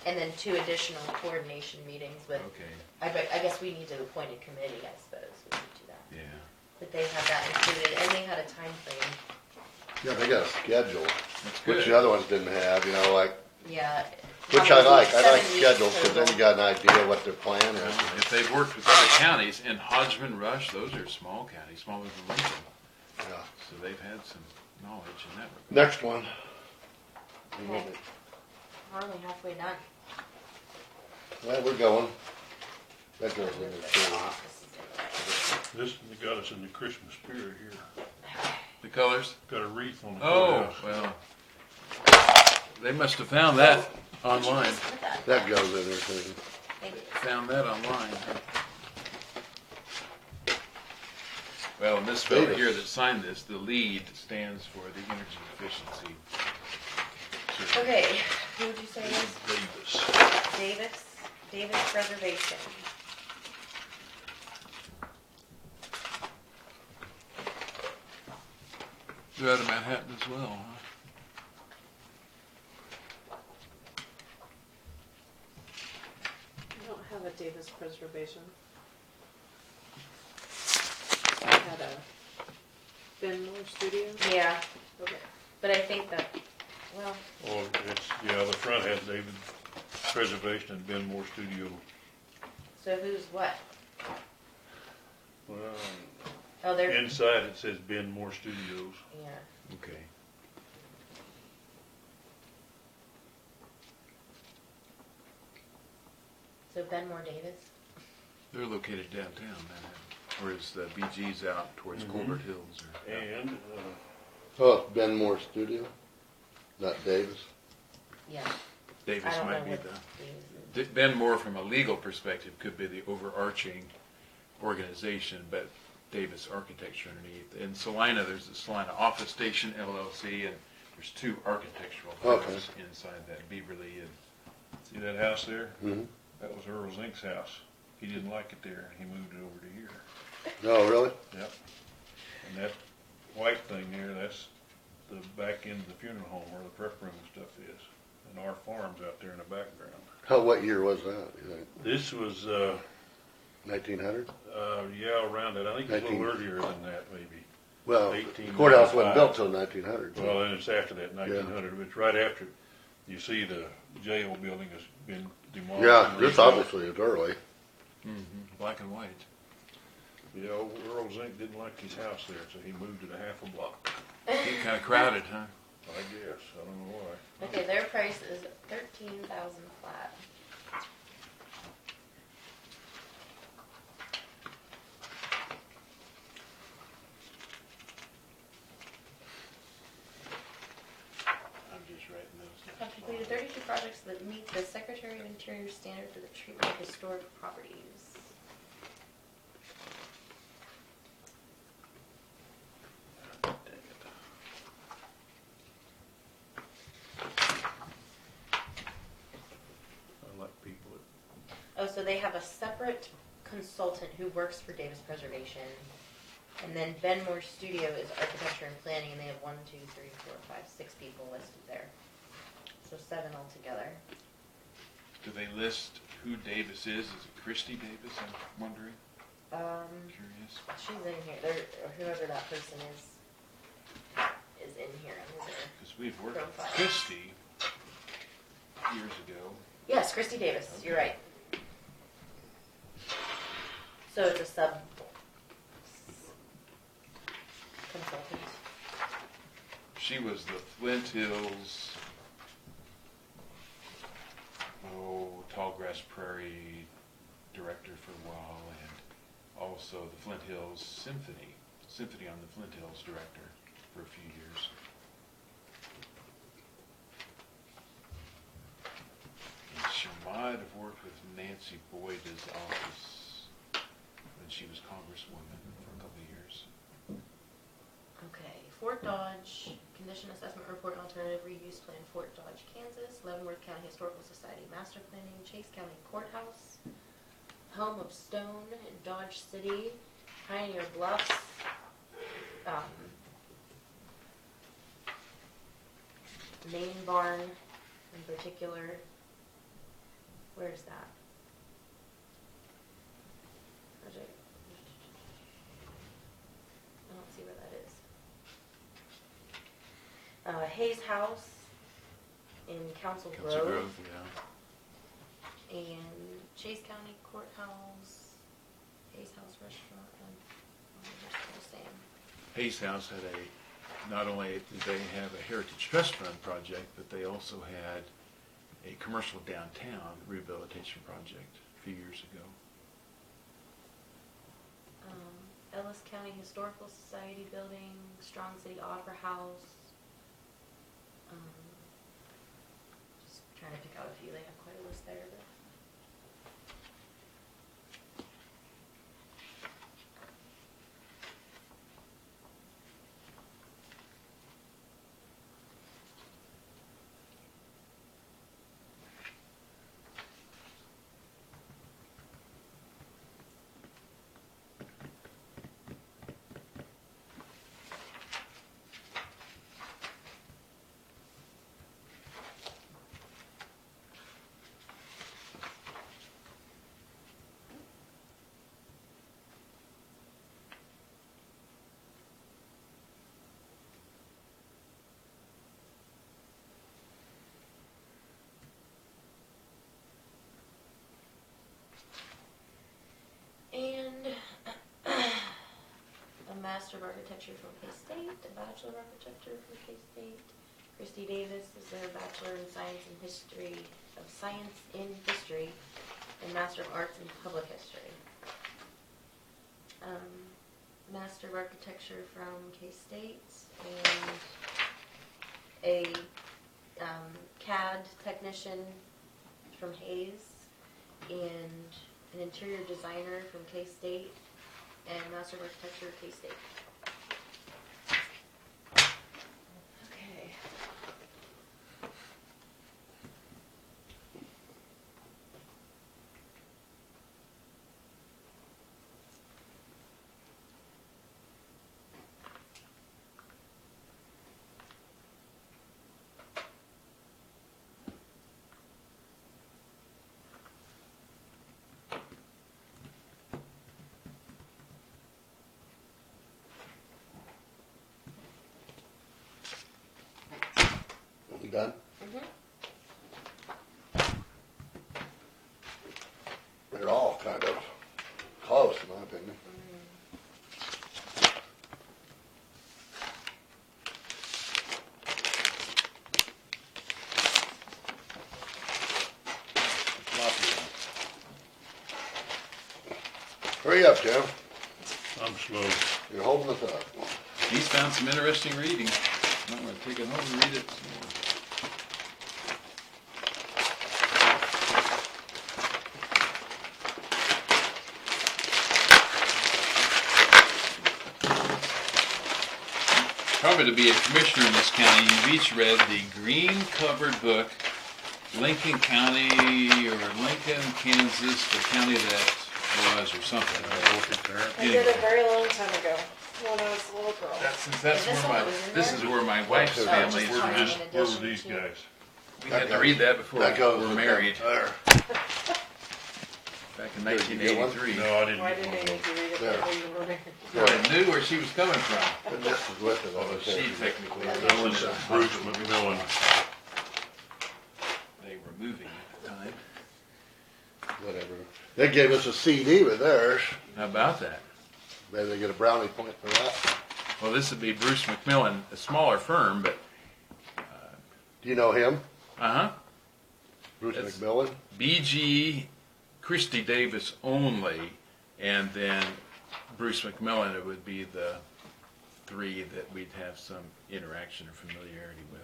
and then 2 additional coordination meetings with. Okay. I guess we need to appoint a committee. I suppose we need to do that. Yeah. But they had that included, and they had a time frame. Yeah, they got a schedule, That's good. which the other ones didn't have, you know, like, Yeah. which I like. I like 7 weeks schedules, because then total. you got an idea what their plan is. If they've worked with other counties, and Hodgman, Rush, those are small counties, smaller than Lincoln. Yeah. So they've had some knowledge in that regard. Next one. Okay. We're only halfway done. Well, we're going. That goes in there The too. office is in the way. This got us in the Christmas spirit here. The colors? Got a wreath on the Oh, courthouse. well, they must have found that online. Put that. That goes in there too. Thank you. Found that online. Well, and this fellow Davis. here that signed this, the LEED stands for the energy efficiency. Okay, who would you say it is? Davis. Davis Preservation. They're out of Manhattan as well, huh? I don't have a Davis Preservation. I had a Benmore Studio. Yeah, Okay. but I think that, well, Oh, it's, yeah, the front has David Preservation and Benmore Studio. so who's what? Well, Oh, they're, inside it says Benmore Studios. yeah. Okay. So Benmore Davis? They're located downtown, Manhattan. Whereas the BG's out towards Mhm. Colbert Hills. Or, And, Oh, it's Benmore Studio, not Davis. Yeah. Davis I don't might know be what the... Davis is. Benmore, from a legal perspective, could be the overarching organization, but Davis Architecture underneath. In Salina, there's the Salina Office Station LLC, and there's two architectural Okay. firms inside that, Beaverly and... see that house there? Mm-hmm. That was Earl Zink's house. He didn't like it there, and he moved it over to here. Oh, really? Yep. And that white thing there, that's the back end of the funeral home where the prep room and stuff is. And our farm's out there in the background. What year was that, you think? This was, 1900? yeah, around that. I think it's a 19 little earlier than that, maybe. Well, the 1895. courthouse wasn't built till 1900. so- Well, then it's after that, 1900. It's right after. You see the jail building has been demolished. Yeah, and this rebuilt. obviously is early. Black and white. Yeah, Earl Zink didn't like his house there, so he moved it a half a block. Get kind of crowded, huh? I guess. I don't know why. Okay, their price is $13,000 flat. I'm just writing those down. Have completed 32 projects that meet the Secretary of Interior standard for the treatment of historic properties. I like people that Oh, so they have a separate consultant who works for Davis Preservation. And then Benmore Studio is architecture and planning, and they have 1, 2, 3, 4, 5, 6 people listed there. So 7 altogether. Do they list who Davis is? Is it Christy Davis? I'm wondering. Curious. She's in here. Or whoever that person is in here under there. Because we've worked with Profile. Christy years ago. Yes, Christy Davis. Okay. You're right. So it's a sub consultant. She was the Flint Hills, Tallgrass Prairie director for a while, and also the Flint Hills Symphony on the Flint Hills director for a few years. And she might have worked with Nancy Boyd's office when she was Congresswoman for a couple of years. Okay, Fort Dodge, condition assessment report and alternative reuse plan, Fort Dodge, Kansas, Leavenworth County Historical Society master planning, Chase County Courthouse, Home of Stone in Dodge City, Pioneer Bluffs, Main Barn in particular. Where's that? Project. I don't see where that is. Hayes House in Council Council Grove, Grove, yeah. and Chase County Courthouse, Hayes House Restaurant, and they're the same. Hayes House had not only did they have a Heritage Trust Fund project, but they also had a commercial downtown rehabilitation project a few years ago. Dallas County Historical Society building, Strong City Opera House. Just trying to pick out a few. They have quite a list there. But and a Master of Architecture from K-State, a Bachelor of Architecture from K-State. Christy Davis is a Bachelor in Science and History and Master of Arts in Public History. Master of Architecture from K-State and a CAD technician from Hayes and an interior designer from K-State and Master of Architecture K-State. Okay. You done? Mm-hmm. They're all kind of close, in my opinion. Hurry up, Jim. I'm slow. You're holding us up. He's found some interesting reading. I'm going to take it home and read it some more. Probably to be a commissioner in this county, you've each read the green-covered book, Lincoln County, or Lincoln, Kansas, the county that was, or something. I did it a very long time ago, when I was a little girl. This is where my wife's family is just from. fine. Where were these guys? We had to read that before That we goes were with married, There. back in Did you get one? 1983. No, I didn't Why get didn't one. they make you read it There. before you were married? I knew where she was coming from. And this is with it. Although she technically That was Bruce McMillan. they were moving at the time. Whatever. They gave us a CD with theirs. How about that? Maybe they get a brownie point for that. Well, this would be Bruce McMillan, a smaller firm, but Do you know him? uh-huh. Bruce That's- McMillan? BG, Christy Davis only, and then Bruce McMillan, it would be the three that we'd have some interaction or familiarity with.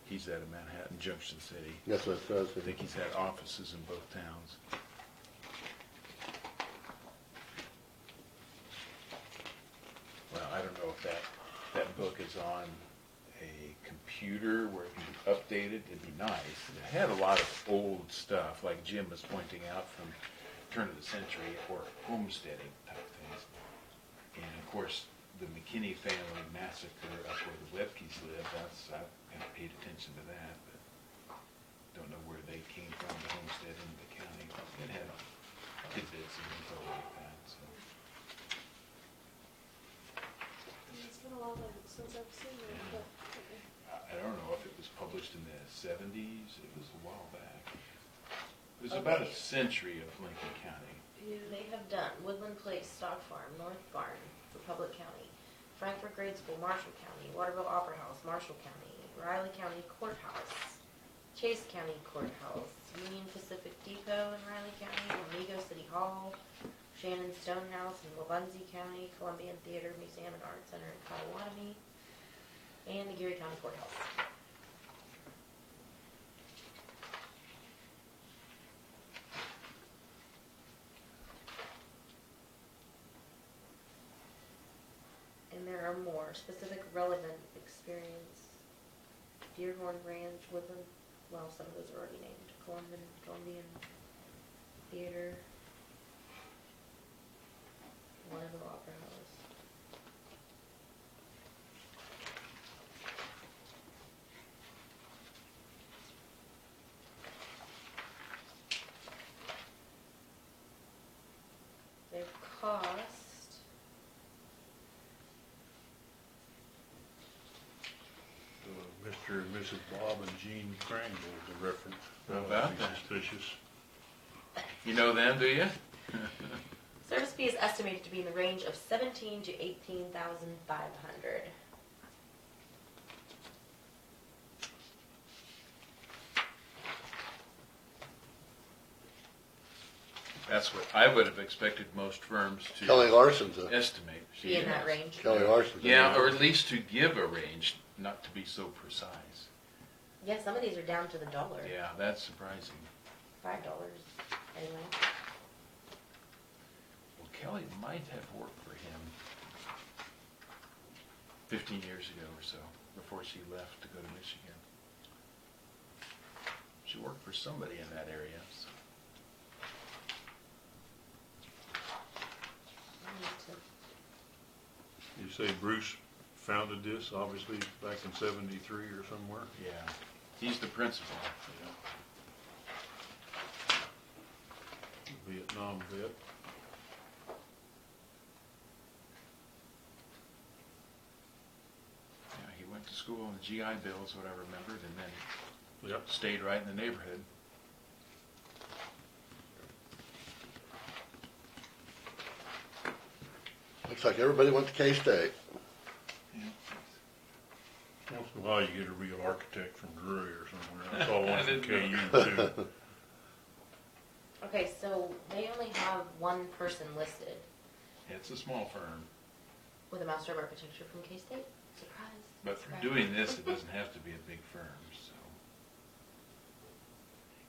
He's out of Manhattan Junction City. That's what it says. I think he's had offices in both towns. Well, I don't know if that book is on a computer where it can be updated. It'd be nice. It had a lot of old stuff, like Jim was pointing out, from turn of the century or homesteading type things. And of course, the McKinney family massacre up where the Webkes live, I kind of paid attention to that, but don't know where they came from, the homestead in the county. It had tidbits and info like that, so. It's been a while since I've seen it, but. I don't know if it was published in the 70s, it was a while back. It was about a century of Lincoln County. They have done Woodland Place, Stock Farm, North Barn, Republic County, Frankfort Grade School, Marshall County, Waterville Opera House, Marshall County, Riley County Courthouse, Chase County Courthouse, Union Pacific Depot in Riley County, Amigo City Hall, Shannon Stonehouse in Wabunsee County, Columbian Theater Museum and Art Center in Potawatomi, and the Geary County Courthouse. And there are more specific relevant experience. Deerhorn Ranch, Woodland, well, some of those are already named. Columbian Theater, whatever Opera House. Their cost. Mr. and Mrs. Bob and Jean Krangle is a reference. How about that? Suspicious. You know them, do you? Service fee is estimated to be in the range of $17,000 to $18,500. That's what I would have expected most firms to Kelly Larson's a, estimate. Be in that range. Kelly Larson's a. Yeah, or at least to give a range, not to be so precise. Yeah, some of these are down to the dollar. Yeah, that's surprising. $5 anyway. Well, Kelly might have worked for him 15 years ago or so, before she left to go to Michigan. She worked for somebody in that area. So. You say Bruce founded this, obviously, back in 73 or somewhere? Yeah, he's the principal. Vietnam vet. Yeah, he went to school on the GI Bill is what I remembered, and then Yep. stayed right in the neighborhood. Looks like everybody went to K-State. Once in a while you get a real architect from Drury or somewhere. I saw one from KU too. Okay, so they only have one person listed It's a small firm, with a Master of Architecture from K-State. Surprise. but for Surprise. doing this, it doesn't have to be a big firm, so.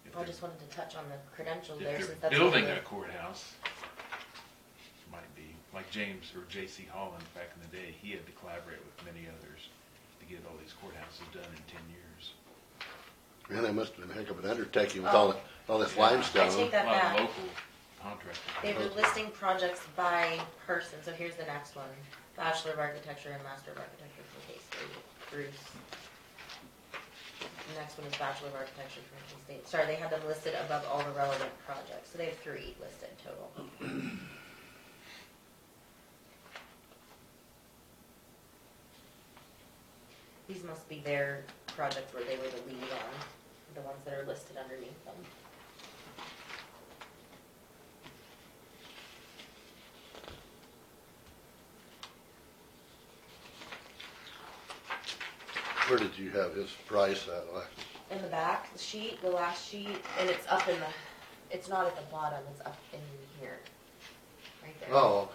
If I they're- just wanted to touch on the credentials if there they're since that's building one a of courthouse, might be, like James or J.C. Holland back in the day, he had to collaborate with many others to get all these courthouses done in 10 years. Man, that must have been a heck of an undertaking with Oh. all this Yeah. I limestone. take that A lot back. of local contractors. They were listing projects by person, so here's the next one. Bachelor of Architecture and Master of Architecture from K-State, Bruce. The next one is Bachelor of Architecture from K-State. Sorry, they have them listed above all the relevant projects, so they have 3 listed total. These must be their projects where they were the lead on, the ones that are listed underneath them. Where did you have his price at, Alexis? In the back, the sheet, the last sheet, and it's up in the, it's not at the bottom, it's up in here, right there. Oh, okay.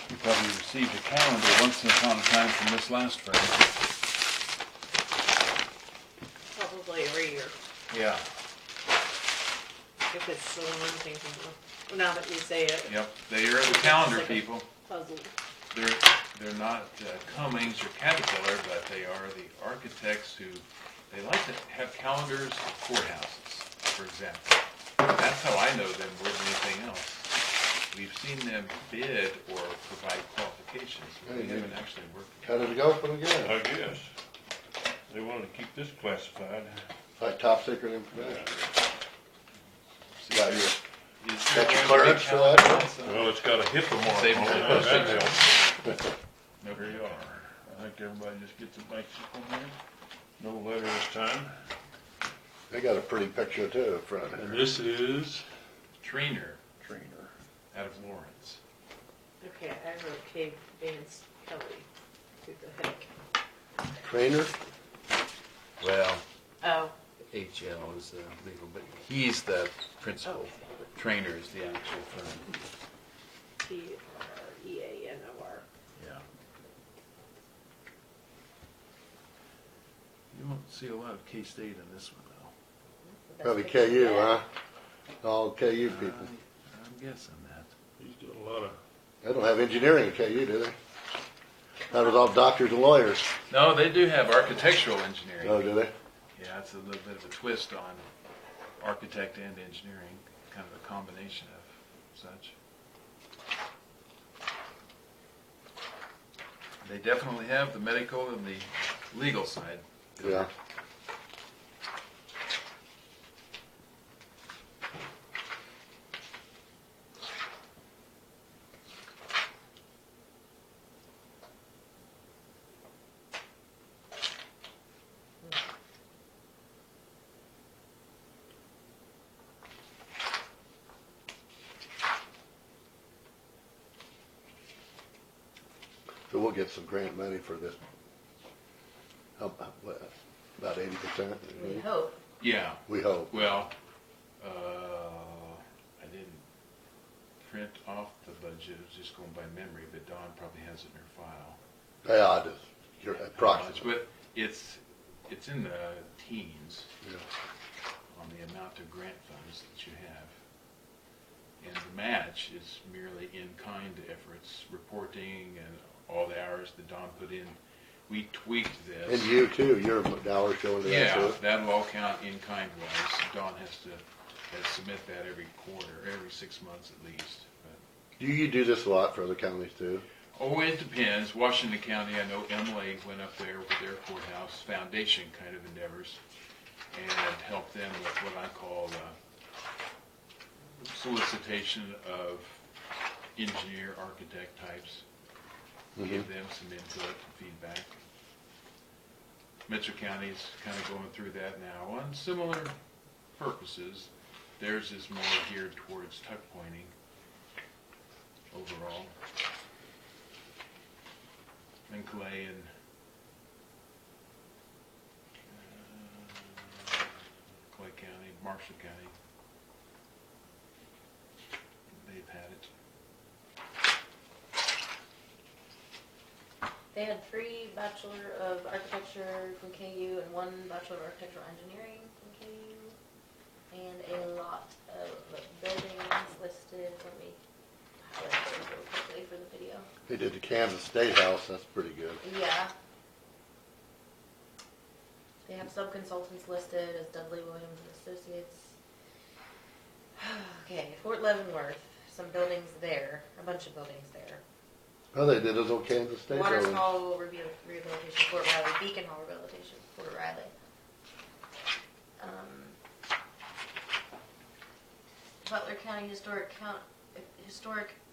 You probably received a calendar once upon a time from this last firm. Probably every year, Yeah. if it's the one I'm thinking of. Now that you say it, Yep, they are the calendar people. puzzled. They're not Cummings or Caterpillar, but they are the architects who, they like to have calendars of courthouses, for example. That's how I know them more than anything else. We've seen them bid or provide qualifications applications. They haven't actually worked. Cut it open again. I guess. They wanted to keep this classified. Like top secret information. Got your, Is got there your one clearance big for that? calendar on Well, it's got a HIPAA mark Save on them it. for That's postage. it. No, There you are. I think everybody just gets a nice one there. No letter this time. They got a pretty picture too in front And here. this is Trainer Trainer. out of Lawrence. Okay, I wrote K. Vance Kelly. Who the heck? Trainer? Well, Oh, HL is legal, but he's the principal. Trainer is the actual firm. T-R-E-A-N-O-R. Yeah. You won't see a lot of K-State in this one, though. Probably KU, huh? All KU people. I'm guessing that. He's doing a lot of, They don't have engineering at KU, do they? That was all doctors and lawyers. No, they do have architectural engineering. Oh, do they? Yeah, it's a little bit of a twist on architect and engineering, kind of a combination of such. They definitely have the medical and the legal side. Yeah. So we'll get some grant money for this. How about, what, about 80%? We hope. Yeah, We hope. well, I didn't print off the budget, I was just going by memory, but Dawn probably has it in her file. Yeah, I just, you're approximate. But it's in the teens Yeah. on the amount of grant funds that you have. And the match is merely in-kind efforts, reporting and all the hours that Don put in. We tweaked this. And you too, your hours showing that Yeah, too. that'll all count in-kind wise. Don has to submit that every quarter, every 6 months at least. But, Do you do this a lot for other counties too? oh, it depends. Washington County, I know Emily went up there with their courthouse foundation kind of endeavors and helped them with what I call solicitation of engineer, architect types. Give them some input and feedback. Metro County is kind of going through that now on similar purposes. Theirs is more geared towards tuck pointing overall. And Clay and Clay County, Marshall County, they've had it. They had 3 Bachelor of Architecture from KU and 1 Bachelor of Architectural Engineering from KU. And a lot of buildings listed. Let me highlight those real quickly for the video. They did the Kansas State House, that's pretty good. Yeah. They have sub-consultants listed as Dudley Williams and Associates. Okay, Fort Leavenworth, some buildings there, a bunch of buildings there. Oh, they did those old Kansas State Waters buildings. Hall Rehabilitation, Fort Riley, Beacon Hall Rehabilitation, Fort Riley. Butler County Historic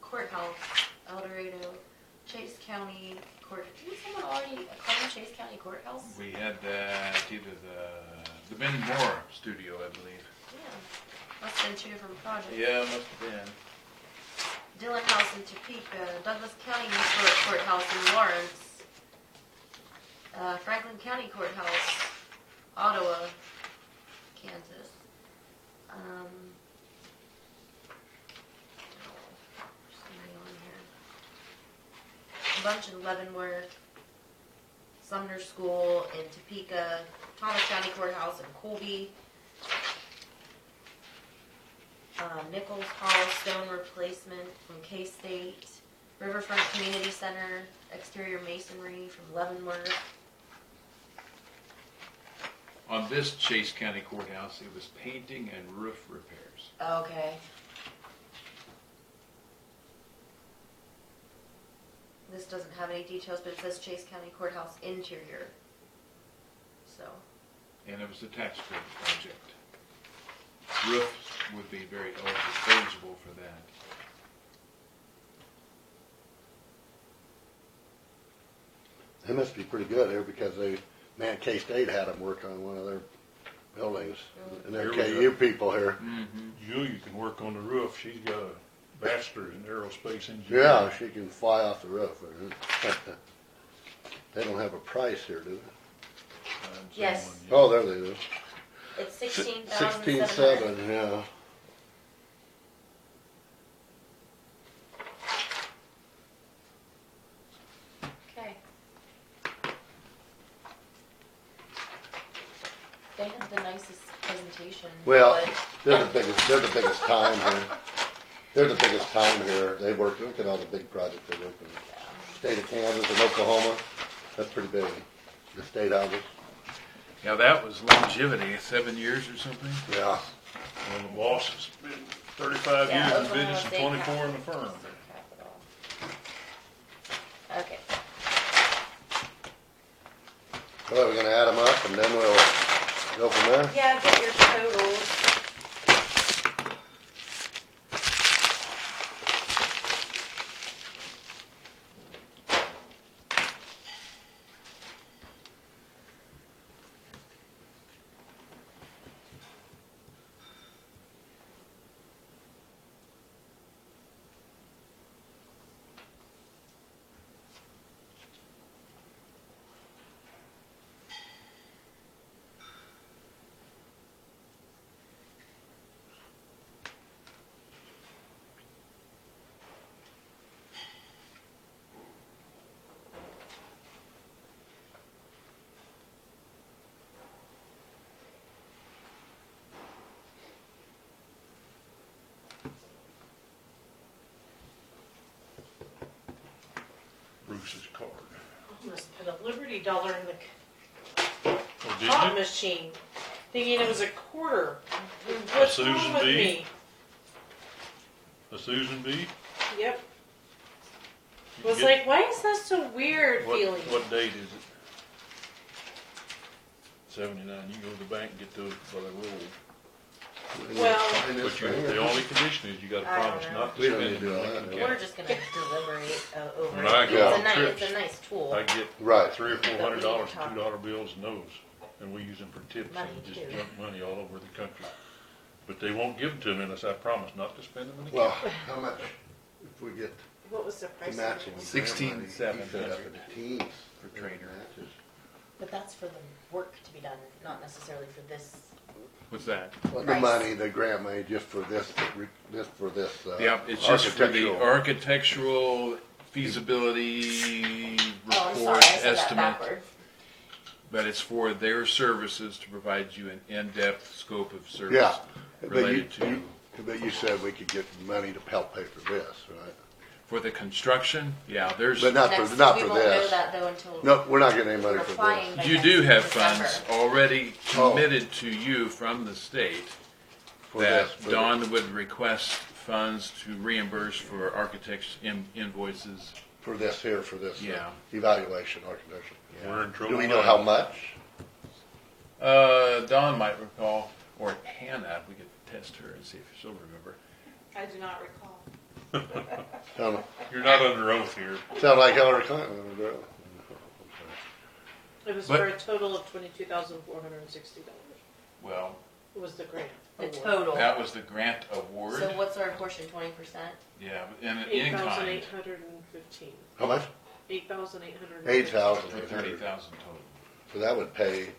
Courthouse, El Dorado, Chase County Court. Didn't someone already claim Chase County Courthouse? We had either the Ben Moore studio, I believe. Yeah, must have been 2 different projects. Yeah, must have been. Dillon House in Topeka, Douglas County Historic Courthouse in Lawrence, Franklin County Courthouse, Ottawa, Kansas. Just going on here. A bunch in Leavenworth, Sumner School in Topeka, Thomas County Courthouse in Colby. Nichols Hall stone replacement from K-State, Riverfront Community Center, exterior masonry from Leavenworth. On this Chase County Courthouse, it was painting and roof repairs. Okay. this doesn't have any details, but it says Chase County Courthouse interior. So, And it was a tax credit project. Roofs would be very eligible for that. They must be pretty good here because Mackay State had them work on one of their buildings. And they're Here we KU people here. Julia can work on the roof. She's got a bachelor's in aerospace engineering. Yeah, she can fly off the roof. They don't have a price here, do they? yes, Oh, there they do. it's 16,700, yeah. Okay. They have the nicest presentation. Well, but- they're the biggest time here. They're the biggest time here. They work, look at all the big projects they work in. State of Kansas and Oklahoma, that's pretty big. The state houses, Yeah, that was longevity, 7 years or something. yeah. Well, the boss has been 35 Yeah, years in Oklahoma business and State 24 in the firm. Capital. Okay. Well, we're gonna add them up and then we'll go from there. Yeah, get your totals. Bruce's card. Almost put a Liberty dollar in the Oh, did cotton you? machine, thinking it was a quarter. A What's Susan wrong with B? me? A Susan B? Yep. You Was get- like, why is that so weird feeling? What date is it? 79. You can go to the bank and get those by the roll. Well- But the only condition is you gotta I don't promise know. not to We don't spend need it to do in all Lincoln that, We're County. just gonna deliberate over When it. I go Yeah. on It's trips, a nice tool. I get Right. $300 or But we $400 talk- in $2 bills and those, and we use them for tips Money, and just too. junk money all over the country. But they won't give them to me unless I promise not to spend them in the Well, county. how much, if we get What was the the price? matching? of it? 16,700 for teams. for trainer. Matches. But that's for the work to be done, not necessarily for this. What's that? Well, the Price. money, the grant money, just for this, Yeah, it's just for the architectural. architectural feasibility Oh, I'm report sorry, I said that estimate. backwards. But it's for their services to provide you an in-depth scope of service Yeah, but related to, but you said we could get money to help pay for this, right? for the construction, yeah, there's, But not Next, for we won't know this. that though until No, we're not getting any money we're for applying this. by you next do have December. funds already Oh. committed to you from the state For that this, for Dawn would request funds to reimburse for architects' invoices. For this here, for this Yeah. evaluation, architecture. We're in trouble Do we know now. how much? Dawn might recall, or Hannah, we could test her and see if she'll remember. I do not recall. You're not under oath here. Sound like Hillary Clinton, girl. It was But- for a total of $22,460. Well, It was the grant. The award. total. that was the grant award. So what's our portion, 20%? Yeah, and in kind, 8,815. How much? 8,800. 8,000. for 30,000 total. So that would pay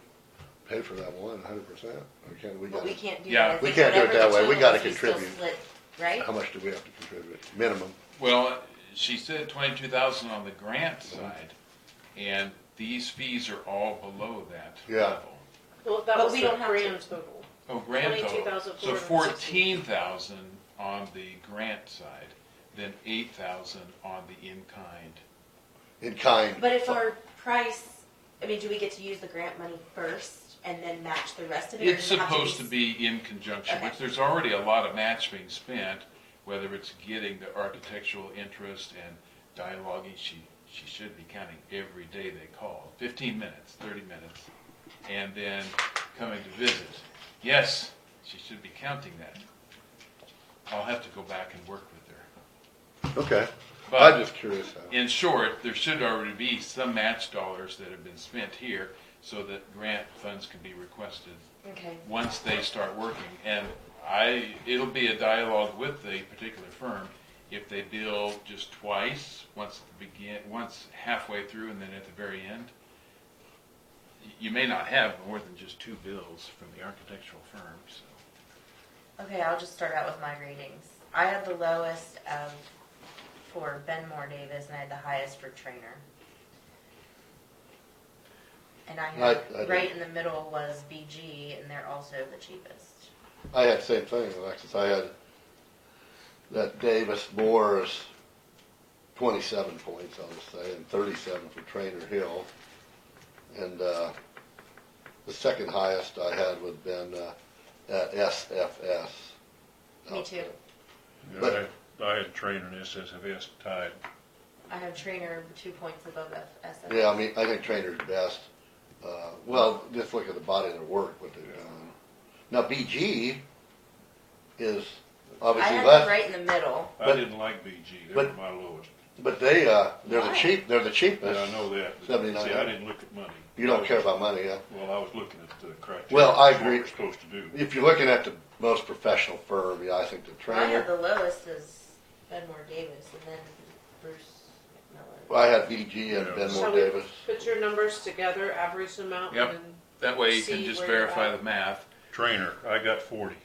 for that one, 100%? Or can we, But we can't do Yeah. that. If We it's can't do it whatever that the way. We total gotta is, still contribute. split, Right? how much do we have to contribute? Minimum. Well, she said 22,000 on the grant side, and these fees are all below that Yeah. level. Well, that But was we the don't have to. grand total. Oh, grant total. 22,460. So 14,000 on the grant side, then 8,000 on the in-kind. In kind. But if our price, I mean, do we get to use the grant money first and then match the rest of it? or It's does it have supposed to be be in conjunction, Okay. which there's already a lot of match being spent, whether it's getting the architectural interest and dialoguing. She she should be counting every day they call, 15 minutes, 30 minutes, and then coming to visit. Yes, she should be counting that. I'll have to go back and work with her. Okay. But I'm just curious how. in short, there should already be some match dollars that have been spent here so that grant funds can be requested Okay. once they start working. And it'll be a dialogue with the particular firm. If they bill just twice, once halfway through and then at the very end, you may not have more than just 2 bills from the architectural firm. So. Okay, I'll just start out with my ratings. I had the lowest for Benmore Davis, and I had the highest for Trainer. And I had I right in the middle was BG, and they're also the cheapest. I had the same thing, Alexis. I had that Davis Moore's 27 points, I'll just say, and 37 for Trainer Hill. And the second highest I had would have been at SFS. Me too. But- I had Trainer and SSFS tied. I have Trainer 2 points above SF. Yeah, I mean, I think Trainer's best. Well, just look at the body of their work, what they've done. Now, BG is I obviously had less, them right in the middle. I But- didn't like BG, they but- were my lowest. but they're the Why? they're the cheapest. Yeah, I know that. but 79. See, I didn't look at money. You don't care about money, yeah? Well, I was looking at the criteria. Well, I That's what agree. we're supposed to do. If you're looking at the most professional firm, yeah, I think the I had Trainer. the lowest as Benmore Davis, and then Bruce McMillan. Well, I had BG and Yeah. Benmore Shall we Davis. put your numbers together, average them out, Yep. and then That way you See can just where you're verify at. the math. Trainer, I got 40.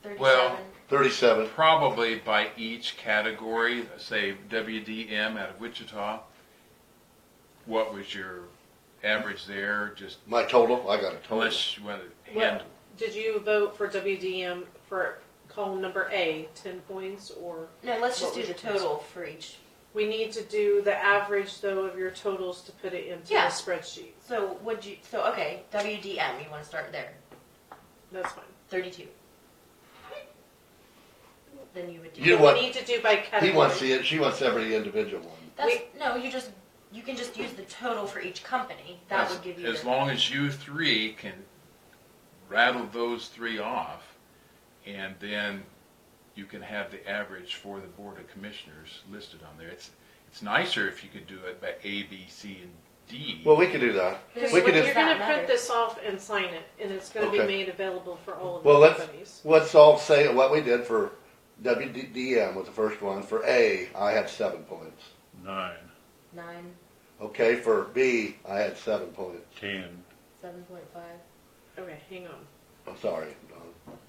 37. Well, 37. Probably by each category, say WDM out of Wichita, what was your average there? Just My total, I got a total. unless you want to what hand, did you vote for WDM for column number A, 10 points, or No, let's just What do was the yours? total for each. we need to do the average though of your totals to put it into Yeah. the spreadsheet? So okay, WDM, you want to start there. That's fine. 32. Then you would do. You But want- we need to do by category. He wants she wants every individual one. No, you can just use the total for each company. That would give you. as long as you three can rattle those 3 off, and then you can have the average for the Board of Commissioners listed on there. It's nicer if you could do it by A, B, C, and D. Well, we could do that. Because We could You're just, that going to matter? print this off and sign it, and it's going to be Okay. made available for all of Well, the let's- companies. let's all say what we did for WDM was the first one. For A, I had 7 points. 9, 9, Okay, for B, I had 7 points. 10, 7.5. Okay, hang on. I'm sorry.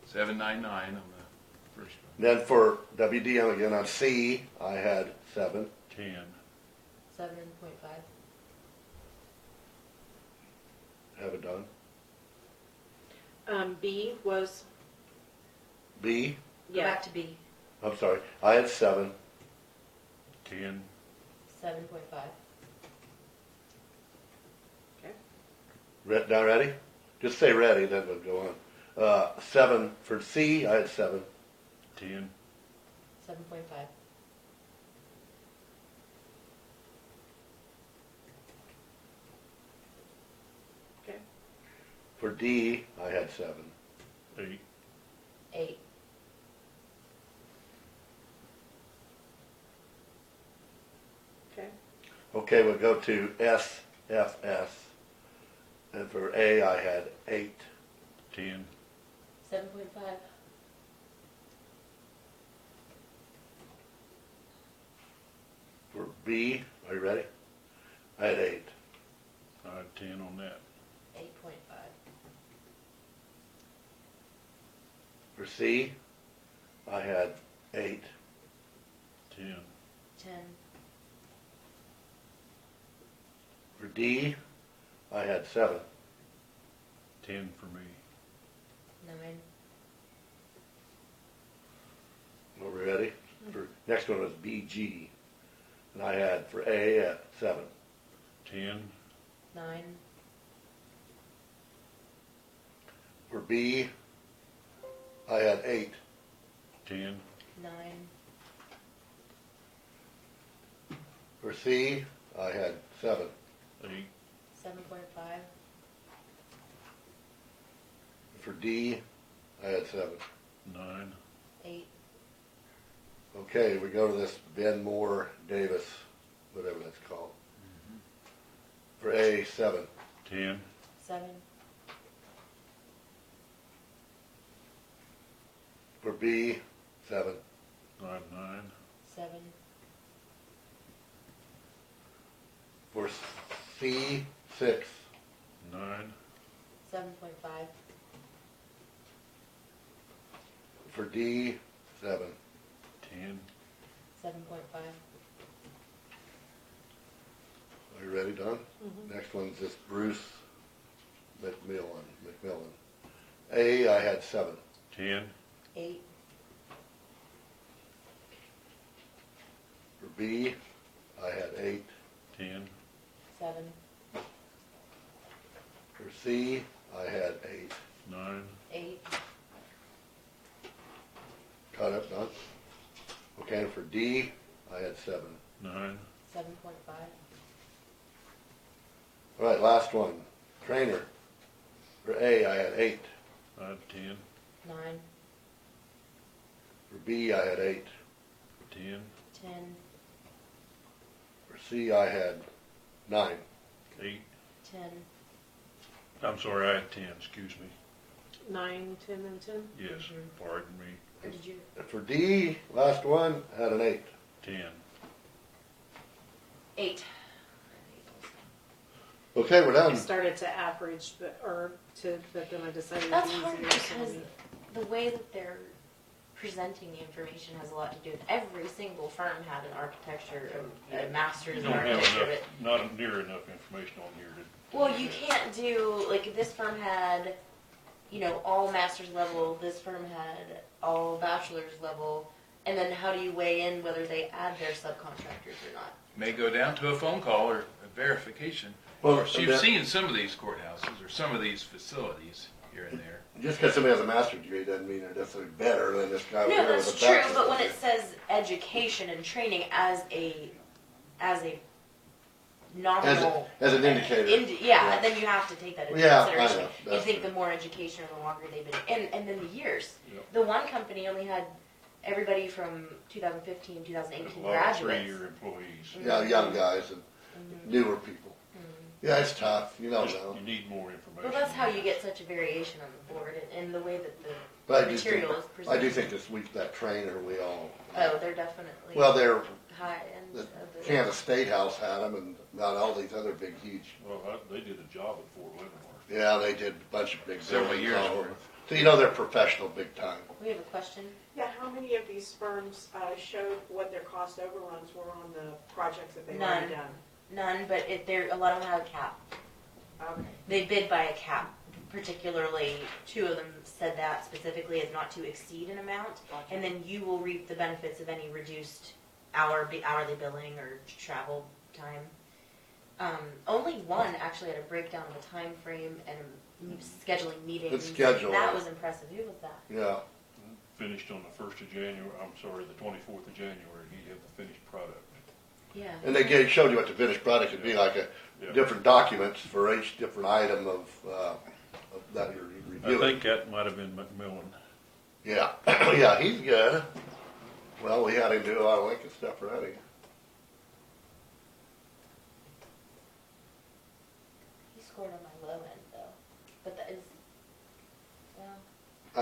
799 on the first one. Then for WDM again, on C, I had 7. 10, 7.5. Have it done. B was, B, Go yeah, back to B. I'm sorry, I had 7. 10, 7.5. Now ready? Just say ready, then we'll go on. 7 for C, I had 7. 10, 7.5. okay. For D, I had 7. 8, 8. Okay. Okay, we'll go to SFS. And for A, I had 8. 10, 7.5. For B, are you ready? I had 8. I had 10 on that. 8.5. For C, I had 8. 10, 10. For D, I had 7. 10 for me. 9. Are we ready? For next one was BG. And I had for A at 7. 10, 9. For B, I had 8. 10, 9. For C, I had 7. 8, 7.5. For D, I had 7. 9, 8. Okay, we go to this Ben Moore Davis, whatever that's called. For A, 7. 10, 7. For B, 7. 9, 9, 7. For C, 6. 9, 7.5. For D, 7. 10, 7.5. Are you ready, Don? Next one's this Bruce McMillan. A, I had 7. 10, 8. For B, I had 8. 10, 7. For C, I had 8. 9, 8. Caught up, Don? Okay, and for D, I had 7. 9, 7.5. All right, last one. Trainer. For A, I had 8. I had 10, 9. For B, I had 8. 10, 10. For C, I had 9. 8, 10. I'm sorry, I had 10, excuse me. 9, 10, and 10. Yes, pardon me. Or did you? And for D, last one, had an 8. 10, 8. Okay, we're I done. started to average, but then I decided That's it's hard easier because for me. the way that they're presenting the information has a lot to do with every single firm had an architecture, a master's you in don't have architecture. enough, not near enough information on here to. Well, you can't do, like, this firm had, all master's level, this firm had all bachelor's level, and then how do you weigh in whether they add their subcontractors or not? May go down to a phone call or a verification. Well, Of course, you've that- seen some of these courthouses or some of these facilities here and there. Just because somebody has a master's degree doesn't mean they're necessarily better than this guy over No, here with that's a true, bachelor's but when degree. it says education and training as a nominal. As an indicator. Yeah, then you have to take that into Yeah, I consideration. know, You that's think true. the more education or the longer they've been, and then the years. Yep. The one company only had everybody from 2015, 2018 A lot of graduates. 3-year employees. Yeah, young guys and newer people. Yeah, it's tough. You don't know. You need more information. Well, that's how you get such a variation on the board and the way that But the material is I presented. do think this week that trainer we all. Oh, they're definitely Well, they're high end the of the. Kansas State House had them, and not all these other big, huge. Well, they did a job at Fort Leavenworth. Yeah, they did a bunch of big. Several buildings years all over. worth. So you know they're professional, big time. We have a question. Yeah, how many of these firms showed what their cost overruns were on the projects that they've already None. done? None, but a lot of them have a cap. Okay. They bid by a cap. Particularly, 2 of them said that specifically as not to exceed an amount, Gotcha. and then you will reap the benefits of any reduced hourly billing or travel time. Only one actually had a breakdown of a time frame and scheduling meetings. Good schedule. That was impressive. Who was that? Yeah. Finished on the 1st of January, the 24th of January, he had the finished product. Yeah. And showed you what the finished product would be like, Yeah. different documents for each different item of that you're I reviewing. think that might have been McMillan. Yeah, yeah, he's good. Well, we had him do a lot of Lincoln stuff already. He scored on my low end though, but that is. Well,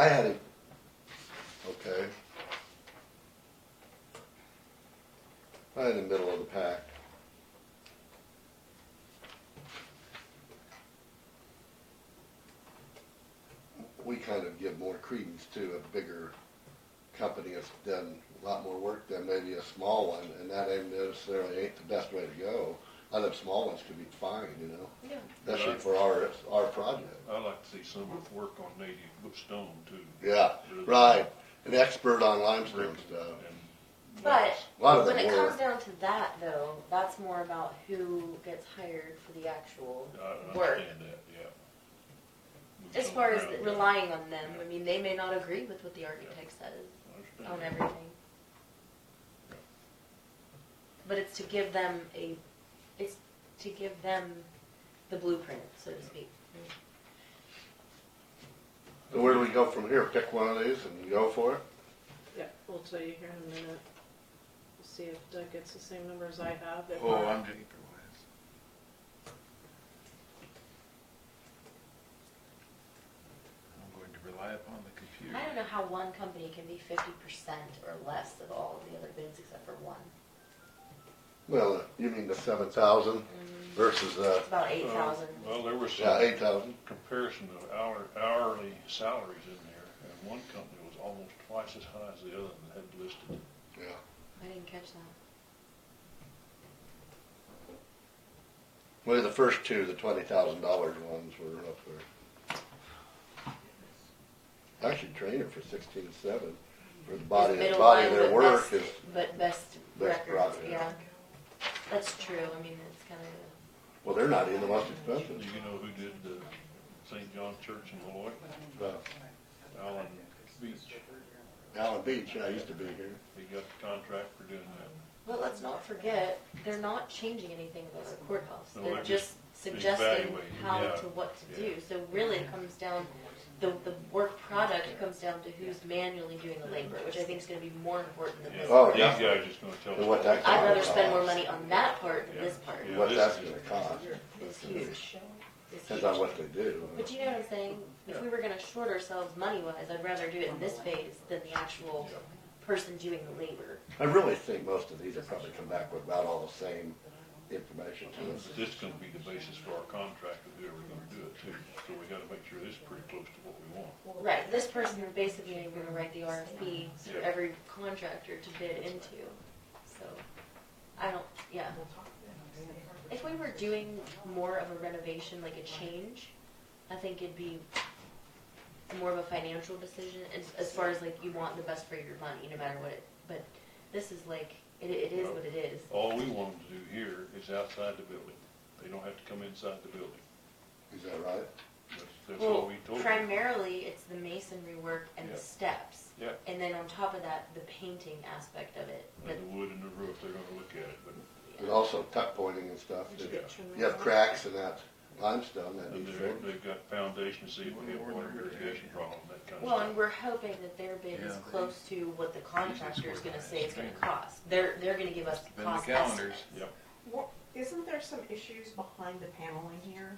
I had him. Okay. Right in the middle of the pack. We kind of give more credence to a bigger company that's done a lot more work than maybe a small one, and that ain't necessarily ain't the best way to go. Other small ones could be fine, yeah. especially for our project. I like to see some work on native stone too. Yeah, right. An expert on limestone stuff. And But A lot of when them it were. comes down to that, though, that's more about who gets hired for the actual I work. understand that, yeah. As far as relying on them, I mean, they may not agree with what the architect says I on understand. everything. But it's to give them to give them the blueprint, so to speak. So where do we go from here? Pick one of these and go for it? Yeah, we'll tell you here in a minute. We'll see if Doug gets the same numbers I have. If Oh, not- I'm doing I'm going to rely upon the computer. I don't know how one company can be 50% or less of all of the other bids except for one. Well, you mean the 7,000 versus, It's about 8,000. Well, there was yeah, some 8,000. comparison of hourly salaries in there, and one company was almost twice as high as the other that had listed. Yeah. I didn't catch that. Well, the first two, the $20,000 ones were up there. Actually, trainer for 16.7 for the body, Middle the body line, of their but work best, is but best best records, product, yeah. yeah. That's true. I mean, it's kind of. well, they're not even the most expensive. Do you know who did the St. John Church in Malloy? Alan Beach. Allen Beach, I used to be here. He got the contract for doing that. Well, let's not forget, they're not changing anything about the courthouse. No, They're they're just just suggesting evaluating, how yeah. to what to Yeah. do. So really, it comes down the work product comes down to who's manually doing the labor, which I think is going to be more important than Yeah. this. Oh, part. These guys just gonna tell us. And what that I'd rather costs. spend more money on that part than Yeah. this part. Yeah. What this that's is- gonna cost. It's huge. It's Depends huge. on what they do. But you know what I'm saying? If we were going to short ourselves money-wise, I'd rather do it in this phase than the actual person doing the labor. I really think most of these will probably come back with about all the same information to us. This is gonna be the basis for our contract with whoever's gonna do it too. So we gotta make sure this is pretty close to what we want. Right, this person is basically going to write the RFP for Yeah. every contractor to bid into. So, I don't, yeah. If we were doing more of a renovation, like a change, I think it'd be more of a financial decision as far as like you want the best for your money, no matter what it, but this is like, it is what it is. All we want them to do here is outside the building. They don't have to come inside the building. Is that right? That's what Well, we told them. primarily, it's the masonry work and Yeah. the steps. Yeah. And then on top of that, the painting aspect of it. But And the wood and the roof, they're gonna look at it, but And also tuck pointing and stuff. Did you get trim You have on? cracks in that limestone that and needs they're, fixed. they've got foundation seed, we have water irrigation problem, that kind of Well, stuff. and we're hoping that their bid is Yeah. close to what the contractor is gonna say it's gonna cost. They're gonna give us Been the cost calendars. estimates. Yep. Well, isn't there some issues behind the paneling here?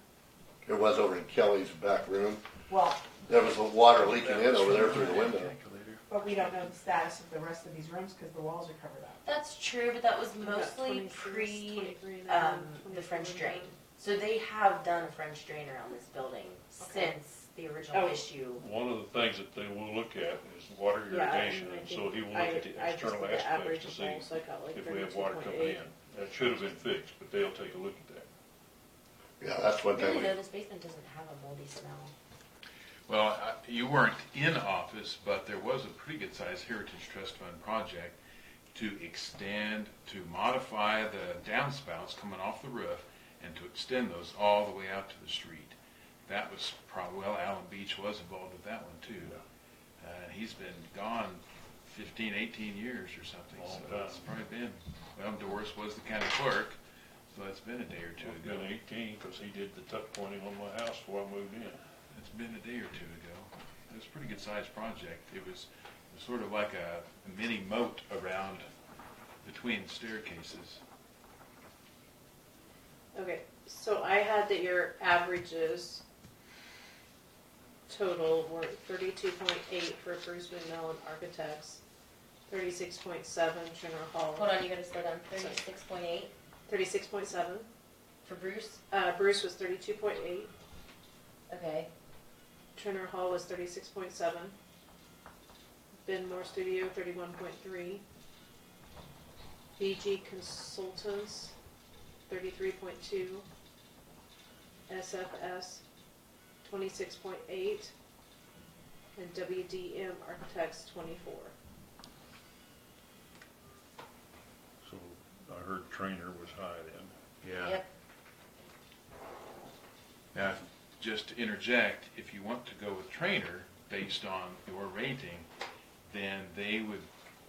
There was over in Kelly's back room. Well, There was water leaking in over there through the window. but we don't know the status of the rest of these rooms because the walls are covered up. That's true, but that was We've got mostly 26, pre 23 now, the 24 French now. drain. So they have done a French drain around this building Okay. since the original Oh. issue. One of the things that they will look at is water Yeah, irrigation, and I and so think he will look at the I just external did the aspects average to of see all, so I got like if we have water coming 32.8. in. That should have been fixed, but they'll take a look at that. Yeah, that's one Really thing. though, this basement doesn't have a moldy smell. Well, you weren't in office, but there was a pretty good-sized Heritage Trust Fund project to extend, to modify the downspouts coming off the roof and to extend those all the way out to the street. That was probably, well, Alan Beach was involved with that one too. He's been gone 15, 18 years or something, Long so it's time. probably been, well, Doris was the county clerk, so it's been a day or two It's ago. been 18, because he did the tuck pointing on my house before I moved in. It's been a day or two ago. It was a pretty good-sized project. It was sort of like a mini moat around between staircases. Okay, so I had that your averages total were 32.8 for Bruce Windmill and Architects, 36.7 Turner Hall. Hold on, you gotta slow down. 36.8 36.7. for Bruce. Bruce was 32.8. Okay. Turner Hall was 36.7. Benmore Studio 31.3. BG Consultants 33.2. SFS 26.8. And WDM Architects 24. So I heard Trainer was high then. Yeah. Yep. Now, just to interject, if you want to go with Trainer based on your rating, then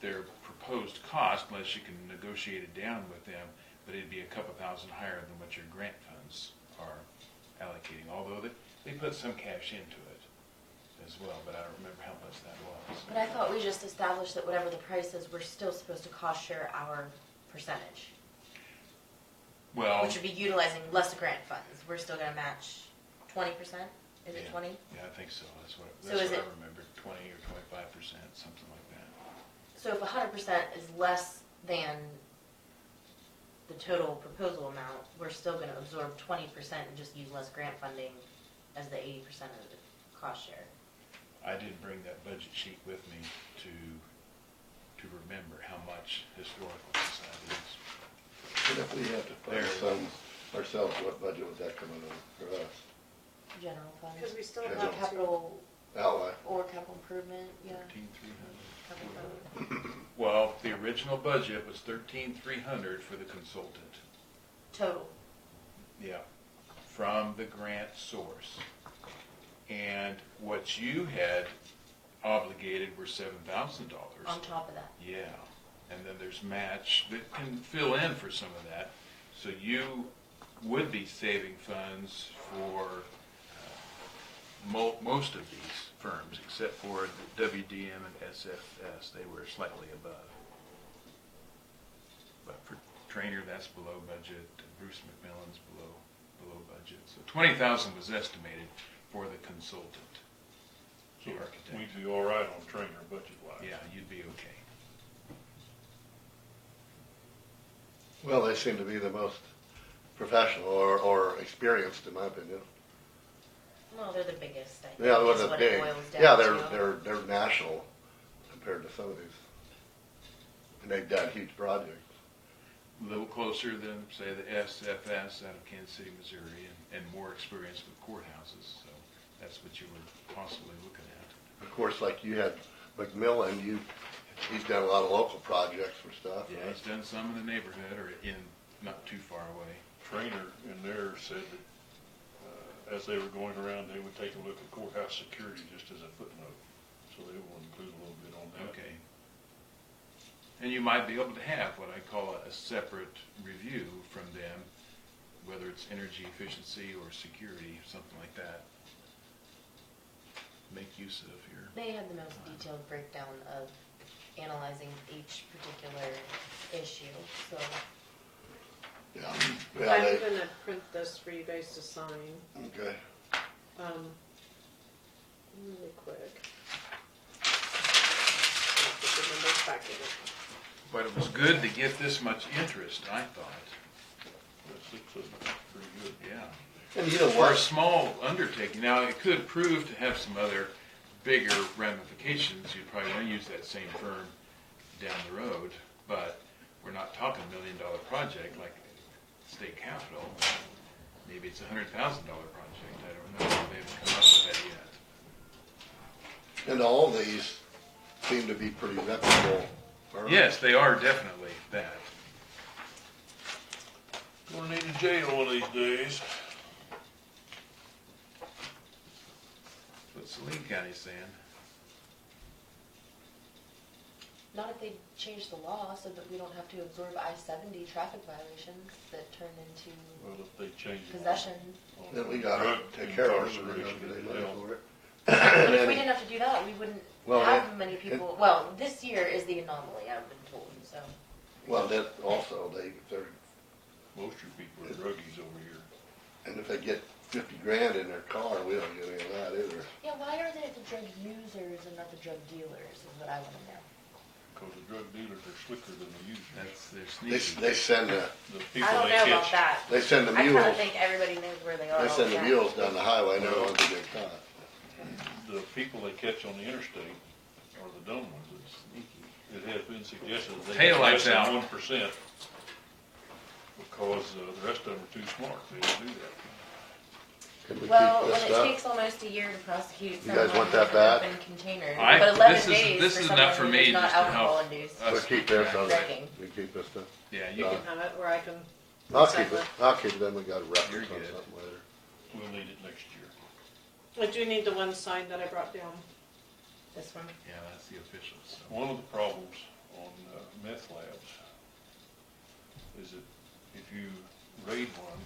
their proposed cost, unless you can negotiate it down with them, but it'd be a couple thousand higher than what your grant funds are allocating, although they put some cash into it as well, but I don't remember how much that was. But I thought we just established that whatever the price is, we're still supposed to cost share our percentage, Well, which would be utilizing less grant funds. We're still gonna match 20%? Is it Yeah. 20? yeah, I think so. That's So is what it- I remember, 20 or 25%, something like that. So if 100% is less than the total proposal amount, we're still gonna absorb 20% and just use less grant funding as the 80% of the cost share. I did bring that budget sheet with me to remember how much historical society is. And if we have to There. fund some ourselves, what budget would that come in on for us? General fund. Because we still Yeah. have to. Capital Outlay. or capital improvement, yeah. 13,300. Capital fund. Well, the original budget was 13,300 for the consultant. Total. Yeah, from the grant source. And what you had obligated were $7,000. On top of that. Yeah, and then there's match that can fill in for some of that. So you would be saving funds for most of these firms, except for the WDM and SFS. They were slightly above. But for Trainer, that's below budget. Bruce McMillan's below budget. So 20,000 was estimated for the consultant, So the architect. we'd be all right on Trainer budget-wise. Yeah, you'd be okay. Well, they seem to be the most professional or experienced, in my opinion. Well, they're the biggest, I think, Yeah, well, is the what big. it boils down Yeah, to. they're national compared to some of these, and they've done huge projects. A little closer than, say, the SFS out of Kansas City, Missouri, and more experienced with courthouses. So that's what you were possibly looking at. Of course, like you had McMillan, he's done a lot of local projects for stuff. Yeah, he's done some in the neighborhood or in not too far away. Trainer in there said that as they were going around, they would take a look at courthouse security just as a footnote. So they will include a little bit on that. Okay. And you might be able to have what I call a separate review from them, whether it's energy efficiency or security, something like that. Make use of your... They had the most detailed breakdown of analyzing each particular issue, so. Yeah. I'm Yeah, gonna print this for you guys to sign, okay. really quick. Put the numbers back in it. But it was good to get this much interest, I thought. That looks pretty good. Yeah. And you know For a what? small undertaking, now it could prove to have some other bigger ramifications. You'd probably want to use that same firm down the road, but we're not talking $1 million project like state capitol. Maybe it's a $100,000 project. I don't know. They haven't come up with that yet. And all these seem to be pretty reputable firms. Yes, they are definitely that. Gonna need a jail one of these days. What's Saline County saying? Not if they change the law so that we don't have to absorb I-70 traffic violations that turn into Well, if they change it. possession. Then we gotta take care of it, so we don't Incarceration, get any money yeah. for it. But And if we then- didn't have to do that, we wouldn't Well, have many people, well, this year is the anomaly, I've been told, so. Well, then also, Most of your people are druggies over here. and if they get 50 grand in their car, we don't get any of that either. Yeah, why are they the drug users and not the drug dealers is what I want to know. Because the drug dealers are slicker than the users. They're They, sneaky. they send the, The people I don't they know about catch, that. they send the I kind mules, of think everybody knows where they are. they all send the the time. mules down the highway, and they're the ones that get caught. the people they catch on the interstate are the dumb ones. Sneaky. It has been suggested that they Tail get lights less than out. 1% because the rest of them are too smart. They don't do that. Can we Well, keep when this it stuff? takes almost a year to prosecute You guys someone want that with an back? open container, I- but 11 this is- days this for is someone enough for who me is not just to help alcohol induced. We'll keep this on, Drinking. we keep this stuff. Yeah, you Uh, can. You can have it, or I can. I'll keep recycle it, I'll keep it, then we got a You're reference on good. something later. We'll need it next year. I do need the one signed that I brought down. This one. Yeah, that's the official. So. One of the problems on meth labs is that if you raid one,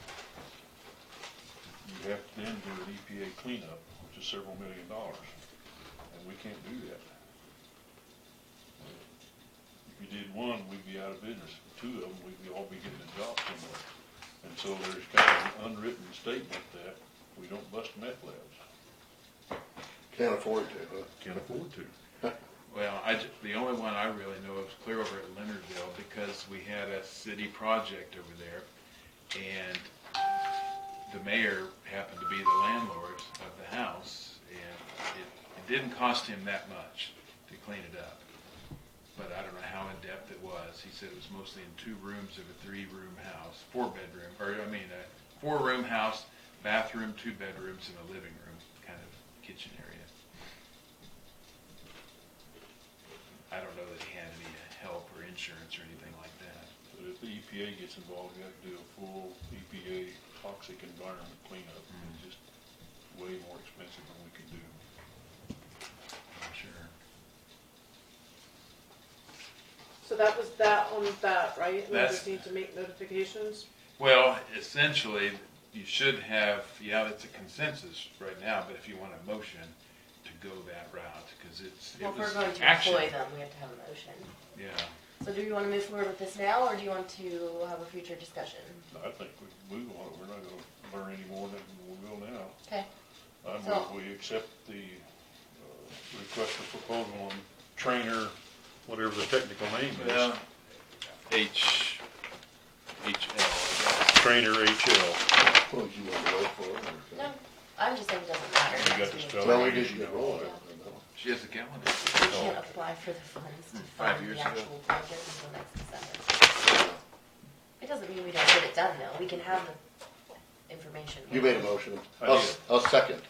you have to then do an EPA cleanup, which is several $1 million, and we can't do that. If you did one, we'd be out of business. Two of them, we'd all be getting a job somewhere. And so there's kind of an unwritten statement that we don't bust meth labs. Can't afford to, huh? Can't afford to. Well, the only one I really know of is clear over at Leonardville, because we had a city project over there, and the mayor happened to be the landlord of the house, and it didn't cost him that much to clean it up. But I don't know how in depth it was. He said it was mostly in 2 rooms of a 3-room house, 4-room house, bathroom, 2 bedrooms, and a living room kind of kitchen area. I don't know that he had any help or insurance or anything like that. But if the EPA gets involved, you have to do a full EPA toxic environment cleanup. It's just way more expensive than we can do. I'm sure. So that was that on that, right? We That's- just need to make notifications. Well, essentially, you should have, it's a consensus right now, but if you want a motion to go that route, because Well, if we're was going to action. employ them, we have to have a motion. Yeah. So do you want to move forward with this now, or do you want to have a future discussion? I think we move on it. We're not going to learn any more than we will now. Okay. I move So- we accept the request for proposal on trainer, whatever the technical name is. Well, HL, I guess. Trainer HL. Well, you want to wait for it? or- No, I'm just saying it doesn't matter. You got Next the meeting. spelling. Well, we just get rolling. Yeah. She has a calendar. We can't apply for the funds to 5 fund years the ago. actual project until next December. It doesn't mean we don't get it done, though. We can have the information. You made a motion. I I'll, did. I'll second.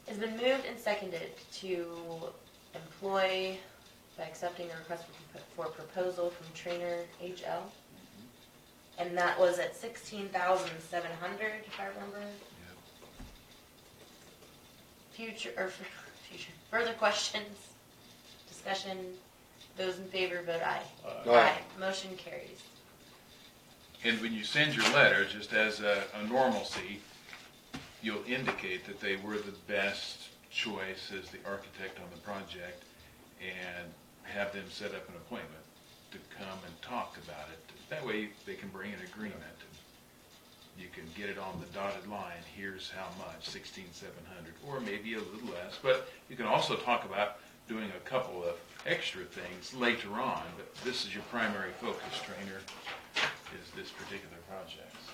It's been moved and seconded to employ by accepting a request for proposal from Trainer HL. And that was at $16,700, if I remember. Further questions, discussion, those in favor vote aye. Aye. Motion carries. And when you send your letter, just as a normalcy, you'll indicate that they were the best choice as the architect on the project, and have them set up an appointment to come and talk about it. That way they can bring an agreement. You can get it on the dotted line, here's how much, 16,700, or maybe a little less. But you can also talk about doing a couple of extra things later on, but this is your primary focus, Trainer, is this particular project. So,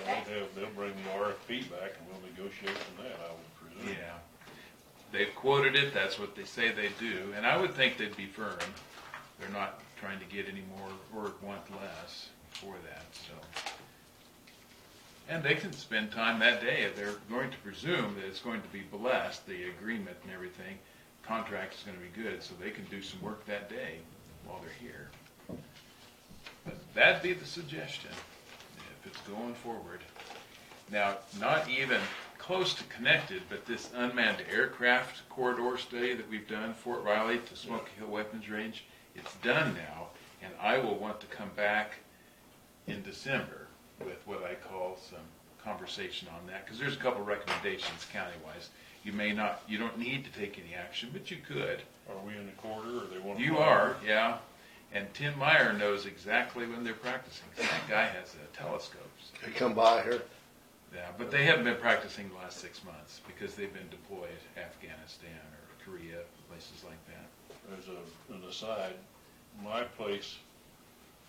Well, they'll bring the RFP back and we'll negotiate from that, I would presume. yeah. They've quoted it, that's what they say they do, and I would think they'd be firm. They're not trying to get any more or want less for that, so. And they can spend time that day if they're going to presume that it's going to be blessed, the agreement and everything, contract is going to be good, so they can do some work that day while they're here. But that'd be the suggestion, if it's going forward. Now, not even close to connected, but this unmanned aircraft corridor study that we've done, Fort Riley to Smoky Hill Weapons Range, it's done now, and I will want to come back in December with what I call some conversation on that, because there's a couple recommendations countywise. You don't need to take any action, but you could. Are we in the corridor or they want to? You are, yeah. And Tim Meyer knows exactly when they're practicing. That guy has telescopes. They come by here. Yeah, but they haven't been practicing the last 6 months because they've been deployed Afghanistan or Korea, places like that. As an aside, my place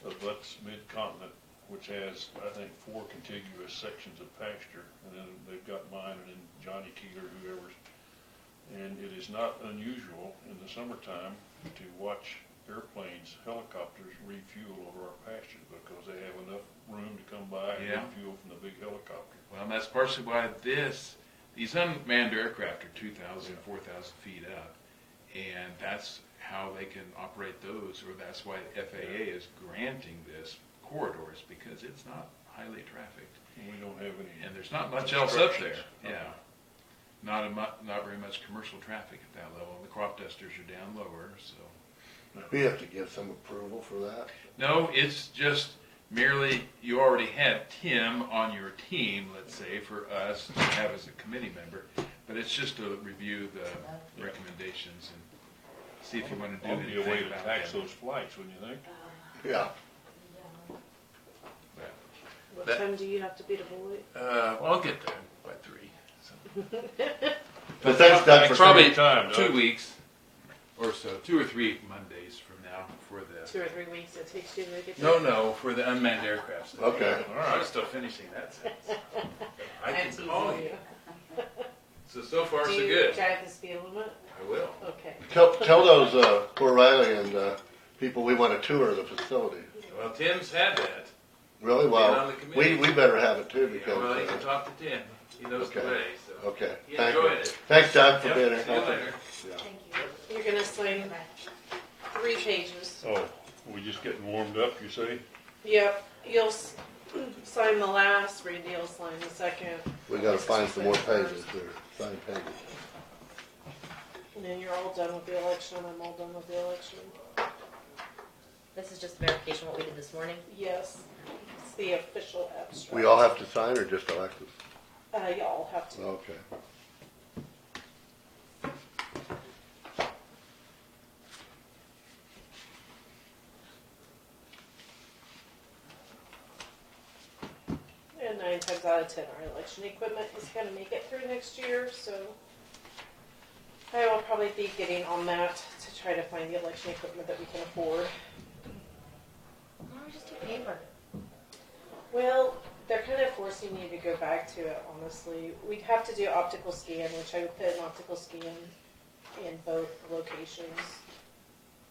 abuts mid-continent, which has, I think, 4 contiguous sections of pasture, and then they've got mine and then Johnny Keeler, whoever's. And it is not unusual in the summertime to watch airplanes, helicopters refuel over our pastures because they have enough room to come by and refuel from the big helicopter. Well, and that's partially why these unmanned aircraft are 2,000, 4,000 feet up, and that's how they can operate those, or that's why the FAA is granting this corridors, because it's not highly trafficked. And we don't have any. And there's not much else up there. Yeah. Not very much commercial traffic at that level. The crop dusters are down lower, so. We have to give some approval for that. No, it's just merely, you already have Tim on your team, let's say, for us to have as a committee member, but it's just to review the recommendations and see if you want to do That'd be a way anything to about tax them. those flights, wouldn't you think? Yeah. What That- time do you have to be to Beloit? Well, I'll get there by 3. So. But thanks, Doug, for Probably your time, Doug. 2 weeks or so, 2 or 3 Mondays from now for the. 2 or 3 weeks it takes you to get No, there? no, for the unmanned aircraft stuff. Okay. All right. I'm still finishing that sentence. I I'm can teasing call you. So far, Do so you good. drive the speed limit? I will. Okay. Tell those poor Riley and people we want a tour of the facility. Well, Tim's had that. Really? Being Well, on the committee. we better have it too Yeah, because. well, you can talk to Tim. He knows Okay. the way, so. Okay. He Thank you. enjoyed it. Thanks, Doug, for Yep, being here. see you later. Yeah. Thank you. You're gonna sign 3 pages. Oh, we just getting warmed up, you say? Yep, you'll sign the last, Randy will sign the second. We gotta find some more Sign the pages first. there, signed pages. And then you're all done with the election, I'm all done with the election. This is just verification of what we did this morning. Yes, it's the official abstract. We all have to sign or just Alexis? Y'all have to. Okay. And 9 times out of 10, our election equipment is gonna make it through next year, so I will probably be getting on that to try to find the election equipment that we can afford. Why don't we just do paper? Well, they're kind of forcing you to go back to it, honestly. We'd have to do optical scan, which I would put an optical scan in both locations.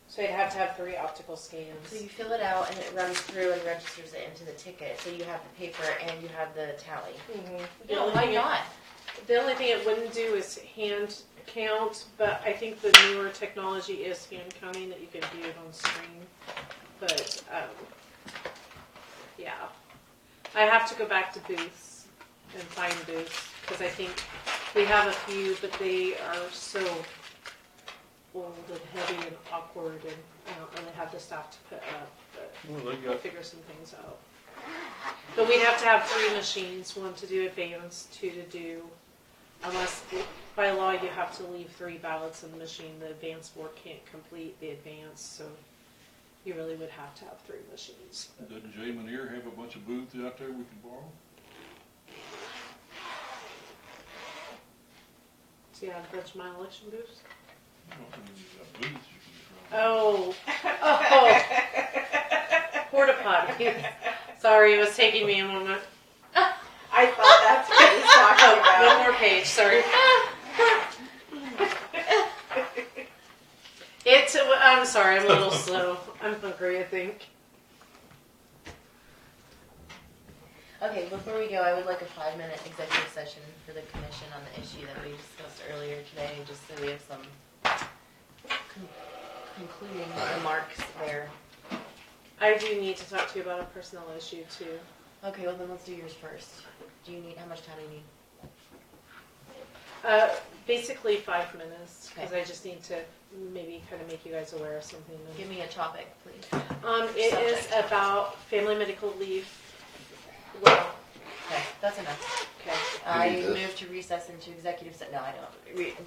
So you'd have to have 3 optical scans. So you fill it out and it runs through and registers it into the ticket. So you have the paper and you have the tally. Mhm. No, why not? The only thing it wouldn't do is hand count, but I think the newer technology is hand counting that you can do it on screen. But, yeah. I have to go back to booths and find booths, because I think we have a few, but they are so old and heavy and awkward, and I don't really have the staff to put up, but Well, they we'll got, figure some things out. But we'd have to have 3 machines, 1 to do advance, 2 to do, unless by law you have to leave 3 ballots in the machine. The advance board can't complete the advance, so you really would have to have 3 machines. doesn't Jay Manier have a bunch of booths out there we can borrow? So you have a bunch of my election booths? I don't think you got booths you can just run. Oh, porta potties. Sorry, it was taking me a moment. I thought that's what he was talking Oh, about. one more page, sorry. I'm sorry, I'm a little slow. I'm hungry, I think. Okay, before we go, I would like a 5-minute executive session for the commission on the issue that we discussed earlier today, just so we have some concluding remarks there. I do need to talk to you about a personnel issue too. Okay, well then let's do yours first. How much time do you need? Basically 5 minutes, because Okay. I just need to maybe kind of make you guys aware of something. Give me a topic, please. It is Subject. about family medical leave. Well, Okay, that's enough. okay. I need this? move to recess into executive no, I don't. Recess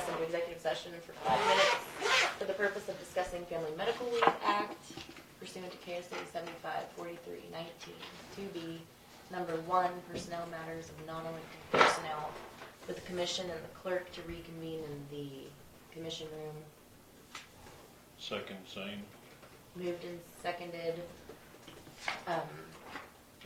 into executive session for 5 minutes for the purpose of discussing Family Medical Leave Act pursuant to KSA 754319 2B, number 1, personnel matters of non-elected personnel, with the commission and the clerk to reconvene in the commission room. Second, same. Moved and seconded.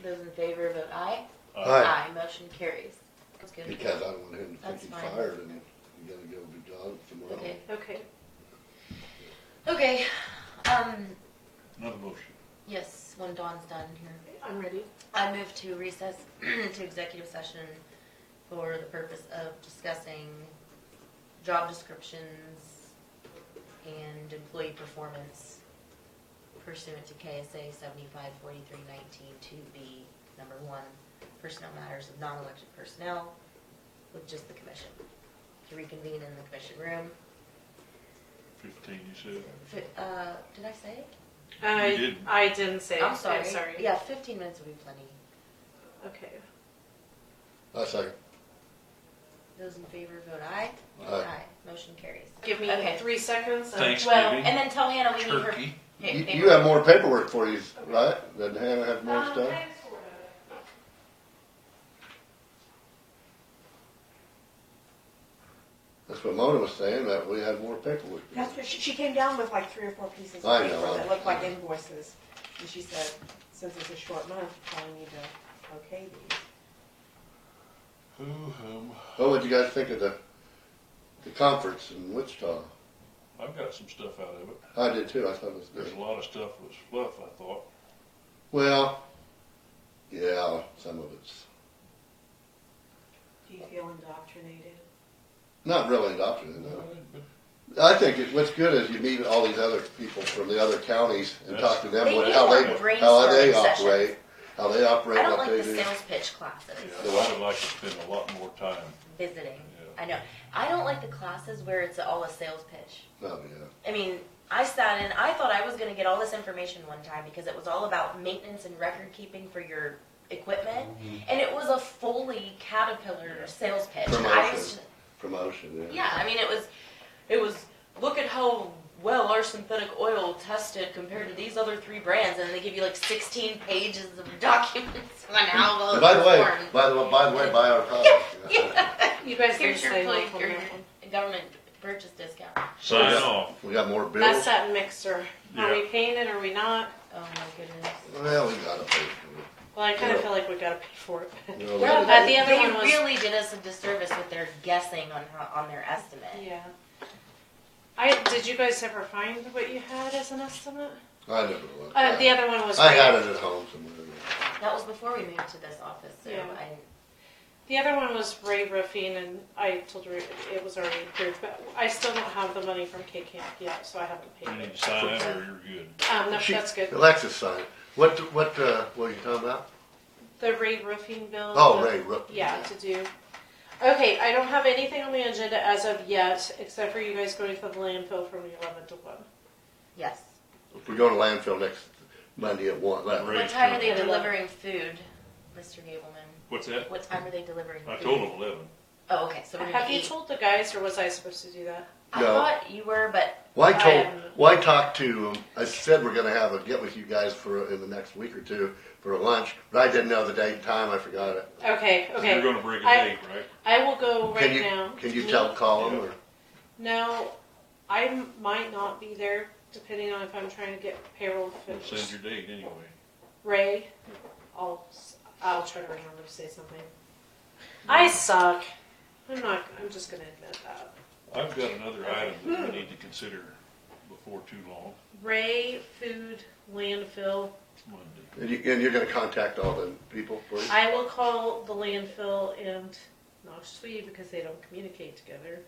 Those in favor vote aye. Aye. Motion carries. That's good. Because I don't want him to think That's he's fine. fired and he gotta go do job somewhere else. Okay. Okay. Okay. Another motion. Yes, when Dawn's done here. I'm ready. I move to recess to executive session for the purpose of discussing job descriptions and employee performance pursuant to KSA 754319 2B, number 1, personnel matters of non-elected personnel, with just the commission. To reconvene in the commission room. 15, you said. Did I say? I didn't. I didn't say. I'm sorry. Sorry. Yeah, 15 minutes would be plenty. Okay. I second. Those in favor vote aye. Aye. Motion carries. Give me Okay. 3 seconds. and- Thanks. Well, Thanksgiving, and then tell Hannah we need her. turkey. You have more paperwork for you, right? Doesn't Hannah have more stuff? Kind of, sort of. That's what Mona was saying, that we had more paperwork. That's what, she came down with like 3 or 4 pieces I of paper know. that looked like invoices. And she said, since it's a short month, you probably need to okay these. What would you guys think of the conference in Wichita? I've got some stuff out of it. I did too, I thought it was There's good. a lot of stuff that was fluff, I thought. Well, yeah, some of it's Do you feel indoctrinated? not really indoctrinated, no. But I think what's good is you meet all these other people from the other counties and talk to them They need how more they brainstorming operate, how they operate, I don't what like they the do. sales pitch classes. yeah, I would like to spend a lot more time. Visiting. Yeah. I know. I don't like the classes where it's all a sales pitch. Oh, yeah. I mean, I sat in, I thought I was going to get all this information one time because it was all about maintenance and record keeping for your equipment. And it was a fully Caterpillar sales pitch. And I was, Promotion, yeah. yeah, I mean, it was, look at how well our synthetic oil tested compared to these other 3 brands. And they give you like 16 pages of documents on how well it By the way, performed. buy our product. You guys didn't Here's your, say like, no on your that one. government purchase discount. Sign off. We got more bills. That's that mixer. Are we Yeah. paying it or are we not? Oh my goodness. Well, we gotta pay for Well, I kind of Yeah. feel like we gotta pay for it. it. You know, Well, that- the other they one was- really did us a disservice with their guessing on their estimate. Yeah. Did you guys ever find what you had as an estimate? I never looked. The other one was I right. had it at home somewhere. That was before we moved to this office, so Yeah. I The other one was Ray Roofing, and I told her it was already approved, but I still don't have the money from K Camp yet, so I haven't paid You need it. to sign that or you're good. No, She- that's good. Alexis signed. What are you talking about? The Ray Roofing bill. Oh, the- Ray Rook. Yeah, to do. Okay, I don't have anything on the agenda as of yet, except for you guys going to the landfill from the 11 to 1. yes. We're going to landfill next Monday at 1. Ray- What time are they Yeah. delivering food, Mr. Gableman? What's that? What time are they delivering food? I told them 11. Oh, okay. So we're Have gonna you eat. told the guys, or was I supposed to do that? I No. thought you were, but Why talk to, I said we're gonna have a get with you guys in the next week or two for a lunch, but I didn't know the date and time, I forgot it. Okay, okay. You're gonna bring a I- date, right? I will go right Can you, now. can you Me? call them or? No, I might not be there, depending on if I'm trying to get payroll We'll finished. send your date anyway. Ray, I'll try to remember to say something. I suck. I'm just gonna admit that. I've got another item that we need to consider before too long, Ray, food, landfill. Monday. And you're gonna contact all the people for you? I will call the landfill and Knox Sweet because they don't communicate together.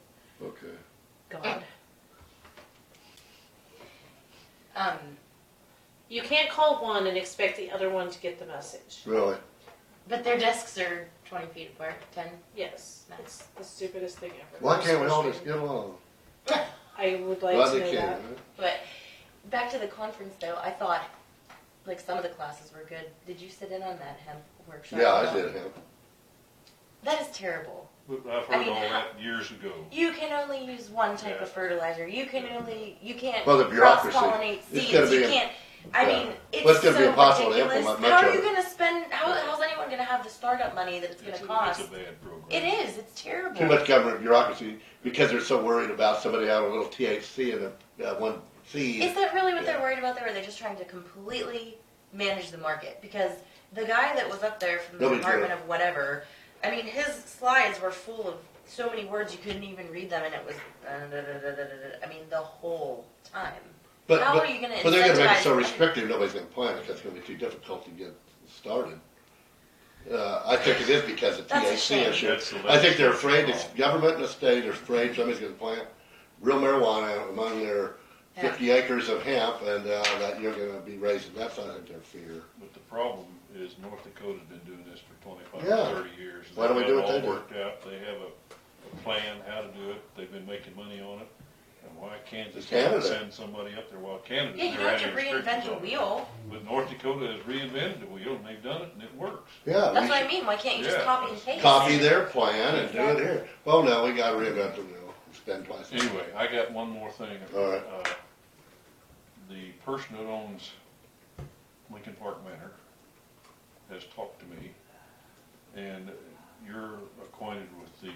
Okay. God. You um, can't call one and expect the other one to get the message. Really? but their desks are 20 feet apart. 10. Yes, it's the stupidest thing ever. Why can't we all just get along? I would like Glad to they know can, that. huh? But back to the conference, though, I thought like some of the classes were good. Did you sit in on that hemp workshop? Yeah, I did have. That is terrible. But I've I heard mean, all that years ago. You can only use one type Yeah. of fertilizer. You can't Well, the bureaucracy. cross-pollinate It's seeds. gonna be You a- can't. I yeah. mean, it's Well, it's gonna so be impossible to ridiculous. implement much How are of you it. going to spend? How's anyone going to have the startup money that it's going to cost? It's a bad program. It is. It's terrible. Too much government bureaucracy because they're so worried about somebody having a little THC in one seed. Is that really what Yeah. they're worried about there? Or are they just trying to completely manage the market? Because the guy that was up there from the Nobody Department cared. of whatever, I mean, his slides were full of so many words you couldn't even read them, and it was, I mean, the whole time. How are you going to But they're going to make it so incentivize- restrictive, nobody's going to plan it because it's going to be too difficult to get started. I think it is because of That's a THC shame. issue. That's the I think they're last afraid, thing. the government and the state are afraid somebody's going to plant real marijuana among their 50 acres of hemp and that you're going to be raising. That's, I think, their fear. But the problem is North Dakota's been doing this for 25 Yeah. or 30 years. Why don't we They've do got what it they all do? worked out. They have a plan how to do it. They've been making money on it. And why Kansas Canada. can't send somebody up there while Canada's Yeah, you there don't adding have to restrictions reinvent the on it. wheel. But North Dakota has reinvented the wheel, and they've done it, and it works. Yeah, we That's what I should mean. Why can't you just Yeah. copy and paste? copy their plan and do it here. Well, no, we gotta reinvent the wheel, spend twice. Anyway, I got one more thing. All right. The person that owns Lincoln Park Manor has talked to me, and you're acquainted with the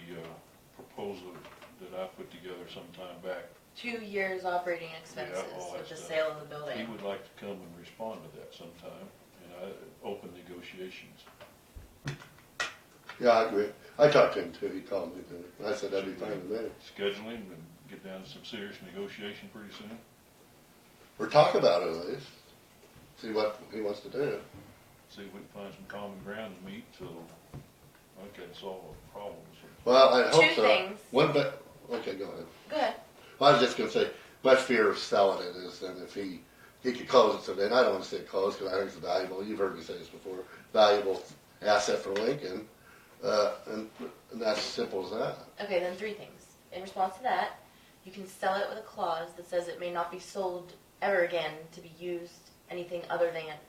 proposal that I put together some time back. 2 years operating expenses all that with the stuff. sale of the He building. would like to come and respond to that sometime, and open negotiations. Yeah, I agree. I talked to him too, he called me, and I said that'd be fine with me. Schedule him and get down to some serious negotiation pretty soon. Or talk about it at least, see what he wants to do. See if we can find some common ground to meet, so I can solve a problem. Well, I hope Two so. things. Okay, go ahead. Go ahead. Well, I was just gonna say, my fear of selling it is then if he could close it someday, and I don't wanna see it closed, cause I think it's valuable, you've heard me say this before, valuable asset for Lincoln, and that's as simple as that. Okay, then 3 things. In response to that, you can sell it with a clause that says it may not be sold ever again to be used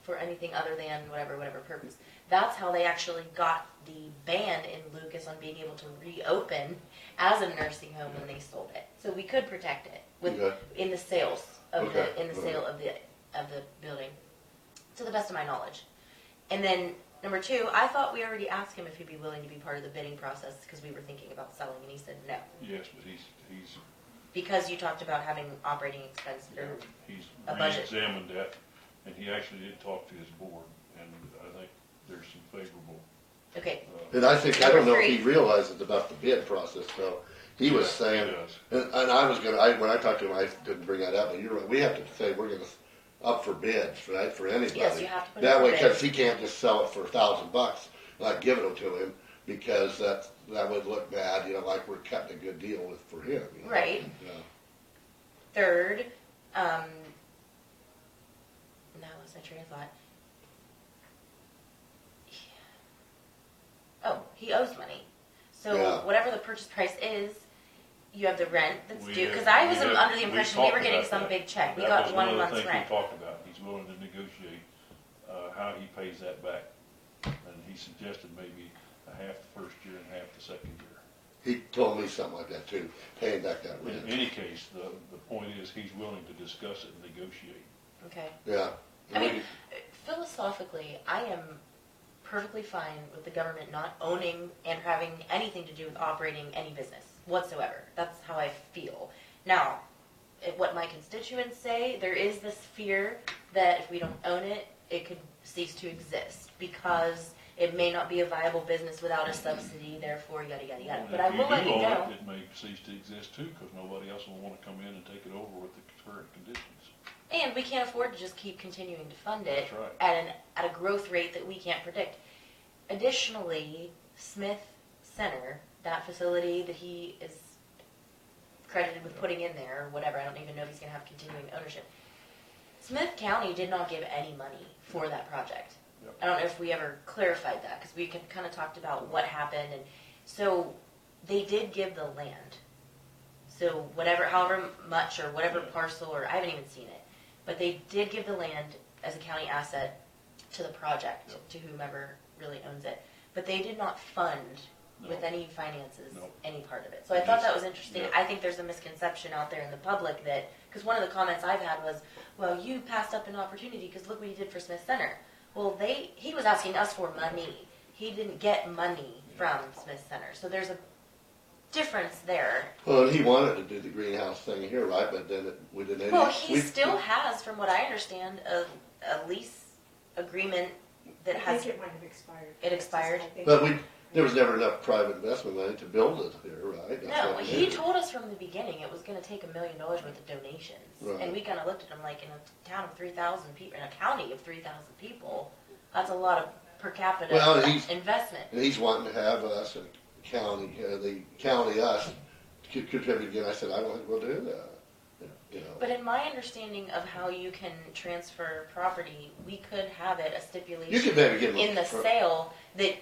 for anything other than whatever purpose. That's how they actually got the ban in Lucas on being able to reopen as a nursing home when they sold it. So we could protect it in the sales of sale of the building, to the best of my knowledge. And then number 2, I thought we already asked him if he'd be willing to be part of the bidding process because we were thinking about selling, and he said no. Yes, but he's Because you talked about having operating expense or he's a budget. re-examined that, and he actually did talk to his board, and I think there's some favorable. Okay, And I don't know if he Number realizes about the bid process though. He was saying, He does. and I was when I talked to him, I didn't bring that up, but you're right, we have to say we're gonna up for bids, right, for anybody. Yes, you have to put it That up way, for cause bids. he can't just sell it for $1,000, not giving them to him, because that would look bad, like we're cutting a good deal for him. Right. Yeah. third, now what's my train of thought? Oh, he owes money. So Yeah. whatever the purchase price is, you have the rent that's We due. have- Because I we was have- under the we've impression we were talked getting about some that. big check. We That got was 1 one of month's the things rent. we talked about. He's willing to negotiate how he pays that back, and he suggested maybe half the first year and half the second year. He told me something like that too, paying back that In rent. any case, the point is he's willing to discuss it and negotiate. Okay. Yeah. I mean, philosophically, I am perfectly fine with the government not owning and having anything to do with operating any business whatsoever. That's how I feel. Now, what my constituents say, there is this fear that if we don't own it, it could cease to exist because it may not be a viable business without a subsidy, therefore yada yada yada. And But I will let you If you do own know. it, it may cease to exist too, because nobody else will want to come in and take it over with the current conditions. And we can't afford to just keep continuing to fund it That's right. at a growth rate that we can't predict. Additionally, Smith Center, that facility that he is credited with putting in there, or whatever, I don't even know if he's going to have continuing ownership. Smith County did not give any money for that project. Yep. I don't know if we ever clarified that, because we kind of talked about what happened, and so they did give the land. So however much or whatever parcel, or I haven't even seen it, but they did give the land as a county asset to the project, Yep. to whomever really owns it. But they did not fund with No. any finances No. any part of it. So I thought that was Yes. interesting. Yeah. I think there's a misconception out there in the public that, because one of the comments I've had was, well, you passed up an opportunity because look what you did for Smith Center. Well, he was asking us for money. He didn't get money from Smith Center. So there's a difference there. Well, and he wanted to do the greenhouse thing here, right? But then we didn't. Well, he still has, from what I understand, a lease agreement that I has. think it might have expired. It expired? I think- But there was never enough private investment money to build it here, right? That's No, what we he did. told us from the beginning it was going to take $1 million worth of donations, Right. and we kind of looked at him like, in a town of 3,000 people, in a county of 3,000 people, that's a lot of per capita Well, he's- investment. And he's wanting to have us and the county us contribute again. I said, I don't think we'll do that. But in my understanding of how you can transfer property, we could have it a You stipulation could maybe give them in the sale that,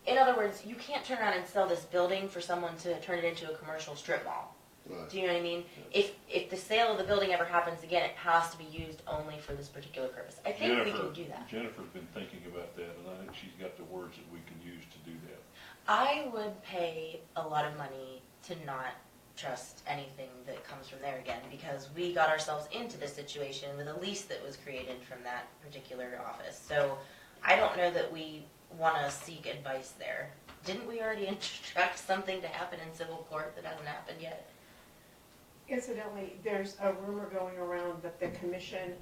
in other words, you can't turn around and sell this building for someone to turn it into a commercial strip mall. Right. Do you know what I mean? If the sale of the building ever happens again, it has to be used only for this particular purpose. I think we can do that. Jennifer's been thinking about that, and I think she's got the words that we can use to do that. I would pay a lot of money to not trust anything that comes from there again, because we got ourselves into this situation with a lease that was created from that particular office. So I don't know that we want to seek advice there. Didn't we already instruct something to happen in civil court that hasn't happened yet? Incidentally, there's a rumor going around that the commission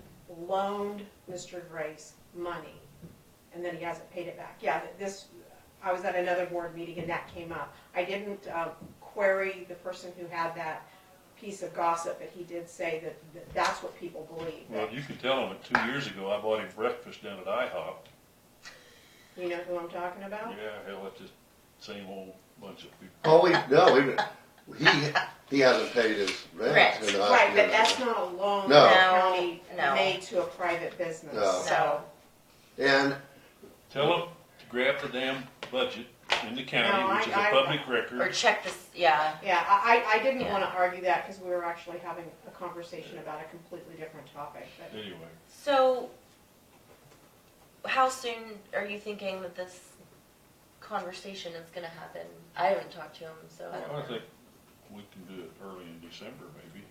loaned Mr. Grace money, and then he hasn't paid it back. Yeah, I was at another board meeting and that came up. I didn't query the person who had that piece of gossip, but he did say that that's what people believe. Well, you can tell them that 2 years ago I bought him breakfast down at IHOP. You know who I'm talking about? Yeah, hell, it's just same old bunch of people. Oh, he hasn't paid his rent. Rent. in the Right, last but year. that's not a loan No. that the county No. made to a private business. No. So, And Tell them to grab the damn budget in the county, No, which is I- a public Or record. check this, yeah. yeah, I didn't Yeah. want to argue that because we were actually having a conversation about a completely different topic. But Anyway, So, how soon are you thinking that this conversation is going to happen? I haven't talked to him, so I don't I know. think we can do it early in December, maybe.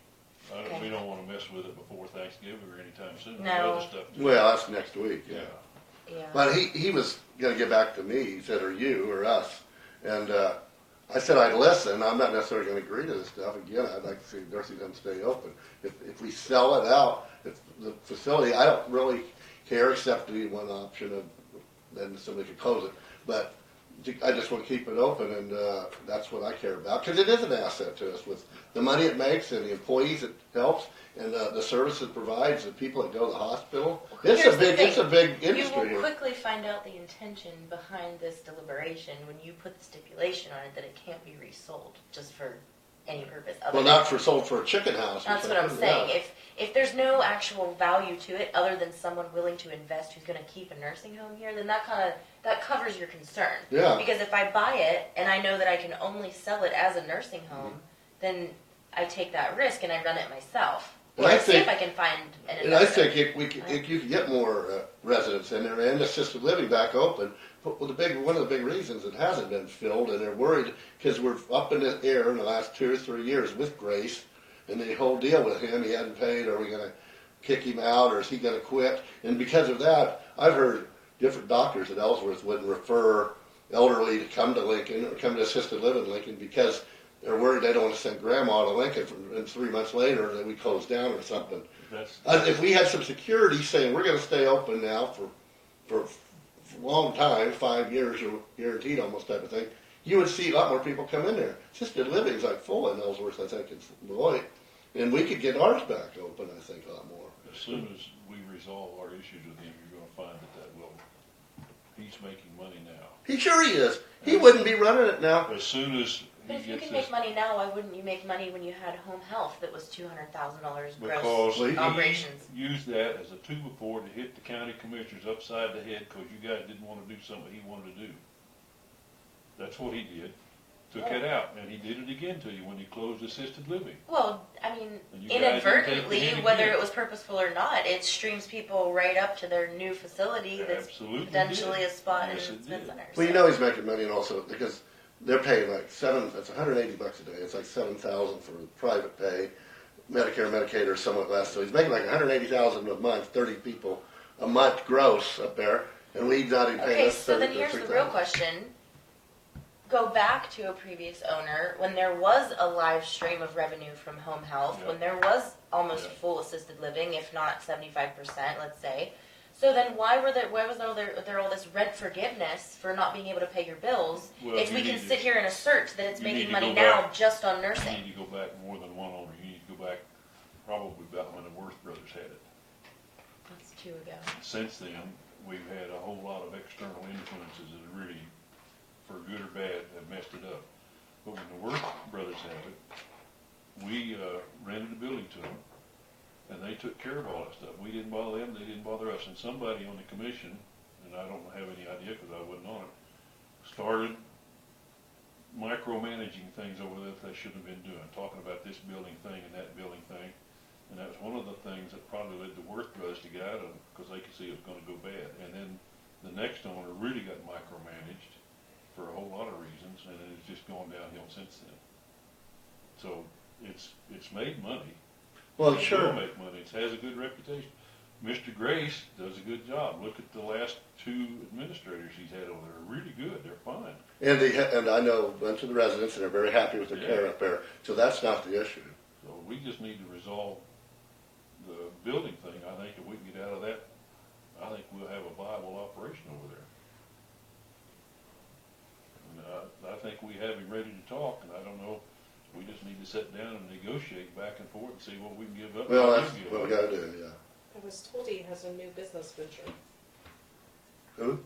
Okay. We don't wanna mess with it before Thanksgiving or anytime soon. The No. other stuff. well, that's next week. Yeah. Yeah. But he was going to get back to me. He said, or you or us. And I said I'd listen. I'm not necessarily going to agree to this stuff. Again, I'd like to see Darcy them stay open. If we sell it out, if the facility, I don't really care except the one option of then somebody could close it. But I just want to keep it open, and that's what I care about because it is an asset to us with the money it makes and the employees it helps and the service it provides, the people that go to the hospital. It's Here's a the big, thing. it's a big You industry will here. quickly find out the intention behind this deliberation when you put the stipulation on it that it can't be resold just for any purpose other Well, than not for sold for a chicken house. or That's what I'm something, saying. yeah. If there's no actual value to it other than someone willing to invest who's going to keep a nursing home here, then that covers your concern. Yeah. Because if I buy it and I know that I can only sell it as a nursing home, then I take that risk and I run it myself. And Or I see think- if I can find an And I investor. think you could get more residents in there and assisted living back open. But one of the big reasons it hasn't been filled, and they're worried because we're up in the air in the last 2 or 3 years with Grace, and the whole deal with him, he hadn't paid. Are we going to kick him out, or is he going to quit? And because of that, I've heard different doctors at Ellsworth wouldn't refer elderly to come to Lincoln or come to assisted living in Lincoln because they're worried they don't want to send grandma to Lincoln and 3 months later that we close down or something. That's, If we had some security saying we're going to stay open now for a long time, 5 years or guaranteed almost type of thing, you would see a lot more people come in there. Assisted living's like full in Ellsworth, I think, it's Beloit. And we could get ours back open, I think, a lot more. as soon as we resolve our issues with him, you're gonna find he's making money now. He sure he is. He wouldn't be running it now. As soon as But he if you gets can this, make money now, why wouldn't you make money when you had home health that was $200,000 because gross he operations? used that as a tool before to hit the county commissioners upside the head because you guys didn't want to do something he wanted to do. That's what he did. Took it out, and he did it again to you when he closed assisted living. Well, I mean, And you guys didn't take the inadvertently, hint whether again. it was purposeful or not, it streams people right up to their new facility that's Absolutely potentially did. a spot Yes, in it Smith did. Center. Well, you so. know he's making money, and also because they're paying like that's $180 a day. It's like $7,000 for private pay. Medicare, Medicaid are somewhat less, so he's making like $180,000 a month, 30 people a month gross up there, and we've not even paying Okay, us so then here's the real $3,000. question. Go back to a previous owner when there was a live stream of revenue from home health, Yeah. when there was almost Yeah. full assisted living, if not 75%, let's say. So then why was there all this rent forgiveness for not being able to pay your bills Well, if you we can need to- sit here and assert that it's you need making to money go now back. just on You nursing? need to go back more than one owner. You need to go back probably about when the Worth brothers had it. That's 2 ago. Since then, we've had a whole lot of external influences that really, for good or bad, have messed it up. But when the Worth brothers had it, we rented a building to them, and they took care of all that stuff. We didn't bother them, they didn't bother us. And somebody on the commission, and I don't have any idea because I wasn't on it, started micromanaging things over there that they shouldn't have been doing, talking about this building thing and that building thing. And that was one of the things that probably led the Worth brothers to get out of it, because they could see it was gonna go bad. And then the next owner really got micromanaged for a whole lot of reasons, and then it's just gone downhill since then. So it's made money. Well, It sure. will make money. It has a good reputation. Mr. Grace does a good job. Look at the last two administrators he's had over there. Really good. They're fine. And I know a bunch of the residents, and they're very happy with their Yeah. care up there. So that's not the issue. So we just need to resolve the building thing. I think if we can get out of that, I think we'll have a viable operation over there. And I think we have him ready to talk, and I don't know, we just need to sit down and negotiate back and forth and see what we can give up. Well, what that's we can give what we up. gotta do, yeah. I was told he has a new business venture. Who?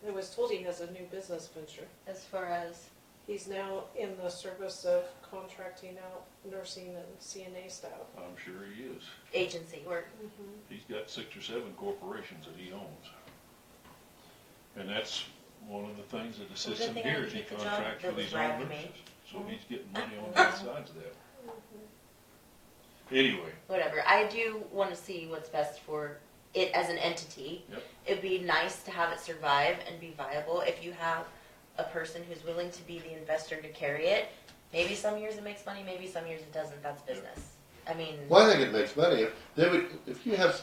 I was told he has a new business venture. As far as, He's now in the service of contracting out nursing and CNA staff. I'm sure he is. agency work. He's got 6 or 7 corporations that he owns. And that's one of the things that assists him good thing I here is he didn't get the job contracts that with was his own bribed me. nurses. So he's getting money on both sides of that. Anyway, Whatever. I do want to see what's best for it as an entity. Yep. It'd be nice to have it survive and be viable. If you have a person who's willing to be the investor to carry it, maybe some years it makes money, maybe some years it doesn't. That's business. I mean, Well, I think it makes money. If you have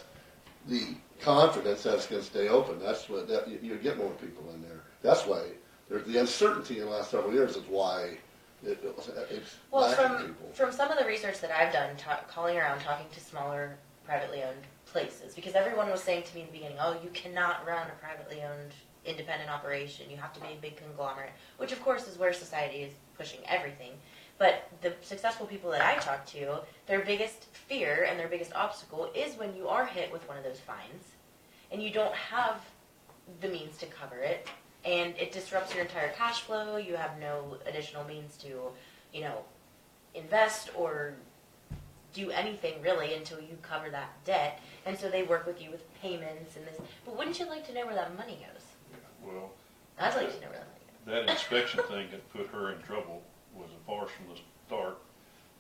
the confidence that it's gonna stay open, that's what, you get more people in there. That's why, there's the uncertainty in the last several years is why it's well, lacking people. from some of the research that I've done, calling around, talking to smaller privately owned places, because everyone was saying to me in the beginning, oh, you cannot run a privately owned independent operation. You have to be a big conglomerate, which of course is where society is pushing everything. But the successful people that I talk to, their biggest fear and their biggest obstacle is when you are hit with one of those fines and you don't have the means to cover it, and it disrupts your entire cash flow. You have no additional means to, invest or do anything really until you cover that debt. And so they work with you with payments and this. But wouldn't you like to know where that money goes? well, I'd like to know where that money goes. that inspection thing that put her in trouble was a farce from the start.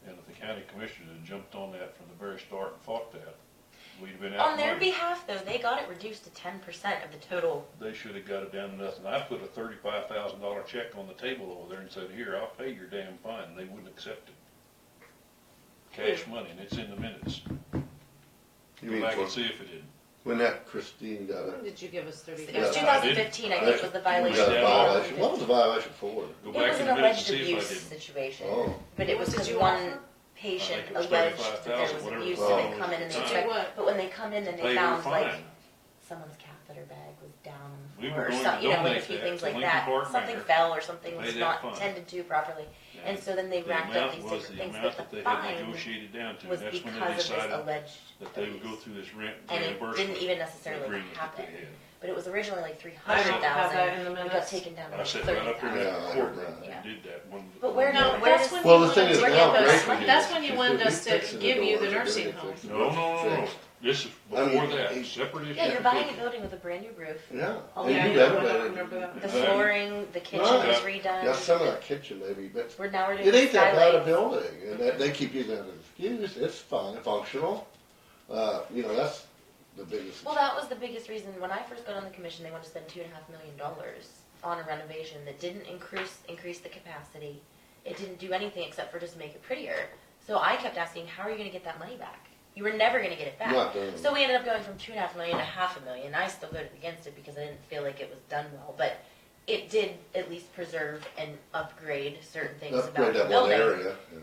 And if the county commissioner had jumped on that from the very start and fought that, we'd have been out On their money. behalf, though, they got it reduced to 10% of the total. They should have got it down to nothing. I put a $35,000 check on the table over there and said, here, I'll pay your damn fine. And they wouldn't accept it. Cash money, and it's in the minutes. You Go mean back for- and see if it did. When that Christine got When it, did you give us It 30? was Yeah, I 2015, I think, was the we violation. got a Yeah. violation. What was the violation for? Go It back was in an the minutes alleged and see if I abuse didn't. situation, Oh. but it What was did because you one offer? patient I think it was alleged that there was 35,000, whatever abuse, the and fine they come in and was they at the check. time. What? But when they come in, then Pay they her found like fine. someone's catheter bag was down, We were or going to some, like a donate few that things to like Lincoln that. Park Something Manor. fell or something Pay was that not fine. tended to properly, and so then they The racked up amount these was different the things. amount But that the they had fine negotiated down to, was and that's when they because of this decided alleged that they would go abuse. through this rent And it reimbursement didn't even necessarily agreement that happen. they had. But it was originally like I don't have that 300,000. in the It got minutes. taken down to I like sat right up there in 30,000. Yeah, that I heard courtroom that. Yeah. and did that one. But where No, now? Where that's does when Well, you the thing wanted is to now, give us, Gracie that's did. when you She wanted said, us "We to fixing give you doors the and nursing everything home. fixing No, doors no, no, fixed." this is I mean, before that, he- separate issue. Yeah, you're buying a building with a brand new roof. Yeah. Oh, And yeah, you yeah, I renovated don't remember that. The Exactly. flooring, the kitchen Right. was redone. Yeah, some of that kitchen maybe, but We're doing it ain't that bad a skylights. building, and they keep using that as an excuse. It's fine, functional. That's the biggest. Well, that was the biggest reason when I first got on the commission. They wanted to spend $2.5 million on a renovation that didn't increase the capacity. It didn't do anything except for just make it prettier. So I kept asking, how are you going to get that money back? You were never going to get it back. Not done. So we ended up going from $2.5 million to $500,000. I still voted against it because I didn't feel like it was done well, but it did at least preserve and upgrade certain things Upgrade about the that one building. area. Yeah.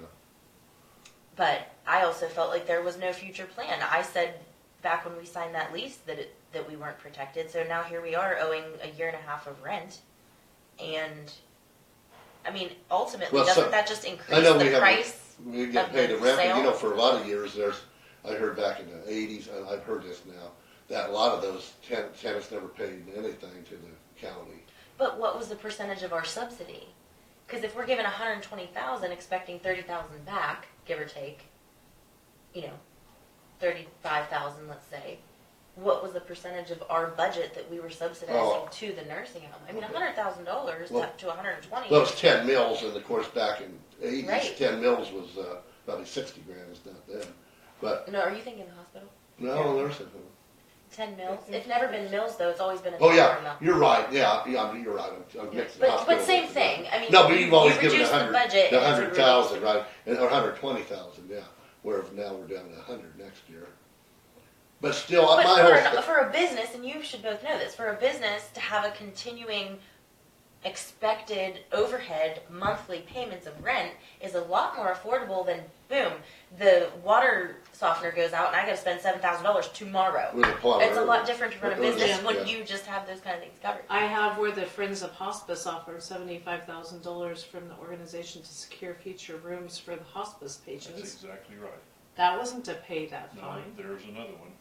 But I also felt like there was no future plan. I said back when we signed that lease that we weren't protected. So now here we are owing a year and a half of rent. And I mean, ultimately, Well, doesn't so- that just I increase know the we have price? we get of paid the a rent, but sale? for a lot of years I heard back in the '80s, and I've heard this now, that a lot of those tenants never paid anything to the county. But what was the percentage of our subsidy? Because if we're giving $120,000, expecting $30,000 back, give or take, $35,000, let's say, what was the percentage of our budget that we were subsidizing Oh. to the nursing home? I mean, $100,000 Well, up to 120. Well, it was 10 mills, and of course, back in the 80s, Right. 10 mills was probably 60 grand, it's not then. But, No, are you thinking the hospital? no, nursing home. 10 mills? It's never been mills though. It's always been a Oh, dollar yeah, amount. you're right, yeah, you're right, I'm mixing But hospital same with- thing. I mean, No, but you've always given reduced the 100, budget the and it's a 100,000, reduced- right, and, or 120,000, yeah, where now we're down to 100 next year. But still, But my whole, for a business, and you should both know this, for a business to have a continuing expected overhead monthly payments of rent is a lot more affordable than, boom, the water softener goes out and I gotta spend $7,000 tomorrow. with a plumber. It's a lot different to run a business Yeah. when you just have those kind of things covered. I have where the Friends of Hospice offered $75,000 from the organization to secure future rooms for the hospice That's patients. exactly right. That wasn't to pay that No, fine. there's another one.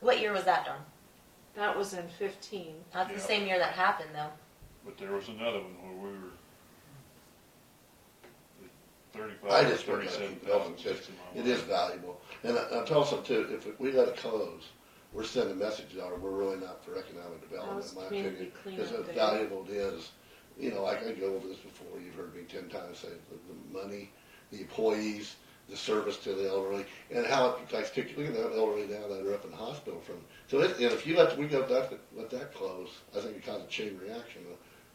What year was that done? That was in 15. Not the Yeah. same year that happened though. But there was another one where we were I 35 or just want to 37,000. keep going, because it is valuable. And I tell them too, if we let it close, we're sending messages out, we're really not for economic development, was in my community opinion. cleanup Because day. how valuable it is, you know, I go over this before, you've heard me 10 times say, the money, the employees, the service to the elderly, and how it affects, look at the elderly now that are up in the hospital from, so and if you let that close, I think it causes a chain reaction.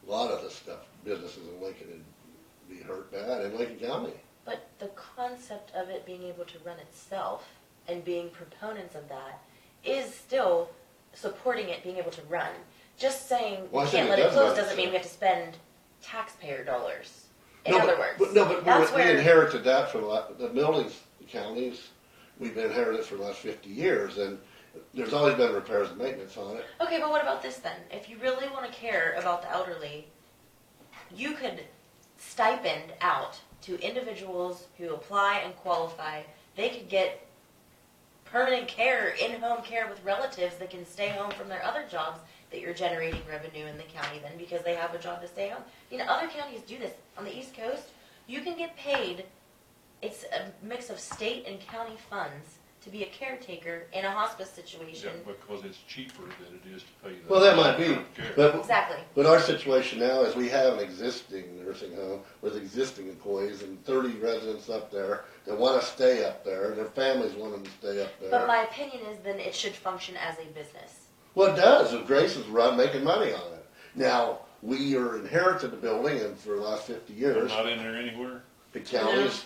A lot of the stuff, businesses in Lincoln would be hurt bad, in Lincoln County. But the concept of it being able to run itself and being proponents of that is still supporting it being able to run. Just saying Well, I we think can't it let it does close run doesn't mean we have itself. to spend taxpayer dollars. In No, other but, words, but that's we where inherited that from the buildings, the counties. We've inherited it for the last 50 years, and there's always been repairs and maintenance on it. Okay, but what about this then? If you really want to care about the elderly, you could stipend out to individuals who apply and qualify. They could get permanent care, in-home care with relatives that can stay home from their other jobs that you're generating revenue in the county then because they have a job to stay home. You know, other counties do this. On the East Coast, you can get paid, it's a mix of state and county funds to be a caretaker in a hospice Yeah, situation. because it's cheaper than it is to pay the. Well, that might be, long-term care. but Exactly. our situation now is we have an existing nursing home with existing employees and 30 residents up there that want to stay up there, and their families want them to stay up there. But my opinion is then it should function as a business. Well, it does. If Grace is making money on it. Now, we are inherited the building, and for the last 50 They're years, not in there anywhere? the county's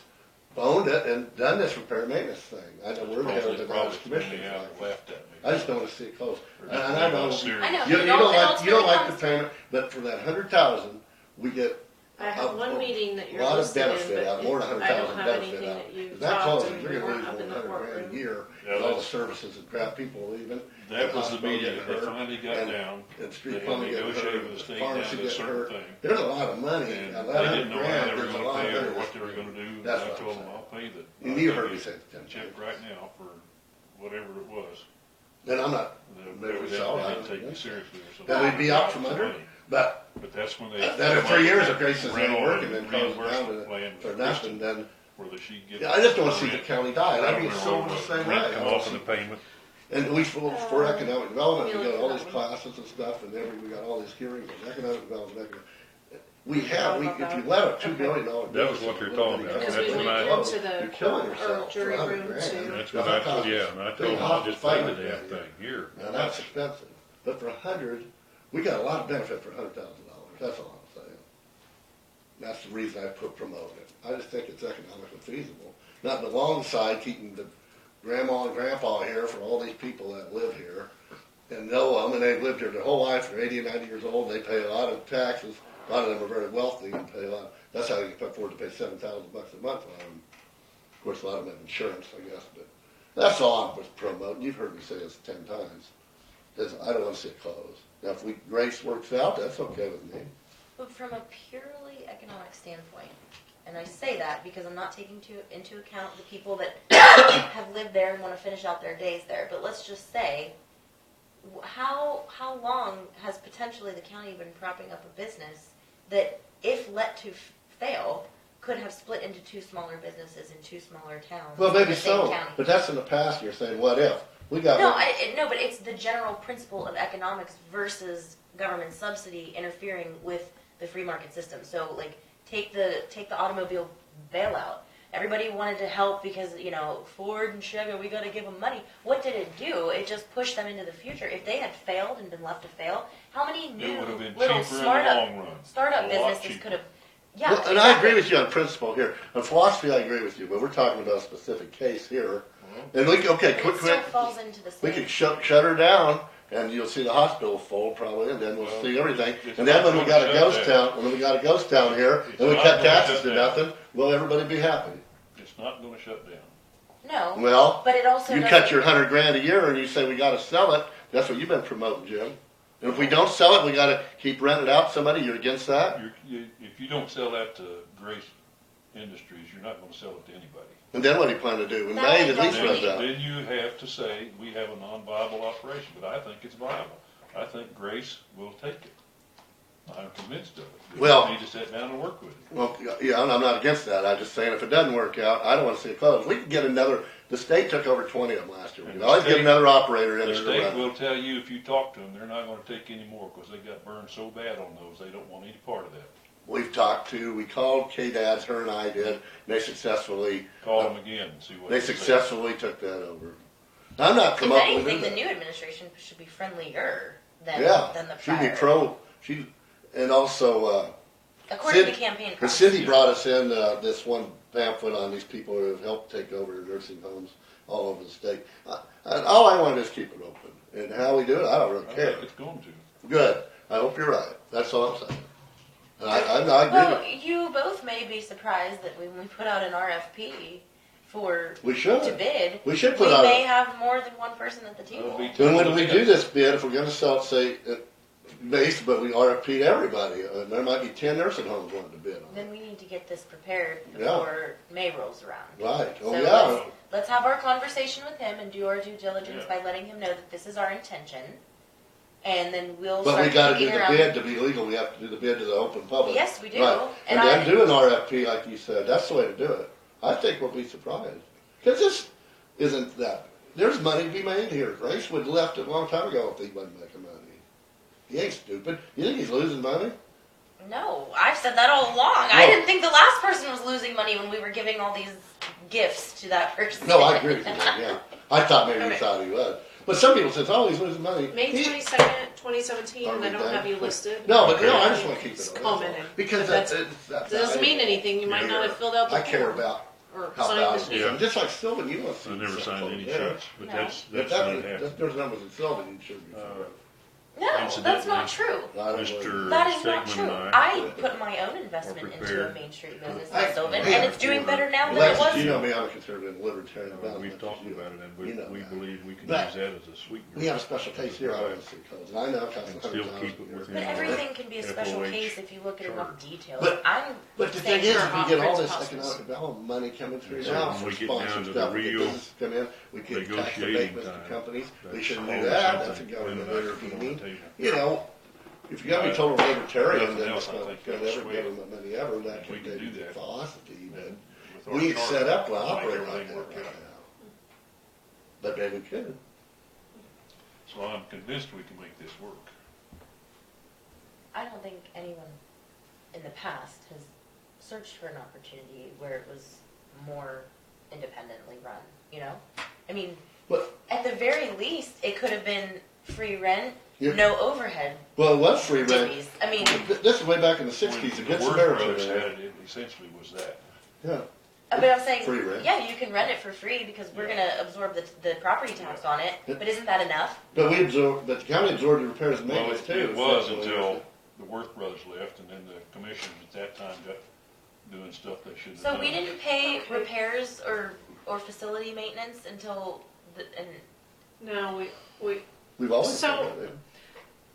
owned it and done this repair and maintenance thing. I know we're inherited Probably as it's many commissioners. out left at me. I just don't want to see it close. Or And just I leave know, it serious. I know. you It don't like ultimately the comes- payment, but for that 100,000, we get I have one meeting that a you're lot of listed in, benefit out, but more than I don't 100,000 have benefit anything out. that you If that talked closes, and you're you gonna weren't lose up in the 100 grand a courtroom. year, Yeah, and all the that's- services and crap, people leaving. That was the hospital meeting getting that they hurt, finally got and- down. And They street had plumbing getting negotiated hurt, with the state pharmacy down to a getting certain hurt. thing. There's a lot of money. And Now, they that didn't know how 100 grand, they were there's a gonna lot pay of it or money. what they were gonna do. And That's I what told I'm them, saying. I'll pay the. And I'll you give heard you me say a 10 check times. right now for whatever it was. And I'm not, They maybe we didn't sell it. take me seriously or something. That we'd be out from Lots of under, money. but But that's when they. then in 3 years, if Grace isn't rental working, and then comes down reimbursement to plan for with nothing, Kristen, then, Where the she get. yeah, I just don't want to see the rent. county die. I I'd don't be remember so what the it was. same way. Rent I come don't off see- in the payment. And we, for economic development, we Feeling got all for these that one. classes and stuff, and we got all these hearings on economic development, we have, Thought about if you that. let a $2 Okay. billion That was what you're talking about. Because That's we when went I- into the You're killing court or yourself jury for room 100 to, grand. That's when I told, yeah, and I told them, I'll just pay the damn thing here. Now, that's expensive, but for 100, we got a lot of benefit for $100,000, that's all I'm saying. That's the reason I put promote it. I just think it's economically feasible. Not alongside keeping the grandma and grandpa here for all these people that live here, and know them, and they've lived here their whole life, they're 80 and 90 years old, they pay a lot of taxes, a lot of them are very wealthy and pay a lot, that's how you can afford to pay $7,000 a month on them. Of course, a lot of them have insurance, I guess, but that's all I'm promoting. You've heard me say this 10 times. Is I don't want to see it close. Now, if Grace works out, that's okay with me. But from a purely economic standpoint, and I say that because I'm not taking into account the people that have lived there and want to finish out their days there, but let's just say, how long has potentially the county been propping up a business that, if let to fail, could have split into two smaller businesses in two smaller towns Well, in maybe the same so, county? but that's in the past. You're saying, what if? We got No, one. no, but it's the general principle of economics versus government subsidy interfering with the free market system. So, like, take the automobile bailout. Everybody wanted to help because, you know, Ford and Chevy, we got to give them money. What did it do? It just pushed them into the future. If they had failed and been left to fail, how many It new would have been little cheaper in the long run. startup A lot businesses cheaper. could have? Yeah, Well, and I agree with you on principle here. On philosophy, I agree with you, but we're talking about a specific case here. And we, okay, But quick, it still quick. falls into the We same. could shut her down, and you'll see the hospital fold probably, and then we'll Well, see everything. it's And then not when we gonna got a shut ghost down. town, when we got a ghost town here, It's and we not cut gonna taxes shut to down. nothing, will everybody be happy? It's not gonna shut down. No, Well, but it also you doesn't- cut your $100,000 a year, and you say we gotta sell it. That's what you've been promoting, Jim. And if we don't sell it, we gotta keep renting it out to somebody. You're against that? If you don't sell that to Grace Industries, you're not gonna sell it to anybody. And then what do you plan to do? When No, May, you the lease don't runs really. out. Then you have to say, we have a non-viable operation, but I think it's viable. I think Grace will take it. I'm convinced of it. We Well- just need to sit down and work with it. Well, yeah, and I'm not against that. I'm just saying if it doesn't work out, I don't want to see it closed. We can get another. The state took over 20 of them last year. We And can the always get state- another operator in The there to state run. will tell you, if you talk to them, they're not gonna take any more, because they got burned so bad on those, they don't want any part of that. We've talked to. We called K-Dads. Her and I did. And they successfully. Call them again and see what They say. successfully took that over. I'm not If promoting anything, the that. new administration should be friendlier than Yeah, the she'd prior. be pro. She and also. According Cindy- to campaign And costs. Cindy brought us in this one pamphlet on these people who have helped take over nursing homes all over the state. And all I want to do is keep it open. And how we do it, I don't really I care. think it's going to. Good. I hope you're right. That's all I'm saying. And I agree. Well, you both may be surprised that when we put out an RFP to We should. bid, We should we put out. may have more than one person at the table. That'll be Then when we do this bid, if we're going to sell it, say, base, but we RFP to everybody, there might be 10 nursing homes wanting to bid on it. Then we need to get this prepared Yeah. before May rolls around. Right. Oh, So yeah. let's have our conversation with him and do our due diligence Yeah. by letting him know that this is our intention, and then we'll But start we got to do kicking the around. bid to be legal. We have to do the bid to the open public. Yes, we do. Right. And And then do an RFP like you said. That's the way to do it. I think we'll be surprised. Because this isn't that. There's money to be made here. Grace would have left it a long time ago if he wasn't making money. He ain't stupid. You think he's losing money? No, I've said that all along. I No. didn't think the last person was losing money when we were giving all these gifts to that person. No, I agree with you. Yeah. I thought maybe you Okay. thought he was. But some people say, oh, he's losing money. May He- 22nd, 2017, Are and we I don't done? have you listed. No, but no, I just want to keep It's it on. commented. Because But that's doesn't mean anything. You might not have filled out the I care form. about Or how signed valuable the it is. Yeah. Just like Sylvan, you want to see. I never something signed any there. checks, but No. that's If not that, happening. there's numbers in Sylvan, you should be. No, that's not true. Mr. That is not Stegman true. and I I put my own investment are into a prepared. Main Street business I- in Sylvan, yeah, and it's doing better now than it Alexis, was. you know me, I'm a conservative libertarian. about We've it, talked you- about it, and you know we that. believe we can But use that as a sweetener. We have a special case here, I want to see codes, and I know it costs And still $100,000 keep it a year. within But everything can be a special FOH case if you look at enough details. But- I'm But the saying thing is, for we get all Opera's this hospitals. economic development money coming through So now when for we get down sponsor to the stuff, we get real businesses come in, we get tax negotiating abatements to time, companies, we that's shouldn't do always that, that's a something government Lynn and I can put on the intervening. table. You know, if you're gonna be total libertarian, Nothing then else, it's I not think gonna that's ever sweet. government money ever, that We could can be do that. philosophy, but With our we ain't charter, set up to make operate like everything that work right out. now. But maybe we could. So I'm convinced we can make this work. I don't think anyone in the past has searched for an opportunity where it was more independently run, you know? I mean, But- at the very least, it could have been free rent, Yeah. no overhead Well, it was free rent. divvies. I mean, This is way back in the '60s, When against the the Worth Barrett. brothers had it, it essentially was that. Yeah. but I'm saying, Free rent. yeah, you can rent it for free because we're going to absorb the property tax on it, but isn't that enough? But but the county absorbed the repairs and Well, maintenance too. it was until the Worth brothers left, and then the commissioners at that time got doing stuff they shouldn't have So done. we didn't pay repairs or facility maintenance until and No, we We've always So- done that.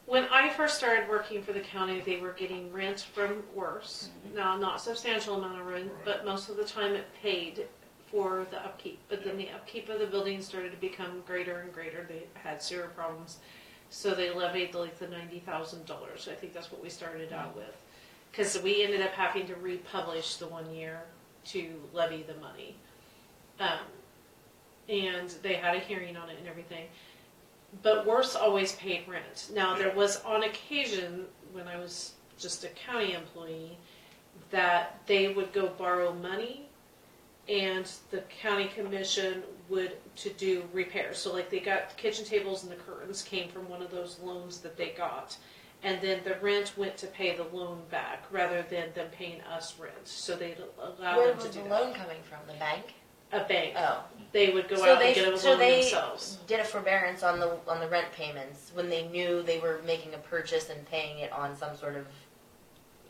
when I first started working for the county, they were getting rent from worse. Now, not substantial amount of rent, but most of the time it paid for the upkeep. But then the upkeep of the building started to become greater and greater. They had sewer problems, so they levied like the $90,000. I think that's what we started out with, because we ended up having to republish the 1 year to levy the money. and they had a hearing on it and everything. But worse always paid rent. Now, there was on occasion, when I was just a county employee, that they would go borrow money, and the county commission would to do repairs. So like they got the kitchen tables and the curtains came from one of those loans that they got. And then the rent went to pay the loan back rather than them paying us rent. So they allowed Where them to was do the that. loan coming from? The bank? A bank. Oh. They would go So out they- and get a so loan they- themselves. Did a forbearance on the rent payments when they knew they were making a purchase and paying it on some sort of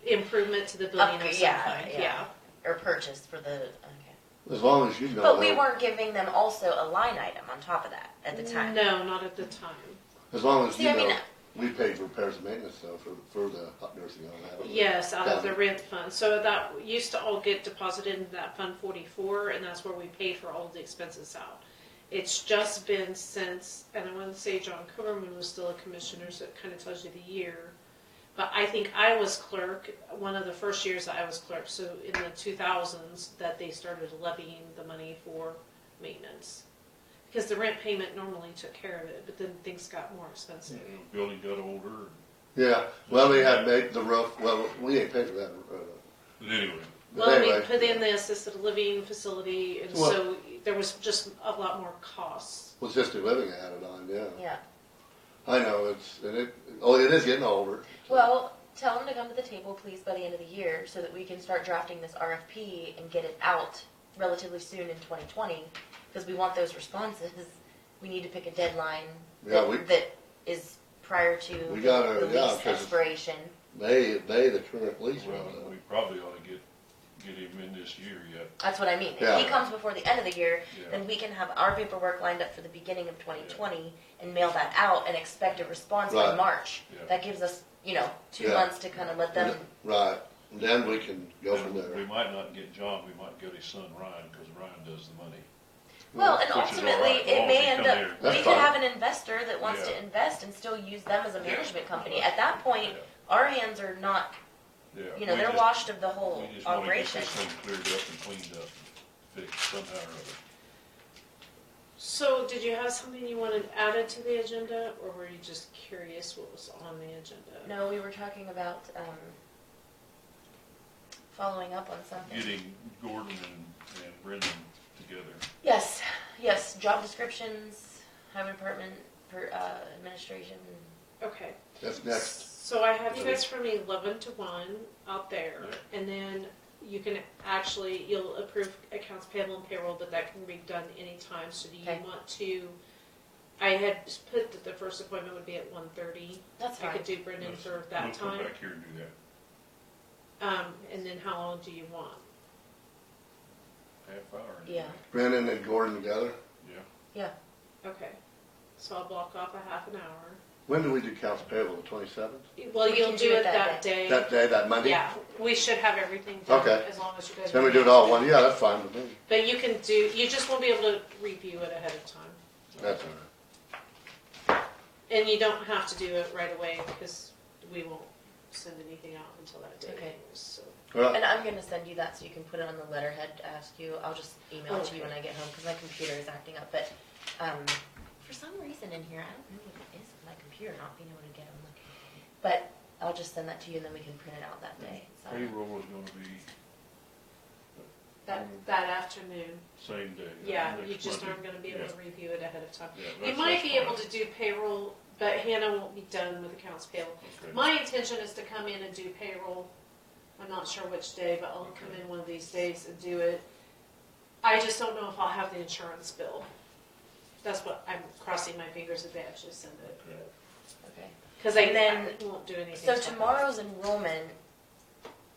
Improvement to the building of some yeah, kind. yeah. or purchase for the okay. As long as you know. But we weren't giving them also a line item on top of that at the time. No, not at the time. As long as See, you I mean, know, we paid repairs and maintenance though for the hot nursing home. haven't we? Yes, out of the County. rent fund. So that used to all get deposited into that Fund 44, and that's where we paid for all the expenses out. It's just been since, and I want to say John Coverman was still a commissioner, so it kind of tells you the year. But I think I was clerk, one of the first years that I was clerk, so in the 2000s, that they started levying the money for maintenance. Because the rent payment normally took care of it, but then things got more expensive. The building got older, Yeah, well, we had made the roof, well, we ain't paid for that. but anyway, But Well, we anyway. put in the assisted living facility, and Well- so there was just a lot more costs. Well, assisted living added on, yeah. Yeah. I know, it is getting older. Well, tell them to come to the table, please, by the end of the year, so that we can start drafting this RFP and get it out relatively soon in 2020, because we want those responses. We need to pick a deadline Yeah, that is prior to We gotta- the yeah, lease 'cause- expiration. They, the current lease well, runs out. we probably ought to get him in this year yet. That's what I mean. Yeah. If he comes before the end of the year, Yeah. then we can have our paperwork lined up for the beginning of 2020 and mail that out and expect a response by Right. March. Yeah. That gives us, 2 Yeah. months to kind of let them. Right, and then we can go And from we there. might not get John, we might get his son Ryan, because Ryan does the money. Well, and Which is all ultimately, right, as it long may as he end come up, here. we That's could fine. have an investor that wants to Yeah. invest and still use them as a Yeah. management company. At that point, Yeah. our hands are not, Yeah, they're we just- washed of the whole We just want to get operation. this thing cleared up and cleaned up, and fixed somehow or other. So, did you have something you wanted added to the agenda, or were you just curious what was on the agenda? No, we were talking about following up on something. Getting Gordon and Brendan together. Yes, job descriptions, highway department, administration. Okay. That's next. So I have you guys from 11 to 1 out there, Yeah. and then you can actually, you'll approve accounts payable and payroll, but that can be done anytime. So do you Okay. want to, I had put that the first appointment would be at 1:30. That's I fine. could do Brendan Let's- for that we'll come time. back here and do that. And then how long do you want? Half hour. Yeah. Brendan and Gordon together. Yeah. Okay. So I'll block off a half an hour. When do we do accounts payable, the 27th? Well, We you'll can do it that day. That day, that Monday? Yeah, we should have everything done Okay. as long as you guys. Then we are do it all one, yeah, that's fine with me. But you can do, you just won't be able to review it ahead of time. That's all right. And you don't have to do it right away because we won't send anything out until that day. Okay. anyways, So. Well, And I'm gonna send you that so you can put it on the letterhead to ask you. I'll just email it to you when I get home because my computer is acting up. But for some reason in here, I don't know what it is with my computer not being able to get them. But I'll just send that to you and then we can print it out that day. So. Payroll is gonna be That afternoon. same day. Yeah, next you just Monday. aren't gonna be able Yeah. to review it ahead of time. Yeah, You that's- might that's be fine. able to do payroll, but Hannah won't be done with accounts payable. Okay. My intention is to come in and do payroll. I'm not sure which day, but I'll come in one of these days and do it. I just don't know if I'll have the insurance bill. That's what I'm crossing my fingers if they actually send it. Okay. Okay. Because And then- I won't do anything. So till- tomorrow's enrollment,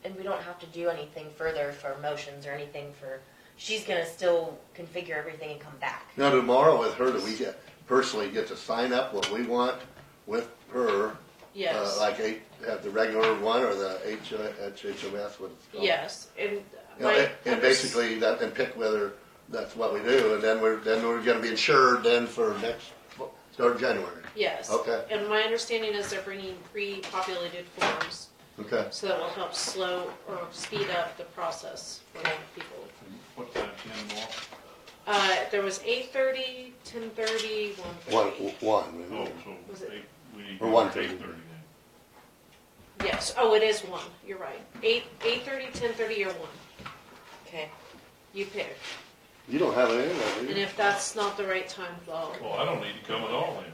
and we don't have to do anything further for motions or anything for. She's gonna still configure everything and come back. now tomorrow with her, do we personally get to sign up what we want with her? Yes. Like have the regular one or the HOS, what it's called? Yes, and You know, my and basically that, and pick whether that's what we do, and then we're gonna be insured then for start of January. Yes. Okay. And my understanding is they're bringing pre-populated forms, Okay. so that will help slow or speed up the process for people. What time, 10 tomorrow? There was 8:30, 10:30, 1:30. One. Oh, Was so it- we need Or to 1:30. 8:30 then. Yes. Oh, it is 1. You're right. 8:30, 10:30, or 1. Okay. You pick. You don't have any of that, do And you? if that's not the right time, well, Well, I don't need to come at all then.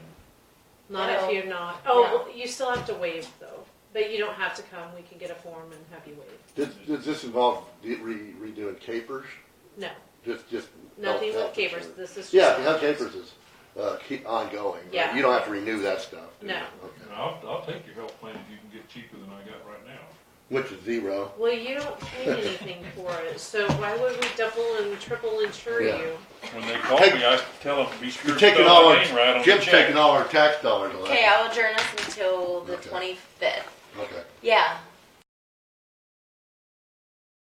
not No. if you're not. Oh, No. well, you still have to waive though. But you don't have to come. We can get a form and have you waive. Does this involve redoing capers? No, Just. nothing health with capers. insurance? This is just Yeah, health capers is, keep ongoing. right? Yeah. You don't have to renew that stuff, do you? No. Okay. And I'll take your health plan if you can get cheaper than I got right now. Which is 0. Well, you don't pay anything for it, so why would we double and triple insure Yeah. you? When they call Take- me, I tell them, be sure You're to taking spell all my our, name right on the Jim's check. taking all our tax dollars away. Okay, I'll adjourn us until the Okay. 25th. Okay. Yeah,